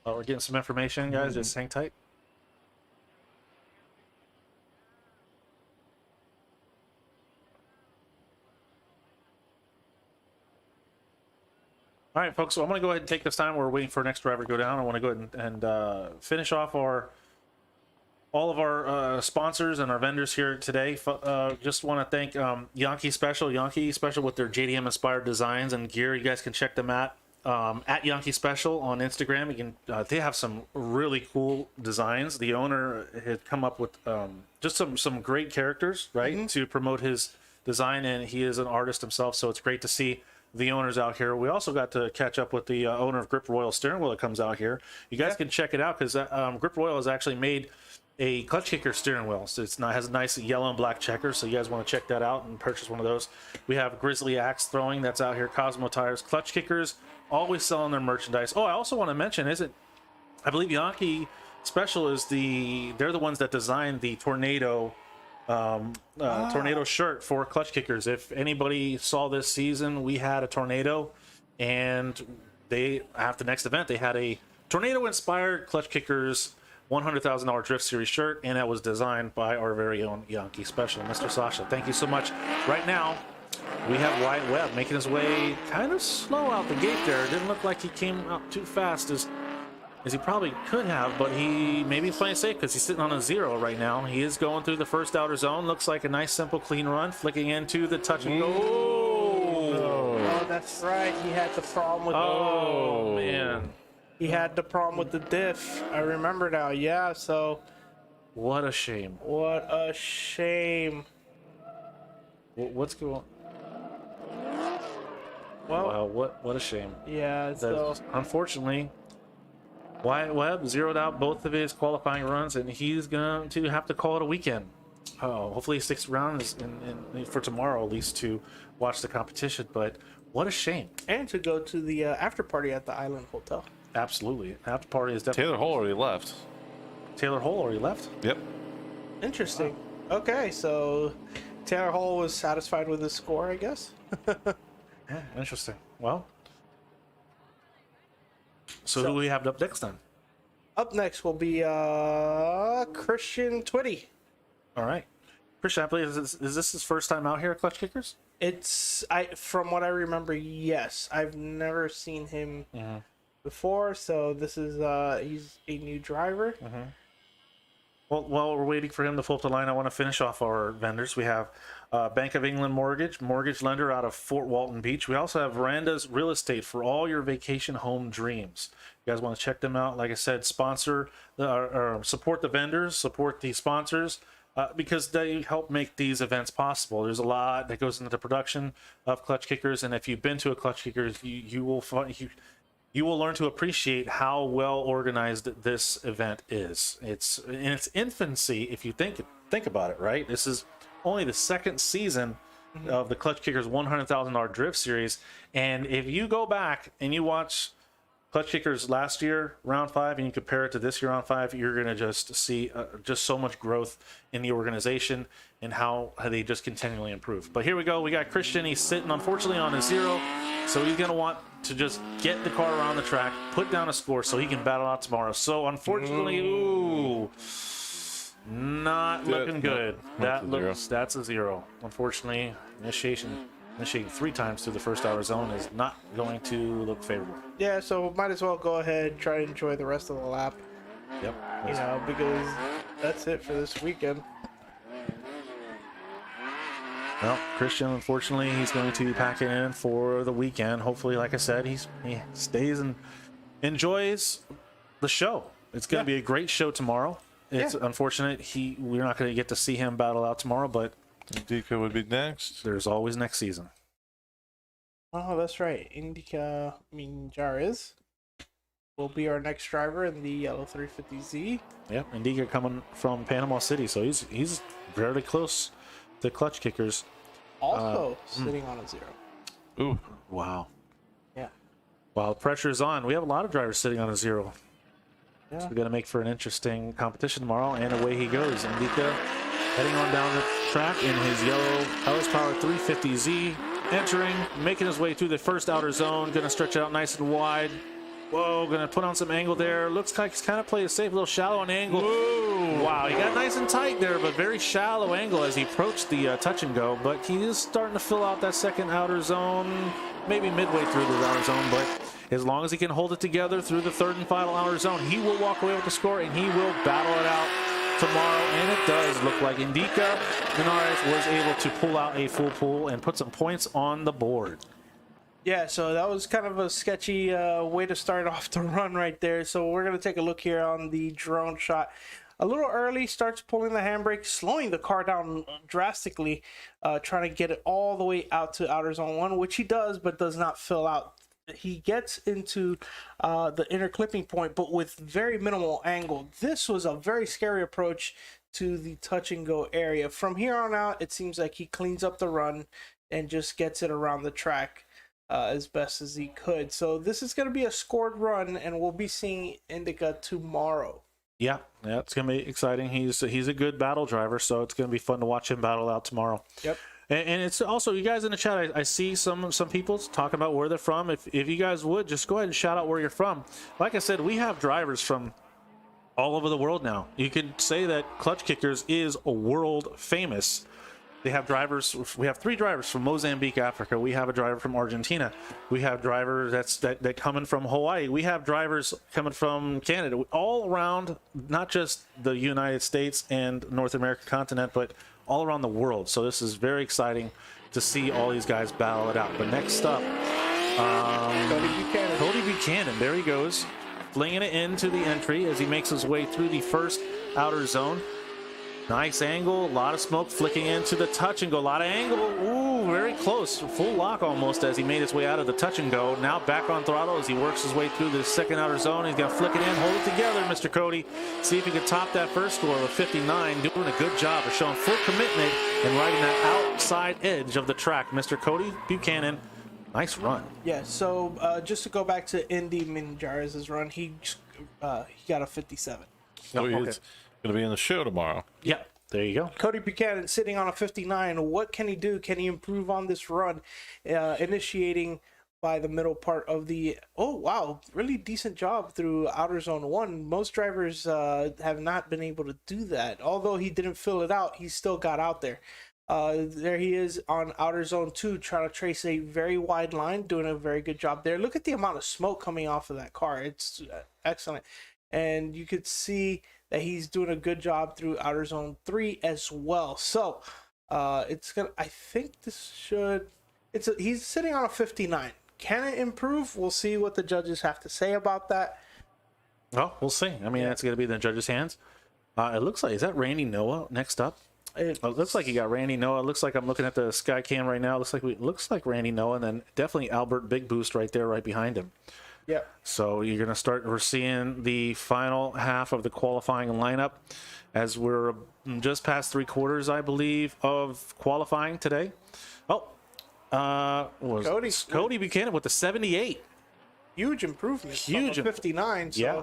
We're getting some information, guys. Just hang tight. All right, folks. So I'm going to go ahead and take this time. We're waiting for our next driver to go down. I want to go ahead and finish off all of our sponsors and our vendors here today. Just want to thank Yankee Special with their JDM inspired designs and gear. You guys can check them at Yankee Special on Instagram. You can they have some really cool designs. The owner had come up with just some great characters, right, to promote his design, and he is an artist himself. So it's great to see the owners out here. We also got to catch up with the owner of Grip Royal steering wheel that comes out here. You guys can check it out because Grip Royal has actually made a Klutch Kicker steering wheel. So has a nice yellow and black checker. So you guys want to check that out and purchase one of those. We have Grizzly Axe Throwing that's out here. Cosmo Tires, Klutch Kickers, always selling their merchandise. Oh, I also want to mention, I believe Yankee Special they're the ones that designed the tornado tornado shirt for Klutch Kickers. If anybody saw this season, we had a tornado, and at the next event they had a tornado inspired Klutch Kickers $100,000 Drift Series shirt, and that was designed by our very own Yankee Special, Mr. Sasha. Thank you so much. Right now we have Wyatt Webb making his way kind of slow out the gate there. It didn't look like he came out too fast as he probably could have, but he may be playing safe because he's sitting on a 0 right now. He is going through the first outer zone. Looks like a nice, simple, clean run, flicking into the touch and go. Oh, that's right. He had the problem with. Oh, man. He had the problem with the diff. I remember now. Yeah. So. What a shame. What a shame. What's going on? Well, Wow, what a shame. yeah. So. Unfortunately, Wyatt Webb zeroed out both of his qualifying runs, and he's going to have to call it a weekend. Hopefully he sticks around for tomorrow at least to watch the competition, but what a shame. And to go to the after party at the Island Hotel. Absolutely. After party is definitely... Taylor Hole already left. Taylor Hole already left? Yep. Interesting. Okay, so Taylor Hole was satisfied with his score, I guess. Yeah, interesting. Well, so who do we have up next then? Up next will be Christian Twitty. All right. Christian, I believe, is this his first time out here at Klutch Kickers? From what I remember, yes. I've never seen him before, so this is he's a new driver. Well, while we're waiting for him to pull up the line, I want to finish off our vendors. We have Bank of England mortgage lender out of Fort Walton Beach. We also have Veranda's Real Estate for all your vacation home dreams. You guys want to check them out? Like I said, support the vendors, support the sponsors, because they help make these events possible. There's a lot that goes into the production of Klutch Kickers, and if you've been to a Klutch Kickers, you will learn to appreciate how well organized this event is. It's in its infancy, if you think about it, right? This is only the second season of the Klutch Kickers $100,000 drift series. And if you go back and you watch Klutch Kickers last year, round 5, and you compare it to this year, round 5, you're going to just see just so much growth in the organization and how they just continually improve. But here we go. We got Christian. He's sitting, unfortunately, on a 0. So he's going to want to just get the car around the track, put down a score so he can battle out tomorrow. So unfortunately, ooh, not looking good. That's a 0. Unfortunately, initiating 3 times through the first hour zone is not going to look favorable. Yeah, so might as well go ahead, try to enjoy the rest of the lap. Yep. You know, because that's it for this weekend. Well, Christian, unfortunately, he's going to pack it in for the weekend. Hopefully, like I said, he stays and enjoys the show. It's going to be a great show tomorrow. It's unfortunate we're not going to get to see him battle out tomorrow, but Indica would be next. There's always next season. Oh, that's right. Indica Minjares will be our next driver in the yellow 350Z. Yep, Indica coming from Panama City, so he's very close to Klutch Kickers. Also sitting on a 0. Ooh, wow. Yeah. Wow, the pressure is on. We have a lot of drivers sitting on a 0. Yeah. So we're going to make for an interesting competition tomorrow, and away he goes. Indica heading on down the track in his yellow Ellis Power 350Z, entering, making his way through the first outer zone, going to stretch it out nice and wide. Whoa, going to put on some angle there. Looks like he's kind of played a safe little shallow on angle. Whoa. Wow, he got nice and tight there, but very shallow angle as he approached the touch and go. But he is starting to fill out that second outer zone, maybe midway through the outer zone. But as long as he can hold it together through the third and final outer zone, he will walk away with the score, and he will battle it out tomorrow. And it does look like Indica Linares was able to pull out a full pull and put some points on the board. Yeah, so that was kind of a sketchy way to start off the run right there. So we're going to take a look here on the drone shot. A little early, starts pulling the handbrake, slowing the car down drastically, trying to get it all the way out to outer zone 1, which he does, but does not fill out. He gets into the inner clipping point, but with very minimal angle. This was a very scary approach to the touch and go area. From here on out, it seems like he cleans up the run and just gets it around the track as best as he could. So this is going to be a scored run, and we'll be seeing Indica tomorrow. Yeah, it's going to be exciting. He's a good battle driver, so it's going to be fun to watch him battle out tomorrow. Yep. And it's also, you guys in the chat, I see some people talking about where they're from. If you guys would, just go ahead and shout out where you're from. Like I said, we have drivers from all over the world now. You could say that Klutch Kickers is a world famous. They have drivers. We have 3 drivers from Mozambique, Africa. We have a driver from Argentina. We have drivers that coming from Hawaii. We have drivers coming from Canada. All around, not just the United States and North American continent, but all around the world. So this is very exciting to see all these guys battle it out. But next up, Cody Buchanan. There he goes, flinging it into the entry as he makes his way through the first outer zone. Nice angle, a lot of smoke flicking into the touch and go. A lot of angle. Ooh, very close. Full lock almost as he made his way out of the touch and go. Now back on throttle as he works his way through the second outer zone. He's going to flick it in. Hold it together, Mr. Cody. See if he can top that first score of a 59. Doing a good job of showing full commitment and riding that outside edge of the track. Mr. Cody Buchanan, nice run. Yeah, so just to go back to Indy Minjares' run, he got a 57. So he's going to be in the show tomorrow. Yeah, there you go. Cody Buchanan sitting on a 59. What can he do? Can he improve on this run? Initiating by the middle part of the... Oh, wow. Really decent job through outer zone 1. Most drivers have not been able to do that. Although he didn't fill it out, he still got out there. There he is on outer zone 2, trying to trace a very wide line, doing a very good job there. Look at the amount of smoke coming off of that car. It's excellent. And you could see that he's doing a good job through outer zone 3 as well. So it's gonna, I think this should, he's sitting on a 59. Can it improve? We'll see what the judges have to say about that. Well, we'll see. I mean, that's going to be in the judges' hands. It looks like, is that Randy Noah next up? It looks like you got Randy Noah. It looks like I'm looking at the sky cam right now. It looks like Randy Noah, and then definitely Albert Big Boost right there, right behind him. Yeah. So you're going to start, we're seeing the final half of the qualifying lineup as we're just past 3/4, I believe, of qualifying today. Oh, was Cody Buchanan with the 78. Huge improvement. Huge. From a 59. So Yeah.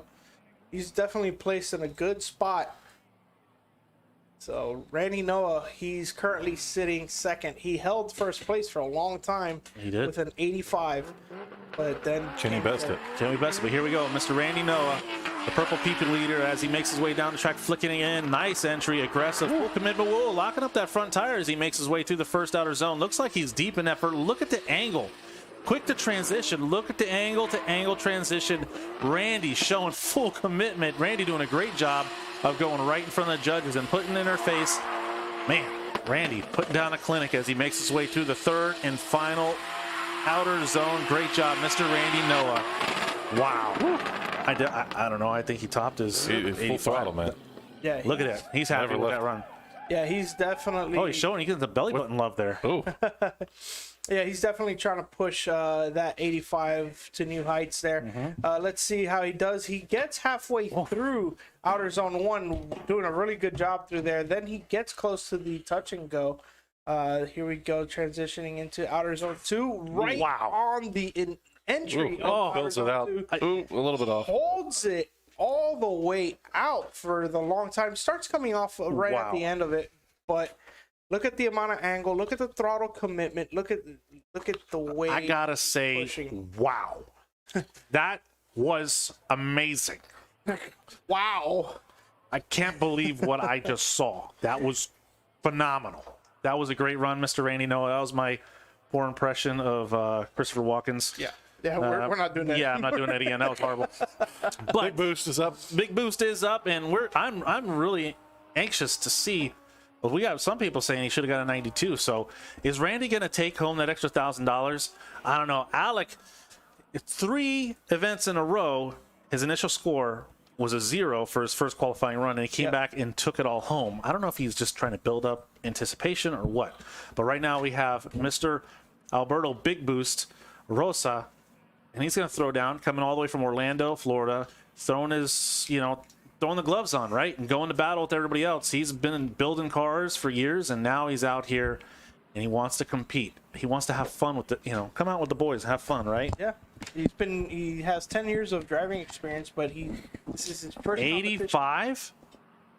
he's definitely placed in a good spot. So Randy Noah, he's currently sitting second. He held first place for a long time. He did. With an 85. But then Can he best it? Can we best it? But here we go. Mr. Randy Noah, the purple PP leader, as he makes his way down the track, flicking in. Nice entry, aggressive, full commitment. Whoa, locking up that front tire as he makes his way through the first outer zone. Looks like he's deep in effort. Look at the angle. Quick to transition. Look at the angle to angle transition. Randy showing full commitment. Randy doing a great job of going right in front of the judges and putting in their face. Man, Randy putting down a clinic as he makes his way through the third and final outer zone. Great job, Mr. Randy Noah. Wow. I don't know. I think he topped his Full throttle, man. Yeah. Look at that. He's happy with that run. Yeah, he's definitely. Oh, he's showing. He gets the belly button love there. Oh. Yeah, he's definitely trying to push that 85 to new heights there. Let's see how he does. He gets halfway through outer zone 1, doing a really good job through there. Then he gets close to the touch and go. Here we go, transitioning into outer zone 2, right on the entry. Builds it out. Ooh, a little bit off. Holds it all the way out for the long time. Starts coming off right at the end of it, but look at the amount of angle. Look at the throttle commitment. Look at the way. I gotta say, wow, that was amazing. Wow, I can't believe what I just saw. That was phenomenal. That was a great run, Mr. Randy Noah. That was my poor impression of Christopher Walken's. Yeah, we're not doing that. Yeah, I'm not doing that again. That was horrible. But Big boost is up. Big boost is up, and I'm really anxious to see. Well, we got some people saying he should have got a 92. So is Randy going to take home that extra $1,000? I don't know. Alec, 3 events in a row, his initial score was a 0 for his first qualifying run, and he came back and took it all home. I don't know if he's just trying to build up anticipation or what. But right now we have Mr. Alberto Big Boost Rosa, and he's going to throw down, coming all the way from Orlando, Florida, throwing the gloves on, right? And going to battle with everybody else. He's been building cars for years, and now he's out here, and he wants to compete. He wants to have fun with come out with the boys, have fun, right? Yeah. He has 10 years of driving experience, but this is his first 85?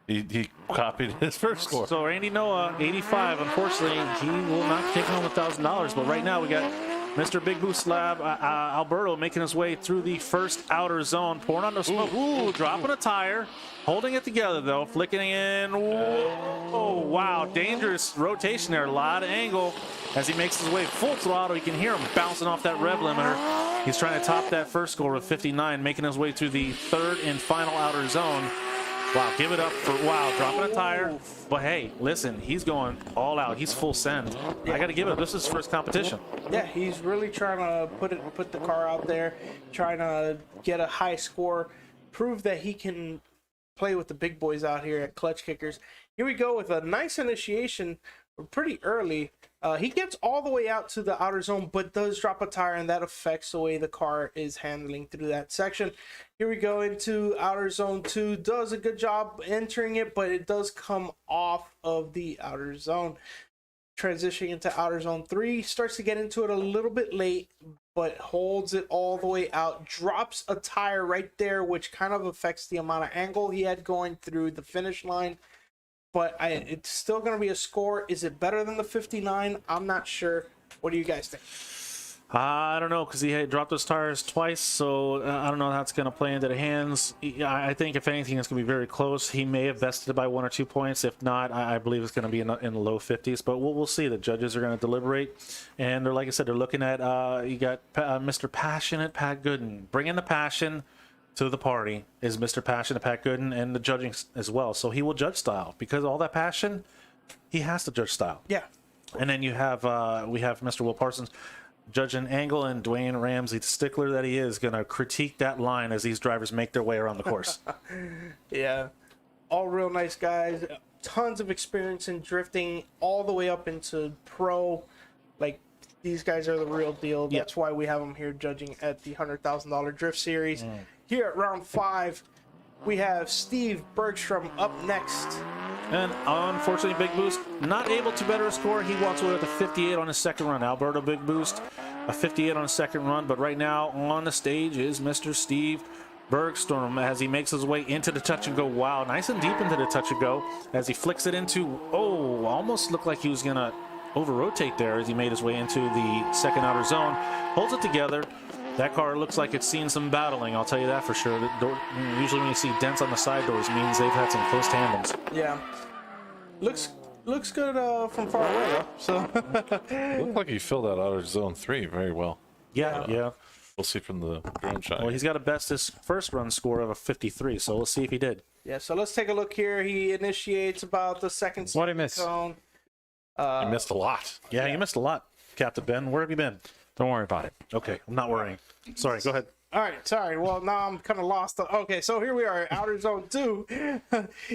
He copied his first score. So Randy Noah, 85. Unfortunately, he will not take home $1,000. But right now we got Mr. Big Boost Lab, Alberto, making his way through the first outer zone, pouring on the smoke. Ooh, dropping a tire, holding it together though, flicking in. Oh, wow, dangerous rotation there. A lot of angle as he makes his way full throttle. You can hear him bouncing off that rev limiter. He's trying to top that first score with 59, making his way through the third and final outer zone. Wow, give it up for, dropping a tire. But hey, listen, he's going all out. He's full send. I got to give it. This is his first competition. Yeah, he's really trying to put the car out there, trying to get a high score, prove that he can play with the big boys out here at Klutch Kickers. Here we go with a nice initiation pretty early. He gets all the way out to the outer zone, but does drop a tire, and that affects the way the car is handling through that section. Here we go into outer zone 2. Does a good job entering it, but it does come off of the outer zone. Transitioning into outer zone 3, starts to get into it a little bit late, but holds it all the way out. Drops a tire right there, which kind of affects the amount of angle he had going through the finish line. But it's still going to be a score. Is it better than the 59? I'm not sure. What do you guys think? I don't know, because he had dropped those tires twice, so I don't know how it's going to play into the hands. I think, if anything, it's going to be very close. He may have bested it by 1 or 2 points. If not, I believe it's going to be in the low 50s. But we'll see. The judges are going to deliberate. And they're, like I said, they're looking at, you got Mr. Passionate Pat Gooden. Bringing the passion to the party is Mr. Passionate Pat Gooden, and the judging as well. So he will judge style. Because of all that passion, he has to judge style. Yeah. And then you have, we have Mr. Will Parsons judging angle, and Dwayne Ramsey, the stickler that he is, going to critique that line as these drivers make their way around the course. Yeah. All real nice guys. Tons of experience in drifting all the way up into pro. Like, these guys are the real deal. That's why we have them here judging at the $100,000 Drift Series. Here at round 5, we have Steve Bergstrom up next. And unfortunately, Big Boost not able to better a score. He walks away with a 58 on his second run. Alberto Big Boost, a 58 on his second run. But right now on the stage is Mr. Steve Bergstrom as he makes his way into the touch and go. Wow, nice and deep into the touch and go as he flicks it into, oh, almost looked like he was going to over-rotate there as he made his way into the second outer zone. Holds it together. That car looks like it's seen some battling, I'll tell you that for sure. Usually when you see dents on the side doors, it means they've had some close tandems. Yeah. Looks good from far away, though. So Looked like he filled out outer zone 3 very well. Yeah. We'll see from the drone shot. Well, he's got a bestest first run score of a 53, so we'll see if he did. yeah, so let's take a look here. He initiates about the second What'd he miss? cone. He missed a lot. Yeah, you missed a lot, Captain Ben. Where have you been? Don't worry about it. Okay, I'm not worrying. Sorry, go ahead. All right, sorry. Well, now I'm kind of lost. Okay, so here we are, outer zone 2.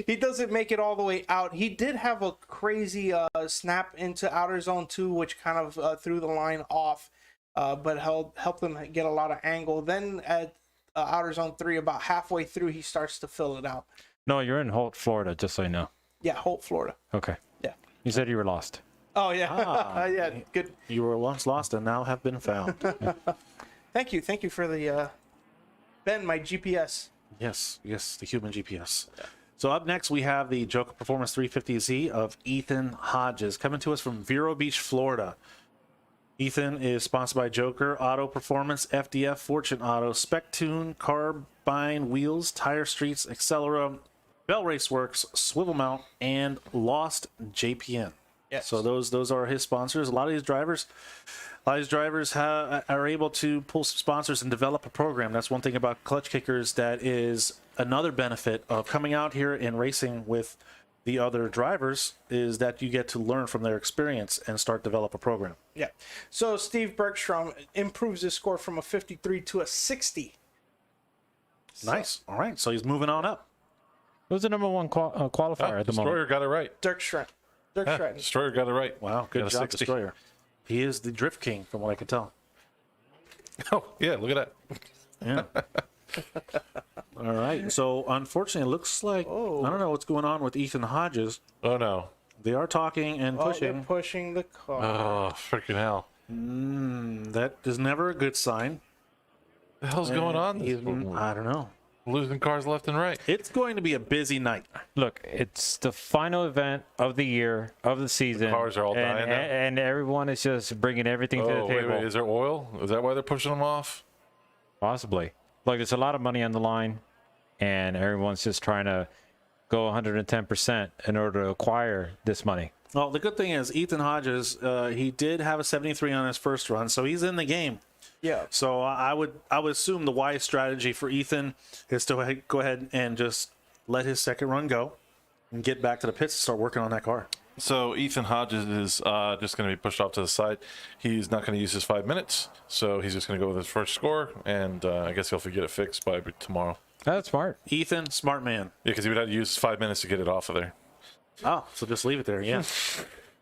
He doesn't make it all the way out. He did have a crazy snap into outer zone 2, which kind of threw the line off, but helped him get a lot of angle. Then at outer zone 3, about halfway through, he starts to fill it out. No, you're in Holt, Florida, just so you know. Yeah, Holt, Florida. Okay. Yeah. You said you were lost. Oh, yeah. Yeah, good. You were once lost and now have been found. Thank you for the Ben, my GPS. Yes, the human GPS. So up next, we have the Joker Performance 350Z of Ethan Hodges coming to us from Vero Beach, Florida. Ethan is sponsored by Joker, Auto Performance, FDF, Fortune Auto, Spec-Tune, Carbine Wheels, Tire Streets, Accelera, Bell Race Works, Swivel Mount, and Lost JPN. Yes. So those are his sponsors. A lot of these drivers are able to pull some sponsors and develop a program. That's one thing about Klutch Kickers that is another benefit of coming out here and racing with the other drivers is that you get to learn from their experience and start develop a program. Yeah. So Steve Bergstrom improves his score from a 53 to a 60. Nice. All right. So he's moving on up. Who's the number one qualifier at the Destroyer moment? got it right. Dirk Stratton. Destroyer got it right. Wow. Good Got a job, 60. Destroyer. He is the Drift King, from what I can tell. Oh, yeah, look at that. Yeah. All right. So, unfortunately, it looks like, I don't know what's going on with Ethan Hodges. Oh, no. They are talking and pushing. They're pushing the car. Oh, freaking hell. That is never a good sign. What the hell's going on? I don't know. Losing cars left and right. It's going to be a busy night. Look, it's the final event of the year, of the season. The cars are all dying now. And everyone is just bringing everything to the table. Wait, is there oil? Is that why they're pushing them off? Possibly. Look, there's a lot of money on the line, and everyone's just trying to go 110% in order to acquire this money. Well, the good thing is Ethan Hodges, he did have a 73 on his first run, so he's in the game. Yeah. So I would assume the wise strategy for Ethan is to go ahead and just let his second run go and get back to the pits and start working on that car. So Ethan Hodges is just going to be pushed off to the side. He's not going to use his 5 minutes, so he's just going to go with his first score, and I guess he'll get it fixed by tomorrow. That's smart. Ethan, smart man. Yeah, because he would have to use 5 minutes to get it off of there. Oh, so just leave it there, yeah.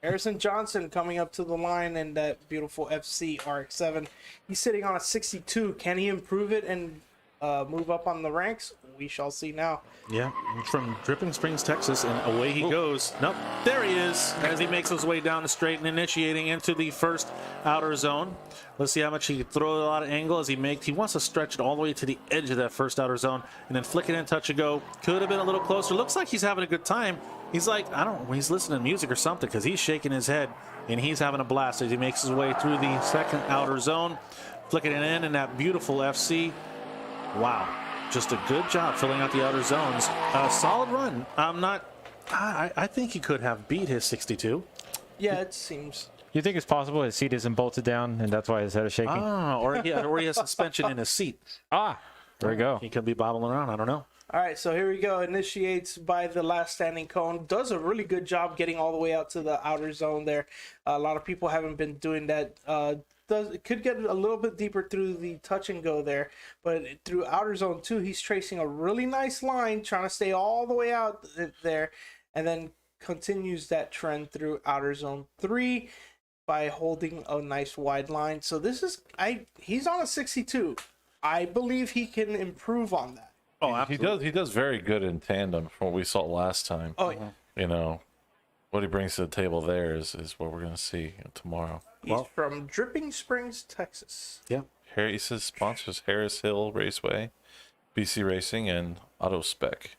Harrison Johnson coming up to the line in that beautiful FC RX-7. He's sitting on a 62. Can he improve it and move up on the ranks? We shall see now. Yeah, from Dripping Springs, Texas, and away he goes. Nope, there he is as he makes his way down the straight and initiating into the first outer zone. Let's see how much he can throw a lot of angle as he wants to stretch it all the way to the edge of that first outer zone and then flick it in, touch and go. Could have been a little closer. Looks like he's having a good time. He's like, he's listening to music or something because he's shaking his head and he's having a blast as he makes his way through the second outer zone, flicking it in that beautiful FC. Wow. Just a good job filling out the outer zones. A solid run. I think he could have beat his 62. Yeah, it seems. You think it's possible his seat isn't bolted down and that's why his head is shaking? Or he has suspension in his seat. There we go. He could be bobbling around. I don't know. All right, so here we go. Initiates by the last standing cone. Does a really good job getting all the way out to the outer zone there. A lot of people haven't been doing that. Could get a little bit deeper through the touch and go there, but through outer zone 2, he's tracing a really nice line, trying to stay all the way out there, and then continues that trend through outer zone 3 by holding a nice wide line. So this is he's on a 62. I believe he can improve on that. Oh, absolutely. He does very good in tandem from what we saw last time. Oh, yeah. you know, what he brings to the table there is what we're going to see tomorrow. He's from Dripping Springs, Texas. Yeah. He says sponsors Harris Hill Raceway, BC Racing, and Auto Spec.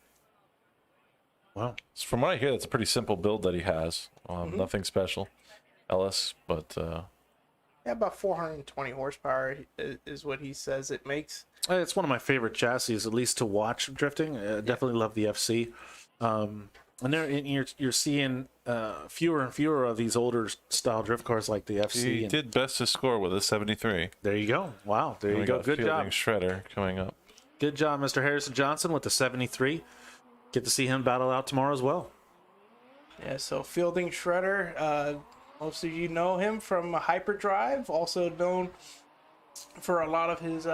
Wow. So from what I hear, that's a pretty simple build that he has. Nothing special. LS, but Yeah, about 420 horsepower is what he says it makes. It's one of my favorite chassis, at least to watch drifting. Definitely love the FC. And you're seeing fewer and fewer of these older style drift cars like the FC. he did best to score with a 73. There you go. Wow. There you go. Good job. Shredder coming up. Good job, Mr. Harrison Johnson with the 73. Get to see him battle out tomorrow as well. Yeah, so Fielding Shredder, most of you know him from Hyperdrive, also known for a lot of his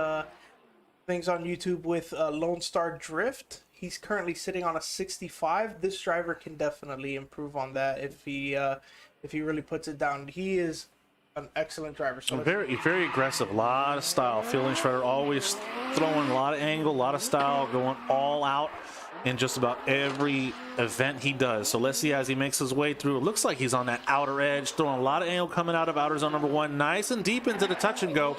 things on YouTube with Lone Star Drift. He's currently sitting on a 65. This driver can definitely improve on that if he really puts it down. He is an excellent driver. So Very aggressive, a lot of style. Fielding Shredder always throwing a lot of angle, a lot of style, going all out in just about every event he does. So let's see as he makes his way through. It looks like he's on that outer edge, throwing a lot of angle coming out of outer zone number 1. Nice and deep into the touch and go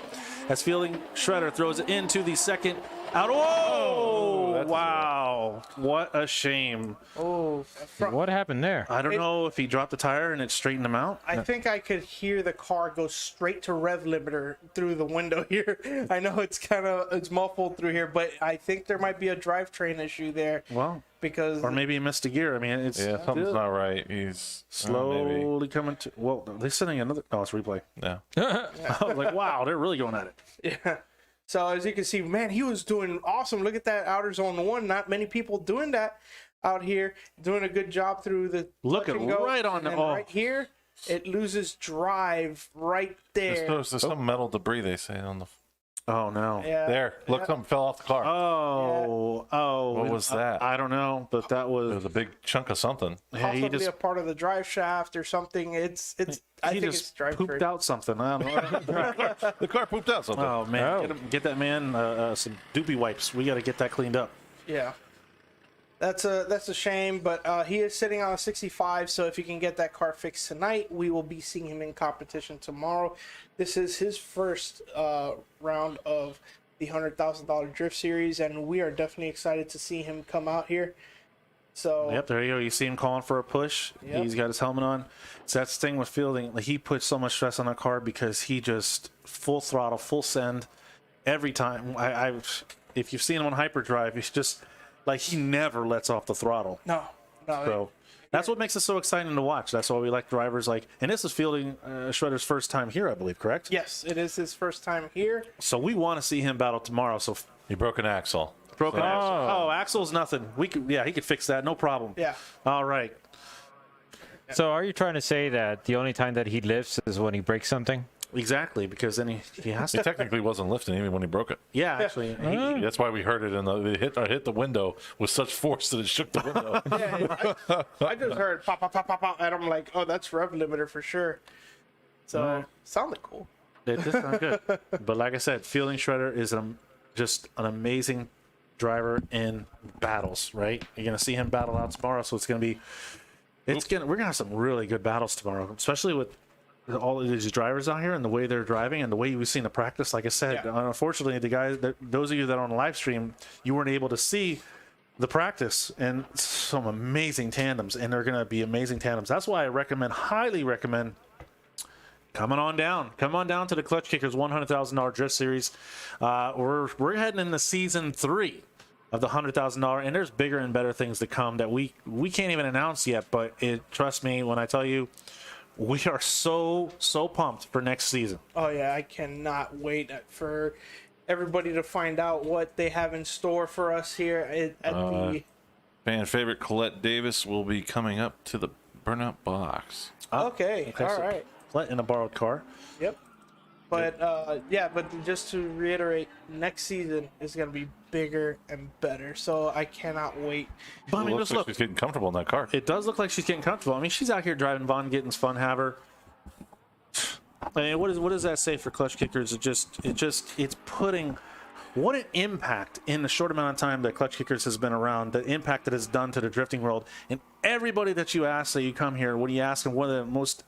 as Fielding Shredder throws it into the second out. Whoa! Wow. What a shame. Oh, What happened there? I don't know if he dropped the tire and it straightened him out. I think I could hear the car go straight to rev limiter through the window here. I know it's muffled through here, but I think there might be a drivetrain issue there. Well, because or maybe he missed a gear. I mean, it's something's not right. He's slowly coming to. Well, they're sending another. Oh, it's replay. Yeah. I was like, wow, they're really going at it. Yeah. So as you can see, man, he was doing awesome. Look at that outer zone 1. Not many people doing that out here. Doing a good job through the. Look at right on the. Right here, it loses drive right there. There's some metal debris they say on the. Oh no! Yeah. There, look, something fell off the car. Oh, What was that? I don't know, but that It was. was a big chunk of something. Possibly a part of the drive shaft or something. I He think it's just drive pooped out something. I don't know. The car pooped out something. Oh man, get that man some doopy wipes. We got to get that cleaned up. Yeah. That's a shame, but he is sitting on a 65, so if he can get that car fixed tonight, we will be seeing him in competition tomorrow. This is his first round of the $100,000 Drift Series, and we are definitely excited to see him come out here. So Yep, there you go. You see him calling for a push. Yep. He's got his helmet on. So that's the thing with Fielding. Like, he puts so much stress on that car because he just full throttle, full send every time. If you've seen him on Hyperdrive, he's just like he never lets off the throttle. No. So that's what makes it so exciting to watch. That's why we like drivers like. And this is Fielding Shredder's first time here, I believe. Correct? Yes, it is his first time here. So we want to see him battle tomorrow. So He broke an axle. broken axle. Oh, axle's nothing. He could fix that. No problem. Yeah. All right. So are you trying to say that the only time that he lifts is when he breaks something? Exactly, because then he has He to. technically wasn't lifting even when he broke it. Yeah, actually. That's why we heard it in the it hit the window with such force that it shook the window. I just heard pop, pop, pop, pop, pop, and I'm like, oh, that's rev limiter for sure. So sounded cool. It does sound good. But like I said, Fielding Shredder is just an amazing driver in battles, right? You're going to see him battle out tomorrow, so we're going to have some really good battles tomorrow, especially with all of these drivers out here and the way they're driving and the way we've seen the practice. Like I said, unfortunately, those of you that are on the live stream, you weren't able to see the practice and some amazing tandems, and they're going to be amazing tandems. That's why I highly recommend coming on down. Come on down to the Klutch Kickers $100,000 Drift Series. We're heading into season 3 of the $100,000, and there's bigger and better things to come that we can't even announce yet. But trust me when I tell you, we are so pumped for next season. Oh yeah, I cannot wait for everybody to find out what they have in store for us here at the Fan favorite Colette Davis will be coming up to the burnout box. Okay, all right. In a borrowed car. Yep. But but just to reiterate, next season is going to be bigger and better. So I cannot wait. But I mean, looks like she's getting comfortable in that car. It does look like she's getting comfortable. I mean, she's out here driving Von Gitten's Fun Haver. I mean, what does that say for Klutch Kickers? It's putting what an impact in the short amount of time that Klutch Kickers has been around, the impact that it's done to the drifting world. And everybody that you ask, that you come here, what do you ask them? What are the most,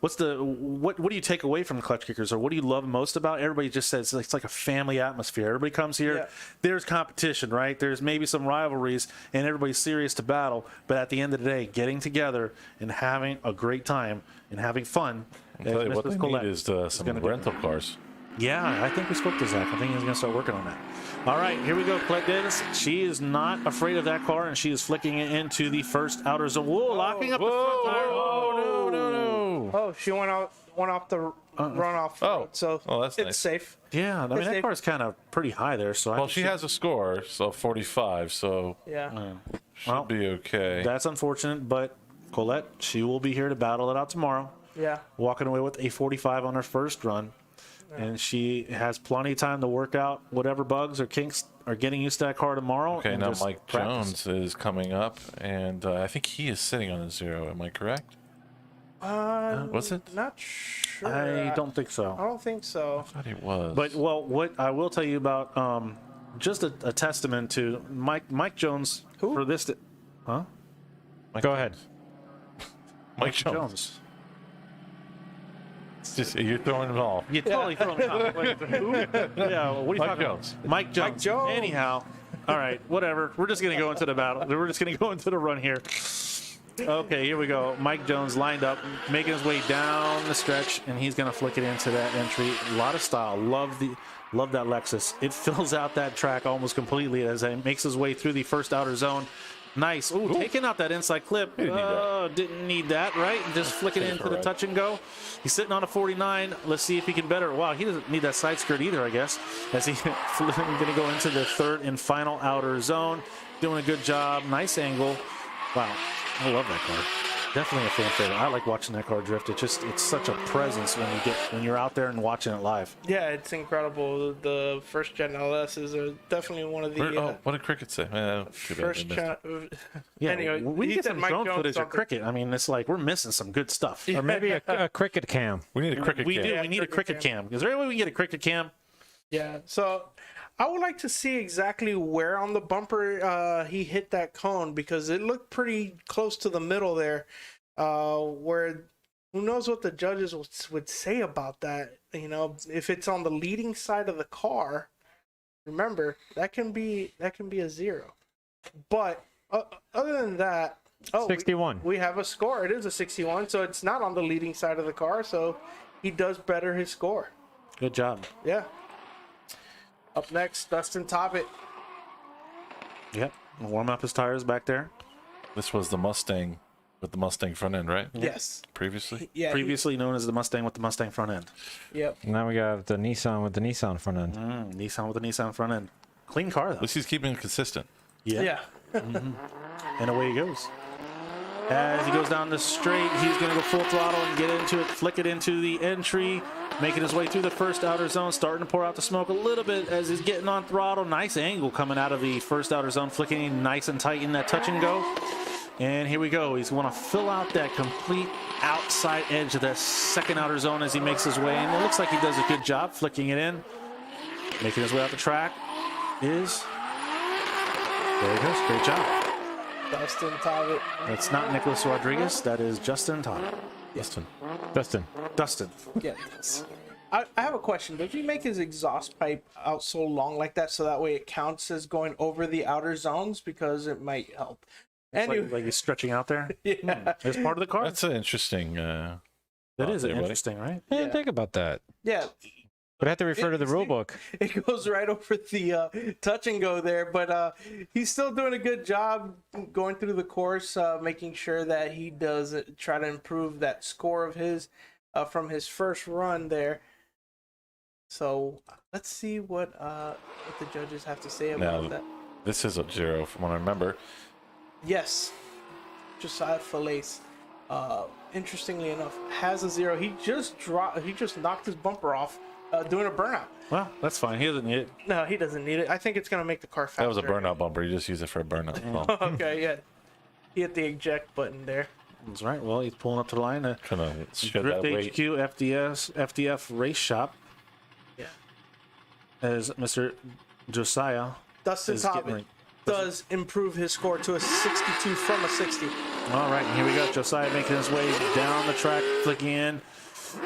what do you take away from Klutch Kickers, or what do you love most about? Everybody just says it's like a family atmosphere. Everybody comes here. Yeah. There's competition, right? There's maybe some rivalries, and everybody's serious to battle. But at the end of the day, getting together and having a great time and having fun. I'll tell you what they need is some rental cars. Yeah, I think we spoke to Zach. I think he's going to start working on that. All right, here we go. Colette Davis. She is not afraid of that car, and she is flicking it into the first outer zone. Whoa, locking up the front tire. Oh, no. Oh, she went off the runoff. So that's it's nice. safe. Yeah, I mean, that car's kind of pretty high there. So well, she has a score, so 45, so yeah, should be okay. That's unfortunate, but Colette, she will be here to battle it out tomorrow. Yeah. Walking away with a 45 on her first run. And she has plenty of time to work out whatever bugs or kinks are getting used to that car tomorrow. Okay, and now just Mike practice. Jones is coming up, and I think he is sitting on a 0. Am I correct? Was it? Not sure. I don't think so. I don't think so. I thought he was. But, well, what I will tell you about, just a testament to Mike Jones. Who? For this. Huh? Go ahead. Mike Jones. It's just, you're throwing it all. You're totally throwing it off. Yeah, what are you talking Jones. about? Mike Jones. Mike Jones. Anyhow, all right, whatever. We're just going to go into the battle. We're just going to go into the run here. Okay, here we go. Mike Jones lined up, making his way down the stretch, and he's going to flick it into that entry. A lot of style. Love that Lexus. It fills out that track almost completely as it makes his way through the first outer zone. Nice. Ooh, taking out that inside clip. Didn't need that, right? Just flicking into the touch and go. He's sitting on a 49. Let's see if he can better. Wow, he doesn't need that side skirt either, I guess. As he's going to go into the third and final outer zone. Doing a good job. Nice angle. Wow, I love that car. Definitely a fan favorite. I like watching that car drift. It's such a presence when you're out there and watching it live. Yeah, it's incredible. The first gen LSs are definitely one of the. What did Cricket say? First gen. Yeah, Anyway, we he get said some Mike drone Jones footage of something. Cricket. I mean, it's like we're missing some good stuff. Or maybe a cricket cam. We need a cricket We cam. do. We need a cricket cam. Is there any way we can get a cricket cam? Yeah. So I would like to see exactly where on the bumper he hit that cone, because it looked pretty close to the middle there. Where who knows what the judges would say about that? You know, if it's on the leading side of the car, remember that can be a 0. But other than that, 61. We have a score. It is a 61, so it's not on the leading side of the car. So he does better his score. Good job. Yeah. Up next, Dustin Toppett. Yep. Warm up his tires back there. This was the Mustang with the Mustang front end, right? Yes. Previously? Yeah. Previously known as the Mustang with the Mustang front end. Yep. Now we got the Nissan with the Nissan front end. Nissan with the Nissan front end. Clean car, though. At least he's keeping it consistent. Yeah. And away he goes. As he goes down the straight, he's going to go full throttle and get into it, flick it into the entry, making his way through the first outer zone, starting to pour out the smoke a little bit as he's getting on throttle. Nice angle coming out of the first outer zone, flicking in nice and tight in that touch and go. And here we go. He's going to fill out that complete outside edge of that second outer zone as he makes his way in. It looks like he does a good job flicking it in. Making his way out the track is... There he goes. Great job. Dustin Toppett. That's not Nicholas Rodriguez. That is Justin Toppett. Dustin. Yeah. I have a question. Does he make his exhaust pipe out so long like that so that way it counts as going over the outer zones? Because it might help. Like he's stretching out there. Yeah. It's part of the car. That's an interesting. That is interesting, right? I didn't think about that. Yeah. But I have to refer to the rule book. It goes right over the touch and go there, but he's still doing a good job going through the course, making sure that he does try to improve that score of his from his first run there. So let's see what the judges have to say about that. This is a 0 from what I remember. Yes, Josiah Falaise. Interestingly enough, has a 0. He just knocked his bumper off. Doing a burnout. Well, that's fine. He doesn't need it. No, he doesn't need it. I think it's going to make the car faster. That was a burnout bumper. You just use it for a burnout. Well, Okay, yeah. He hit the eject button there. That's right. Well, he's pulling up to the line. trying to shed Drift that weight. HQ FDF race shop. Yeah. as Mr. Josiah Dustin is getting Toppin ready. does improve his score to a 62 from a 60. All right, and here we go. Josiah making his way down the track, flicking in.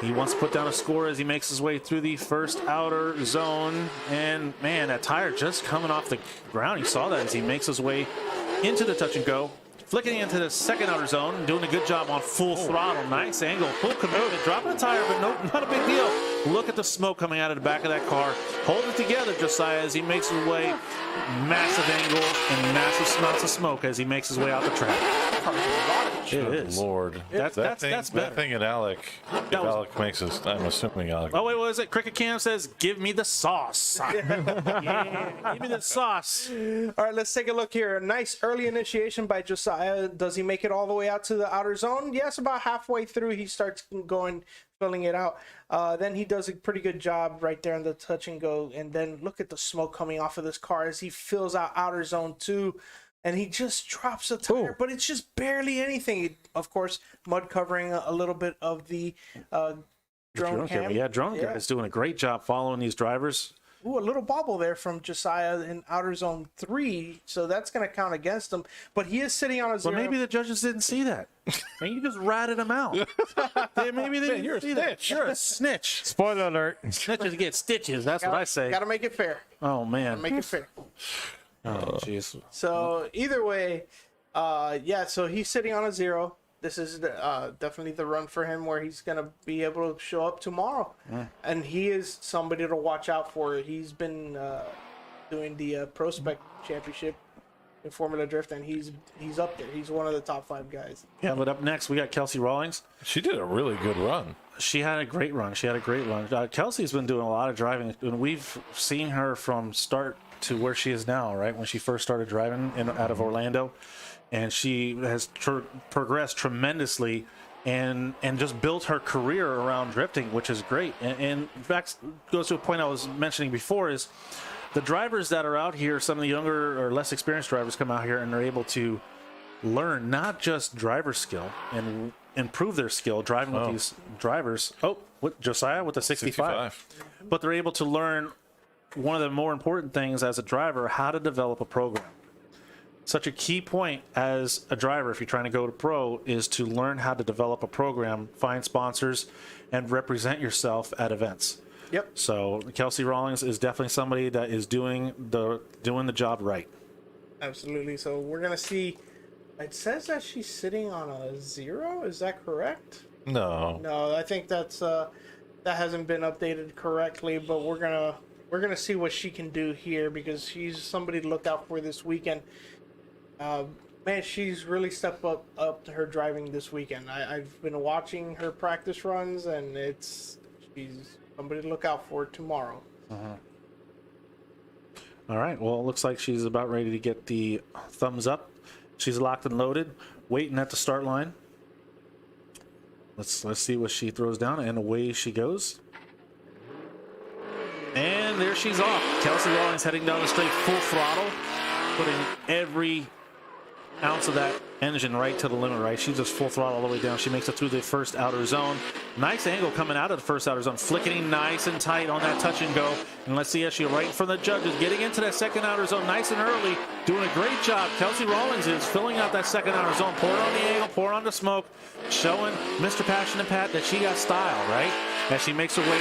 He wants to put down a score as he makes his way through the first outer zone. And, man, that tire just coming off the ground. You saw that as he makes his way into the touch and go. Flicking into the second outer zone, doing a good job on full throttle. Nice angle, full commitment, dropping the tire, but nope, not a big deal. Look at the smoke coming out of the back of that car. Hold it together, Josiah, as he makes his way. Massive angle and massive amounts of smoke as he makes his way out the track. It is. Lord. That's better. That thing at Alec. If Alec makes us, I'm assuming Alec. Oh, wait, what is it? Cricket Cam says, give me the sauce. Yeah, give me the sauce. All right, let's take a look here. A nice early initiation by Josiah. Does he make it all the way out to the outer zone? Yes, about halfway through, he starts going, filling it out. Then he does a pretty good job right there in the touch and go. And then look at the smoke coming off of this car as he fills out outer zone 2. And he just drops a tire, but it's just barely anything. Of course, mud covering a little bit of the drone cam. Yeah, drone cam is doing a great job following these drivers. Ooh, a little bobble there from Josiah in outer zone 3, so that's going to count against him. But he is sitting on a 0. Well, maybe the judges didn't see that. And you just ratted him out. Maybe they didn't see that. You're a snitch. Spoiler alert. Snitches get stitches. That's what I say. Got to make it fair. Oh, man. Make it fair. Oh, jeez. So either way, yeah, so he's sitting on a 0. This is definitely the run for him where he's going to be able to show up tomorrow. And he is somebody to watch out for. He's been doing the Prospect Championship in Formula Drift, and he's up there. He's one of the top 5 guys. Yeah, but up next, we got Kelsey Rawlings. She did a really good run. She had a great run. Kelsey's been doing a lot of driving, and we've seen her from start to where she is now, right? When she first started driving out of Orlando. And she has progressed tremendously and just built her career around drifting, which is great. And in fact, goes to a point I was mentioning before is the drivers that are out here, some of the younger or less experienced drivers come out here and they're able to learn not just driver skill and improve their skill driving with these drivers. Oh, with Josiah with the 65. But they're able to learn one of the more important things as a driver, how to develop a program. Such a key point as a driver, if you're trying to go to pro, is to learn how to develop a program, find sponsors, and represent yourself at events. Yep. So Kelsey Rawlings is definitely somebody that is doing the job right. Absolutely. So we're gonna see. It says that she's sitting on a 0. Is that correct? No. No, I think that's that hasn't been updated correctly. But we're gonna see what she can do here because she's somebody to look out for this weekend. Man, she's really stepped up to her driving this weekend. I've been watching her practice runs, and she's somebody to look out for tomorrow. All right. Well, it looks like she's about ready to get the thumbs up. She's locked and loaded, waiting at the start line. Let's see what she throws down, and away she goes. And there she's off. Kelsey Rawlings heading down the straight full throttle, putting every ounce of that engine right to the limit, right? She's just full throttle all the way down. She makes it through the first outer zone. Nice angle coming out of the first outer zone, flicking nice and tight on that touch and go. And let's see as she right from the judges, getting into that second outer zone nice and early, doing a great job. Kelsey Rawlings is filling out that second outer zone, pouring on the angle, pouring on the smoke, showing Mr. Passion and Pat that she got style, right? As she makes her way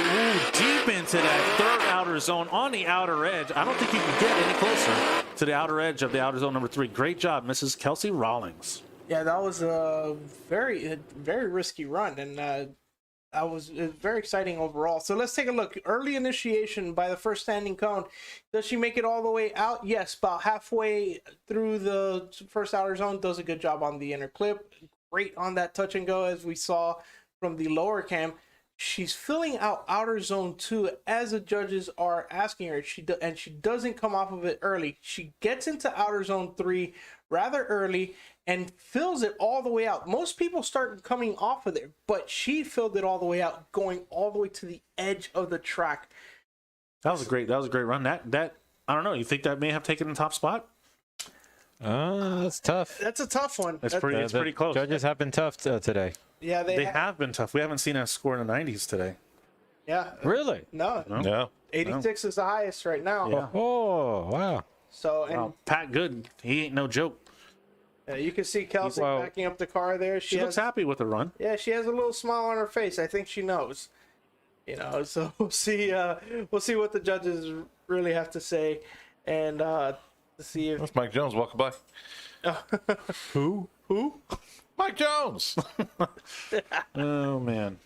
deep into that third outer zone on the outer edge. I don't think you can get any closer to the outer edge of the outer zone number 3. Great job, Mrs. Kelsey Rawlings. Yeah, that was a very risky run, and that was very exciting overall. So let's take a look. Early initiation by the first standing cone. Does she make it all the way out? Yes, about halfway through the first outer zone. Does a good job on the inner clip. Great on that touch and go, as we saw from the lower cam. She's filling out outer zone 2 as the judges are asking her. She doesn't come off of it early. She gets into outer zone 3 rather early and fills it all the way out. Most people start coming off of there, but she filled it all the way out, going all the way to the edge of the track. That was a great run. That I don't know. You think that may have taken the top spot? That's tough. That's a tough one. It's pretty close. Judges have been tough today. Yeah, they have been tough. We haven't seen a score in the 90s today. Yeah. Really? No. Yeah. 86 is the highest right now. Yeah. Oh, wow. So, and Pat Good, he ain't no joke. you can see Kelsey backing up the car there. She looks happy with the run. Yeah, she has a little smile on her face. I think she knows. You know, so we'll see what the judges really have to say, and to see if That's Mike Jones. Welcome by. Who? Mike Jones. Oh man.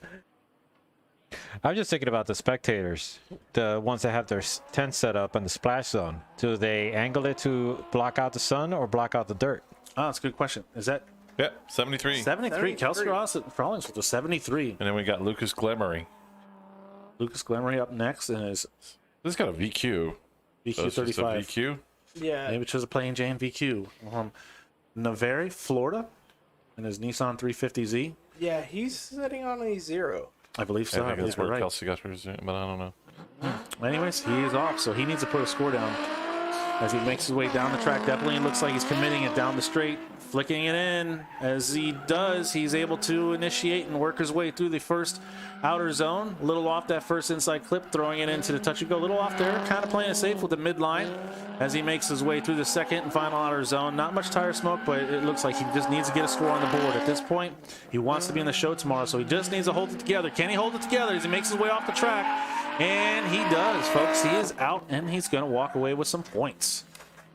I'm just thinking about the spectators, the ones that have their tent set up in the splash zone. Do they angle it to block out the sun or block out the dirt? Oh, that's a good question. Is that 73. 73? Kelsey Ross at Frawlings with the 73. And then we got Lucas Glemery. Lucas Glemery up next and his This got a VQ. VQ 35. VQ. yeah, Maybe it's just a plain Jane VQ. Navarre, Florida, and his Nissan 350Z. yeah, he's sitting on a 0. I believe so. I I think that's believe you're where right. Kelsey got hers, but I don't know. Anyways, he is off, so he needs to put a score down. As he makes his way down the track, definitely looks like he's committing it down the straight, flicking it in. As he does, he's able to initiate and work his way through the first outer zone. A little off that first inside clip, throwing it into the touch and go. A little off there, kind of playing it safe with the midline as he makes his way through the second and final outer zone. Not much tire smoke, but it looks like he just needs to get a score on the board. At this point, he wants to be in the show tomorrow, so he just needs to hold it together. Can he hold it together as he makes his way off the track? And he does, folks. He is out, and he's going to walk away with some points.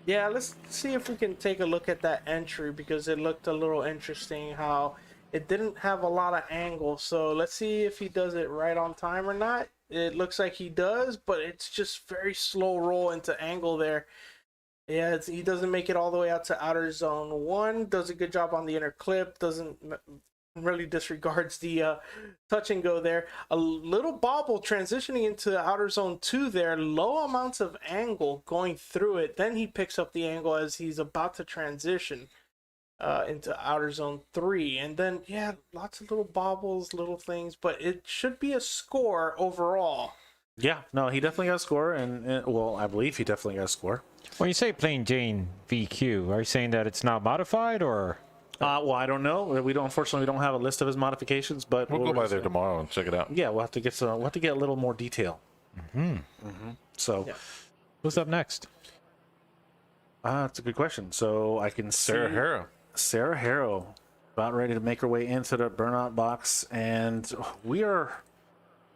Yeah, let's see if we can take a look at that entry because it looked a little interesting how it didn't have a lot of angle. So let's see if he does it right on time or not. It looks like he does, but it's just very slow roll into angle there. Yeah, he doesn't make it all the way out to outer zone 1. Does a good job on the inner clip. Doesn't really disregards the touch and go there. A little bobble transitioning into outer zone 2 there. Low amounts of angle going through it. Then he picks up the angle as he's about to transition into outer zone 3. And then, yeah, lots of little bobbles, little things. But it should be a score overall. Yeah, no, he definitely got a score, and well, I believe he definitely got a score. When you say plain Jane VQ, are you saying that it's not modified or? Well, I don't know. Unfortunately, we don't have a list of his modifications, but We'll go by there tomorrow and check it out. Yeah, we'll have to get a little more detail. So, Who's up next? That's a good question. So I can see Sarah Harrow about ready to make her way into the burnout box, and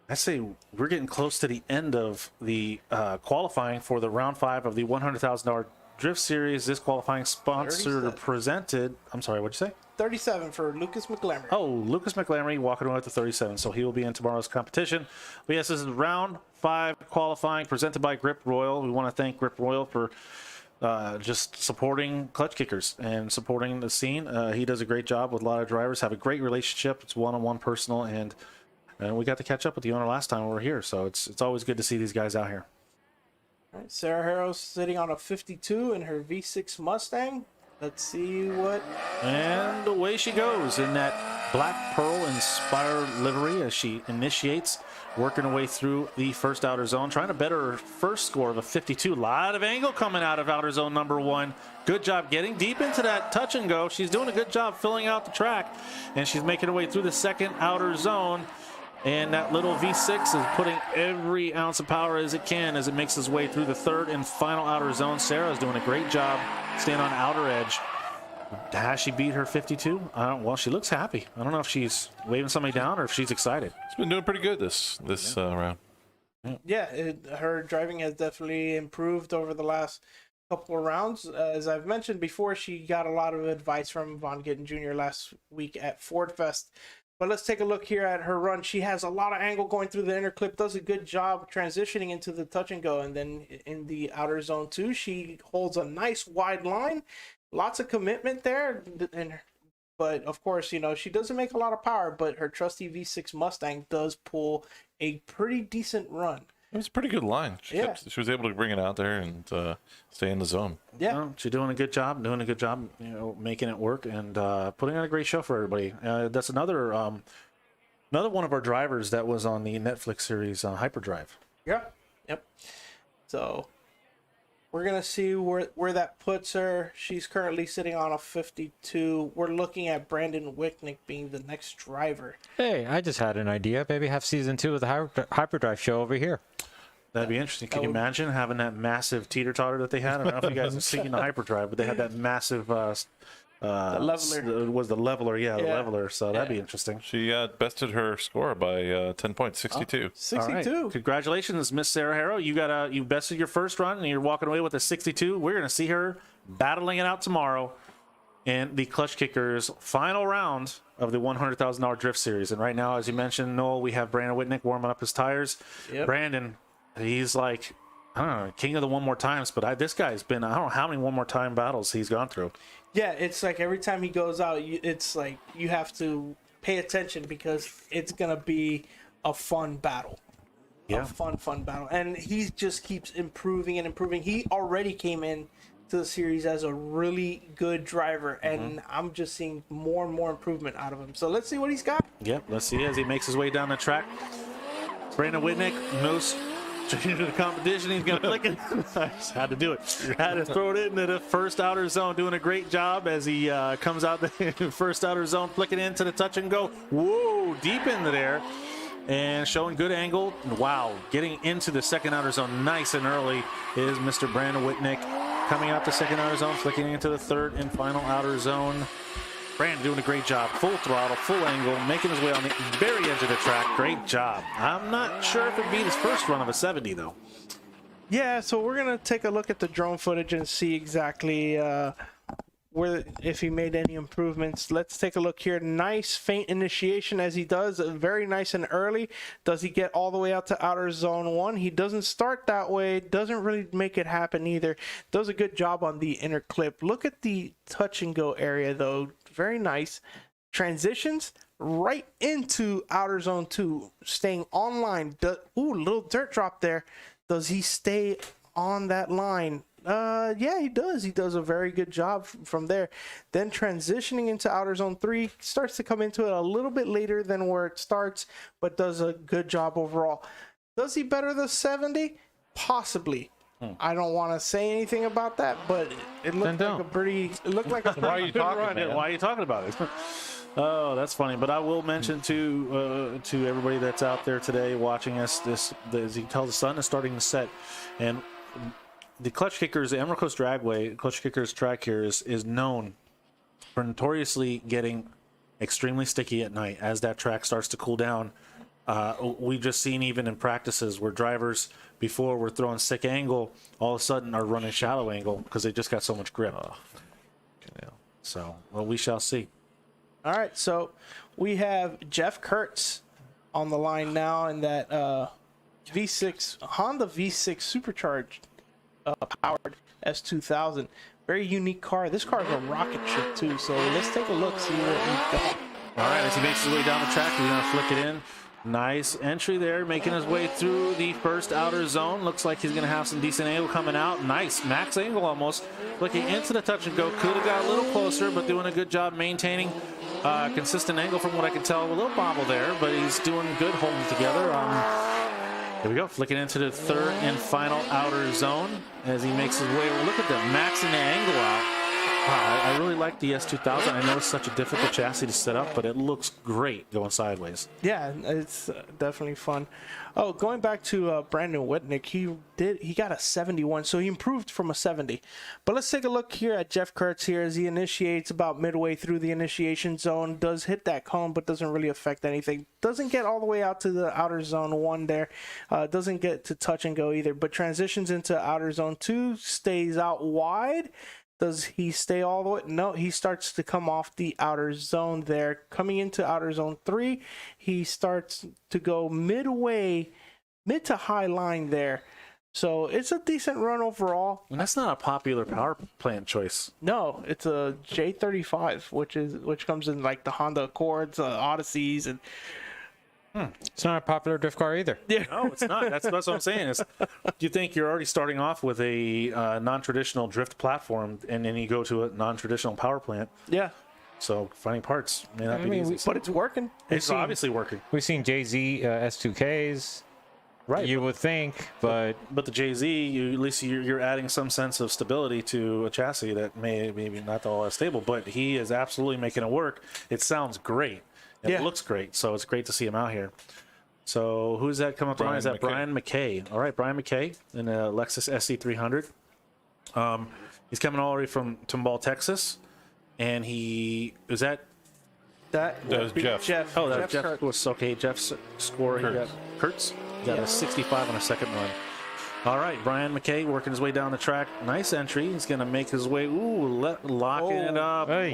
I say we're getting close to the end of the qualifying for the round 5 of the $100,000 Drift Series. This qualifying sponsor presented. I'm sorry, what'd you say? 37 for Lucas McLemery. Oh, Lucas McLemery walking away with the 37, so he will be in tomorrow's competition. But yes, this is round 5 qualifying presented by Grip Royal. We want to thank Grip Royal for just supporting Klutch Kickers and supporting the scene. He does a great job with a lot of drivers, have a great relationship. It's one-on-one personal, and we got to catch up with the owner last time we were here, so it's always good to see these guys out here. All right, Sarah Harrow's sitting on a 52 in her V6 Mustang. Let's see what. And away she goes in that black pearl inspired livery as she initiates, working her way through the first outer zone, trying to better her first score of a 52. A lot of angle coming out of outer zone number 1. Good job getting deep into that touch and go. She's doing a good job filling out the track, and she's making her way through the second outer zone. And that little V6 is putting every ounce of power as it can as it makes its way through the third and final outer zone. Sarah's doing a great job staying on outer edge. Has she beat her 52? Well, she looks happy. I don't know if she's waving somebody down or if she's excited. She's been doing pretty good this round. Yeah, her driving has definitely improved over the last couple of rounds. As I've mentioned before, she got a lot of advice from Von Gittin Jr. last week at Ford Fest. But let's take a look here at her run. She has a lot of angle going through the inner clip, does a good job transitioning into the touch and go. And then in the outer zone 2, she holds a nice wide line. Lots of commitment there. But of course, she doesn't make a lot of power, but her trusty V6 Mustang does pull a pretty decent run. It was a pretty good line. She was able to bring it out there and stay in the zone. Yeah, well, she's doing a good job, making it work and putting on a great show for everybody. That's another one of our drivers that was on the Netflix series Hyperdrive. Yeah, yep. So we're gonna see where that puts her. She's currently sitting on a 52. We're looking at Brandon Wicknick being the next driver. Hey, I just had an idea. Maybe have season 2 of the Hyperdrive show over here. That'd be interesting. Can you imagine having that massive teeter-totter that they had? I don't know if you guys have seen the hyperdrive, but they had that massive the leveler. Was the leveler, the leveler. So that'd be interesting. She bested her score by 10 points, 62. 62. All right. Congratulations, Miss Sarah Harrow. You bested your first run, and you're walking away with a 62. We're going to see her battling it out tomorrow in the Klutch Kickers final round of the $100,000 Drift Series. And right now, as you mentioned, Noel, we have Brandon Whitnick warming up his tires. Yep. Brandon, he's like, I don't know, king of the one more times, but this guy's been, I don't know how many one more time battles he's gone through. Yeah, it's like every time he goes out, it's like you have to pay attention because it's going to be a fun battle. Yeah. A fun battle. And he just keeps improving and improving. He already came in to the series as a really good driver, and I'm just seeing more and more improvement out of him. So let's see what he's got. Yep, let's see as he makes his way down the track. Brandon Whitnick knows into the competition. He's going to flick it. I just had to do it. Had to throw it into the first outer zone. Doing a great job as he comes out the first outer zone, flicking into the touch and go. Whoa, deep into there. And showing good angle. Wow, getting into the second outer zone nice and early is Mr. Brandon Whitnick. Coming out the second outer zone, flicking into the third and final outer zone. Brandon doing a great job. Full throttle, full angle, making his way on the very edge of the track. Great job. I'm not sure if it beat his first run of a 70, though. Yeah, so we're going to take a look at the drone footage and see exactly if he made any improvements. Let's take a look here. Nice faint initiation as he does. Very nice and early. Does he get all the way out to outer zone 1? He doesn't start that way. Doesn't really make it happen either. Does a good job on the inner clip. Look at the touch and go area, though. Very nice. Transitions right into outer zone 2. Staying online. Ooh, little dirt drop there. Does he stay on that line? Yeah, he does. He does a very good job from there. Then transitioning into outer zone 3, starts to come into it a little bit later than where it starts, but does a good job overall. Does he better the 70? Possibly. I don't want to say anything about that, but it looked like a pretty. It looked like a Why are you talking? Why are you talking about it? Oh, that's funny. But I will mention to everybody that's out there today watching us, as you can tell, the sun is starting to set, and the Klutch Kickers, the Emerald Coast Dragway, Klutch Kickers track here is known for notoriously getting extremely sticky at night as that track starts to cool down. We've just seen even in practices where drivers before were throwing sick angle, all of a sudden are running shallow angle because they just got so much grip. So, well, we shall see. All right, so we have Jeff Kurtz on the line now in that V6 Honda V6 supercharged powered S2000. Very unique car. This car is a rocket ship too. So let's take a look, see what he's got. All right, as he makes his way down the track, he's gonna flick it in. Nice entry there, making his way through the first outer zone. Looks like he's gonna have some decent angle coming out. Nice max angle almost. Flicking into the touch and go. Could have got a little closer, but doing a good job maintaining consistent angle from what I can tell. A little bobble there, but he's doing good holding together. Here we go, flicking into the third and final outer zone as he makes his way. Look at that, maxing the angle out. Wow, I really like the S2000. I know it's such a difficult chassis to set up, but it looks great going sideways. Yeah, it's definitely fun. Oh, going back to Brandon Whitnick, he got a 71, so he improved from a 70. But let's take a look here at Jeff Kurtz here as he initiates about midway through the initiation zone. Does hit that cone, but doesn't really affect anything. Doesn't get all the way out to the outer zone 1 there. Doesn't get to touch and go either, but transitions into outer zone 2, stays out wide. Does he stay all the way? No, he starts to come off the outer zone there. Coming into outer zone 3, he starts to go mid to high line there. So it's a decent run overall. And that's not a popular power plant choice. No, it's a J35, which comes in like the Honda Accords, Odysseys, and it's not a popular drift car either. Yeah. No, it's not. That's what I'm saying. Do you think you're already starting off with a non-traditional drift platform, and then you go to a non-traditional power plant? Yeah. So finding parts may not be easy. But it's working. It's obviously working. We've seen Jay-Z S2Ks. Right. You would think, but the Jay-Z, at least you're adding some sense of stability to a chassis that maybe not all as stable, but he is absolutely making it work. It sounds great. It looks great, so it's great to see him out here. So who's that coming up the line? Is that Brian Brian McKay? All right, Brian McKay in a Lexus SC300. He's coming all the way from Tomball, Texas, and he is that was Jeff. Oh, that Jeff was okay. Jeff's score. Kurtz. He got Kurtz. He got a 65 on a second run. All right, Brian McKay working his way down the track. Nice entry. He's going to make his way. Locking it up. Hey.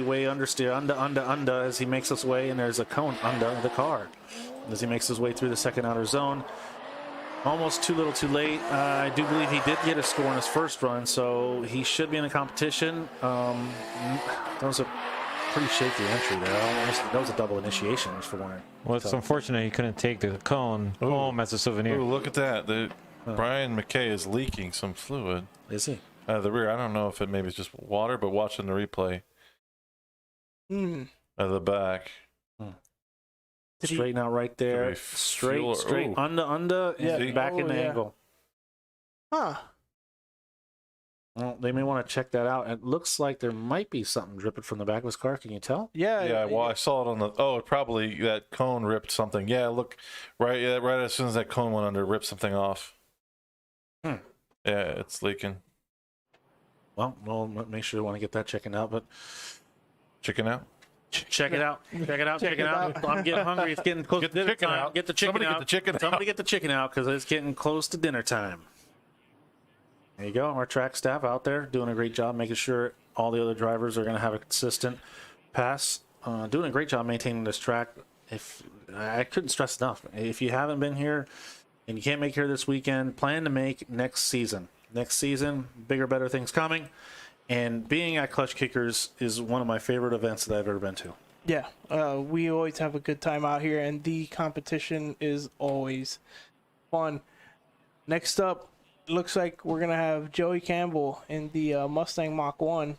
Way understeer. Under as he makes his way, and there's a cone under the car as he makes his way through the second outer zone. Almost too little, too late. I do believe he did get a score in his first run, so he should be in the competition. That was a pretty shaky entry there. That was a double initiation for one. Well, it's unfortunate he couldn't take the cone home as a souvenir. Ooh, look at that. Brian McKay is leaking some fluid. Is he? Out of the rear. I don't know if it maybe it's just water, but watching the replay. Out of the back. Straighten out right there. Straight, under, yeah, back in the angle. Huh. Well, they may want to check that out. It looks like there might be something dripping from the back of his car. Can you tell? Yeah. Well, I saw it on the. Oh, probably that cone ripped something. Yeah, look, right as soon as that cone went under, it ripped something off. Yeah, it's leaking. Well, we'll make sure we want to get that checking out. But Check it out. check it out. I'm getting hungry. It's getting close to dinner time. Get the chicken out. Somebody get the chicken out because it's getting close to dinner time. There you go. Our track staff out there doing a great job, making sure all the other drivers are going to have a consistent pass. Doing a great job maintaining this track. If I couldn't stress enough, if you haven't been here and you can't make it here this weekend, plan to make next season. Next season, bigger, better things coming. And being at Klutch Kickers is one of my favorite events that I've ever been to. Yeah, we always have a good time out here, and the competition is always fun. Next up, looks like we're going to have Joey Campbell in the Mustang Mach 1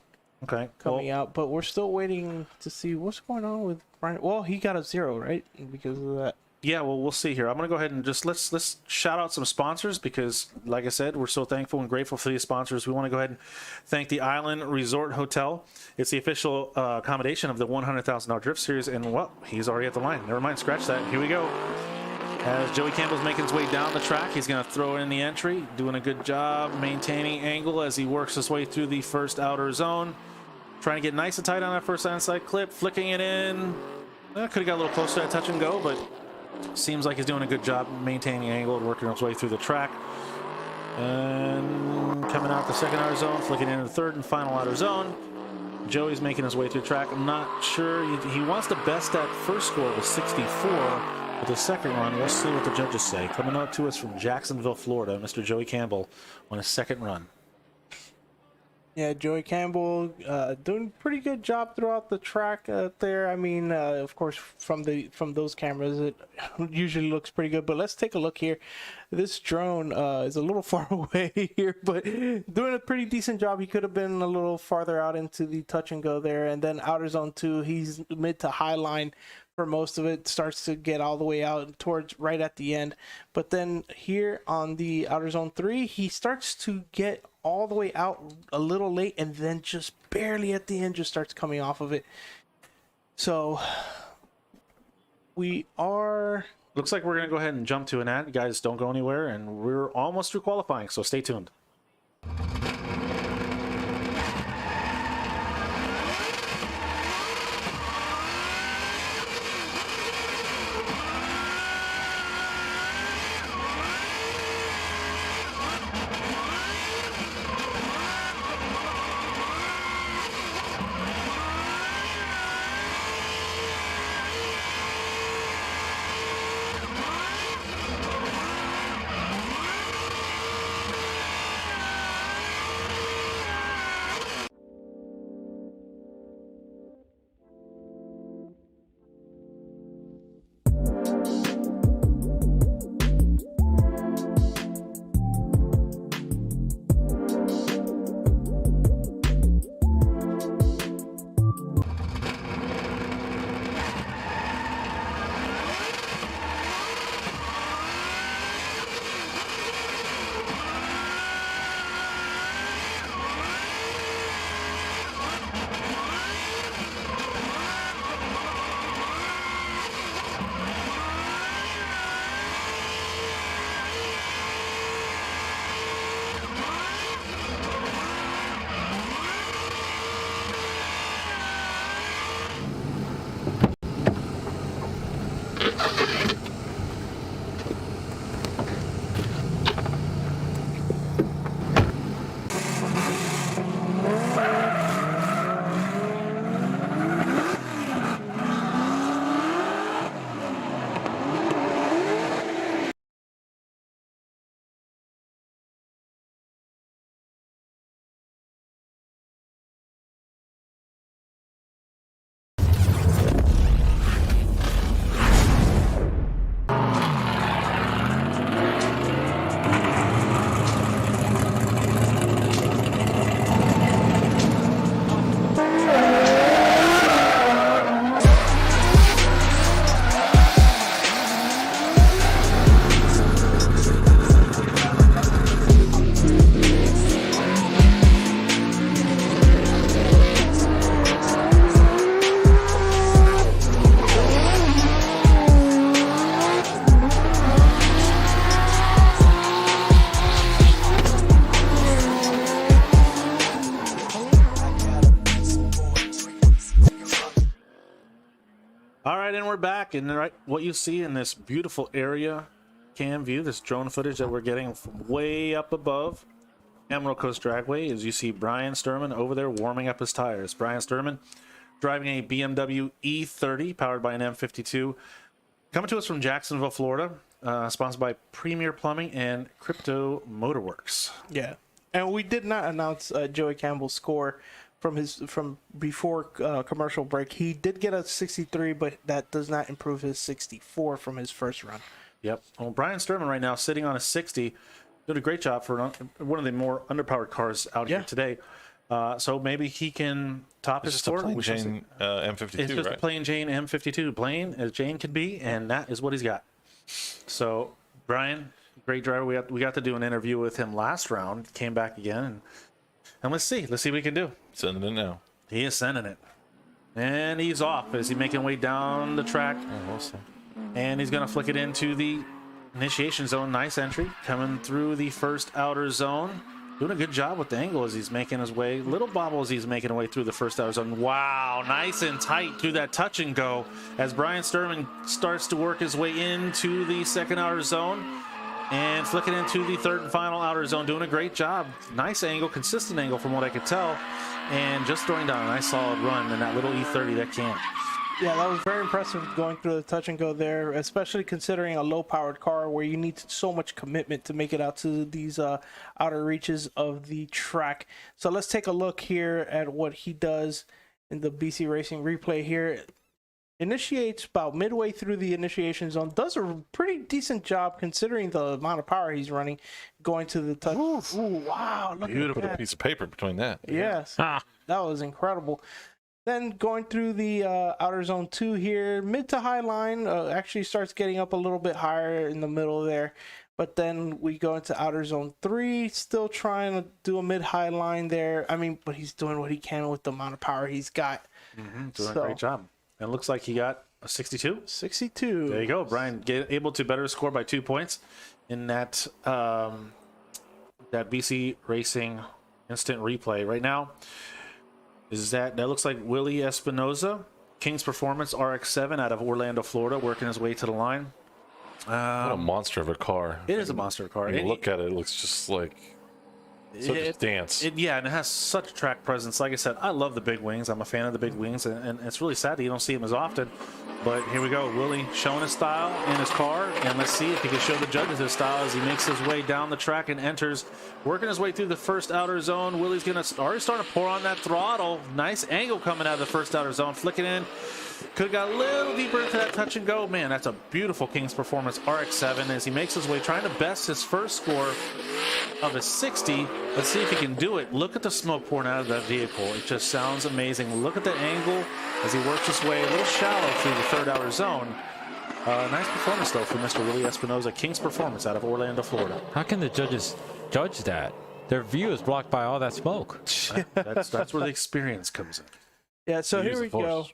coming out, but we're still waiting to see what's going on with Brian. Well, he got a 0, right? Because of that. Yeah, well, we'll see here. I'm going to go ahead and just let's shout out some sponsors because, like I said, we're so thankful and grateful for these sponsors. We want to go ahead and thank the Island Resort Hotel. It's the official accommodation of the $100,000 Drift Series, and, well, he's already at the line. Never mind, scratch that. Here we go. As Joey Campbell's making his way down the track, he's going to throw in the entry, doing a good job maintaining angle as he works his way through the first outer zone. Trying to get nice and tight on that first inside clip, flicking it in. Could have got a little closer to that touch and go, but seems like he's doing a good job maintaining angle and working his way through the track. And coming out the second outer zone, flicking into the third and final outer zone. Joey's making his way through the track. I'm not sure. He wants to best that first score with 64. With the second run, we'll see what the judges say. Coming up to us from Jacksonville, Florida, Mr. Joey Campbell on his second run. Yeah, Joey Campbell doing a pretty good job throughout the track there. I mean, of course, from those cameras, it usually looks pretty good. But let's take a look here. This drone is a little far away here, but doing a pretty decent job. He could have been a little farther out into the touch and go there. And then outer zone 2, he's mid to high line for most of it, starts to get all the way out towards right at the end. But then here on the outer zone 3, he starts to get all the way out a little late, and then just barely at the end just starts coming off of it. So we are... Looks like we're going to go ahead and jump to an ad. You guys don't go anywhere, and we're almost through qualifying, so stay tuned. and we're back. And right, what you see in this beautiful area cam view, this drone footage that we're getting from way up above Emerald Coast Dragway, is you see Brian Sturman over there warming up his tires. Brian Sturman driving a BMW E30 powered by an M52, coming to us from Jacksonville, Florida, sponsored by Premier Plumbing and Crypto Motorworks. Yeah, and we did not announce Joey Campbell's score from before commercial break. He did get a 63, but that does not improve his 64 from his first run. Yep. Well, Brian Sturman right now sitting on a 60, did a great job for one of the more underpowered cars out here today. So maybe he can top his score. Plain Jane M52, it's just right? a plain Jane M52, plain as Jane can be, and that is what he's got. So Brian, great driver. We got to do an interview with him last round. Came back again, and let's see what we can do. Sending it now. He is sending it, and he's off as he's making way down the track. And he's going to flick it into the initiation zone. Nice entry coming through the first outer zone. Doing a good job with the angle as he's making his way. Little bobble as he's making his way through the first outer zone. Wow, nice and tight through that touch and go as Brian Sturman starts to work his way into the second outer zone and flicking into the third and final outer zone. Doing a great job. Nice angle, consistent angle from what I could tell. And just throwing down a nice solid run in that little E30 that can. Yeah, that was very impressive going through the touch and go there, especially considering a low-powered car where you need so much commitment to make it out to these outer reaches of the track. So let's take a look here at what he does in the BC Racing replay here. Initiates about midway through the initiation zone. Does a pretty decent job considering the amount of power he's running going to the touch. Ooh, wow. Look Beautiful at that. piece of paper between that. Yes. That was incredible. Then going through the outer zone 2 here, mid to high line, actually starts getting up a little bit higher in the middle there. But then we go into outer zone 3, still trying to do a mid-high line there. I mean, but he's doing what he can with the amount of power he's got. Doing a great job. And it looks like he got a 62. 62. There you go. Brian able to better score by 2 points in that that BC Racing instant replay. Right now, that looks like Willie Espinoza, King's Performance RX-7 out of Orlando, Florida, working his way to the line. What a monster of a car. It is a monster car. When you look at it, it looks just like such a dance. Yeah, and it has such track presence. Like I said, I love the big wings. I'm a fan of the big wings, and it's really sad that you don't see them as often. But here we go. Willie showing his style in his car, and let's see if he can show the judges his style as he makes his way down the track and enters, working his way through the first outer zone. Willie's already starting to pour on that throttle. Nice angle coming out of the first outer zone, flicking in. Could have got a little deeper into that touch and go. Man, that's a beautiful King's Performance RX-7 as he makes his way, trying to best his first score of a 60. Let's see if he can do it. Look at the smoke pouring out of that vehicle. It just sounds amazing. Look at the angle as he works his way a little shallow through the third outer zone. Nice performance, though, from Mr. Willie Espinoza, King's Performance out of Orlando, Florida. How can the judges judge that? Their view is blocked by all that smoke. That's where the experience comes in. Yeah, so here we go.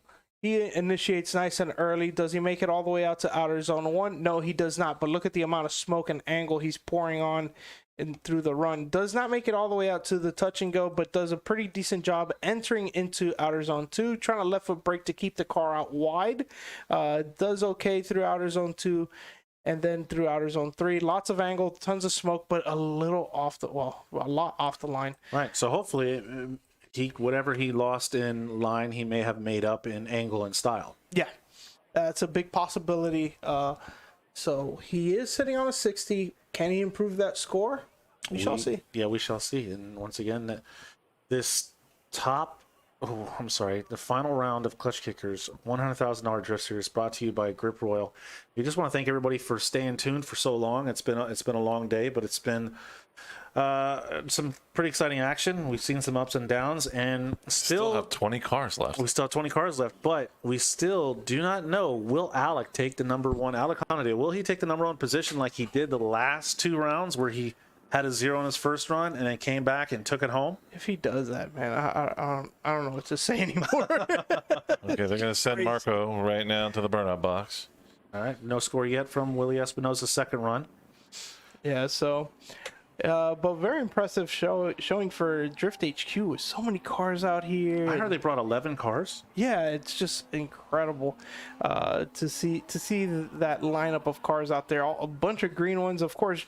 He initiates nice and early. Does he make it all the way out to outer zone 1? No, he does not. But look at the amount of smoke and angle he's pouring on through the run. Does not make it all the way out to the touch and go, but does a pretty decent job entering into outer zone 2, trying to left foot brake to keep the car out wide. Does okay through outer zone 2. And then through outer zone 3, lots of angle, tons of smoke, but a little off the, a lot off the line. Right. So hopefully whatever he lost in line, he may have made up in angle and style. Yeah, that's a big possibility. So he is sitting on a 60. Can he improve that score? We shall see. Yeah, we shall see. And once again, the final round of Klutch Kickers $100,000 Drift Series brought to you by Grip Royal. We just want to thank everybody for staying tuned for so long. It's been a long day, but it's been some pretty exciting action. We've seen some ups and downs, and still have 20 cars left. We still have 20 cars left, but we still do not know, will Alec take the number one? Alec Hanaday, will he take the number one position like he did the last 2 rounds where he had a 0 in his first run and then came back and took it home? If he does that, man, I don't know what to say anymore. Okay, they're going to send Marco right now to the burnout box. All right, no score yet from Willie Espinoza's second run. Yeah, so But very impressive showing for Drift HQ with so many cars out here. I heard they brought 11 cars. Yeah, it's just incredible to see that lineup of cars out there. A bunch of green ones. Of course,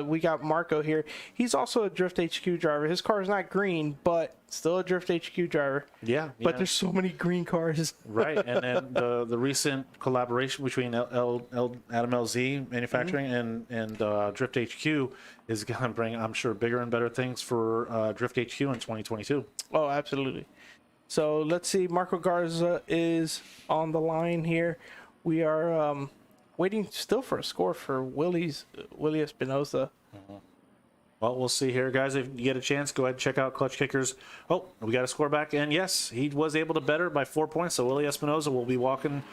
we got Marco here. He's also a Drift HQ driver. His car is not green, but still a Drift HQ driver. Yeah. But there's so many green cars. Right, and then the recent collaboration between Adam LZ Manufacturing and Drift HQ is going to bring, I'm sure, bigger and better things for Drift HQ in 2022. Oh, absolutely. So let's see. Marco Garza is on the line here. We are waiting still for a score for Willie Espinosa. Well, we'll see here, guys. If you get a chance, go ahead and check out Klutch Kickers. Oh, we got a score back, and yes, he was able to better by 4 points. So Willie Espinosa will be walking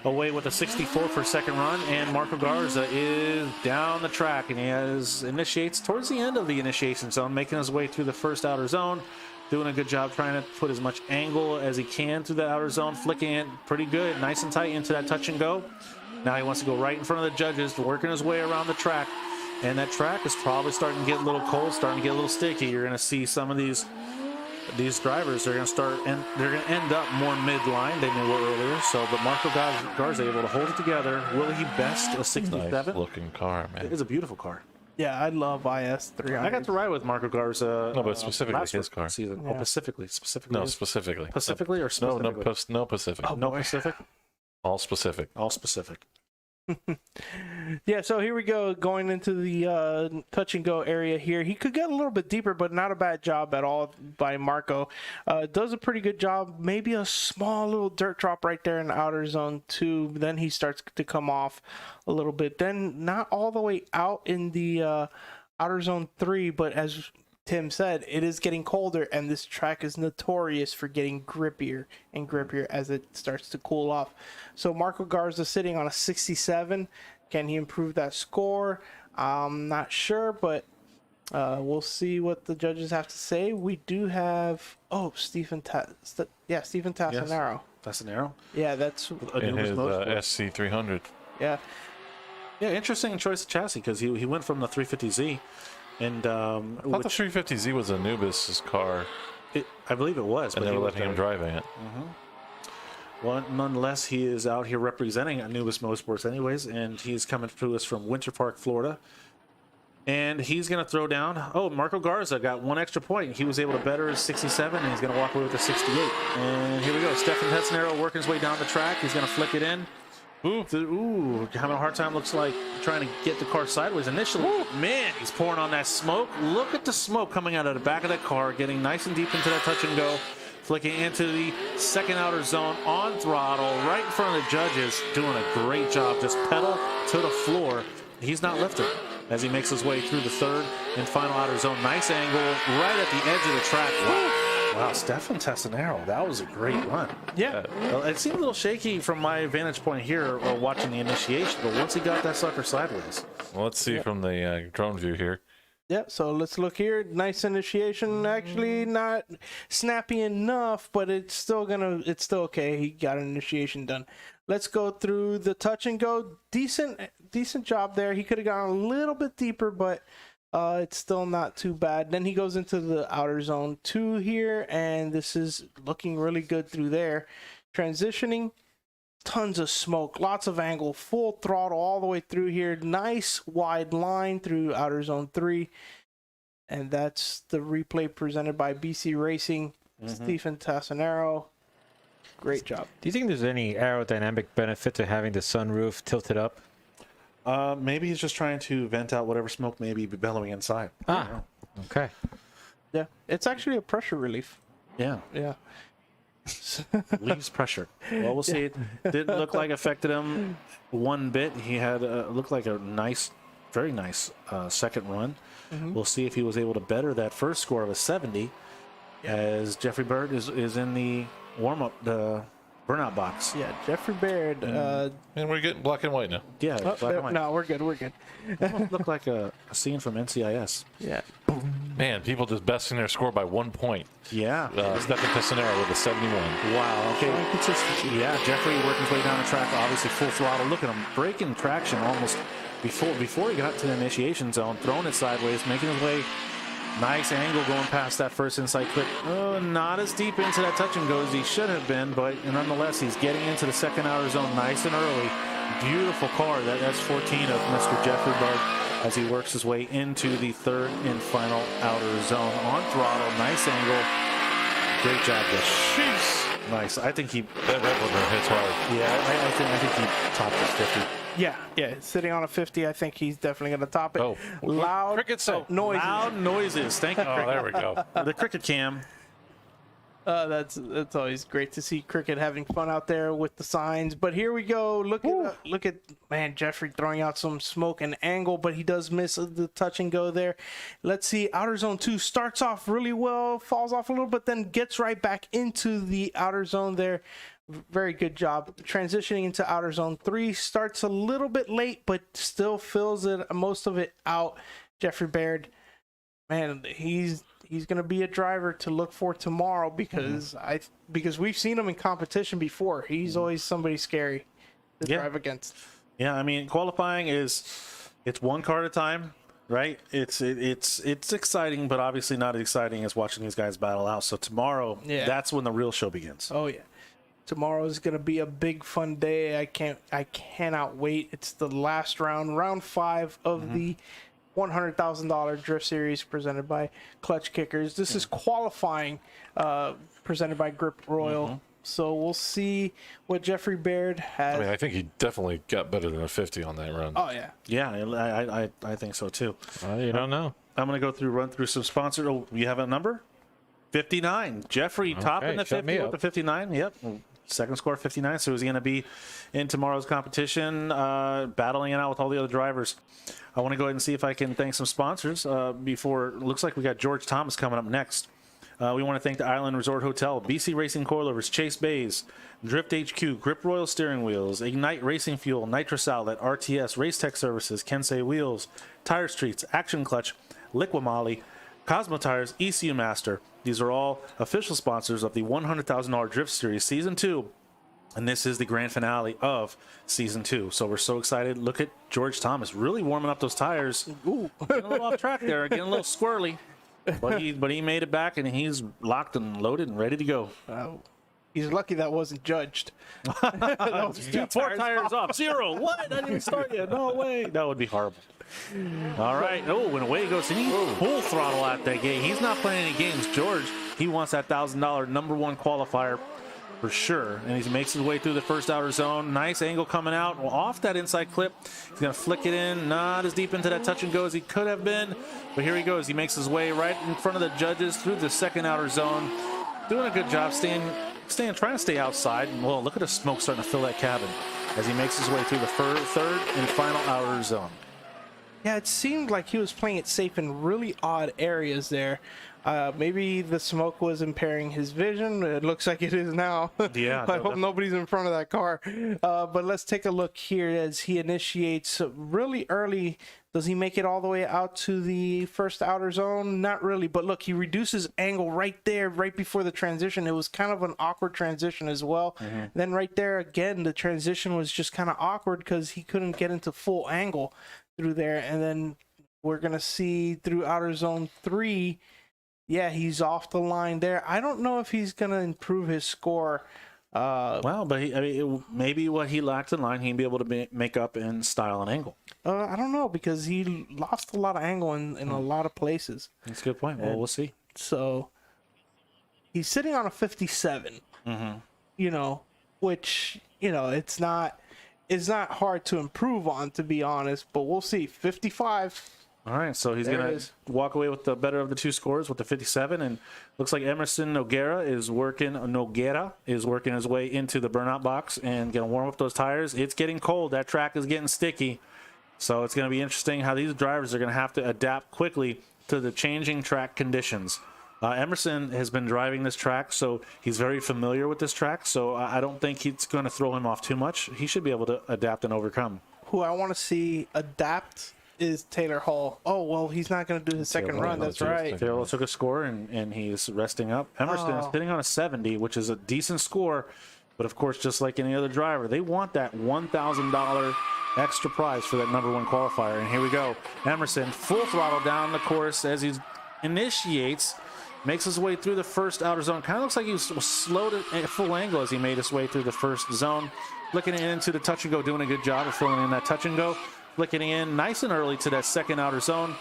away with a 64 for second run, and Marco Garza is down the track, and he initiates towards the end of the initiation zone, making his way through the first outer zone, doing a good job trying to put as much angle as he can through the outer zone, flicking it pretty good, nice and tight into that touch and go. Now he wants to go right in front of the judges, working his way around the track. And that track is probably starting to get a little cold, starting to get a little sticky. You're going to see some of these drivers. They're going to start and they're going to end up more midline than they were earlier. So, but Marco Garza able to hold it together. Will he best a 67? Nice looking car, man. It is a beautiful car. Yeah, I love IS300. I got to ride with Marco Garza. No, but specifically his car. Season. Yeah. Oh, specifically. No, specifically. Specifically or specifically? No Pacific. Oh, no Pacific? All specific. All specific. Yeah, so here we go, going into the touch and go area here. He could get a little bit deeper, but not a bad job at all by Marco. Does a pretty good job. Maybe a small little dirt drop right there in the outer zone 2. Then he starts to come off a little bit. Then not all the way out in the outer zone 3, but as Tim said, it is getting colder, and this track is notorious for getting grippier and grippier as it starts to cool off. So Marco Garza sitting on a 67. Can he improve that score? I'm not sure, but we'll see what the judges have to say. We do have Stephen Tassinaro. Yes. Tassinaro. Yeah, that's in his SC300. Yeah. Yeah, interesting choice of chassis because he went from the 350Z. And I thought the 350Z was Anubis's car. I believe it was, and they were letting him drive it. Well, nonetheless, he is out here representing Anubis Motorsports anyways, and he's coming to us from Winter Park, Florida. And he's going to throw down. Oh, Marco Garza got 1 extra point. He was able to better his 67, and he's going to walk away with a 68. And here we go. Stefan Tassinaro working his way down the track. He's going to flick it in. Ooh, having a hard time, looks like, trying to get the car sideways initially. Ooh, man, he's pouring on that smoke. Look at the smoke coming out of the back of that car, getting nice and deep into that touch and go, flicking into the second outer zone on throttle, right in front of the judges, doing a great job. Just pedal to the floor. He's not lifting as he makes his way through the third and final outer zone. Nice angle right at the edge of the track. Wow, Stefan Tassinaro, that was a great run. Yeah. It seemed a little shaky from my vantage point here watching the initiation, but once he got that sucker sideways. Well, let's see from the drone view here. Yeah, so let's look here. Nice initiation. Actually, not snappy enough, but it's still okay. He got an initiation done. Let's go through the touch and go. Decent job there. He could have gone a little bit deeper, but it's still not too bad. Then he goes into the outer zone 2 here, and this is looking really good through there. Transitioning, tons of smoke, lots of angle, full throttle all the way through here. Nice wide line through outer zone 3. And that's the replay presented by BC Racing. Stephen Tassinaro. Great job. Do you think there's any aerodynamic benefit to having the sunroof tilted up? Maybe he's just trying to vent out whatever smoke may be bellowing inside. Okay. Yeah, it's actually a pressure relief. Yeah. Yeah. Leaves pressure. Well, we'll see. It didn't look like it affected him one bit. He had looked like a nice, very nice second run. We'll see if he was able to better that first score of a 70 as Jeffrey Bird is in the warm-up, the burnout box. Yeah, Jeffrey Baird. And we're getting black and white now. Yeah, black and white. No, we're good. We're good. Looked like a scene from NCIS. Yeah. Man, people just besting their score by 1 point. Yeah. Stefan Tassinaro with a 71. Wow. Okay. Yeah, Jeffrey working his way down the track, obviously full throttle. Look at him breaking traction almost before he got to the initiation zone, throwing it sideways, making his way. Nice angle going past that first inside clip. Oh, not as deep into that touch and go as he should have been, but nonetheless, he's getting into the second outer zone nice and early. Beautiful car. That's 14 of Mr. Jeffrey Bard as he works his way into the third and final outer zone. On throttle, nice angle. Great job, Jeff. Jeez. Nice. I think he... That one hits hard. Yeah, I think he topped his 50. Yeah, sitting on a 50, I think he's definitely going to top it. Oh, loud crickets. noises. Loud noises. Thank you. Oh, there we go. The cricket cam. That's always great to see Cricket having fun out there with the signs. But here we go. Look at man, Jeffrey throwing out some smoke and angle, but he does miss the touch and go there. Let's see. Outer zone 2 starts off really well, falls off a little, but then gets right back into the outer zone there. Very good job. Transitioning into outer zone 3 starts a little bit late, but still fills it most of it out. Jeffrey Baird, man, he's going to be a driver to look for tomorrow because because we've seen him in competition before. He's always somebody scary to drive against. Yeah, I mean, qualifying it's one car at a time, right? It's exciting, but obviously not as exciting as watching these guys battle out. So tomorrow, that's when the real show begins. Oh yeah. Tomorrow is going to be a big fun day. I cannot wait. It's the last round 5 of the $100,000 Drift Series presented by Klutch Kickers. This is qualifying presented by Grip Royal. So we'll see what Jeffrey Baird has. I mean, I think he definitely got better than a 50 on that run. Oh, yeah. Yeah, I think so too. You don't know. I'm going to run through some sponsors. Oh, you have a number? 59. Jeffrey topping the 50 with the 59. Yep. Second score 59. So he's going to be in tomorrow's competition, battling it out with all the other drivers. I want to go ahead and see if I can thank some sponsors before. Looks like we got George Thomas coming up next. We want to thank the Island Resort Hotel, BC Racing Coilovers, Chase Bays, Drift HQ, Grip Royal Steering Wheels, Ignite Racing Fuel, Nitrous Outlet, RTS, Race Tech Services, Kensei Wheels, Tire Streets, Action Clutch, Liquimali, Cosmo Tires, ECU Master. These are all official sponsors of the $100,000 Drift Series Season 2. And this is the grand finale of Season 2. So we're so excited. Look at George Thomas really warming up those tires. Ooh. Getting a little off track there, getting a little squirrely. But he made it back, and he's locked and loaded and ready to go. He's lucky that wasn't judged. That was 4 tires off. 0. What? I didn't even start yet. No way. That would be horrible. All right. Oh, and away he goes. He full throttle at that gate. He's not playing any games. George, he wants that $1,000 #1 qualifier for sure. And he makes his way through the first outer zone. Nice angle coming out. Well, off that inside clip. He's going to flick it in. Not as deep into that touch and go as he could have been. But here he goes. He makes his way right in front of the judges through the second outer zone. Doing a good job trying to stay outside. Well, look at the smoke starting to fill that cabin as he makes his way through the third and final outer zone. Yeah, it seemed like he was playing it safe in really odd areas there. Maybe the smoke was impairing his vision. It looks like it is now. Yeah. I hope nobody's in front of that car. But let's take a look here as he initiates really early. Does he make it all the way out to the first outer zone? Not really. But look, he reduces angle right there, right before the transition. It was kind of an awkward transition as well. Then right there, again, the transition was just kind of awkward because he couldn't get into full angle through there. And then we're going to see through outer zone 3, yeah, he's off the line there. I don't know if he's going to improve his score. Well, but maybe what he lacked in line, he'd be able to make up in style and angle. I don't know, because he lost a lot of angle in a lot of places. That's a good point. Well, we'll see. So he's sitting on a 57, which, it's not hard to improve on, to be honest, but we'll see. 55. All right, so he's going to walk away with the better of the 2 scores with the 57, and looks like Emerson Noguera is working his way into the burnout box and going to warm up those tires. It's getting cold. That track is getting sticky, so it's going to be interesting how these drivers are going to have to adapt quickly to the changing track conditions. Emerson has been driving this track, so he's very familiar with this track, so I don't think it's going to throw him off too much. He should be able to adapt and overcome. Who I want to see adapt is Taylor Hall. Oh, well, he's not going to do his second run. That's right. Taylor took a score, and he's resting up. Emerson is sitting on a 70, which is a decent score, But of course, just like any other driver, they want that $1,000 extra prize for that #1 qualifier. And here we go. Emerson, full throttle down the course as he initiates, makes his way through the first outer zone. Kind of looks like he was slowed at full angle as he made his way through the first zone. Flicking it into the touch and go, doing a good job of filling in that touch and go. Flicking in nice and early to that second outer zone.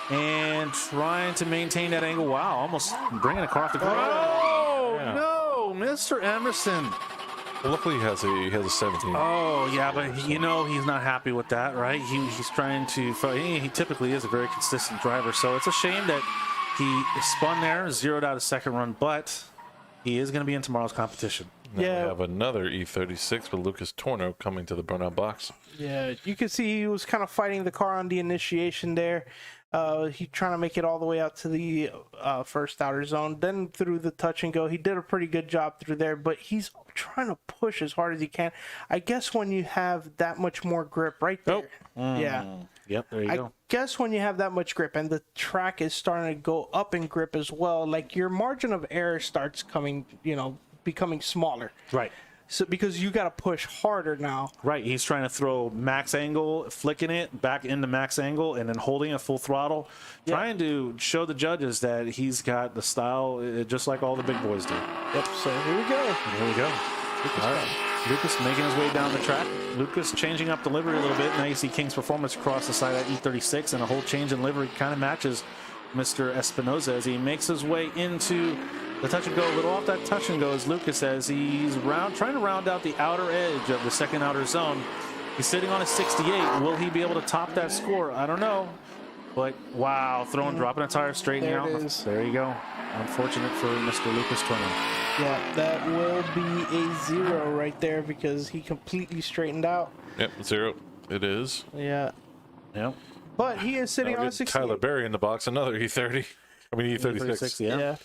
And trying to maintain that angle. Wow, almost bringing a car off the ground. Oh, Yeah. no, Mr. Emerson. Well, luckily he has a 17. Oh, yeah, but he's not happy with that, right? He's trying to, he typically is a very consistent driver, so it's a shame that he spun there, zeroed out a second run, but he is going to be in tomorrow's competition. Now we have another E36 with Lucas Torno coming to the burnout box. Yeah, you can see he was kind of fighting the car on the initiation there. He's trying to make it all the way out to the first outer zone, then through the touch and go. He did a pretty good job through there, but he's trying to push as hard as he can. I guess when you have that much more grip right there. Yeah. Yep, there you go. I guess when you have that much grip and the track is starting to go up in grip as well, like your margin of error starts becoming smaller. Right. So because you got to push harder now. Right, he's trying to throw max angle, flicking it back into max angle, and then holding a full throttle, trying to show the judges that he's got the style just like all the big boys do. Yep, so here we go. Here we go. All right. Lucas making his way down the track. Lucas changing up the livery a little bit. Now you see King's Performance across the side of E36, and a whole change in livery kind of matches Mr. Espinoza as he makes his way into the touch and go. A little off that touch and go as Lucas as he's trying to round out the outer edge of the second outer zone. He's sitting on a 68. Will he be able to top that score? I don't know. But wow, dropping a tire, straightening out. There you go. Unfortunate for Mr. Lucas Torno. Yeah, that will be a 0 right there because he completely straightened out. Yep, 0. It is. Yeah. Yep. But he is sitting on a 68. Tyler Berry in the box, another E30. I mean E36. Yeah.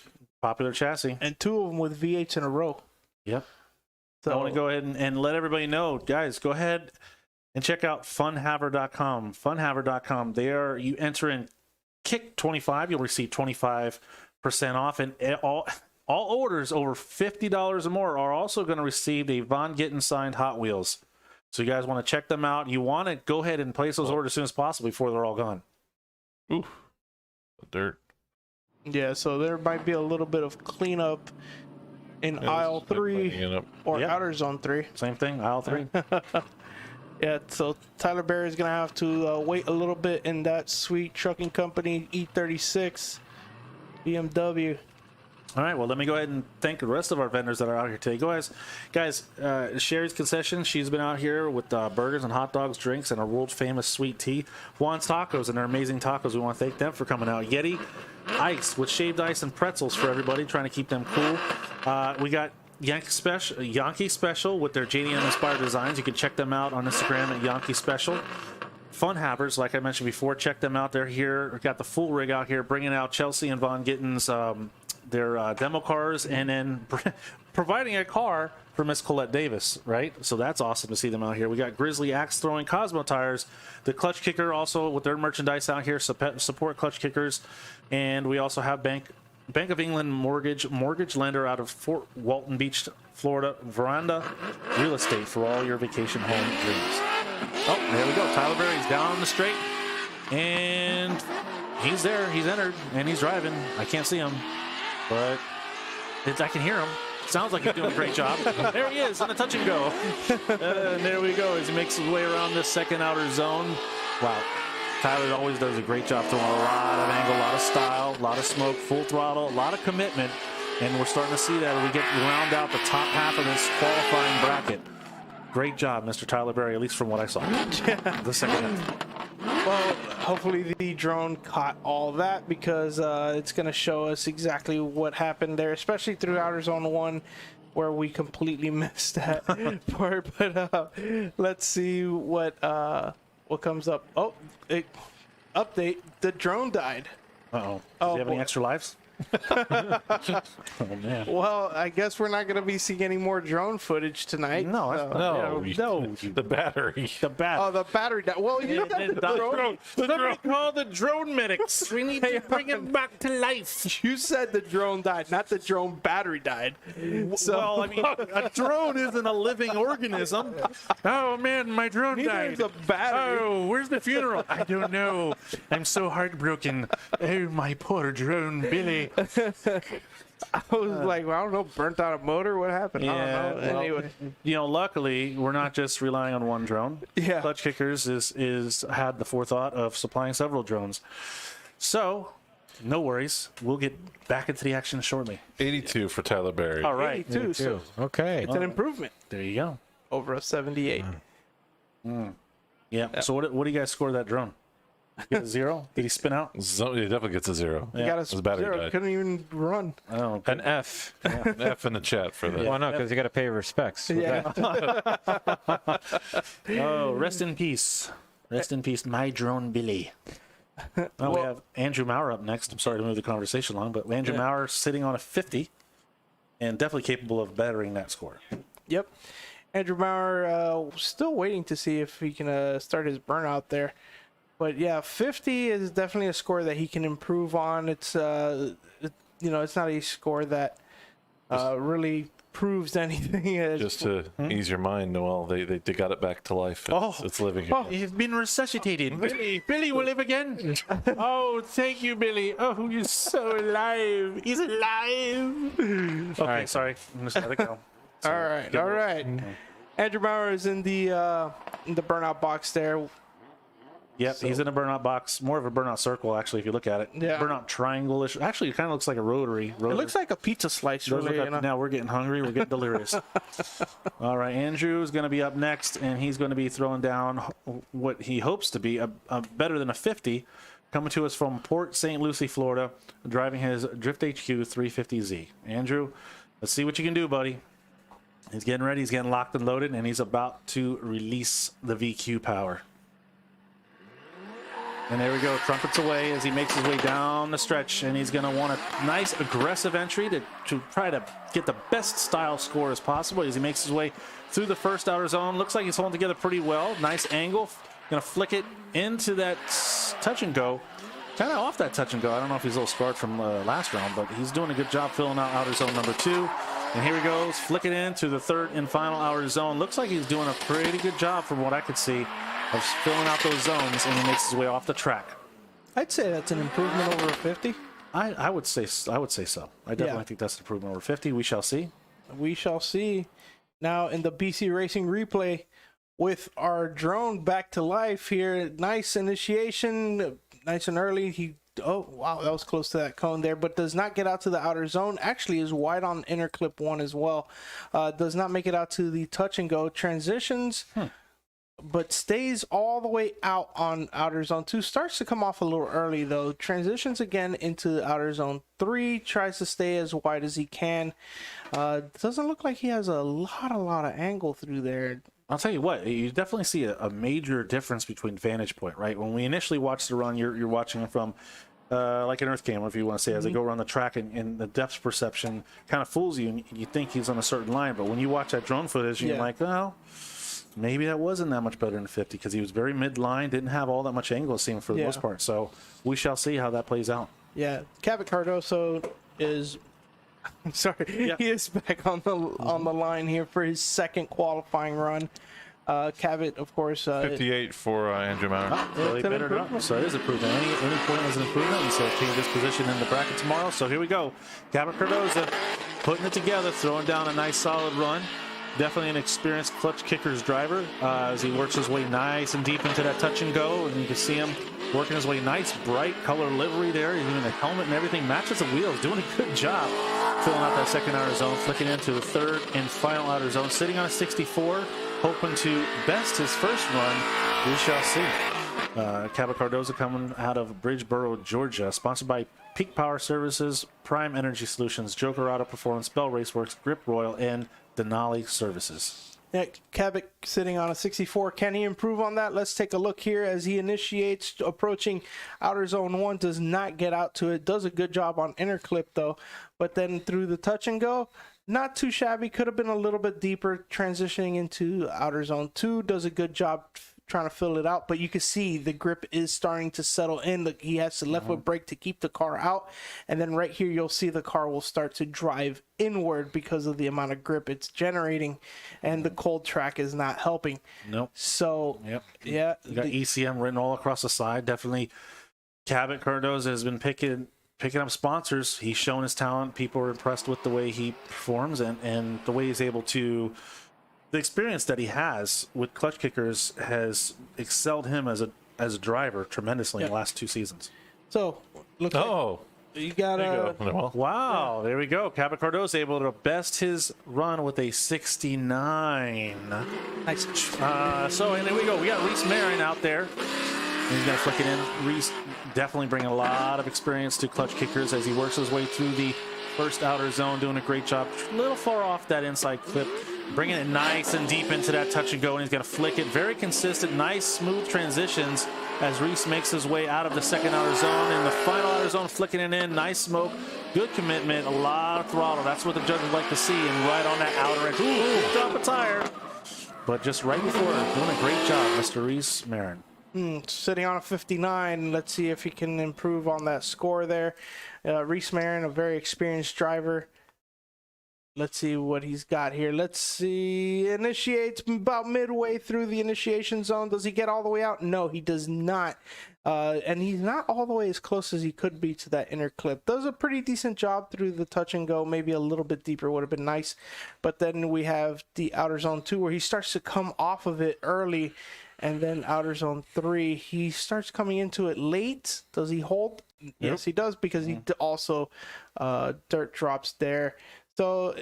Popular chassis. And 2 of them with V8s in a row. Yep. So I want to go ahead and let everybody know, guys, go ahead and check out funhaver.com. Funhaver.com. There, you enter in KICK25, you'll receive 25% off, and all orders over $50 or more are also going to receive a Von Gittin signed Hot Wheels. So you guys want to check them out. You want to go ahead and place those orders as soon as possible before they're all gone. Ooh, dirt. Yeah, so there might be a little bit of cleanup in aisle 3 or outer zone 3. Same thing, aisle 3. Yeah, so Tyler Berry is going to have to wait a little bit in that sweet trucking company E36 BMW. All right, well, let me go ahead and thank the rest of our vendors that are out here today. Guys, Sherry's Concession, she's been out here with burgers and hot dogs, drinks, and a world-famous sweet tea. Juan's Tacos and their amazing tacos. We want to thank them for coming out. Yeti Ice with shaved ice and pretzels for everybody, trying to keep them cool. We got Yankee Special with their JDM-inspired designs. You can check them out on Instagram at Yankee Special. Fun Havers, like I mentioned before, check them out. They're here. We've got the full rig out here, bringing out Chelsea and Von Gittin's their demo cars, and then providing a car for Miss Colette Davis, right? So that's awesome to see them out here. We got Grizzly Axe Throwing Cosmo Tires, the Klutch Kicker also with their merchandise out here. Support Klutch Kickers. And we also have Bank of England mortgage lender out of Fort Walton Beach, Florida, Veranda Real Estate for all your vacation home dreams. Oh, there we go. Tyler Berry's down the straight, and he's there. He's entered, and he's driving. I can't see him, but I can hear him. Sounds like he's doing a great job. There he is on the touch and go. And there we go as he makes his way around this second outer zone. Wow. Tyler always does a great job throwing a lot of angle, a lot of style, a lot of smoke, full throttle, a lot of commitment. And we're starting to see that as we round out the top half of this qualifying bracket. Great job, Mr. Tyler Berry, at least from what I saw. The second half. Well, hopefully the drone caught all that because it's going to show us exactly what happened there, especially through Outer Zone 1 where we completely missed that part. But let's see what comes up. Oh, update. The drone died. Uh-oh. Do you have any extra lives? Oh man. Well, I guess we're not going to be seeing any more drone footage tonight. No, No, the battery. The bat. Oh, the battery died. Well, you know that the drone. Somebody call the drone medics. We need to bring him back to life. You said the drone died, not the drone battery died. So, Well, I mean, a drone isn't a living organism. Oh man, my drone neither died. is a battery. Oh, where's the funeral? I don't know. I'm so heartbroken. Oh, my poor drone Billy. I was like, well, I don't know, burnt out a motor. What happened? I don't know. well, Anyway, luckily, we're not just relying on one drone. Yeah. Klutch Kickers is had the forethought of supplying several drones. So, no worries. We'll get back into the action shortly. 82 for Tyler Berry. All right. 82. So Okay. it's an improvement There you go. over a 78. Yeah. So what do you guys score that drone? Get a 0? Did he spin out? So, he definitely gets a 0. You got His battery zero. died. Couldn't even run. Oh, An F. An F in the chat for that. Well, no, because you got to pay respects. with Yeah. that. Oh, rest in peace. Rest in peace, my drone Billy. Well, we have Andrew Maurer up next. I'm sorry to move the conversation along, but Andrew Maurer sitting on a 50 and definitely capable of bettering that score. Yep. Andrew Maurer still waiting to see if he can start his burnout there. But yeah, 50 is definitely a score that he can improve on. It's it's not a score that really proves anything. Just to ease your mind, Noel, they got it back to life. It's living here. You've been resuscitated. Billy will live again. Oh, thank you, Billy. Oh, you're so alive. He's alive. Okay, sorry. I'm just let it go. All right. Andrew Maurer is in the burnout box there. Yep, he's in a burnout box, more of a burnout circle, actually, if you look at it. Yeah. Burnout triangle-ish. Actually, it kind of looks like a rotary. It looks like a pizza slice, really. Now we're getting hungry. We're getting delirious. All right, Andrew is going to be up next, and he's going to be throwing down what he hopes to be a better than a 50, coming to us from Port St. Lucie, Florida, driving his Drift HQ 350Z. Andrew, let's see what you can do, buddy. He's getting ready. He's getting locked and loaded, and he's about to release the VQ power. And there we go, trumpets away as he makes his way down the stretch, and he's going to want a nice aggressive entry to try to get the best style score as possible as he makes his way through the first outer zone. Looks like he's holding together pretty well. Nice angle. Going to flick it into that touch and go. Kind of off that touch and go. I don't know if he's a little scarred from last round, but he's doing a good job filling out outer zone number 2. And here he goes, flick it into the third and final outer zone. Looks like he's doing a pretty good job from what I could see of filling out those zones, and he makes his way off the track. I'd say that's an improvement over a 50. I would say so. I definitely think that's an improvement over 50. We shall see. We shall see. Now in the BC Racing replay with our drone back to life here. Nice initiation, nice and early. Oh, wow, that was close to that cone there, but does not get out to the outer zone. Actually is wide on inner clip 1 as well. Does not make it out to the touch and go. Transitions, but stays all the way out on outer zone 2. Starts to come off a little early, though. Transitions again into outer zone 3. Tries to stay as wide as he can. Doesn't look like he has a lot of angle through there. I'll tell you what, you definitely see a major difference between vantage point, right? When we initially watched the run, you're watching it from like an earth camera, if you want to say, as they go around the track, and the depth perception kind of fools you, and you think he's on a certain line. But when you watch that drone footage, you're like, well, maybe that wasn't that much better than 50, because he was very mid-line, didn't have all that much angle, it seemed, for the most part. So we shall see how that plays out. Yeah, Cabot Cardoso is... he is back on the line here for his second qualifying run. Cabot, of course, 58 for Andrew Maurer. Really better it up. So it is improvement. Any point is an improvement. We said change this position in the bracket tomorrow. So here we go. Cabot Cardoso putting it together, throwing down a nice solid run. Definitely an experienced Klutch Kickers driver as he works his way nice and deep into that touch and go. And you can see him working his way nice, bright color livery there. Even the helmet and everything matches the wheels. Doing a good job filling out that second outer zone, flicking into the third and final outer zone. Sitting on a 64, hoping to best his first run. We shall see. Cabot Cardoso coming out of Bridgeboro, Georgia. Sponsored by Peak Power Services, Prime Energy Solutions, Joker Auto Performance, Bell Raceworks, Grip Royal, and Denali Services. Yeah, Cabot sitting on a 64. Can he improve on that? Let's take a look here as he initiates, approaching outer zone 1, does not get out to it. Does a good job on inner clip, though. But then through the touch and go, not too shabby. Could have been a little bit deeper transitioning into outer zone 2. Does a good job trying to fill it out, but you can see the grip is starting to settle in. He has the left foot brake to keep the car out, and then right here you'll see the car will start to drive inward because of the amount of grip it's generating, and the cold track is not helping. Nope. So yeah, you got ECM written all across the side. Definitely, Cabot Cardoza has been picking up sponsors. He's shown his talent. People are impressed with the way he performs and the way he's able to. The experience that he has with Klutch Kickers has excelled him as a driver tremendously in the last 2 seasons. So, look. You got a. Wow, there we go. Cabot Cardoza able to best his run with a 69. Nice. So, and there we go. We got Reese Marin out there. And he's going to flick it in. Reese definitely bringing a lot of experience to Klutch Kickers as he works his way through the first outer zone, doing a great job. A little far off that inside clip. Bringing it nice and deep into that touch and go, and he's going to flick it. Very consistent, nice, smooth transitions as Reese makes his way out of the second outer zone. In the final outer zone, flicking it in. Nice smoke, good commitment, a lot of throttle. That's what the judges like to see. And right on that outer edge, ooh, drop a tire. But just right before, doing a great job, Mr. Reese Marin. Sitting on a 59. Let's see if he can improve on that score there. Reese Marin, a very experienced driver. Let's see what he's got here. Let's see. Initiates about midway through the initiation zone. Does he get all the way out? No, he does not. And he's not all the way as close as he could be to that inner clip. Does a pretty decent job through the touch and go. Maybe a little bit deeper would have been nice. But then we have the outer zone 2 where he starts to come off of it early. And then outer zone 3, he starts coming into it late. Does he hold? Yep. Yes, he does, because he also dirt drops there. So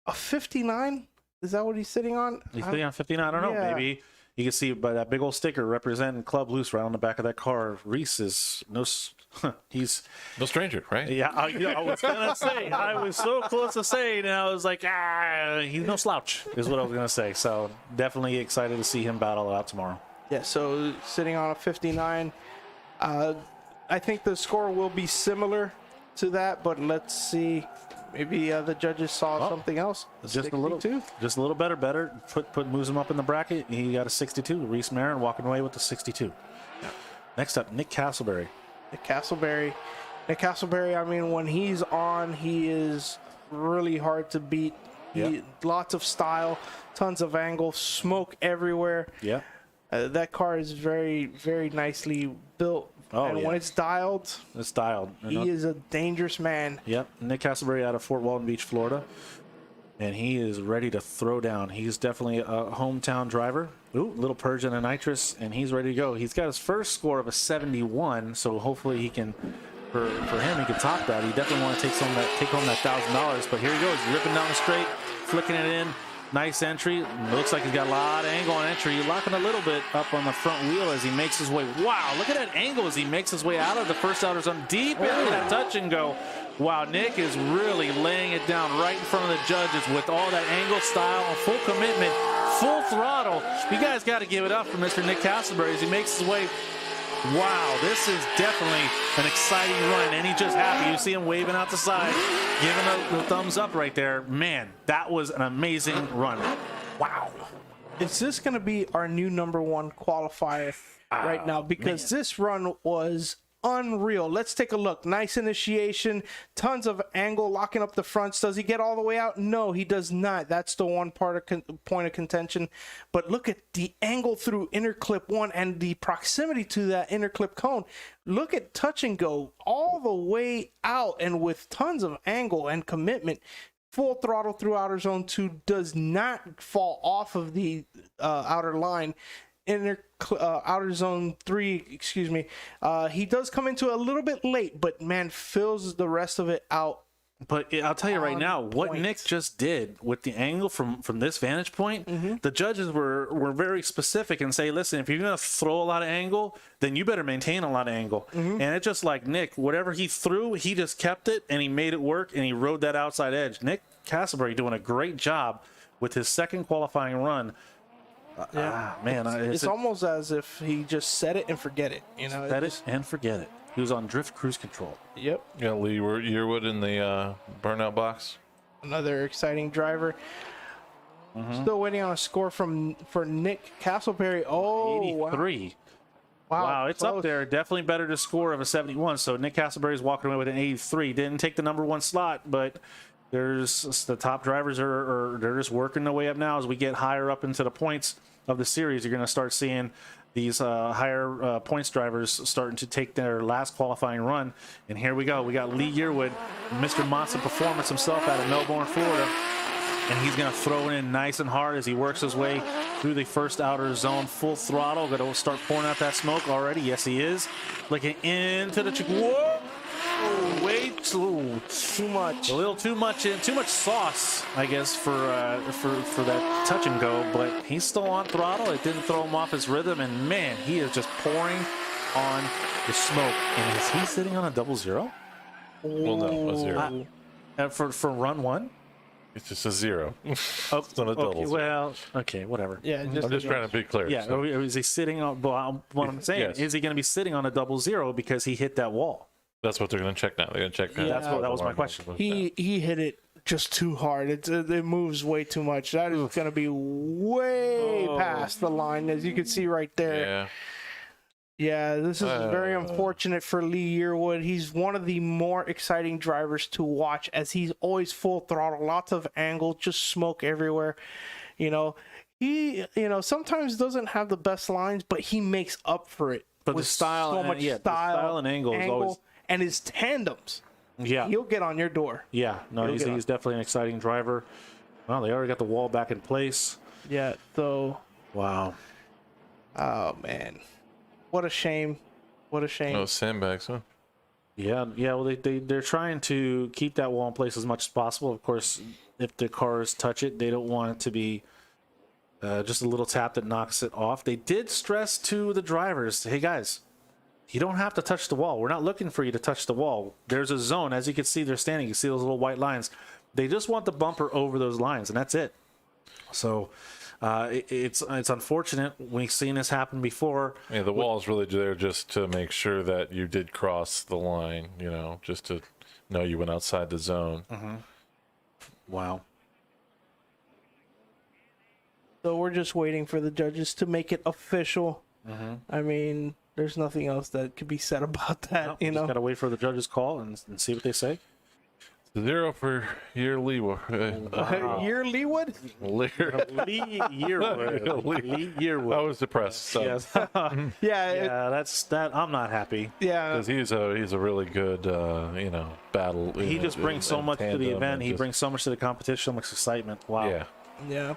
a 59, is that what he's sitting on? He's sitting on 59. I don't know. Maybe you can see by that big old sticker representing Club Loose right on the back of that car. Reese is he's no stranger, right? Yeah, I was gonna say. I was so close to saying, and I was like, he's no slouch, is what I was gonna say. So definitely excited to see him battle it out tomorrow. Yeah. So sitting on a 59, I think the score will be similar to that, but let's see. Maybe the judges saw something else. Just a little better. Moves him up in the bracket. He got a 62. Reese Marin walking away with the 62. Yeah. Next up, Nick Castleberry. Nick Castleberry, I mean, when he's on, he is really hard to beat. Lots of style, tons of angle, smoke everywhere. Yeah. That car is very, very nicely built. And when it's dialed, he is a dangerous man. Yep. Nick Castleberry out of Fort Walton Beach, Florida. And he is ready to throw down. He's definitely a hometown driver. Ooh, little purge and a nitrous, and he's ready to go. He's got his first score of a 71, so hopefully he can, for him, he can top that. He definitely want to take home that $1,000. But here he goes, ripping down the straight, flicking it in. Nice entry. Looks like he's got a lot of angle on entry. You're locking a little bit up on the front wheel as he makes his way. Wow, look at that angle as he makes his way out of the first outer zone, deep into that touch and go. Wow, Nick is really laying it down right in front of the judges with all that angle, style, full commitment, full throttle. You guys got to give it up for Mr. Nick Castleberry as he makes his way. Wow, this is definitely an exciting run, and he's just happy. You see him waving out the side, giving the thumbs up right there. Man, that was an amazing run. Wow. Is this going to be our new #1 qualifier right now? Because this run was unreal. Let's take a look. Nice initiation, tons of angle, locking up the fronts. Does he get all the way out? No, he does not. That's the one point of contention. But look at the angle through inner clip 1 and the proximity to that inner clip cone. Look at touch and go all the way out, and with tons of angle and commitment. Full throttle through outer zone 2, does not fall off of the outer line. Outer zone 3, excuse me. He does come into a little bit late, but man, fills the rest of it out. But I'll tell you right now, what Nick just did with the angle from this vantage point, the judges were very specific and say, listen, if you're going to throw a lot of angle, then you better maintain a lot of angle. And it's just like Nick, whatever he threw, he just kept it and he made it work and he rode that outside edge. Nick Castleberry doing a great job with his second qualifying run. Man, it's almost as if he just set it and forget it. Set it and forget it. He was on drift cruise control. Yep. Yeah, Lee Yearwood in the burnout box. Another exciting driver. Still waiting on a score for Nick Castleberry. Oh, 83. Wow, it's close. up there. Definitely better to score of a 71. So Nick Castleberry's walking away with an 83. Didn't take the number 1 slot, but there's the top drivers they're just working their way up now. As we get higher up into the points of the series, you're going to start seeing these higher points drivers starting to take their last qualifying run. And here we go. We got Lee Yearwood, Mr. Monster Performance himself out of Melbourne, Florida. And he's going to throw it in nice and hard as he works his way through the first outer zone, full throttle. Going to start pouring out that smoke already. Yes, he is. Looking into the... Whoa! Way too much. A little too much sauce, I guess, for that touch and go. But he's still on throttle. It didn't throw him off his rhythm. And, man, he is just pouring on the smoke. And is he sitting on a 0-0? Well, no, a 0. For run 1? It's just a 0. Oh, it's not a double. Well, okay, whatever. Yeah, I'm just trying to be clear. Yeah, so. is he sitting on? Well, what I'm saying Yes. is he going to be sitting on a 0-0 because he hit that wall? That's what they're going to check now. They're going to check. That was my question. He hit it just too hard. It moves way too much. That is going to be way past the line, as you can see right there. Yeah. Yeah, this is very unfortunate for Lee Yearwood. He's one of the more exciting drivers to watch, as he's always full throttle, lots of angle, just smoke everywhere. He sometimes doesn't have the best lines, but he makes up for it. But with the style, so much the style and angle is always. And his tandems. Yeah. He'll get on your door. Yeah. No, he's definitely an exciting driver. Well, they already got the wall back in place. Yeah. So. Wow. Oh man. What a shame. What a shame. No sandbags, huh? Yeah. Well, they're trying to keep that wall in place as much as possible. Of course, if the cars touch it, they don't want it to be just a little tap that knocks it off. They did stress to the drivers, hey guys, you don't have to touch the wall. We're not looking for you to touch the wall. There's a zone. As you can see, they're standing. You see those little white lines. They just want the bumper over those lines, and that's it. So it's unfortunate. We've seen this happen before. Yeah, the wall is really there just to make sure that you did cross the line, just to know you went outside the zone. Mm-hmm. Wow. So we're just waiting for the judges to make it official. Mm-hmm. I mean, there's nothing else that could be said about that. Just gotta wait for the judges' call and see what they say. 0 for Yearwood. Yearwood? Lee Yearwood. I was depressed. So. Yes. Yeah. That's that. I'm not happy. Yeah. Because he's a really good, battle. He just brings so much to the event. He just brings so much to the competition, so much excitement. Wow. Yeah. Yeah.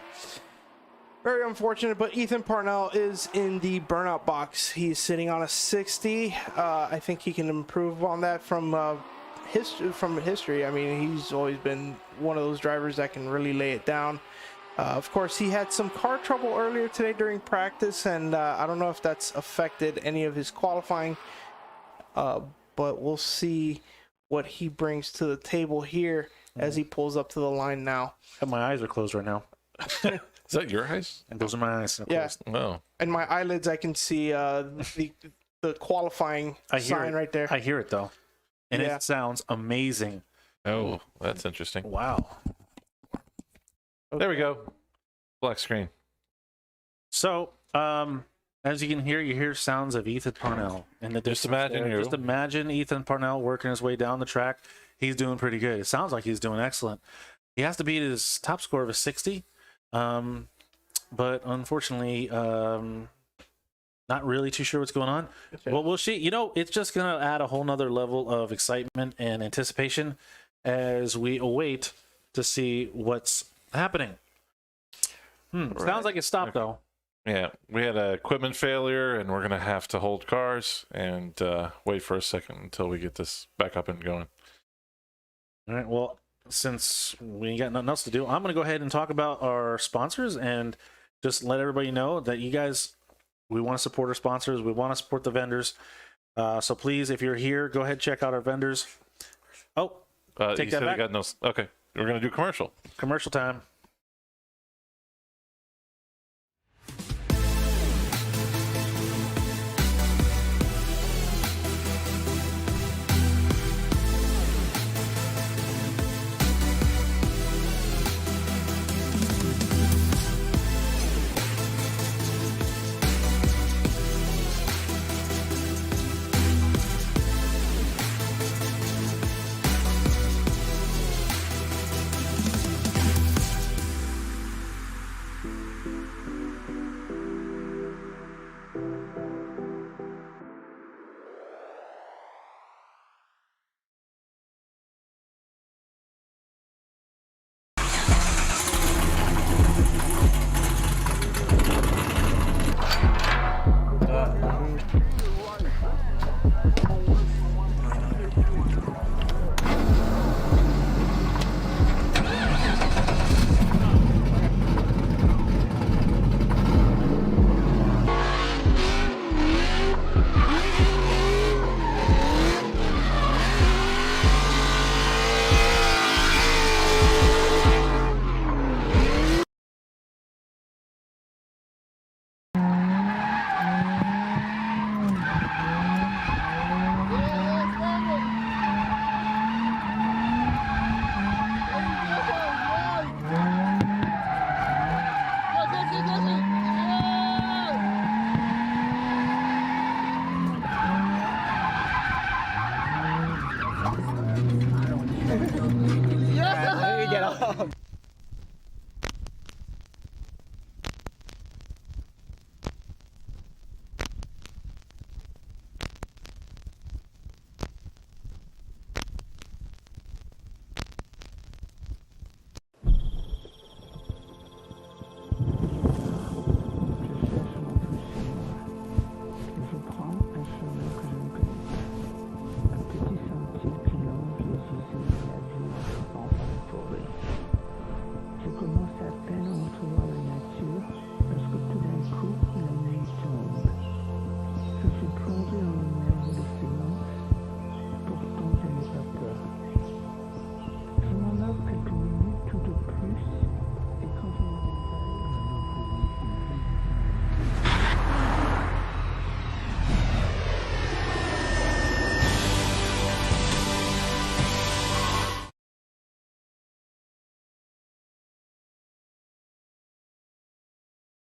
Very unfortunate, but Ethan Parnell is in the burnout box. He's sitting on a 60. I think he can improve on that from history. I mean, he's always been one of those drivers that can really lay it down. Of course, he had some car trouble earlier today during practice, and I don't know if that's affected any of his qualifying, but we'll see what he brings to the table here as he pulls up to the line now. My eyes are closed right now. Is that your eyes? And those are my eyes. Yeah. Wow. And my eyelids, I can see the qualifying sign right there. I hear it though, and Yeah. it sounds amazing. Oh, that's interesting. Wow. There we go. Black screen. So, as you can hear, you hear sounds of Ethan Parnell. Just imagine you. Just imagine Ethan Parnell working his way down the track. He's doing pretty good. It sounds like he's doing excellent. He has to beat his top score of a 60. But unfortunately, not really too sure what's going on. Okay. Well, we'll see. It's just going to add a whole nother level of excitement and anticipation as we await to see what's happening. Right. Sounds like it stopped, though. Yeah, we had an equipment failure, and we're going to have to hold cars and wait for a second until we get this back up and going. All right, well, since we ain't got nothing else to do, I'm going to go ahead and talk about our sponsors and just let everybody know that you guys, we want to support our sponsors. We want to support the vendors. So please, if you're here, go ahead and check out our vendors. Oh, take that back. Okay, we're going to do commercial. Commercial time.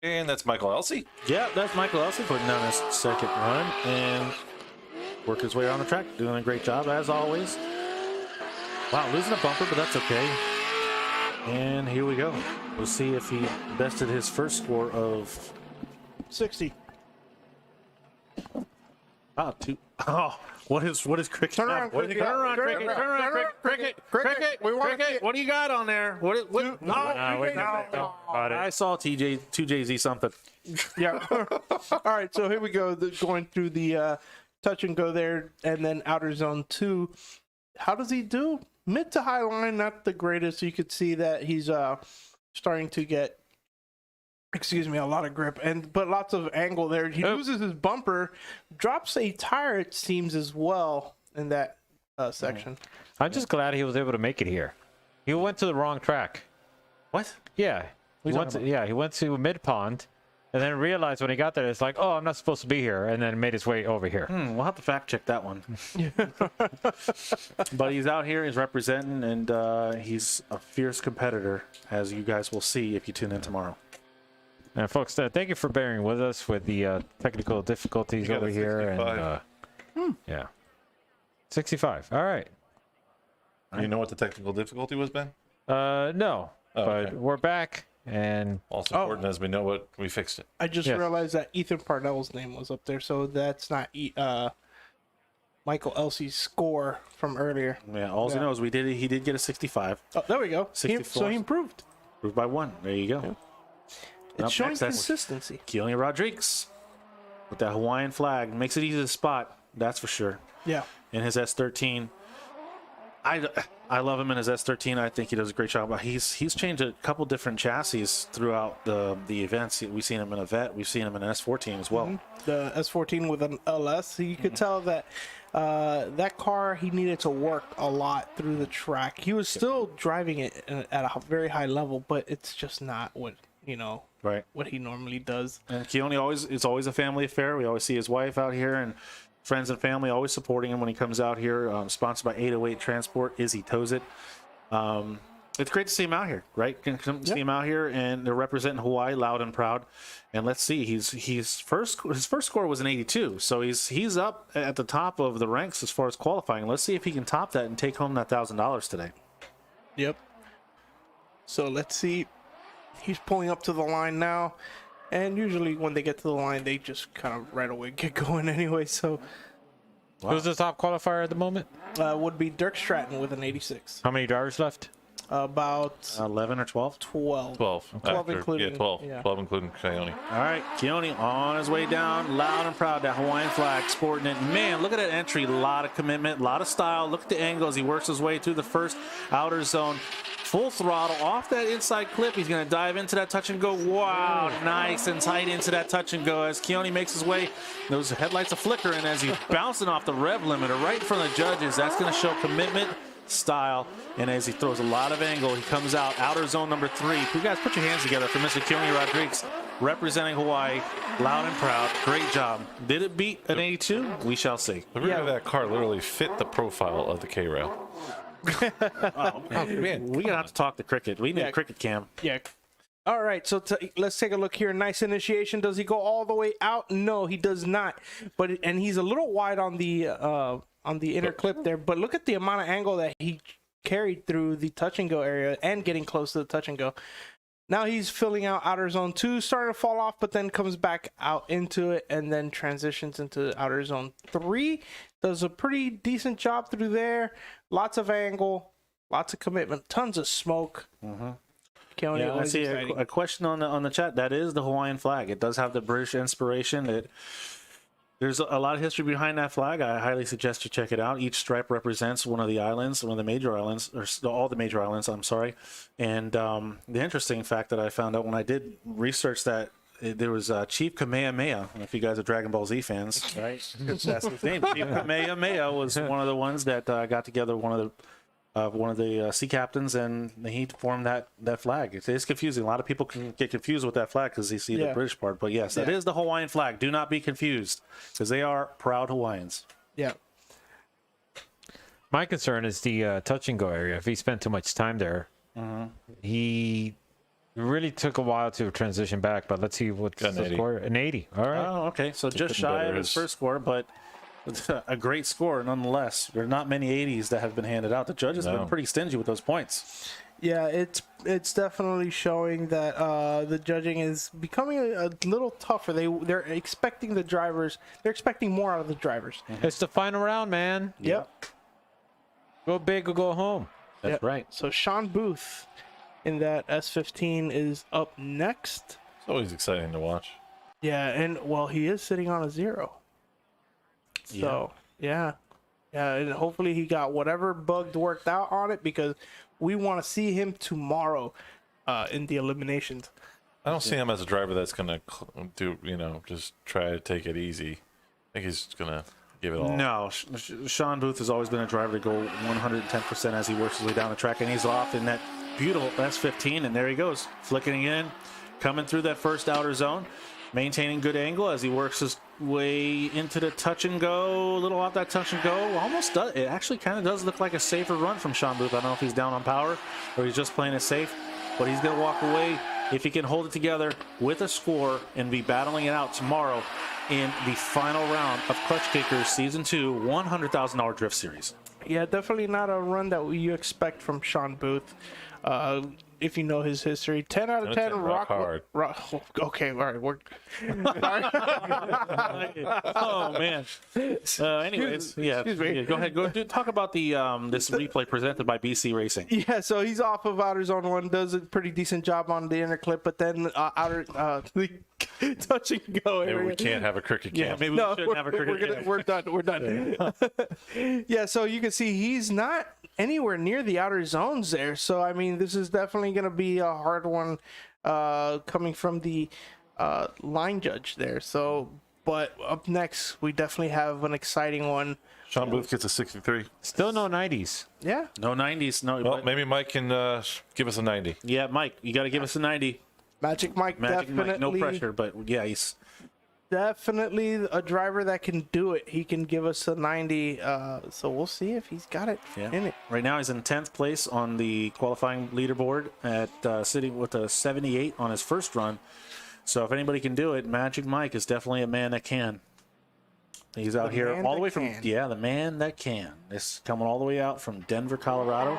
And that's Michael Elsey. Yeah, that's Michael Elson putting down his second run and work his way around the track, doing a great job as always. Wow, losing a bumper, but that's okay. And here we go. We'll see if he bested his first score of 60. Oh, what is cricket? Turn around, Cricket. Cricket. Turn around, Cricket. Turn around, Cricket. We want Cricket. What do you got on there? What? No. I saw TJZ something. Yeah. All right, so here we go. Going through the touch and go there, and then outer zone 2. How does he do? Mid to high line, not the greatest. You could see that he's starting to get, a lot of grip, but lots of angle there. He loses his bumper, drops a tire, it seems, as well in that section. I'm just glad he was able to make it here. He went to the wrong track. What? Yeah. He went to mid pond, and then realized when he got there, it's like, oh, I'm not supposed to be here, and then made his way over here. We'll have to fact check that one. But he's out here, he's representing, and he's a fierce competitor, as you guys will see if you tune in tomorrow. And folks, thank you for bearing with us with the technical difficulties over here. And yeah, 65. All right. You know what the technical difficulty was, Ben? No, but okay. we're back, and Also important as we know what we fixed it. I just realized that Ethan Parnell's name was up there, so that's not Michael Elsey's score from earlier. Yeah, all he knows, he did get a 65. Oh, there we go. 64. So he improved. Improved by 1. There you go. Yeah. It's showing consistency. Keone Rodriguez with that Hawaiian flag. Makes it easy to spot, that's for sure. Yeah. In his S13. I love him in his S13. I think he does a great job. He's changed a couple different chassis throughout the events. We've seen him in a Vet. We've seen him in an S14 as well. The S14 with an LS. You could tell that that car, he needed to work a lot through the track. He was still driving it at a very high level, but it's just not what, what he normally does. And Keone it's always a family affair. We always see his wife out here, and friends and family always supporting him when he comes out here. Sponsored by 808 Transport. Izzy tows it. It's great to see him out here, right? See him out here, and they're representing Hawaii loud and proud. And let's see, his first score was an 82, so he's up at the top of the ranks as far as qualifying. Let's see if he can top that and take home that $1,000 today. Yep. So let's see. He's pulling up to the line now, and usually when they get to the line, they just kind of right away get going anyway. So, who's the top qualifier at the moment? Would be Dirk Stratton with an 86. How many drivers left? About 11 or 12? 12. 12. 12 including. Yeah, 12. Yeah. 12 including Keone. All right, Keone on his way down, loud and proud, that Hawaiian flag, sporting it. Man, look at that entry, a lot of commitment, a lot of style. Look at the angle as he works his way through the first outer zone. Full throttle off that inside clip. He's going to dive into that touch and go. Wow, nice and tight into that touch and go as Keone makes his way. Those headlights are flickering as he's bouncing off the rev limiter right in front of the judges. That's going to show commitment, style, and as he throws a lot of angle, he comes out outer zone number 3. You guys put your hands together for Mr. Keone Rodriguez, representing Hawaii, loud and proud. Great job. Did it beat an 82? We shall see. The rear of that car literally fit the profile of the K-Rail. Oh, man. We're gonna have to talk to Cricket. We need a Cricket cam. Yeah. All right, so let's take a look here. Nice initiation. Does he go all the way out? No, he does not. And he's a little wide on the inner clip there. But look at the amount of angle that he carried through the touch and go area and getting close to the touch and go. Now he's filling out outer zone 2, starting to fall off, but then comes back out into it and then transitions into outer zone 3. Does a pretty decent job through there. Lots of angle, lots of commitment, tons of smoke. Yeah, I see a question on the chat. That is the Hawaiian flag. It does have the British inspiration. There's a lot of history behind that flag. I highly suggest you check it out. Each stripe represents one of the islands, one of the major islands, or all the major islands, I'm sorry. And the interesting fact that I found out when I did research that there was Chief Kamehameha. I don't know if you guys are Dragon Ball Z fans, right? That's his name. Chief Kamehameha was one of the ones that got together one of the sea captains, and he formed that flag. It is confusing. A lot of people can get confused with that flag because they see the British part. But yes, that is the Hawaiian flag. Do not be confused because they are proud Hawaiians. Yeah. My concern is the touch and go area. If he spent too much time there, he really took a while to transition back. But let's see what's the score. An 80. All right. Oh, okay. So just shy of his first score, but a great score nonetheless. There are not many 80s that have been handed out. The judges have been pretty stingy with those points. Yeah, it's definitely showing that the judging is becoming a little tougher. They're expecting the drivers. They're expecting more out of the drivers. It's the final round, man. Yep. Go big or go home. That's right. So Sean Booth in that S15 is up next. It's always exciting to watch. Yeah, and well, he is sitting on a 0. So yeah, and hopefully he got whatever bug worked out on it, because we want to see him tomorrow in the eliminations. I don't see him as a driver that's gonna do, just try to take it easy. I think he's gonna give it all. No, Sean Booth has always been a driver to go 110% as he works his way down the track, and he's off in that beautiful S15, and there he goes, flicking in, coming through that first outer zone, maintaining good angle as he works his way into the touch and go, a little off that touch and go. Almost does. It actually kind of does look like a safer run from Sean Booth. I don't know if he's down on power or he's just playing it safe, but he's going to walk away if he can hold it together with a score and be battling it out tomorrow in the final round of Klutch Kickers Season 2 $100,000 Drift Series. Yeah, definitely not a run that you expect from Sean Booth. If you know his history, 10 out of 10. Rock hard. Okay, all right. We're Oh man. Anyways, excuse me. Go ahead. Talk about the this replay presented by BC Racing. Yeah, so he's off of outer zone 1, does a pretty decent job on the inner clip, but then the touch and go area. Maybe we can't have a cricket camp. Maybe we shouldn't have a cricket camp. We're done. Yeah, so you can see he's not anywhere near the outer zones there. So I mean, this is definitely going to be a hard one coming from the line judge there. So, but up next, we definitely have an exciting one. Sean Booth gets a 63. Still no 90s. Yeah. No 90s. No. Well, maybe Mike can give us a 90. Yeah, Mike, you got to give us a 90. Magic Mike definitely. Mike, no pressure, but yeah, he's definitely a driver that can do it. He can give us a 90. So we'll see if he's got it in it. Right now, he's in 10th place on the qualifying leaderboard at sitting with a 78 on his first run. So if anybody can do it, Magic Mike is definitely a man that can. He's out here all the way from, the man that can. This coming all the way out from Denver, Colorado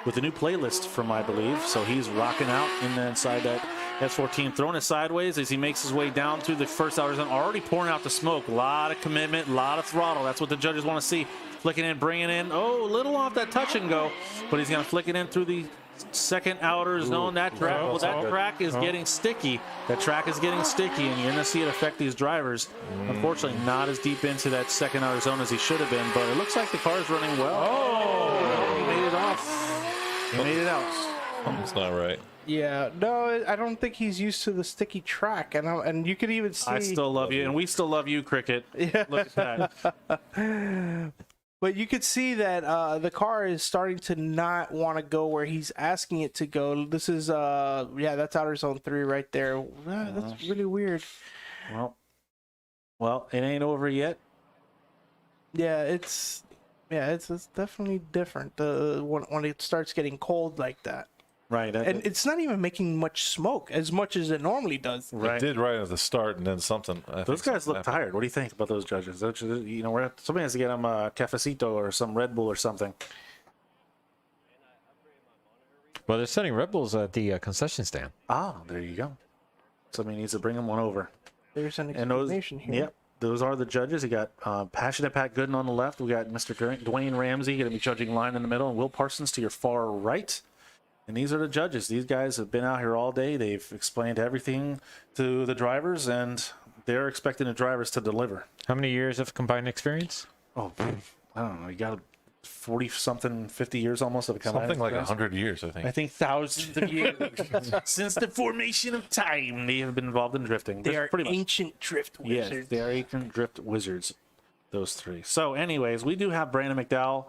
with a new playlist from, I believe. So he's rocking out inside that S14, throwing it sideways as he makes his way down through the first outer zone, already pouring out the smoke. A lot of commitment, a lot of throttle. That's what the judges want to see. Flicking in, bringing in. Oh, a little off that touch and go, but he's going to flick it in through the second outer zone. That track is getting sticky. That track is getting sticky, and you're going to see it affect these drivers. Unfortunately, not as deep into that second outer zone as he should have been, but it looks like the car is running well. Oh, he made it off. He made it out. Something's not right. Yeah, no, I don't think he's used to the sticky track, and you could even see. I still love you, and we still love you, Cricket. Yeah. Look at that. But you could see that the car is starting to not want to go where he's asking it to go. This is, that's outer zone 3 right there. That's really weird. Well, it ain't over yet. Yeah, it's definitely different when it starts getting cold like that. Right. And it's not even making much smoke as much as it normally does. Right. It did right at the start, and then something. Those guys look tired. What do you think about those judges? Somebody has to get them a cafecito or some Red Bull or something. Well, they're selling Red Bulls at the concession stand. Ah, there you go. Somebody needs to bring them one over. There's an explanation here. Yep. Those are the judges. You got Passionate Pat Gooden on the left. We got Mr. Dwayne Ramsey going to be judging line in the middle, and Will Parsons to your far right. And these are the judges. These guys have been out here all day. They've explained everything to the drivers, and they're expecting the drivers to deliver. How many years of combined experience? Oh, I don't know. You got 40 something, 50 years almost of Something like 100 years, I think. I think thousands of years since the formation of time, they have been involved in drifting. They are pretty much ancient drift wizards. Yes, they are ancient drift wizards. Those three. So, anyways, we do have Brandon McDowell.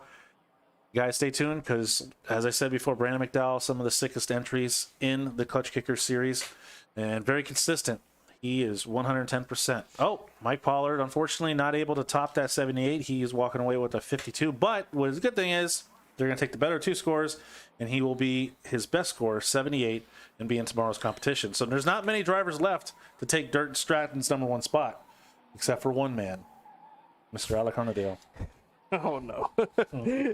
Guys, stay tuned because, as I said before, Brandon McDowell, some of the sickest entries in the Klutch Kickers series, and very consistent. He is 110%. Oh, Mike Pollard, unfortunately, not able to top that 78. He is walking away with a 52. But what the good thing is, they're going to take the better two scores, and he will be his best score, 78, and be in tomorrow's competition. So there's not many drivers left to take Dirt Stratton's #1 spot, except for one man, Mr. Alec Arnadale. Oh, no.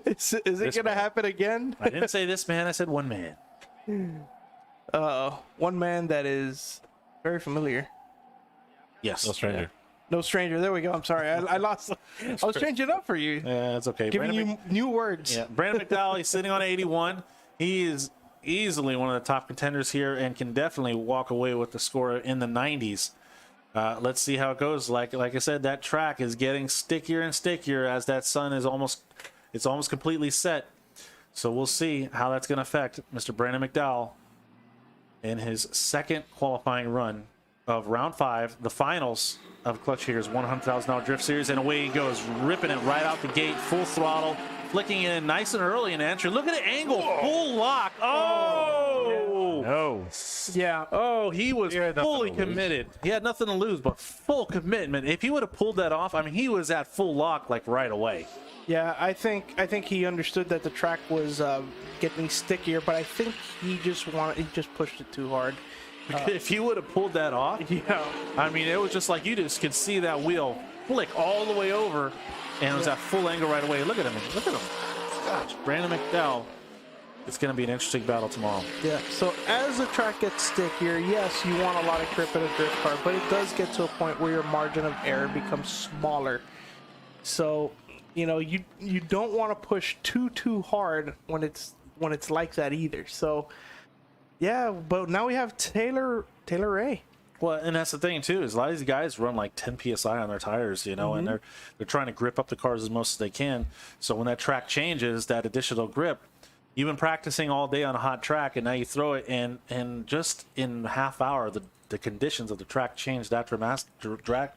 Is it going to happen again? I didn't say this man. I said one man. One man that is very familiar. Yes. No stranger. Yeah. No stranger. There we go. I'm sorry. I lost. I was changing up for you. Yeah, that's okay. Giving you new words. Yeah, Brandon McDowell, he's sitting on 81. He is easily one of the top contenders here and can definitely walk away with the score in the 90s. Let's see how it goes. Like I said, that track is getting stickier and stickier as that sun is almost completely set. So we'll see how that's going to affect Mr. Brandon McDowell in his second qualifying run of round 5, the finals of Klutch Kickers $100,000 Drift Series, and away he goes, ripping it right out the gate, full throttle, flicking in nice and early in entry. Look at the angle, full lock. Oh! No. Yeah. Oh, he was fully committed. He had nothing to lose, but full commitment. If he would have pulled that off, I mean, he was at full lock like right away. Yeah, I think he understood that the track was getting stickier, but I think he just pushed it too hard. If he would have pulled that off, yeah. I mean, it was just like you just could see that wheel flick all the way over, and it was at full angle right away. Look at him. Look at him. Gosh, Brandon McDowell. It's going to be an interesting battle tomorrow. Yeah, so as the track gets stickier, yes, you want a lot of grip in a drift car, but it does get to a point where your margin of error becomes smaller. So, you know, you don't want to push too hard when it's like that either. So, yeah, but now we have Taylor Ray. Well, and that's the thing too, is a lot of these guys run like 10 psi on their tires, you know, and they're trying to grip up the cars as most as they can. So when that track changes, that additional grip, you've been practicing all day on a hot track, and now you throw it, and just in a half hour, the conditions of the track change that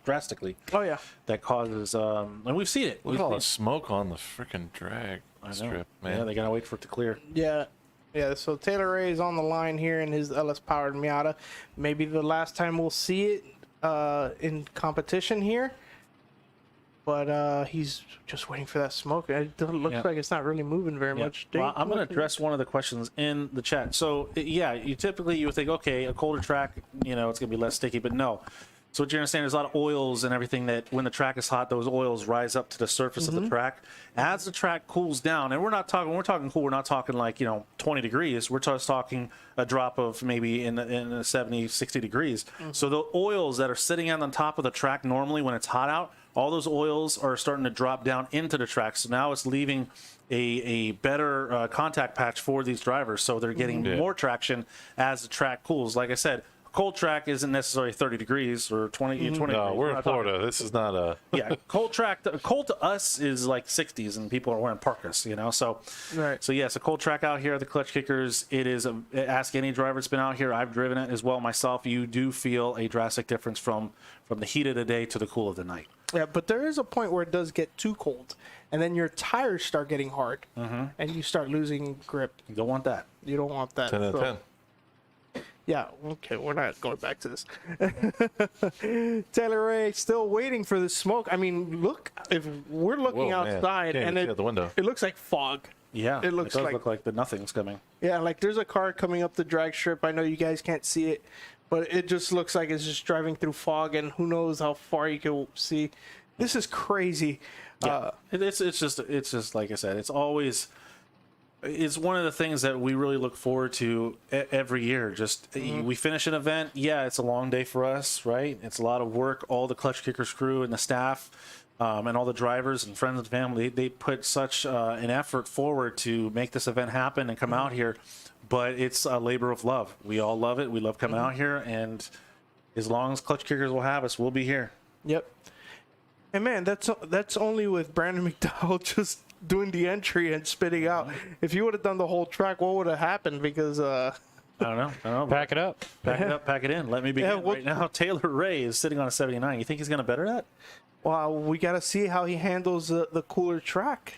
drastically. Oh yeah, that causes, and we've seen it. Look at all the smoke on the freaking drag strip, man. Yeah, they gotta wait for it to clear. Yeah. Yeah, so Taylor Ray is on the line here in his LS-powered Miata. Maybe the last time we'll see it in competition here. But he's just waiting for that smoke. It looks like it's not really moving very much. Well, I'm going to address one of the questions in the chat. So, yeah, you would think, okay, a colder track, you know, it's going to be less sticky, but no. So what you understand, there's a lot of oils and everything that when the track is hot, those oils rise up to the surface of the track. As the track cools down, and we're talking cool, we're not talking like, 20 degrees. We're just talking a drop of maybe in 70, 60 degrees. So the oils that are sitting on top of the track normally when it's hot out, all those oils are starting to drop down into the track. So now it's leaving a better contact patch for these drivers. So they're getting more traction as the track cools. Like I said, cold track isn't necessarily 30 degrees or 20 No, degrees. we're in Florida. This is not a... Yeah, cold to us is like 60s, and people are wearing parkas, So, right. So yes, a cold track out here at the Klutch Kickers. It is, ask any driver that's been out here. I've driven it as well myself. You do feel a drastic difference from the heat of the day to the cool of the night. Yeah, but there is a point where it does get too cold, and then your tires start getting hard, and you start losing grip. You don't want that. You don't want that. 10 out of 10. Yeah, okay, we're not going back to this. Taylor Ray still waiting for the smoke. I mean, look, if we're looking outside, man. and See out the window. It looks like fog. Yeah, it looks does look like the nothing's coming. Yeah, like there's a car coming up the drag strip. I know you guys can't see it, but it just looks like it's just driving through fog, and who knows how far you can see. This is crazy. Yeah, it's just like I said. It's one of the things that we really look forward to every year. Just we finish an event. Yeah, it's a long day for us, right? It's a lot of work. All the Klutch Kickers crew and the staff, and all the drivers and friends and family, they put such an effort forward to make this event happen and come out here. But it's a labor of love. We all love it. We love coming out here, and as long as Klutch Kickers will have us, we'll be here. Yep. And man, that's only with Brandon McDowell just doing the entry and spitting out. If you would have done the whole track, what would have happened? Because I don't know. Pack it up. Pack it up, pack it in. Let me begin right now. Taylor Ray is sitting on a 79. You think he's going to better that? Well, we got to see how he handles the cooler track.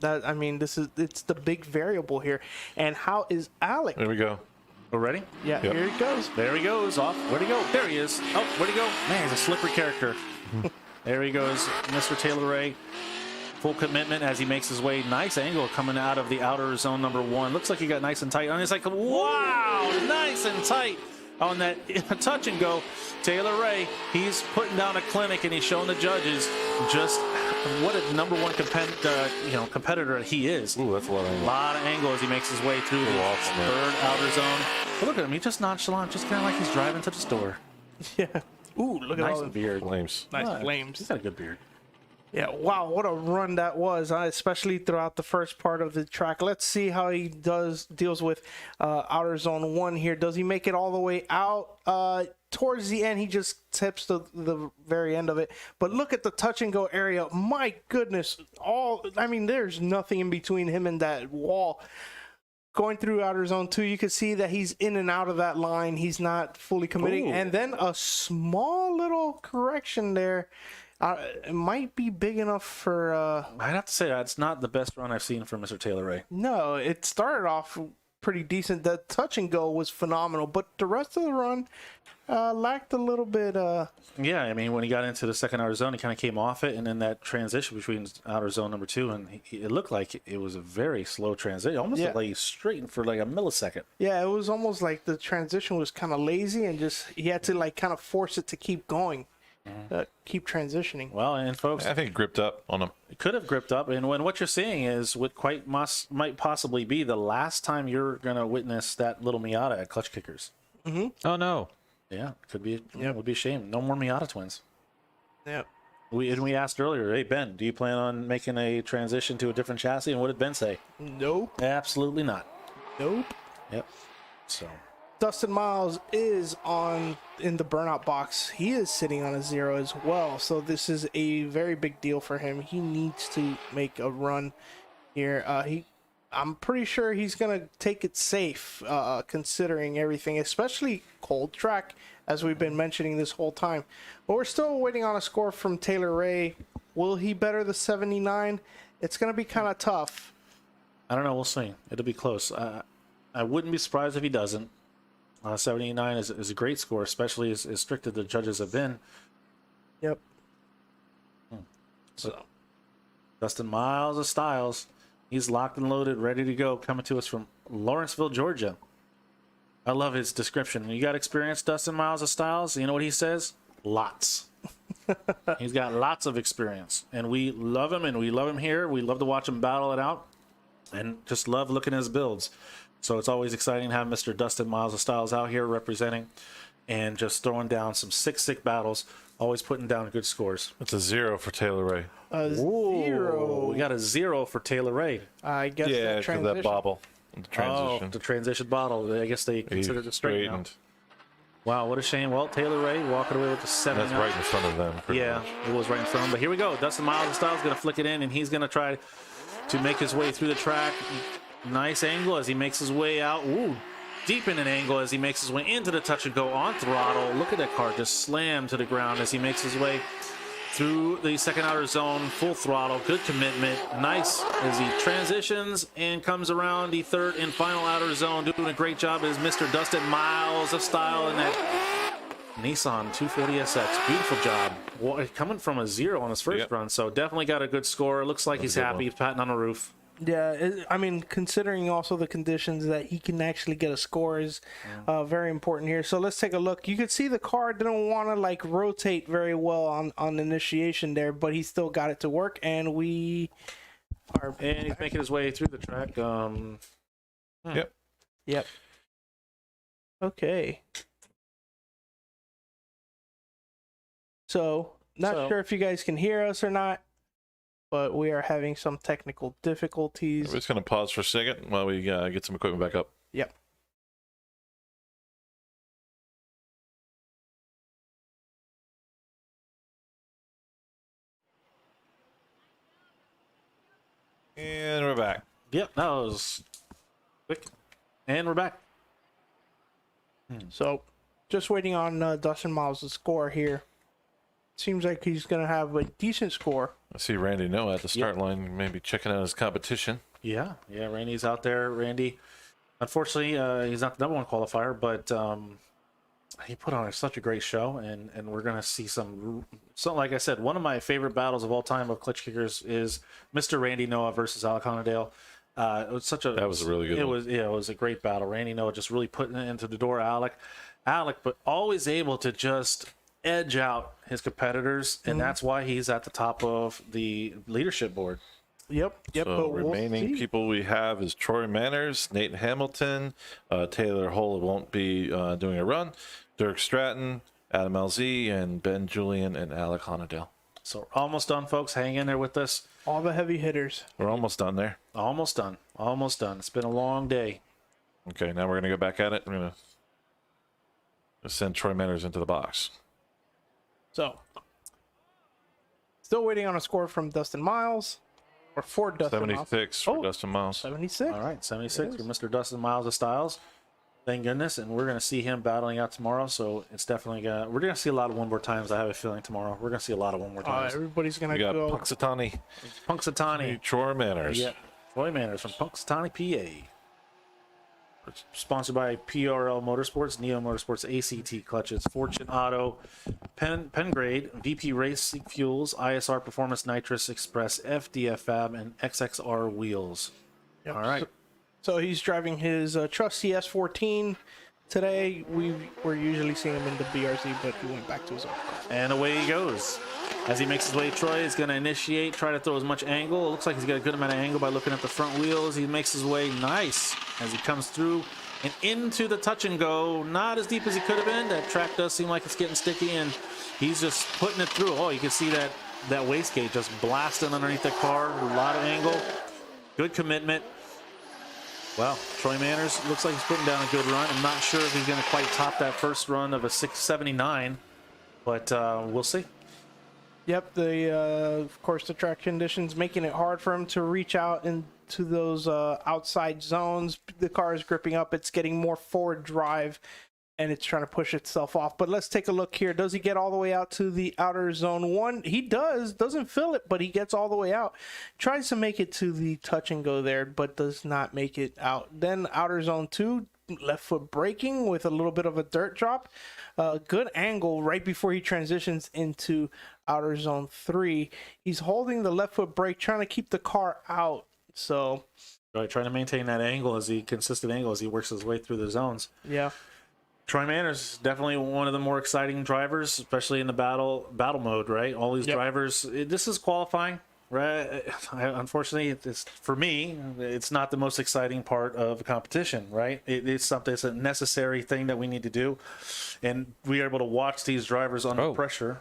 That, I mean, it's the big variable here. And how is Alec? There we go. We're ready? Yeah, Yep. here he goes. There he goes. Off. Where'd he go? There he is. Oh, where'd he go? Man, he's a slippery character. There he goes, Mr. Taylor Ray. Full commitment as he makes his way. Nice angle coming out of the outer zone number 1. Looks like he got nice and tight. And it's like, wow, nice and tight on that touch and go. Taylor Ray, he's putting down a clinic and he's showing the judges just what a number 1 competitor he is. Ooh, that's a lot of angle. A lot of angle as he makes his way through the third outer zone. But look at him, he's just nonchalant, just kind of like he's driving to the store. Yeah. Ooh, look at Nice all the beard. Flames. nice flames. He's got a good beard. Yeah, wow, what a run that was, especially throughout the first part of the track. Let's see how he deals with outer zone 1 here. Does he make it all the way out? Towards the end, he just tips the very end of it. But look at the touch and go area. My goodness, there's nothing in between him and that wall. Going through outer zone 2, you can see that he's in and out of that line. He's not fully committing. Ooh. And then a small little correction there. It might be big enough for... I'd have to say that's not the best run I've seen from Mr. Taylor Ray. No, it started off pretty decent. The touch and go was phenomenal, but the rest of the run lacked a little bit... Yeah, I mean, when he got into the second outer zone, he kind of came off it, and then that transition between outer zone number 2, and it looked like it was a very slow transition. Almost looked like he straightened for like a millisecond. Yeah, it was almost like the transition was kind of lazy, and just he had to like kind of force it to keep going. Keep transitioning. Well, and folks, I think it gripped up on him. it could have gripped up, and when what you're seeing is what might possibly be the last time you're going to witness that little Miata at Klutch Kickers. Oh, no. Yeah, could be. Yeah, it would be a shame. No more Miata twins. Yeah. We asked earlier, hey Ben, do you plan on making a transition to a different chassis? And what did Ben say? Nope. Absolutely not. Nope. Yep. So Dustin Miles is in the burnout box. He is sitting on a 0 as well. So this is a very big deal for him. He needs to make a run here. I'm pretty sure he's going to take it safe, considering everything, especially cold track, as we've been mentioning this whole time. But we're still waiting on a score from Taylor Ray. Will he better the 79? It's going to be kind of tough. I don't know. We'll see. It'll be close. I wouldn't be surprised if he doesn't. 79 is a great score, especially as strict as the judges have been. Yep. So, Dustin Miles of Styles. He's locked and loaded, ready to go, coming to us from Lawrenceville, Georgia. I love his description. You got experience, Dustin Miles of Styles? You know what he says? Lots. He's got lots of experience. And we love him, and we love him here. We love to watch him battle it out and just love looking at his builds. So it's always exciting to have Mr. Dustin Miles of Styles out here representing and just throwing down some sick battles, always putting down good scores. It's a 0 for Taylor Ray. A 0. We got a 0 for Taylor Ray. I guess Yeah, because that bobble. The transition. Oh, the transition bottle. I guess they consider it straight now. Wow, what a shame. Well, Taylor Ray walking away with the 7. That's right in front of them. Yeah, it was right in front of them. But here we go. Dustin Miles of Styles going to flick it in, and he's going to try to make his way through the track. Nice angle as he makes his way out. Ooh, deep in an angle as he makes his way into the touch and go on throttle. Look at that car just slam to the ground as he makes his way through the second outer zone, full throttle, good commitment. Nice as he transitions and comes around the third and final outer zone. Doing a great job is Mr. Dustin Miles of Style in that Nissan 240SX. Beautiful job. Well, coming from a 0 on his first run, so definitely got a good score. Looks like he's happy. He's patting on the roof. Yeah, I mean, considering also the conditions that he can actually get a score is very important here. So let's take a look. You can see the car didn't want to like rotate very well on initiation there, but he still got it to work, and we are. And he's making his way through the track. Yep. Okay. So not sure if you guys can hear us or not, but we are having some technical difficulties. We're just going to pause for a second while we get some equipment back up. Yep. And we're back. Yep, that was quick. And we're back. So, just waiting on Dustin Miles' score here. Seems like he's going to have a decent score. I see Randy Noah at the start line, maybe checking out his competition. Yeah, Randy's out there. Randy, unfortunately, he's not the #1 qualifier, but he put on such a great show, and we're going to see some, like I said, one of my favorite battles of all time of Klutch Kickers is Mr. Randy Noah versus Alec Honadale. It was that was a really good one. It was a great battle. Randy Noah just really putting it into the door. Alec, but always able to just edge out his competitors, and that's why he's at the top of the leadership board. Yep. So remaining people we have is Troy Manners, Nate Hamilton, Taylor Holt won't be doing a run, Dirk Stratton, Adam LZ, and Ben Julian and Alec Honadale. So we're almost done, folks. Hang in there with us. All the heavy hitters. We're almost done there. Almost done. It's been a long day. Okay, now we're going to go back at it. We're going to send Troy Manners into the box. So, still waiting on a score from Dustin Miles. Or for Dustin 76 for Dustin Miles. 76. All right, 76 for Mr. Dustin Miles of Styles. Thank goodness, and we're going to see him battling out tomorrow. So it's definitely we're going to see a lot of 1 more times. I have a feeling tomorrow we're going to see a lot of 1 more times. Everybody's going to go. go. Punxsutawney. Troy Manners. Yeah, Troy Manners from Punxsutawney, PA. It's sponsored by PRL Motorsports, Neo Motorsports, ACT Clutches, Fortune Auto, Pengrade, VP Race Fuels, ISR Performance Nitrous Express, FDF Fab, and XXR Wheels. Yep. All right. So he's driving his Trust CS14 today. We're usually seeing him in the BRZ, but he went back to his own car. And away he goes. As he makes his way, Troy is going to initiate, try to throw as much angle. It looks like he's got a good amount of angle by looking at the front wheels. He makes his way nice as he comes through and into the touch and go. Not as deep as he could have been. That track does seem like it's getting sticky, and he's just putting it through. Oh, you can see that wastegate just blasting underneath the car. A lot of angle. Good commitment. Well, Troy Manners looks like he's putting down a good run. I'm not sure if he's going to quite top that first run of a 679, but we'll see. Yep, of course, the track conditions making it hard for him to reach out into those outside zones. The car is gripping up. It's getting more forward drive, and it's trying to push itself off. But let's take a look here. Does he get all the way out to the outer zone 1? He does. Doesn't feel it, but he gets all the way out. Tries to make it to the touch and go there, but does not make it out. Then outer zone 2. Left foot braking with a little bit of a dirt drop. Good angle right before he transitions into outer zone 3. He's holding the left foot brake, trying to keep the car out. So, right, trying to maintain that angle consistent angle as he works his way through the zones. Yeah. Troy Manners is definitely one of the more exciting drivers, especially in the battle mode, right? All these drivers, this is qualifying. Right. Unfortunately, for me, it's not the most exciting part of a competition, right? It's a necessary thing that we need to do. And we are able to watch these drivers under pressure.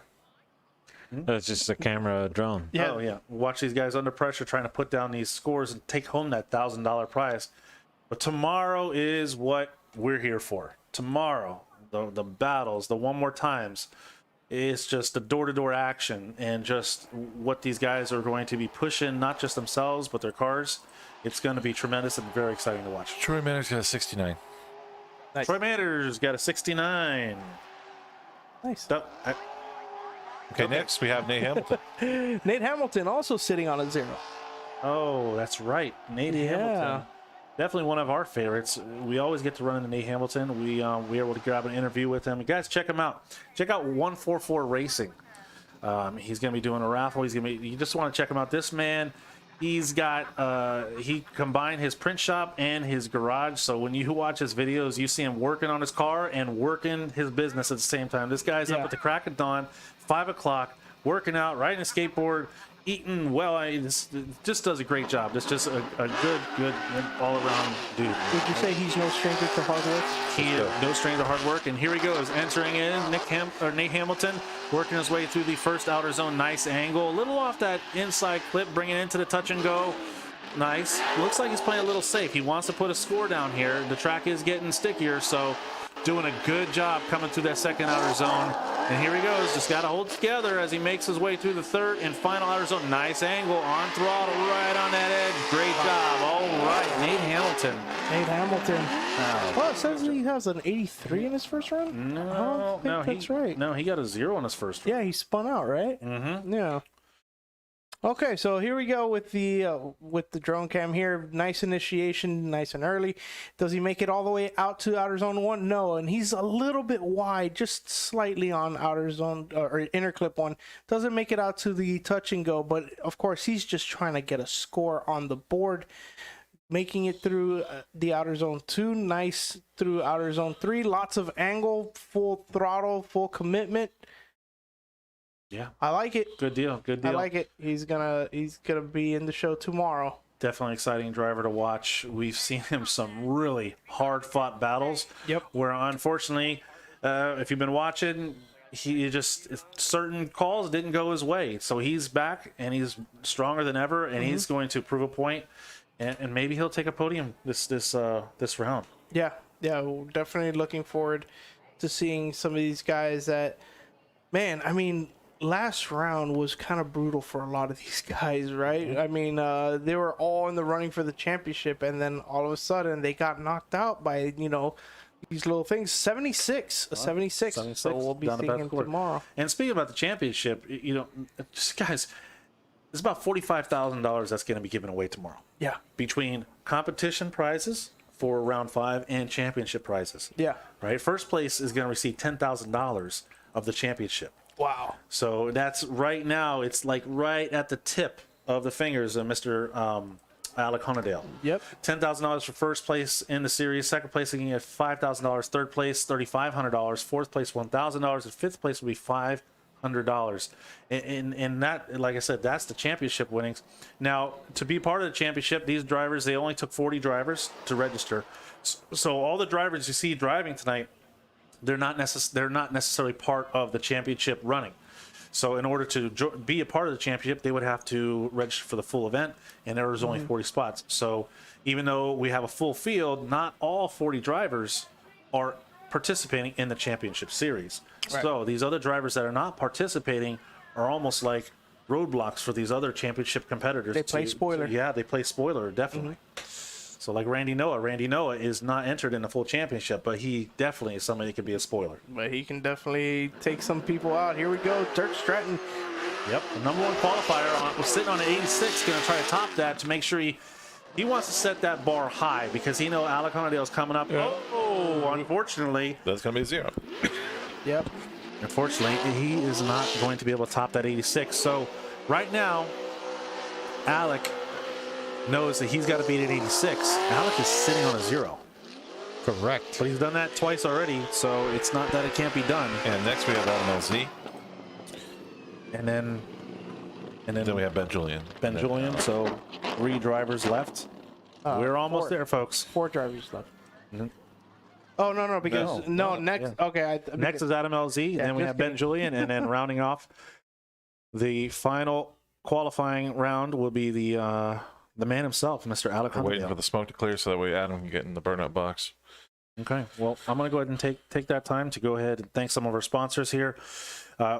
That's just a camera drone. Yeah. Oh, yeah. Watch these guys under pressure trying to put down these scores and take home that $1,000 prize. But tomorrow is what we're here for. Tomorrow, the battles, the 1 more times. It's just the door-to-door action and just what these guys are going to be pushing, not just themselves, but their cars. It's going to be tremendous and very exciting to watch. Troy Manners got a 69. Nice. Troy Manners got a 69. Nice. Okay, next we have Nate Hamilton. Nate Hamilton also sitting on a 0. Oh, that's right. Nate Hamilton. Definitely one of our favorites. We always get to run into Nate Hamilton. We are able to grab an interview with him. Guys, check him out. Check out 144 Racing. He's going to be doing a raffle. You just want to check him out. This man, he's got he combined his print shop and his garage. So when you watch his videos, you see him working on his car and working his business at the same time. This guy's up at the crack of dawn, 5 o'clock, working out, riding a skateboard, eating well. Just does a great job. It's just a good all-around dude. Would you say he's no stranger to hard work? He is no stranger to hard work. And here he goes, entering in Nate Hamilton, working his way through the first outer zone. Nice angle, a little off that inside clip, bringing it into the touch and go. Nice. Looks like he's playing a little safe. He wants to put a score down here. The track is getting stickier, so doing a good job coming through that second outer zone. And here he goes. Just got to hold together as he makes his way through the third and final outer zone. Nice angle on throttle right on that edge. Great job. All right, Nate Hamilton. Nate Hamilton. Well, it says he has an 83 in his first run. No, that's right. No, he got a 0 on his first run. Yeah, he spun out, right? Mm-hmm. Yeah. Okay, so here we go with the drone cam here. Nice initiation, nice and early. Does he make it all the way out to outer zone 1? No, and he's a little bit wide, just slightly on outer zone or inner clip 1. Doesn't make it out to the touch and go, but of course he's just trying to get a score on the board. Making it through the outer zone 2, nice through outer zone 3. Lots of angle, full throttle, full commitment. Yeah, I like it. Good deal. Good deal. I like it. He's gonna be in the show tomorrow. Definitely exciting driver to watch. We've seen him some really hard fought battles. Yep. Where unfortunately, if you've been watching, certain calls didn't go his way. So he's back and he's stronger than ever, and he's going to prove a point, and maybe he'll take a podium this round. Yeah, we're definitely looking forward to seeing some of these guys that, man, I mean, last round was kind of brutal for a lot of these guys, right? I mean, they were all in the running for the championship, and then all of a sudden they got knocked out by, these little things. 76. So we'll be seeing him tomorrow. And speaking about the championship, just guys, there's about $45,000 that's going to be given away tomorrow. Yeah. Between competition prizes for round 5 and championship prizes. Yeah. Right? First place is going to receive $10,000 of the championship. Wow. So that's right now, it's like right at the tip of the fingers of Mr. Alec Honadale. Yep. $10,000 for first place in the series. Second place, you can get $5,000. Third place, $3,500. Fourth place, $1,000. And fifth place will be $500. And that, like I said, that's the championship winnings. Now, to be part of the championship, these drivers, they only took 40 drivers to register. So all the drivers you see driving tonight, they're not necessarily part of the championship running. So in order to be a part of the championship, they would have to register for the full event, and there was only 40 spots. So even though we have a full field, not all 40 drivers are participating in the championship series. Right. So these other drivers that are not participating are almost like roadblocks for these other championship competitors. They play spoiler. Yeah, they play spoiler, definitely. So like Randy Noah is not entered in the full championship, but he definitely is somebody that could be a spoiler. But he can definitely take some people out. Here we go, Dirk Stratton. Yep, the number 1 qualifier, sitting on an 86, going to try to top that to make sure he wants to set that bar high because he knows Alec Honadale's coming up. Yeah. Oh, unfortunately. That's going to be a 0. Yep. Unfortunately, he is not going to be able to top that 86. So right now, Alec knows that he's got to beat an 86. Alec is sitting on a 0. Correct. But he's done that twice already, so it's not that it can't be done. And next we have Adam LZ. And then we have Ben Julian. So 3 drivers left. We're almost there, folks. 4 drivers left. Oh, no, because next. Yeah. Okay. Next is Adam LZ, and then we have Ben Julian, and then rounding off the final qualifying round will be the man himself, Mr. Alec. We're waiting for the smoke to clear so that way Adam can get in the burnout box. Okay. Well, I'm going to go ahead and take that time to go ahead and thank some of our sponsors here.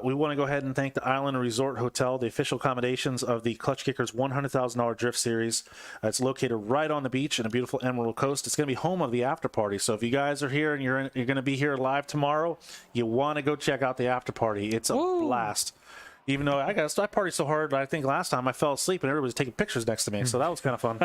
We want to go ahead and thank the Island Resort Hotel, the official accommodations of the Klutch Kickers $100,000 Drift Series. It's located right on the beach in a beautiful Emerald Coast. It's going to be home of the after party. So if you guys are here and you're going to be here live tomorrow, you want to go check out the after party. It's a blast. Even though I partied so hard, I think last time I fell asleep and everybody was taking pictures next to me, so that was kind of fun.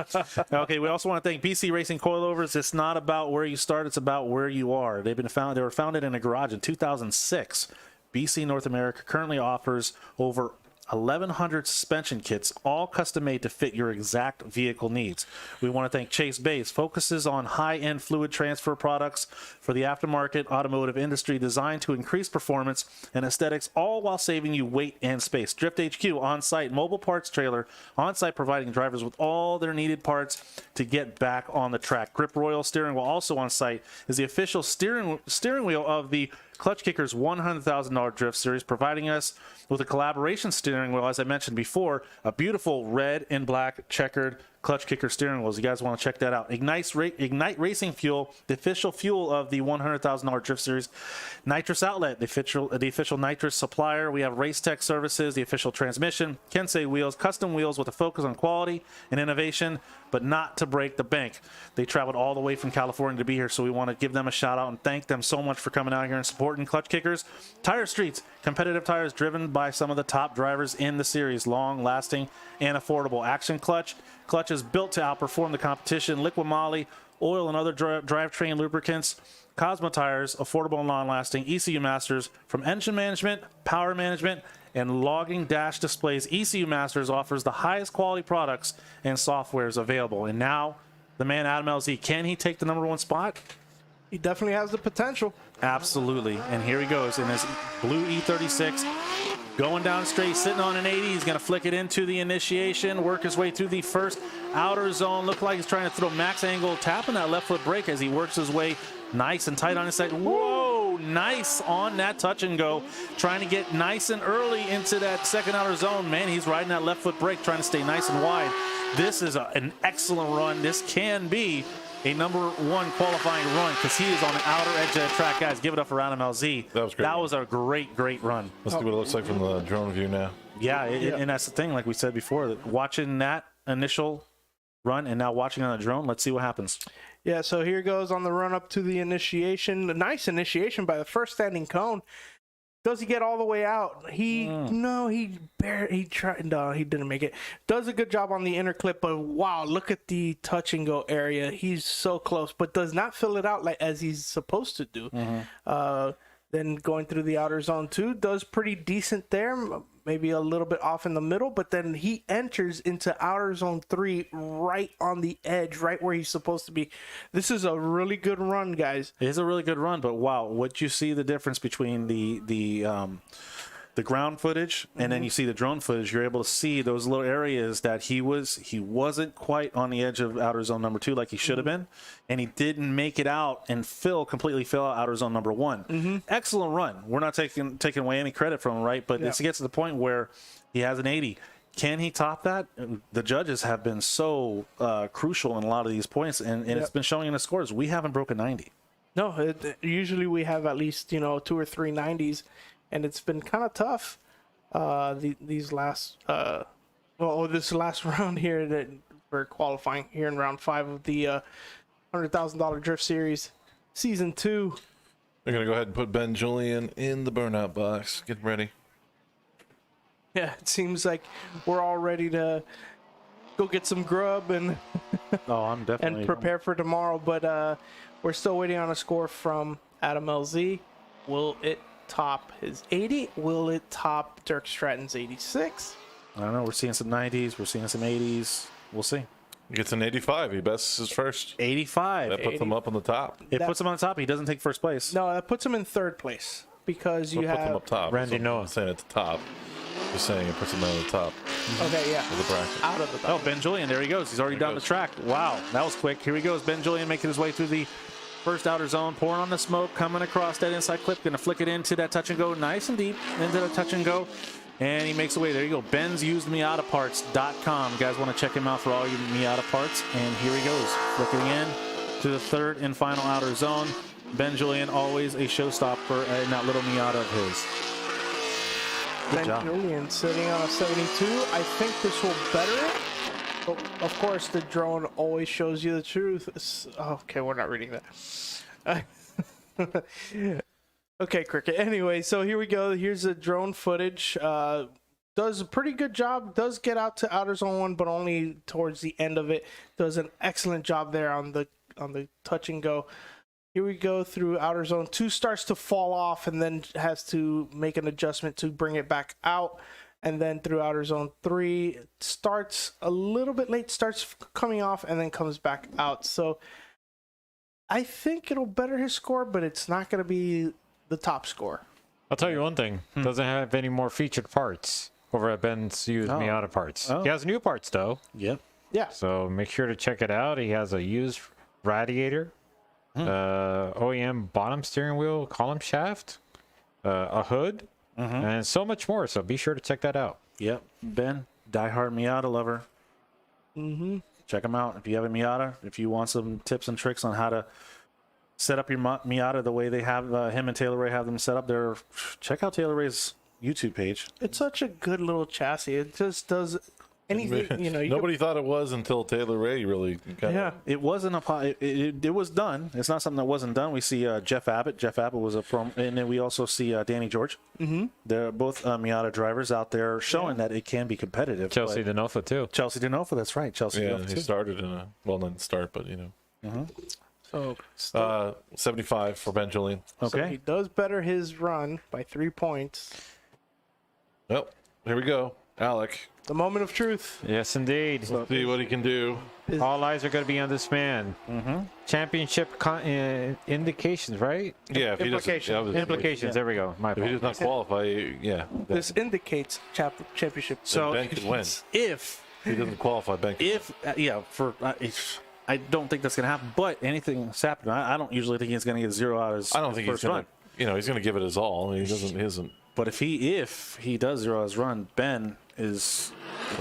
Okay, we also want to thank BC Racing Coilovers. It's not about where you start; it's about where you are. They were founded in a garage in 2006. BC North America currently offers over 1,100 suspension kits, all custom made to fit your exact vehicle needs. We want to thank Chase Base, focuses on high-end fluid transfer products for the aftermarket automotive industry, designed to increase performance and aesthetics, all while saving you weight and space. Drift HQ, on-site mobile parts trailer, on-site providing drivers with all their needed parts to get back on the track. Grip Royal Steering Wheel, also on-site, is the official steering wheel of the Klutch Kickers $100,000 Drift Series, providing us with a collaboration steering wheel, as I mentioned before, a beautiful red and black checkered Klutch Kicker steering wheels. You guys want to check that out. Ignite Racing Fuel, the official fuel of the $100,000 Drift Series. Nitrous Outlet, the official nitrous supplier. We have Race Tech Services, the official transmission. Kensei Wheels, custom wheels with a focus on quality and innovation, but not to break the bank. They traveled all the way from California to be here, so we want to give them a shout out and thank them so much for coming out here and supporting Klutch Kickers. Tire Streets, competitive tires driven by some of the top drivers in the series, long lasting and affordable. Action Clutch is built to outperform the competition. Liquid Moly, oil and other drivetrain lubricants. Cosmo Tires, affordable and long lasting. ECU Masters, from engine management, power management, and logging dash displays, ECU Masters offers the highest quality products and softwares available. And now, the man Adam LZ, can he take the #1 spot? He definitely has the potential. Absolutely. And here he goes in his blue E36, going down straight, sitting on an 80. He's going to flick it into the initiation, work his way through the first outer zone. Look like he's trying to throw max angle, tapping that left foot brake as he works his way nice and tight on his side. Whoa, nice on that touch and go. Trying to get nice and early into that second outer zone. Man, he's riding that left foot brake, trying to stay nice and wide. This is an excellent run. This can be a #1 qualifying run because he is on the outer edge of the track. Guys, give it up for Adam LZ. That was great. That was a great run. Let's see what it looks like from the drone view now. Yeah, and that's the thing, like we said before, watching that initial run and now watching on the drone, let's see what happens. Yeah, so here goes on the run up to the initiation. A nice initiation by the first standing cone. Does he get all the way out? He tried. No, he didn't make it. Does a good job on the inner clip, but wow, look at the touch and go area. He's so close, but does not fill it out like as he's supposed to do. Then going through the outer zone 2, does pretty decent there. Maybe a little bit off in the middle, but then he enters into outer zone 3 right on the edge, right where he's supposed to be. This is a really good run, guys. It is a really good run, but wow, what you see the difference between the ground footage and then you see the drone footage, you're able to see those little areas that he wasn't quite on the edge of outer zone number 2 like he should have been, and he didn't make it out and completely fill out outer zone number 1. Excellent run. We're not taking away any credit from him, right? But it gets to the point where he has an 80. Can he top that? The judges have been so crucial in a lot of these points, and it's been showing in the scores. We haven't broken 90. No, usually we have at least 2 or 3 90s. And it's been kind of tough these last this last round here that we're qualifying here in round 5 of the $100,000 Drift Series Season 2. We're going to go ahead and put Ben Julian in the burnout box. Get ready. Yeah, it seems like we're all ready to go get some grub and I'm definitely and prepare for tomorrow. But we're still waiting on a score from Adam LZ. Will it top his 80? Will it top Dirk Stratton's 86? I don't know. We're seeing some 90s. We're seeing some 80s. We'll see. He gets an 85. He bests his first. 85. That puts him up on the top. It puts him on the top. He doesn't take first place. No, that puts him in 3rd place because you It have puts him up top. Randy So Noah. I'm saying at the top. Just saying it puts him on the top Okay, yeah. of the bracket. Out of the top. Oh, Ben Julian. There he goes. He's already down the track. Wow. That was quick. Here he goes. Ben Julian making his way through the first outer zone, pouring on the smoke, coming across that inside clip, going to flick it into that touch and go nice and deep, into the touch and go, and he makes the way. There you go. Ben'sUsedMiataParts.com. You guys want to check him out for all your Miata parts, and here he goes, flicking in to the 3rd and final outer zone. Ben Julian, always a showstopper in that little Miata of his. Good job. Julian sitting on a 72. I think this will better it. But of course, the drone always shows you the truth. Okay, we're not reading that. Okay, Cricket. Anyway, so here we go. Here's the drone footage. Does a pretty good job. Does get out to outer zone 1, but only towards the end of it. Does an excellent job there on the touch and go. Here we go through outer zone 2. Starts to fall off and then has to make an adjustment to bring it back out. And then through outer zone 3, starts a little bit late, starts coming off, and then comes back out. So I think it'll better his score, but it's not going to be the top score. I'll tell you one thing. Doesn't have any more featured parts over at Ben's used Miata parts. He has new parts, though. Yep. Yeah. So make sure to check it out. He has a used radiator, OEM bottom steering wheel, column shaft, a hood, and so much more. So be sure to check that out. Yep. Ben, diehard Miata lover. Check them out. If you have a Miata, if you want some tips and tricks on how to set up your Miata the way they have him and Taylor Ray have them set up there, check out Taylor Ray's YouTube page. It's such a good little chassis. It just does anything, you know. Nobody thought it was until Taylor Ray really got It wasn't it was done. It's not something that wasn't done. We see Jeff Abbott. Jeff Abbott was a pro, and then we also see Danny George. Mm-hmm. They're both Miata drivers out there showing that it can be competitive. Chelsea Denofa too. Chelsea Denofa, that's right. Chelsea Yeah, Denofa he too. started in a not start, but you know. So 75 for Ben Julian. Okay. So he does better his run by 3 points. Well, here we go. Alec. The moment of truth. Yes, indeed. Let's see what he can do. All eyes are going to be on this man. Championship indications, right? Yeah, if he doesn't, Implications. There we go. My if he does not qualify, yeah. This indicates championship. So Ben could win. If he doesn't qualify, Ben could I don't think that's going to happen, but anything's happening. I don't usually think he's going to get 0 out of his I don't think he's first going run. to, you know, he's going to give it his all. I mean, he isn't. But if he does 0 out of his run, Ben is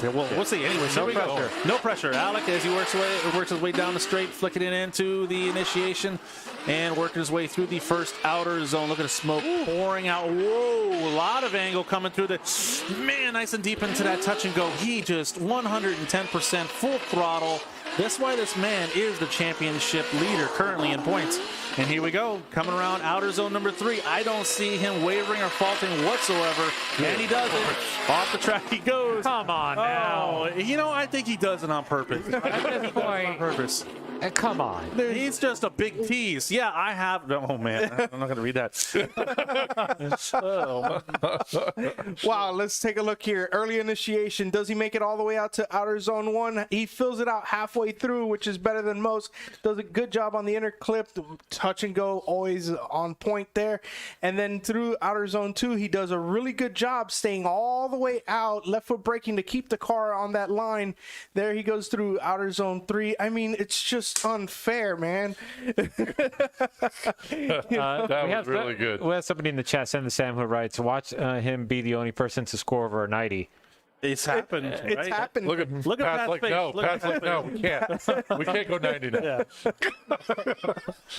well. We'll see. Anyway, no pressure. No pressure. Alec, as he works his way down the straight, flicking it into the initiation, and working his way through the first outer zone. Look at the smoke pouring out. Whoa! A lot of angle coming through the man. Nice and deep into that touch and go. He just 110% full throttle. That's why this man is the championship leader currently in points. And here we go, coming around outer zone number 3. I don't see him wavering or faulting whatsoever. And he does it. Off the track he goes. Come on now. You know, I think he does it on purpose. At this point, on purpose. come on. He's just a big tease. Yeah, I have. Oh, man. I'm not going to read that. Wow, let's take a look here. Early initiation. Does he make it all the way out to outer zone 1? He fills it out halfway through, which is better than most. Does a good job on the inner clip. Touch and go, always on point there. And then through outer zone 2, he does a really good job staying all the way out, left foot braking to keep the car on that line. There he goes through outer zone 3. I mean, it's just unfair, man. That was really good. We have somebody in the chat, Send the Sam, who writes, watch him be the only person to score over a 90. It's happened. It's right? happened. Look at Pat's like, face. no. Look at Pat's like, no, we can't. We can't go 90 now. Yeah.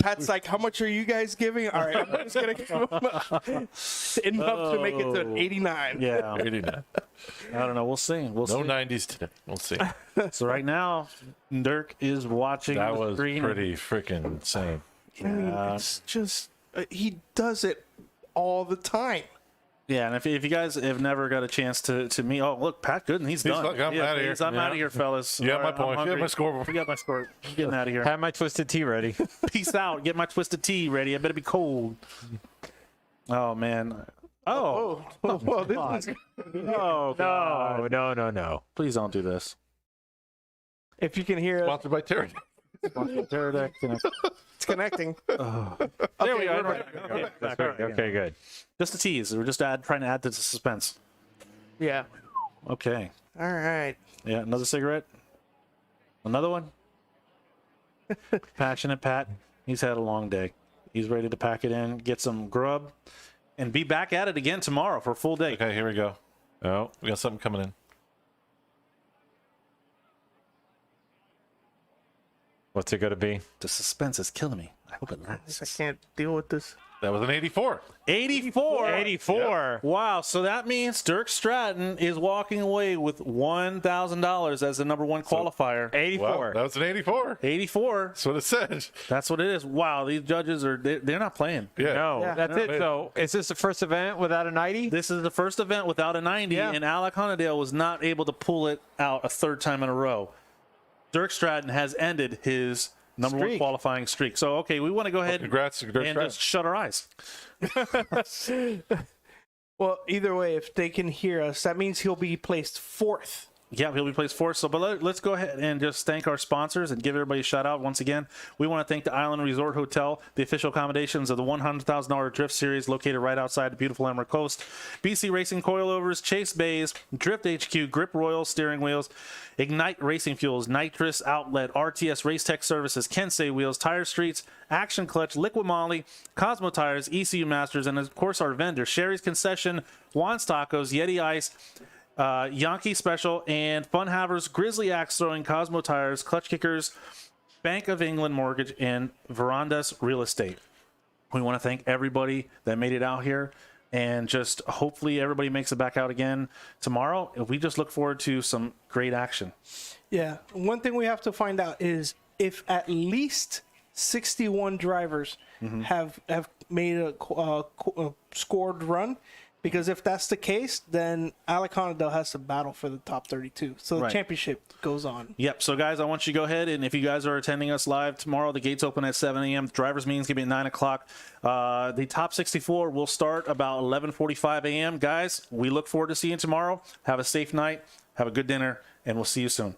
Pat's like, how much are you guys giving? All right, I'm just going to give him enough to make it to an 89. Yeah. 89. I don't know. We'll see. We'll No see. 90s today. We'll see. So right now, Dirk is watching That the was screen. pretty freaking insane. I mean, it's just, he does it all the time. Yeah, and if you guys have never got a chance to meet, oh look, Pat Gooden, he's done. like, I'm outta here. I'm out of here, fellas. You got All my right, points. I'm You got hungry. my scoreboard. You got my score. I'm getting out of here. Have my twisted tea ready. Peace out. Get my twisted tea ready. I better be cold. Oh man. Oh. Well, this is, Oh God. No. Please don't do this. if you can hear us, Sponsored by Terry. it's connecting. There we go. Okay, good. Just a tease. We're just trying to add to the suspense. Yeah. Okay. All right. Yeah. Another cigarette. Another one. Passionate Pat. He's had a long day. He's ready to pack it in, get some grub, and be back at it again tomorrow for a full day. Okay, here we go. Oh, we got something coming in. What's it going to be? The suspense is killing me. I hope it lasts. I can't deal with this. That was an 84. 84. 84. Wow. So that means Dirk Stratton is walking away with $1,000 as the number 1 qualifier. 84. Wow, that was an 84. 84. That's what it says. That's what it is. Wow. These judges they're not playing. Yeah. No, Yeah. that's it. So, is this the first event without a 90? This is the first event without a 90, and Alec Hunnadale was not able to pull it out a third time in a row. Dirk Stratton has ended his number 1 qualifying streak. So, okay, we want to go ahead Congrats to Dirk and Stratton. just shut our eyes. Well, either way, if they can hear us, that means he'll be placed 4th. Yeah, he'll be placed 4th. So, but let's go ahead and just thank our sponsors and give everybody a shout out once again. We want to thank the Island Resort Hotel, the official accommodations of the $100,000 Drift Series located right outside the beautiful Emerald Coast, BC Racing Coilovers, Chase Bays, Drift HQ, Grip Royal Steering Wheels, Ignite Racing Fuels, Nitrous Outlet, RTS Race Tech Services, Kensei Wheels, Tire Streets, Action Clutch, Liquid Moly, Cosmo Tires, ECU Masters, and of course our vendor, Sherry's Concession, Juan's Tacos, Yeti Ice, Yankee Special, and Fun Havers, Grizzly Axe Throwing, Cosmo Tires, Klutch Kickers, Bank of England Mortgage, and Verandas Real Estate. We want to thank everybody that made it out here, and just hopefully everybody makes it back out again tomorrow. We just look forward to some great action. Yeah. One thing we have to find out is if at least 61 drivers have made a scored run, because if that's the case, then Aliconadale has to battle for the top 32. So the championship goes on. Yep. So, guys, I want you to go ahead, and if you guys are attending us live tomorrow, the gates open at 7 a.m. Drivers' meetings going to be at 9 o'clock. The top 64 will start about 11:45 a.m. Guys, we look forward to seeing you tomorrow. Have a safe night. Have a good dinner, and we'll see you soon.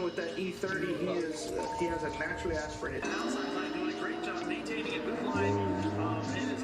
With that E30, he has a naturally aspirated. Outside line doing a great job maintaining it with line. It is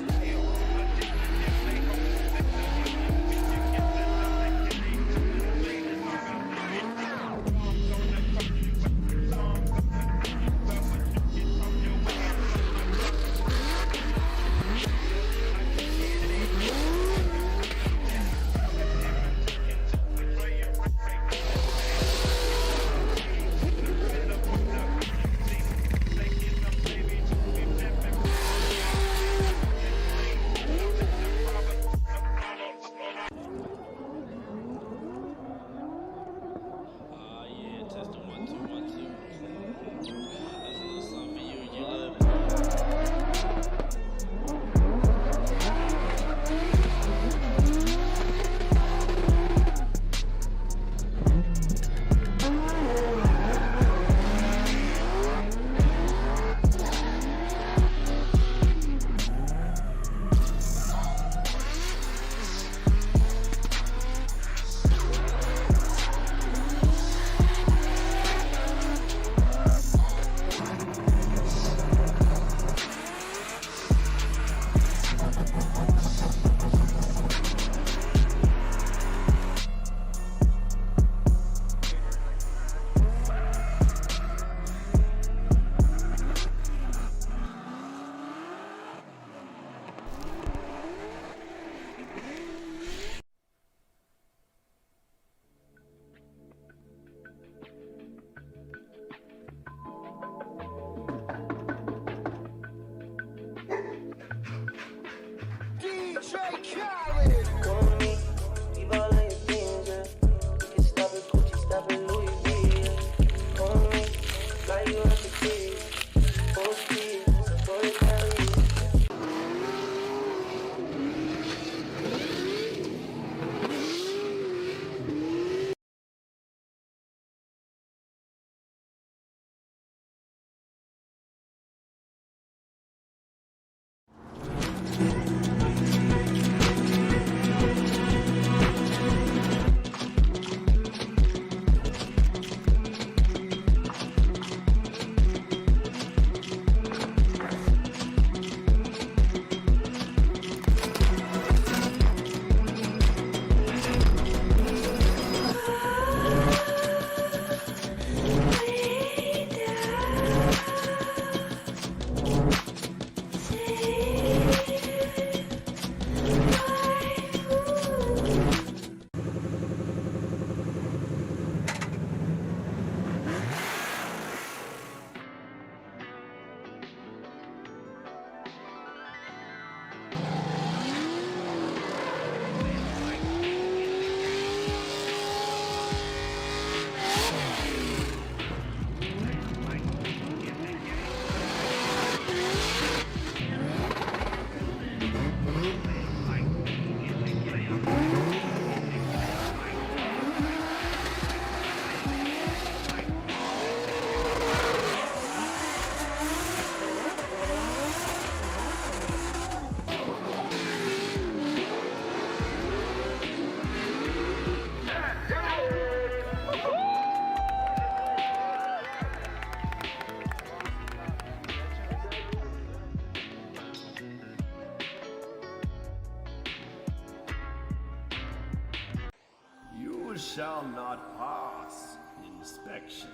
You shall not pass inspection.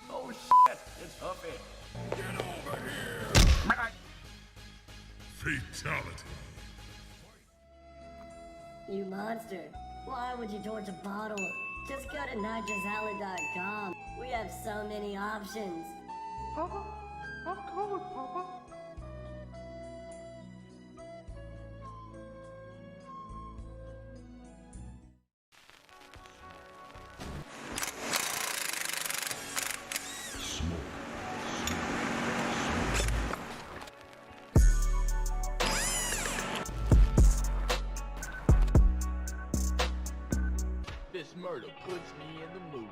Oh shit, it's Huffy. Get over here! Fatality. You monster. Why would you torch a bottle? Just go to nitrosalad.com. We have so many options. Papa, I'm coming, Papa. This murder puts me in the mood.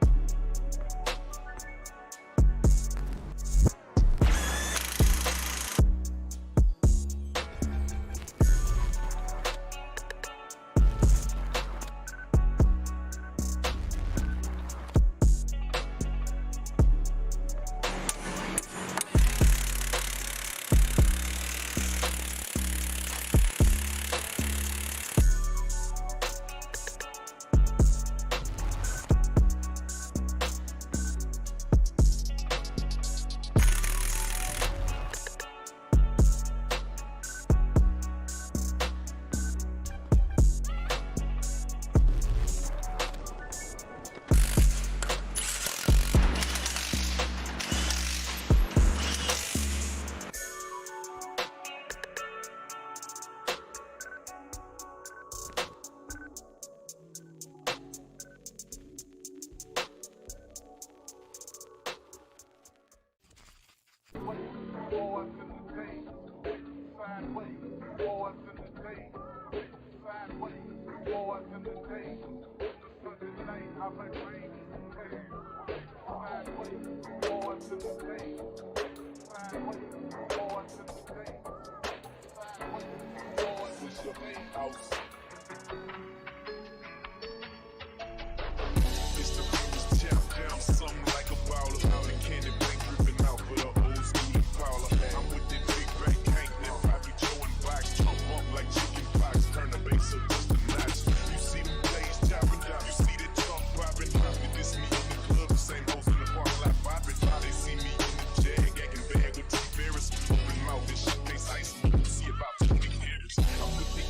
Open mouth and shit, they ice. See about 20 years. I'm with the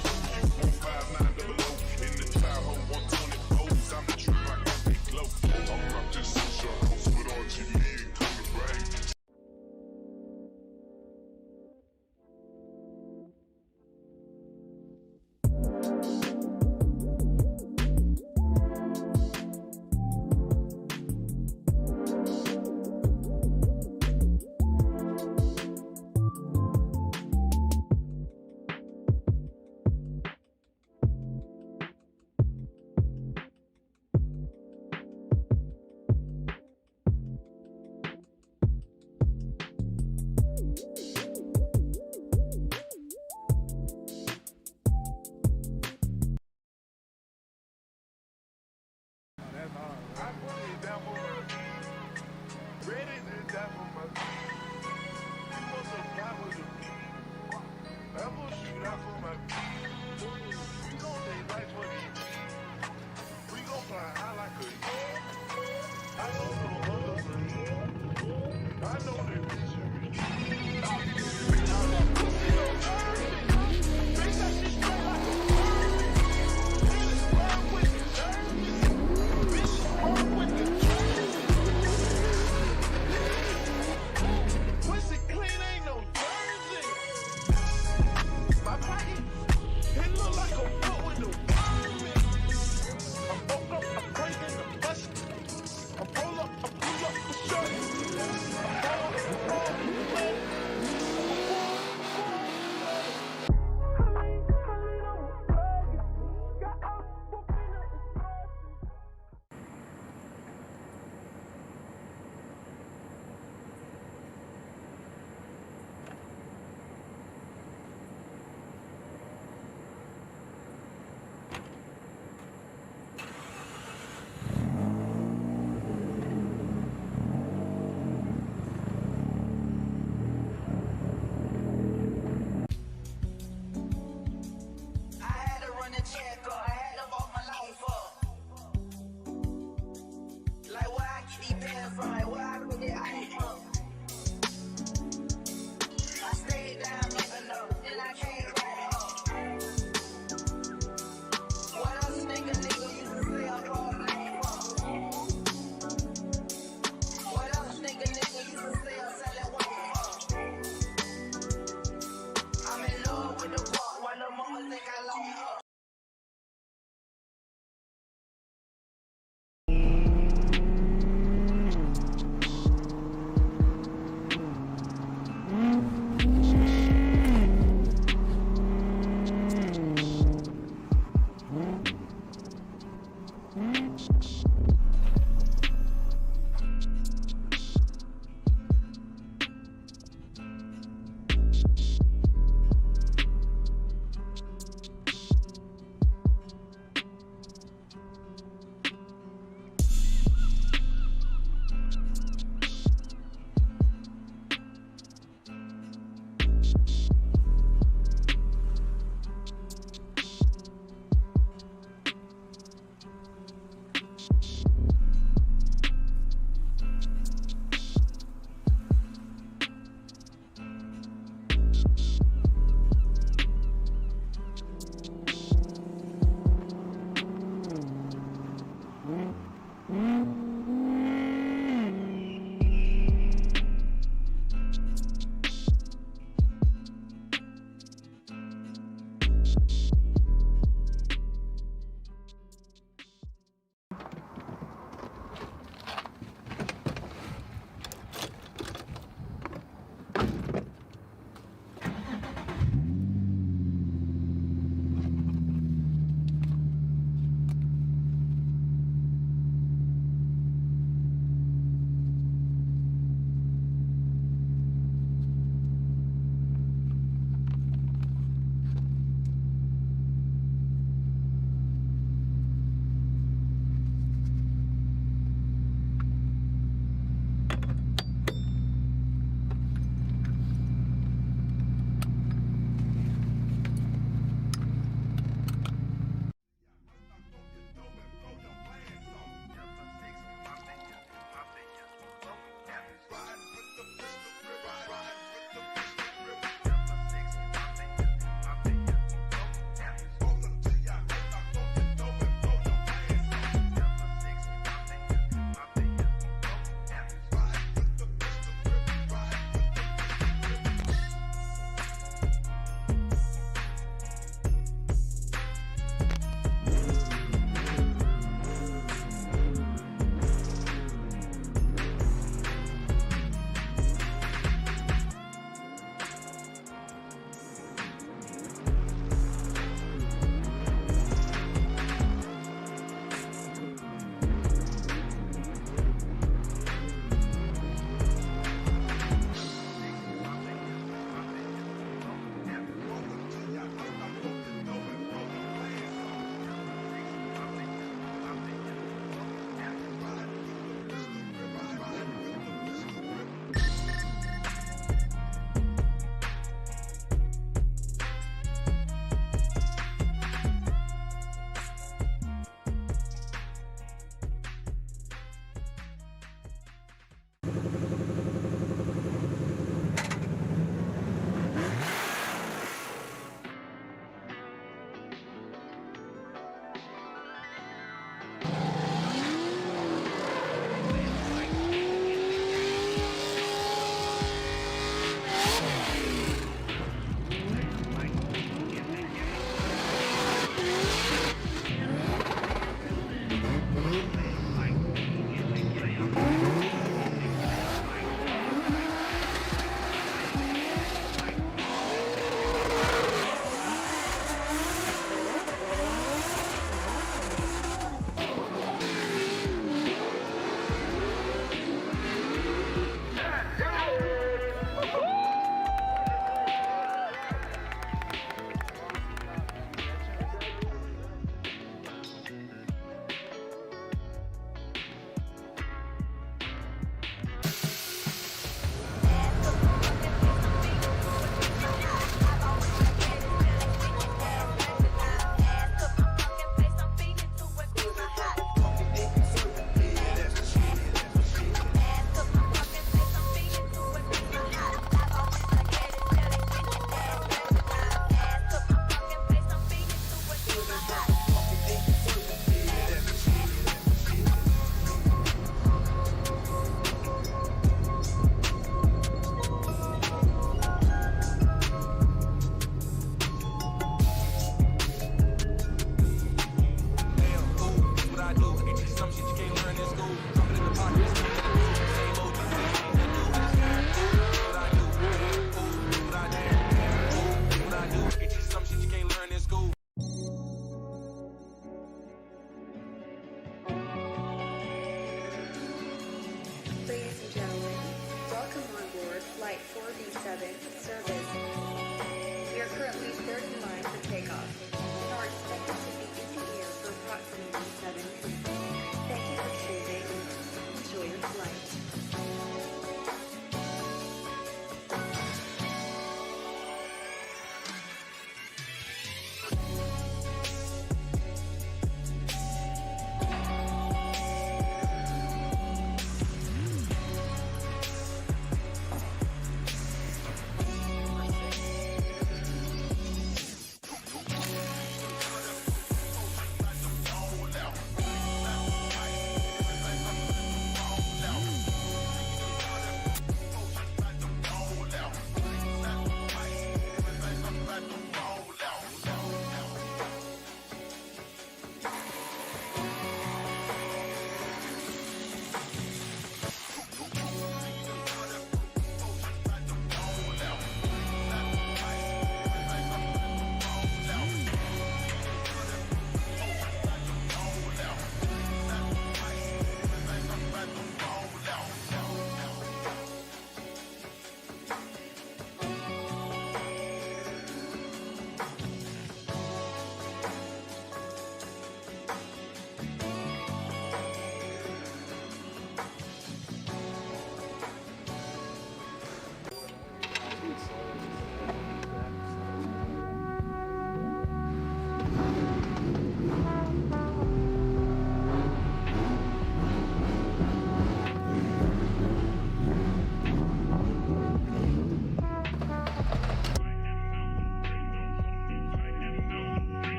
4-5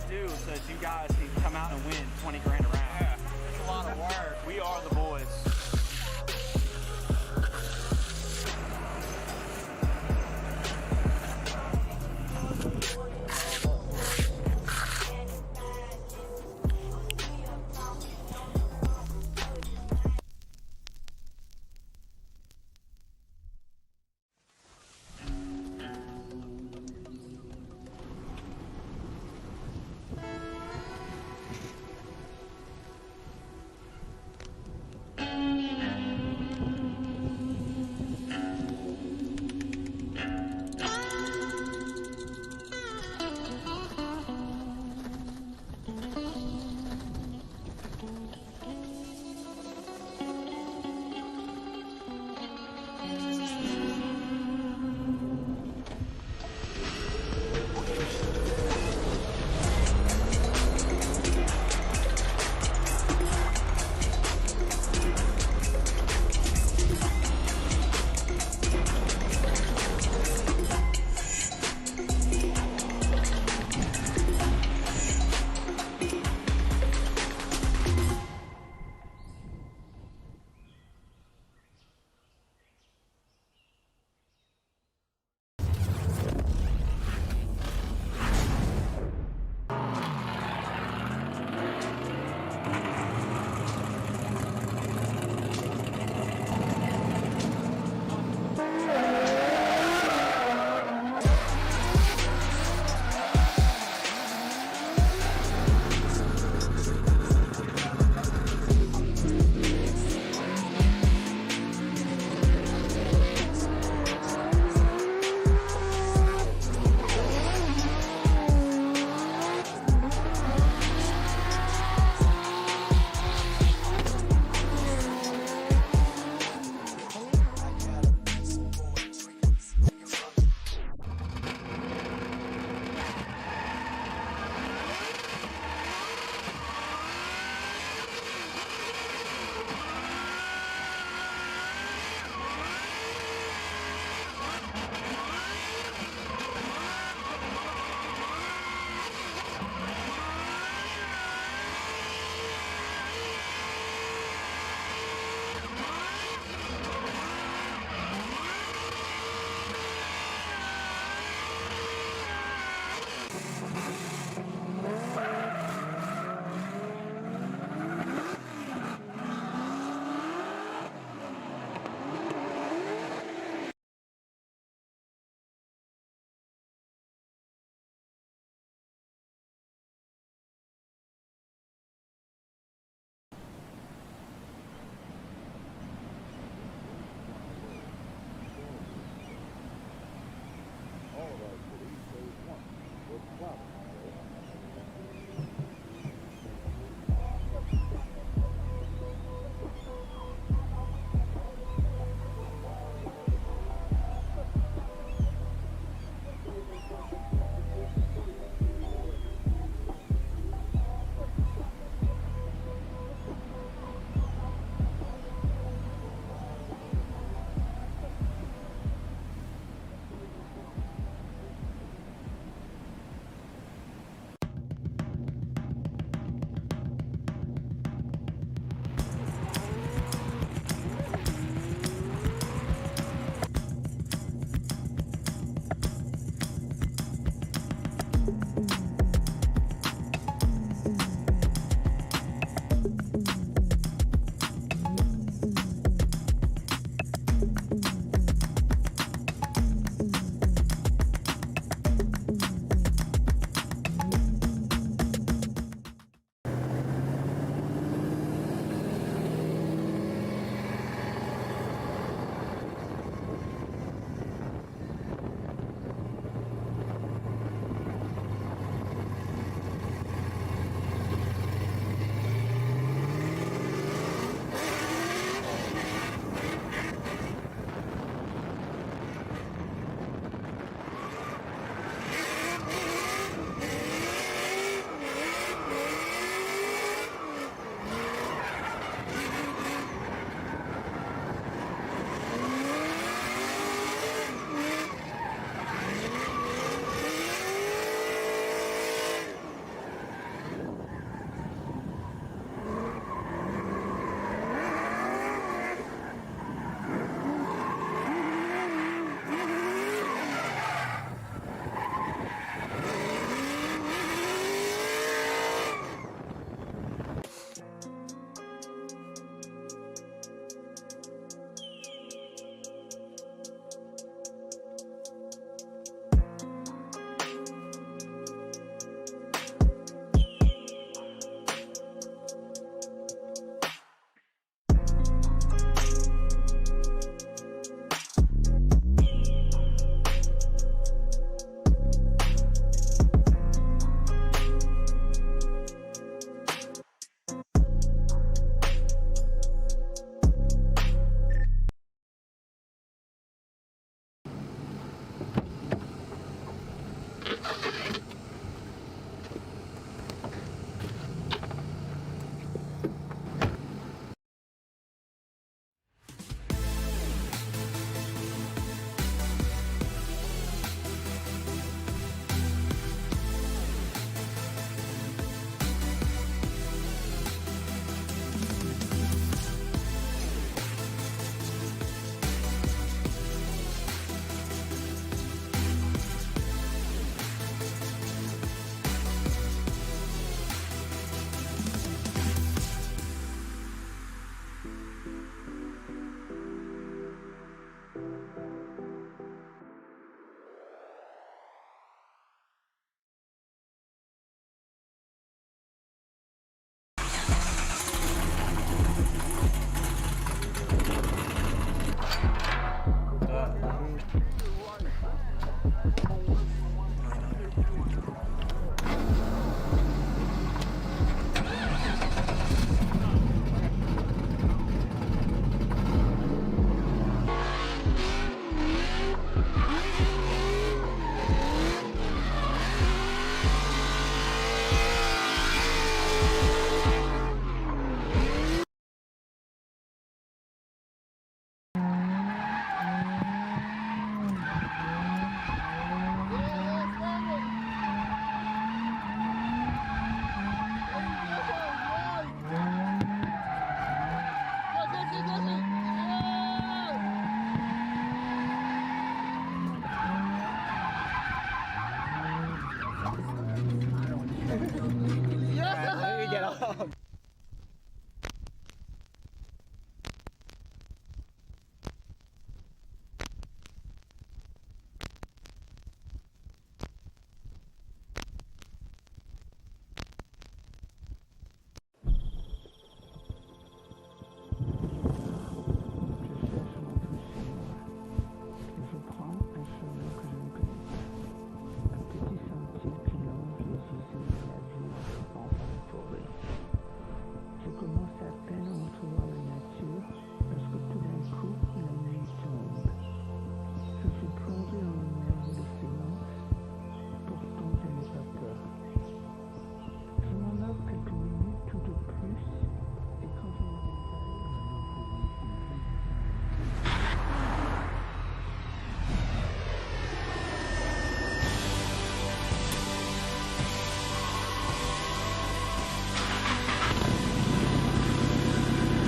do so that you guys can come out and win 20 grand a round? Yeah. It's a lot of work. We are the boys.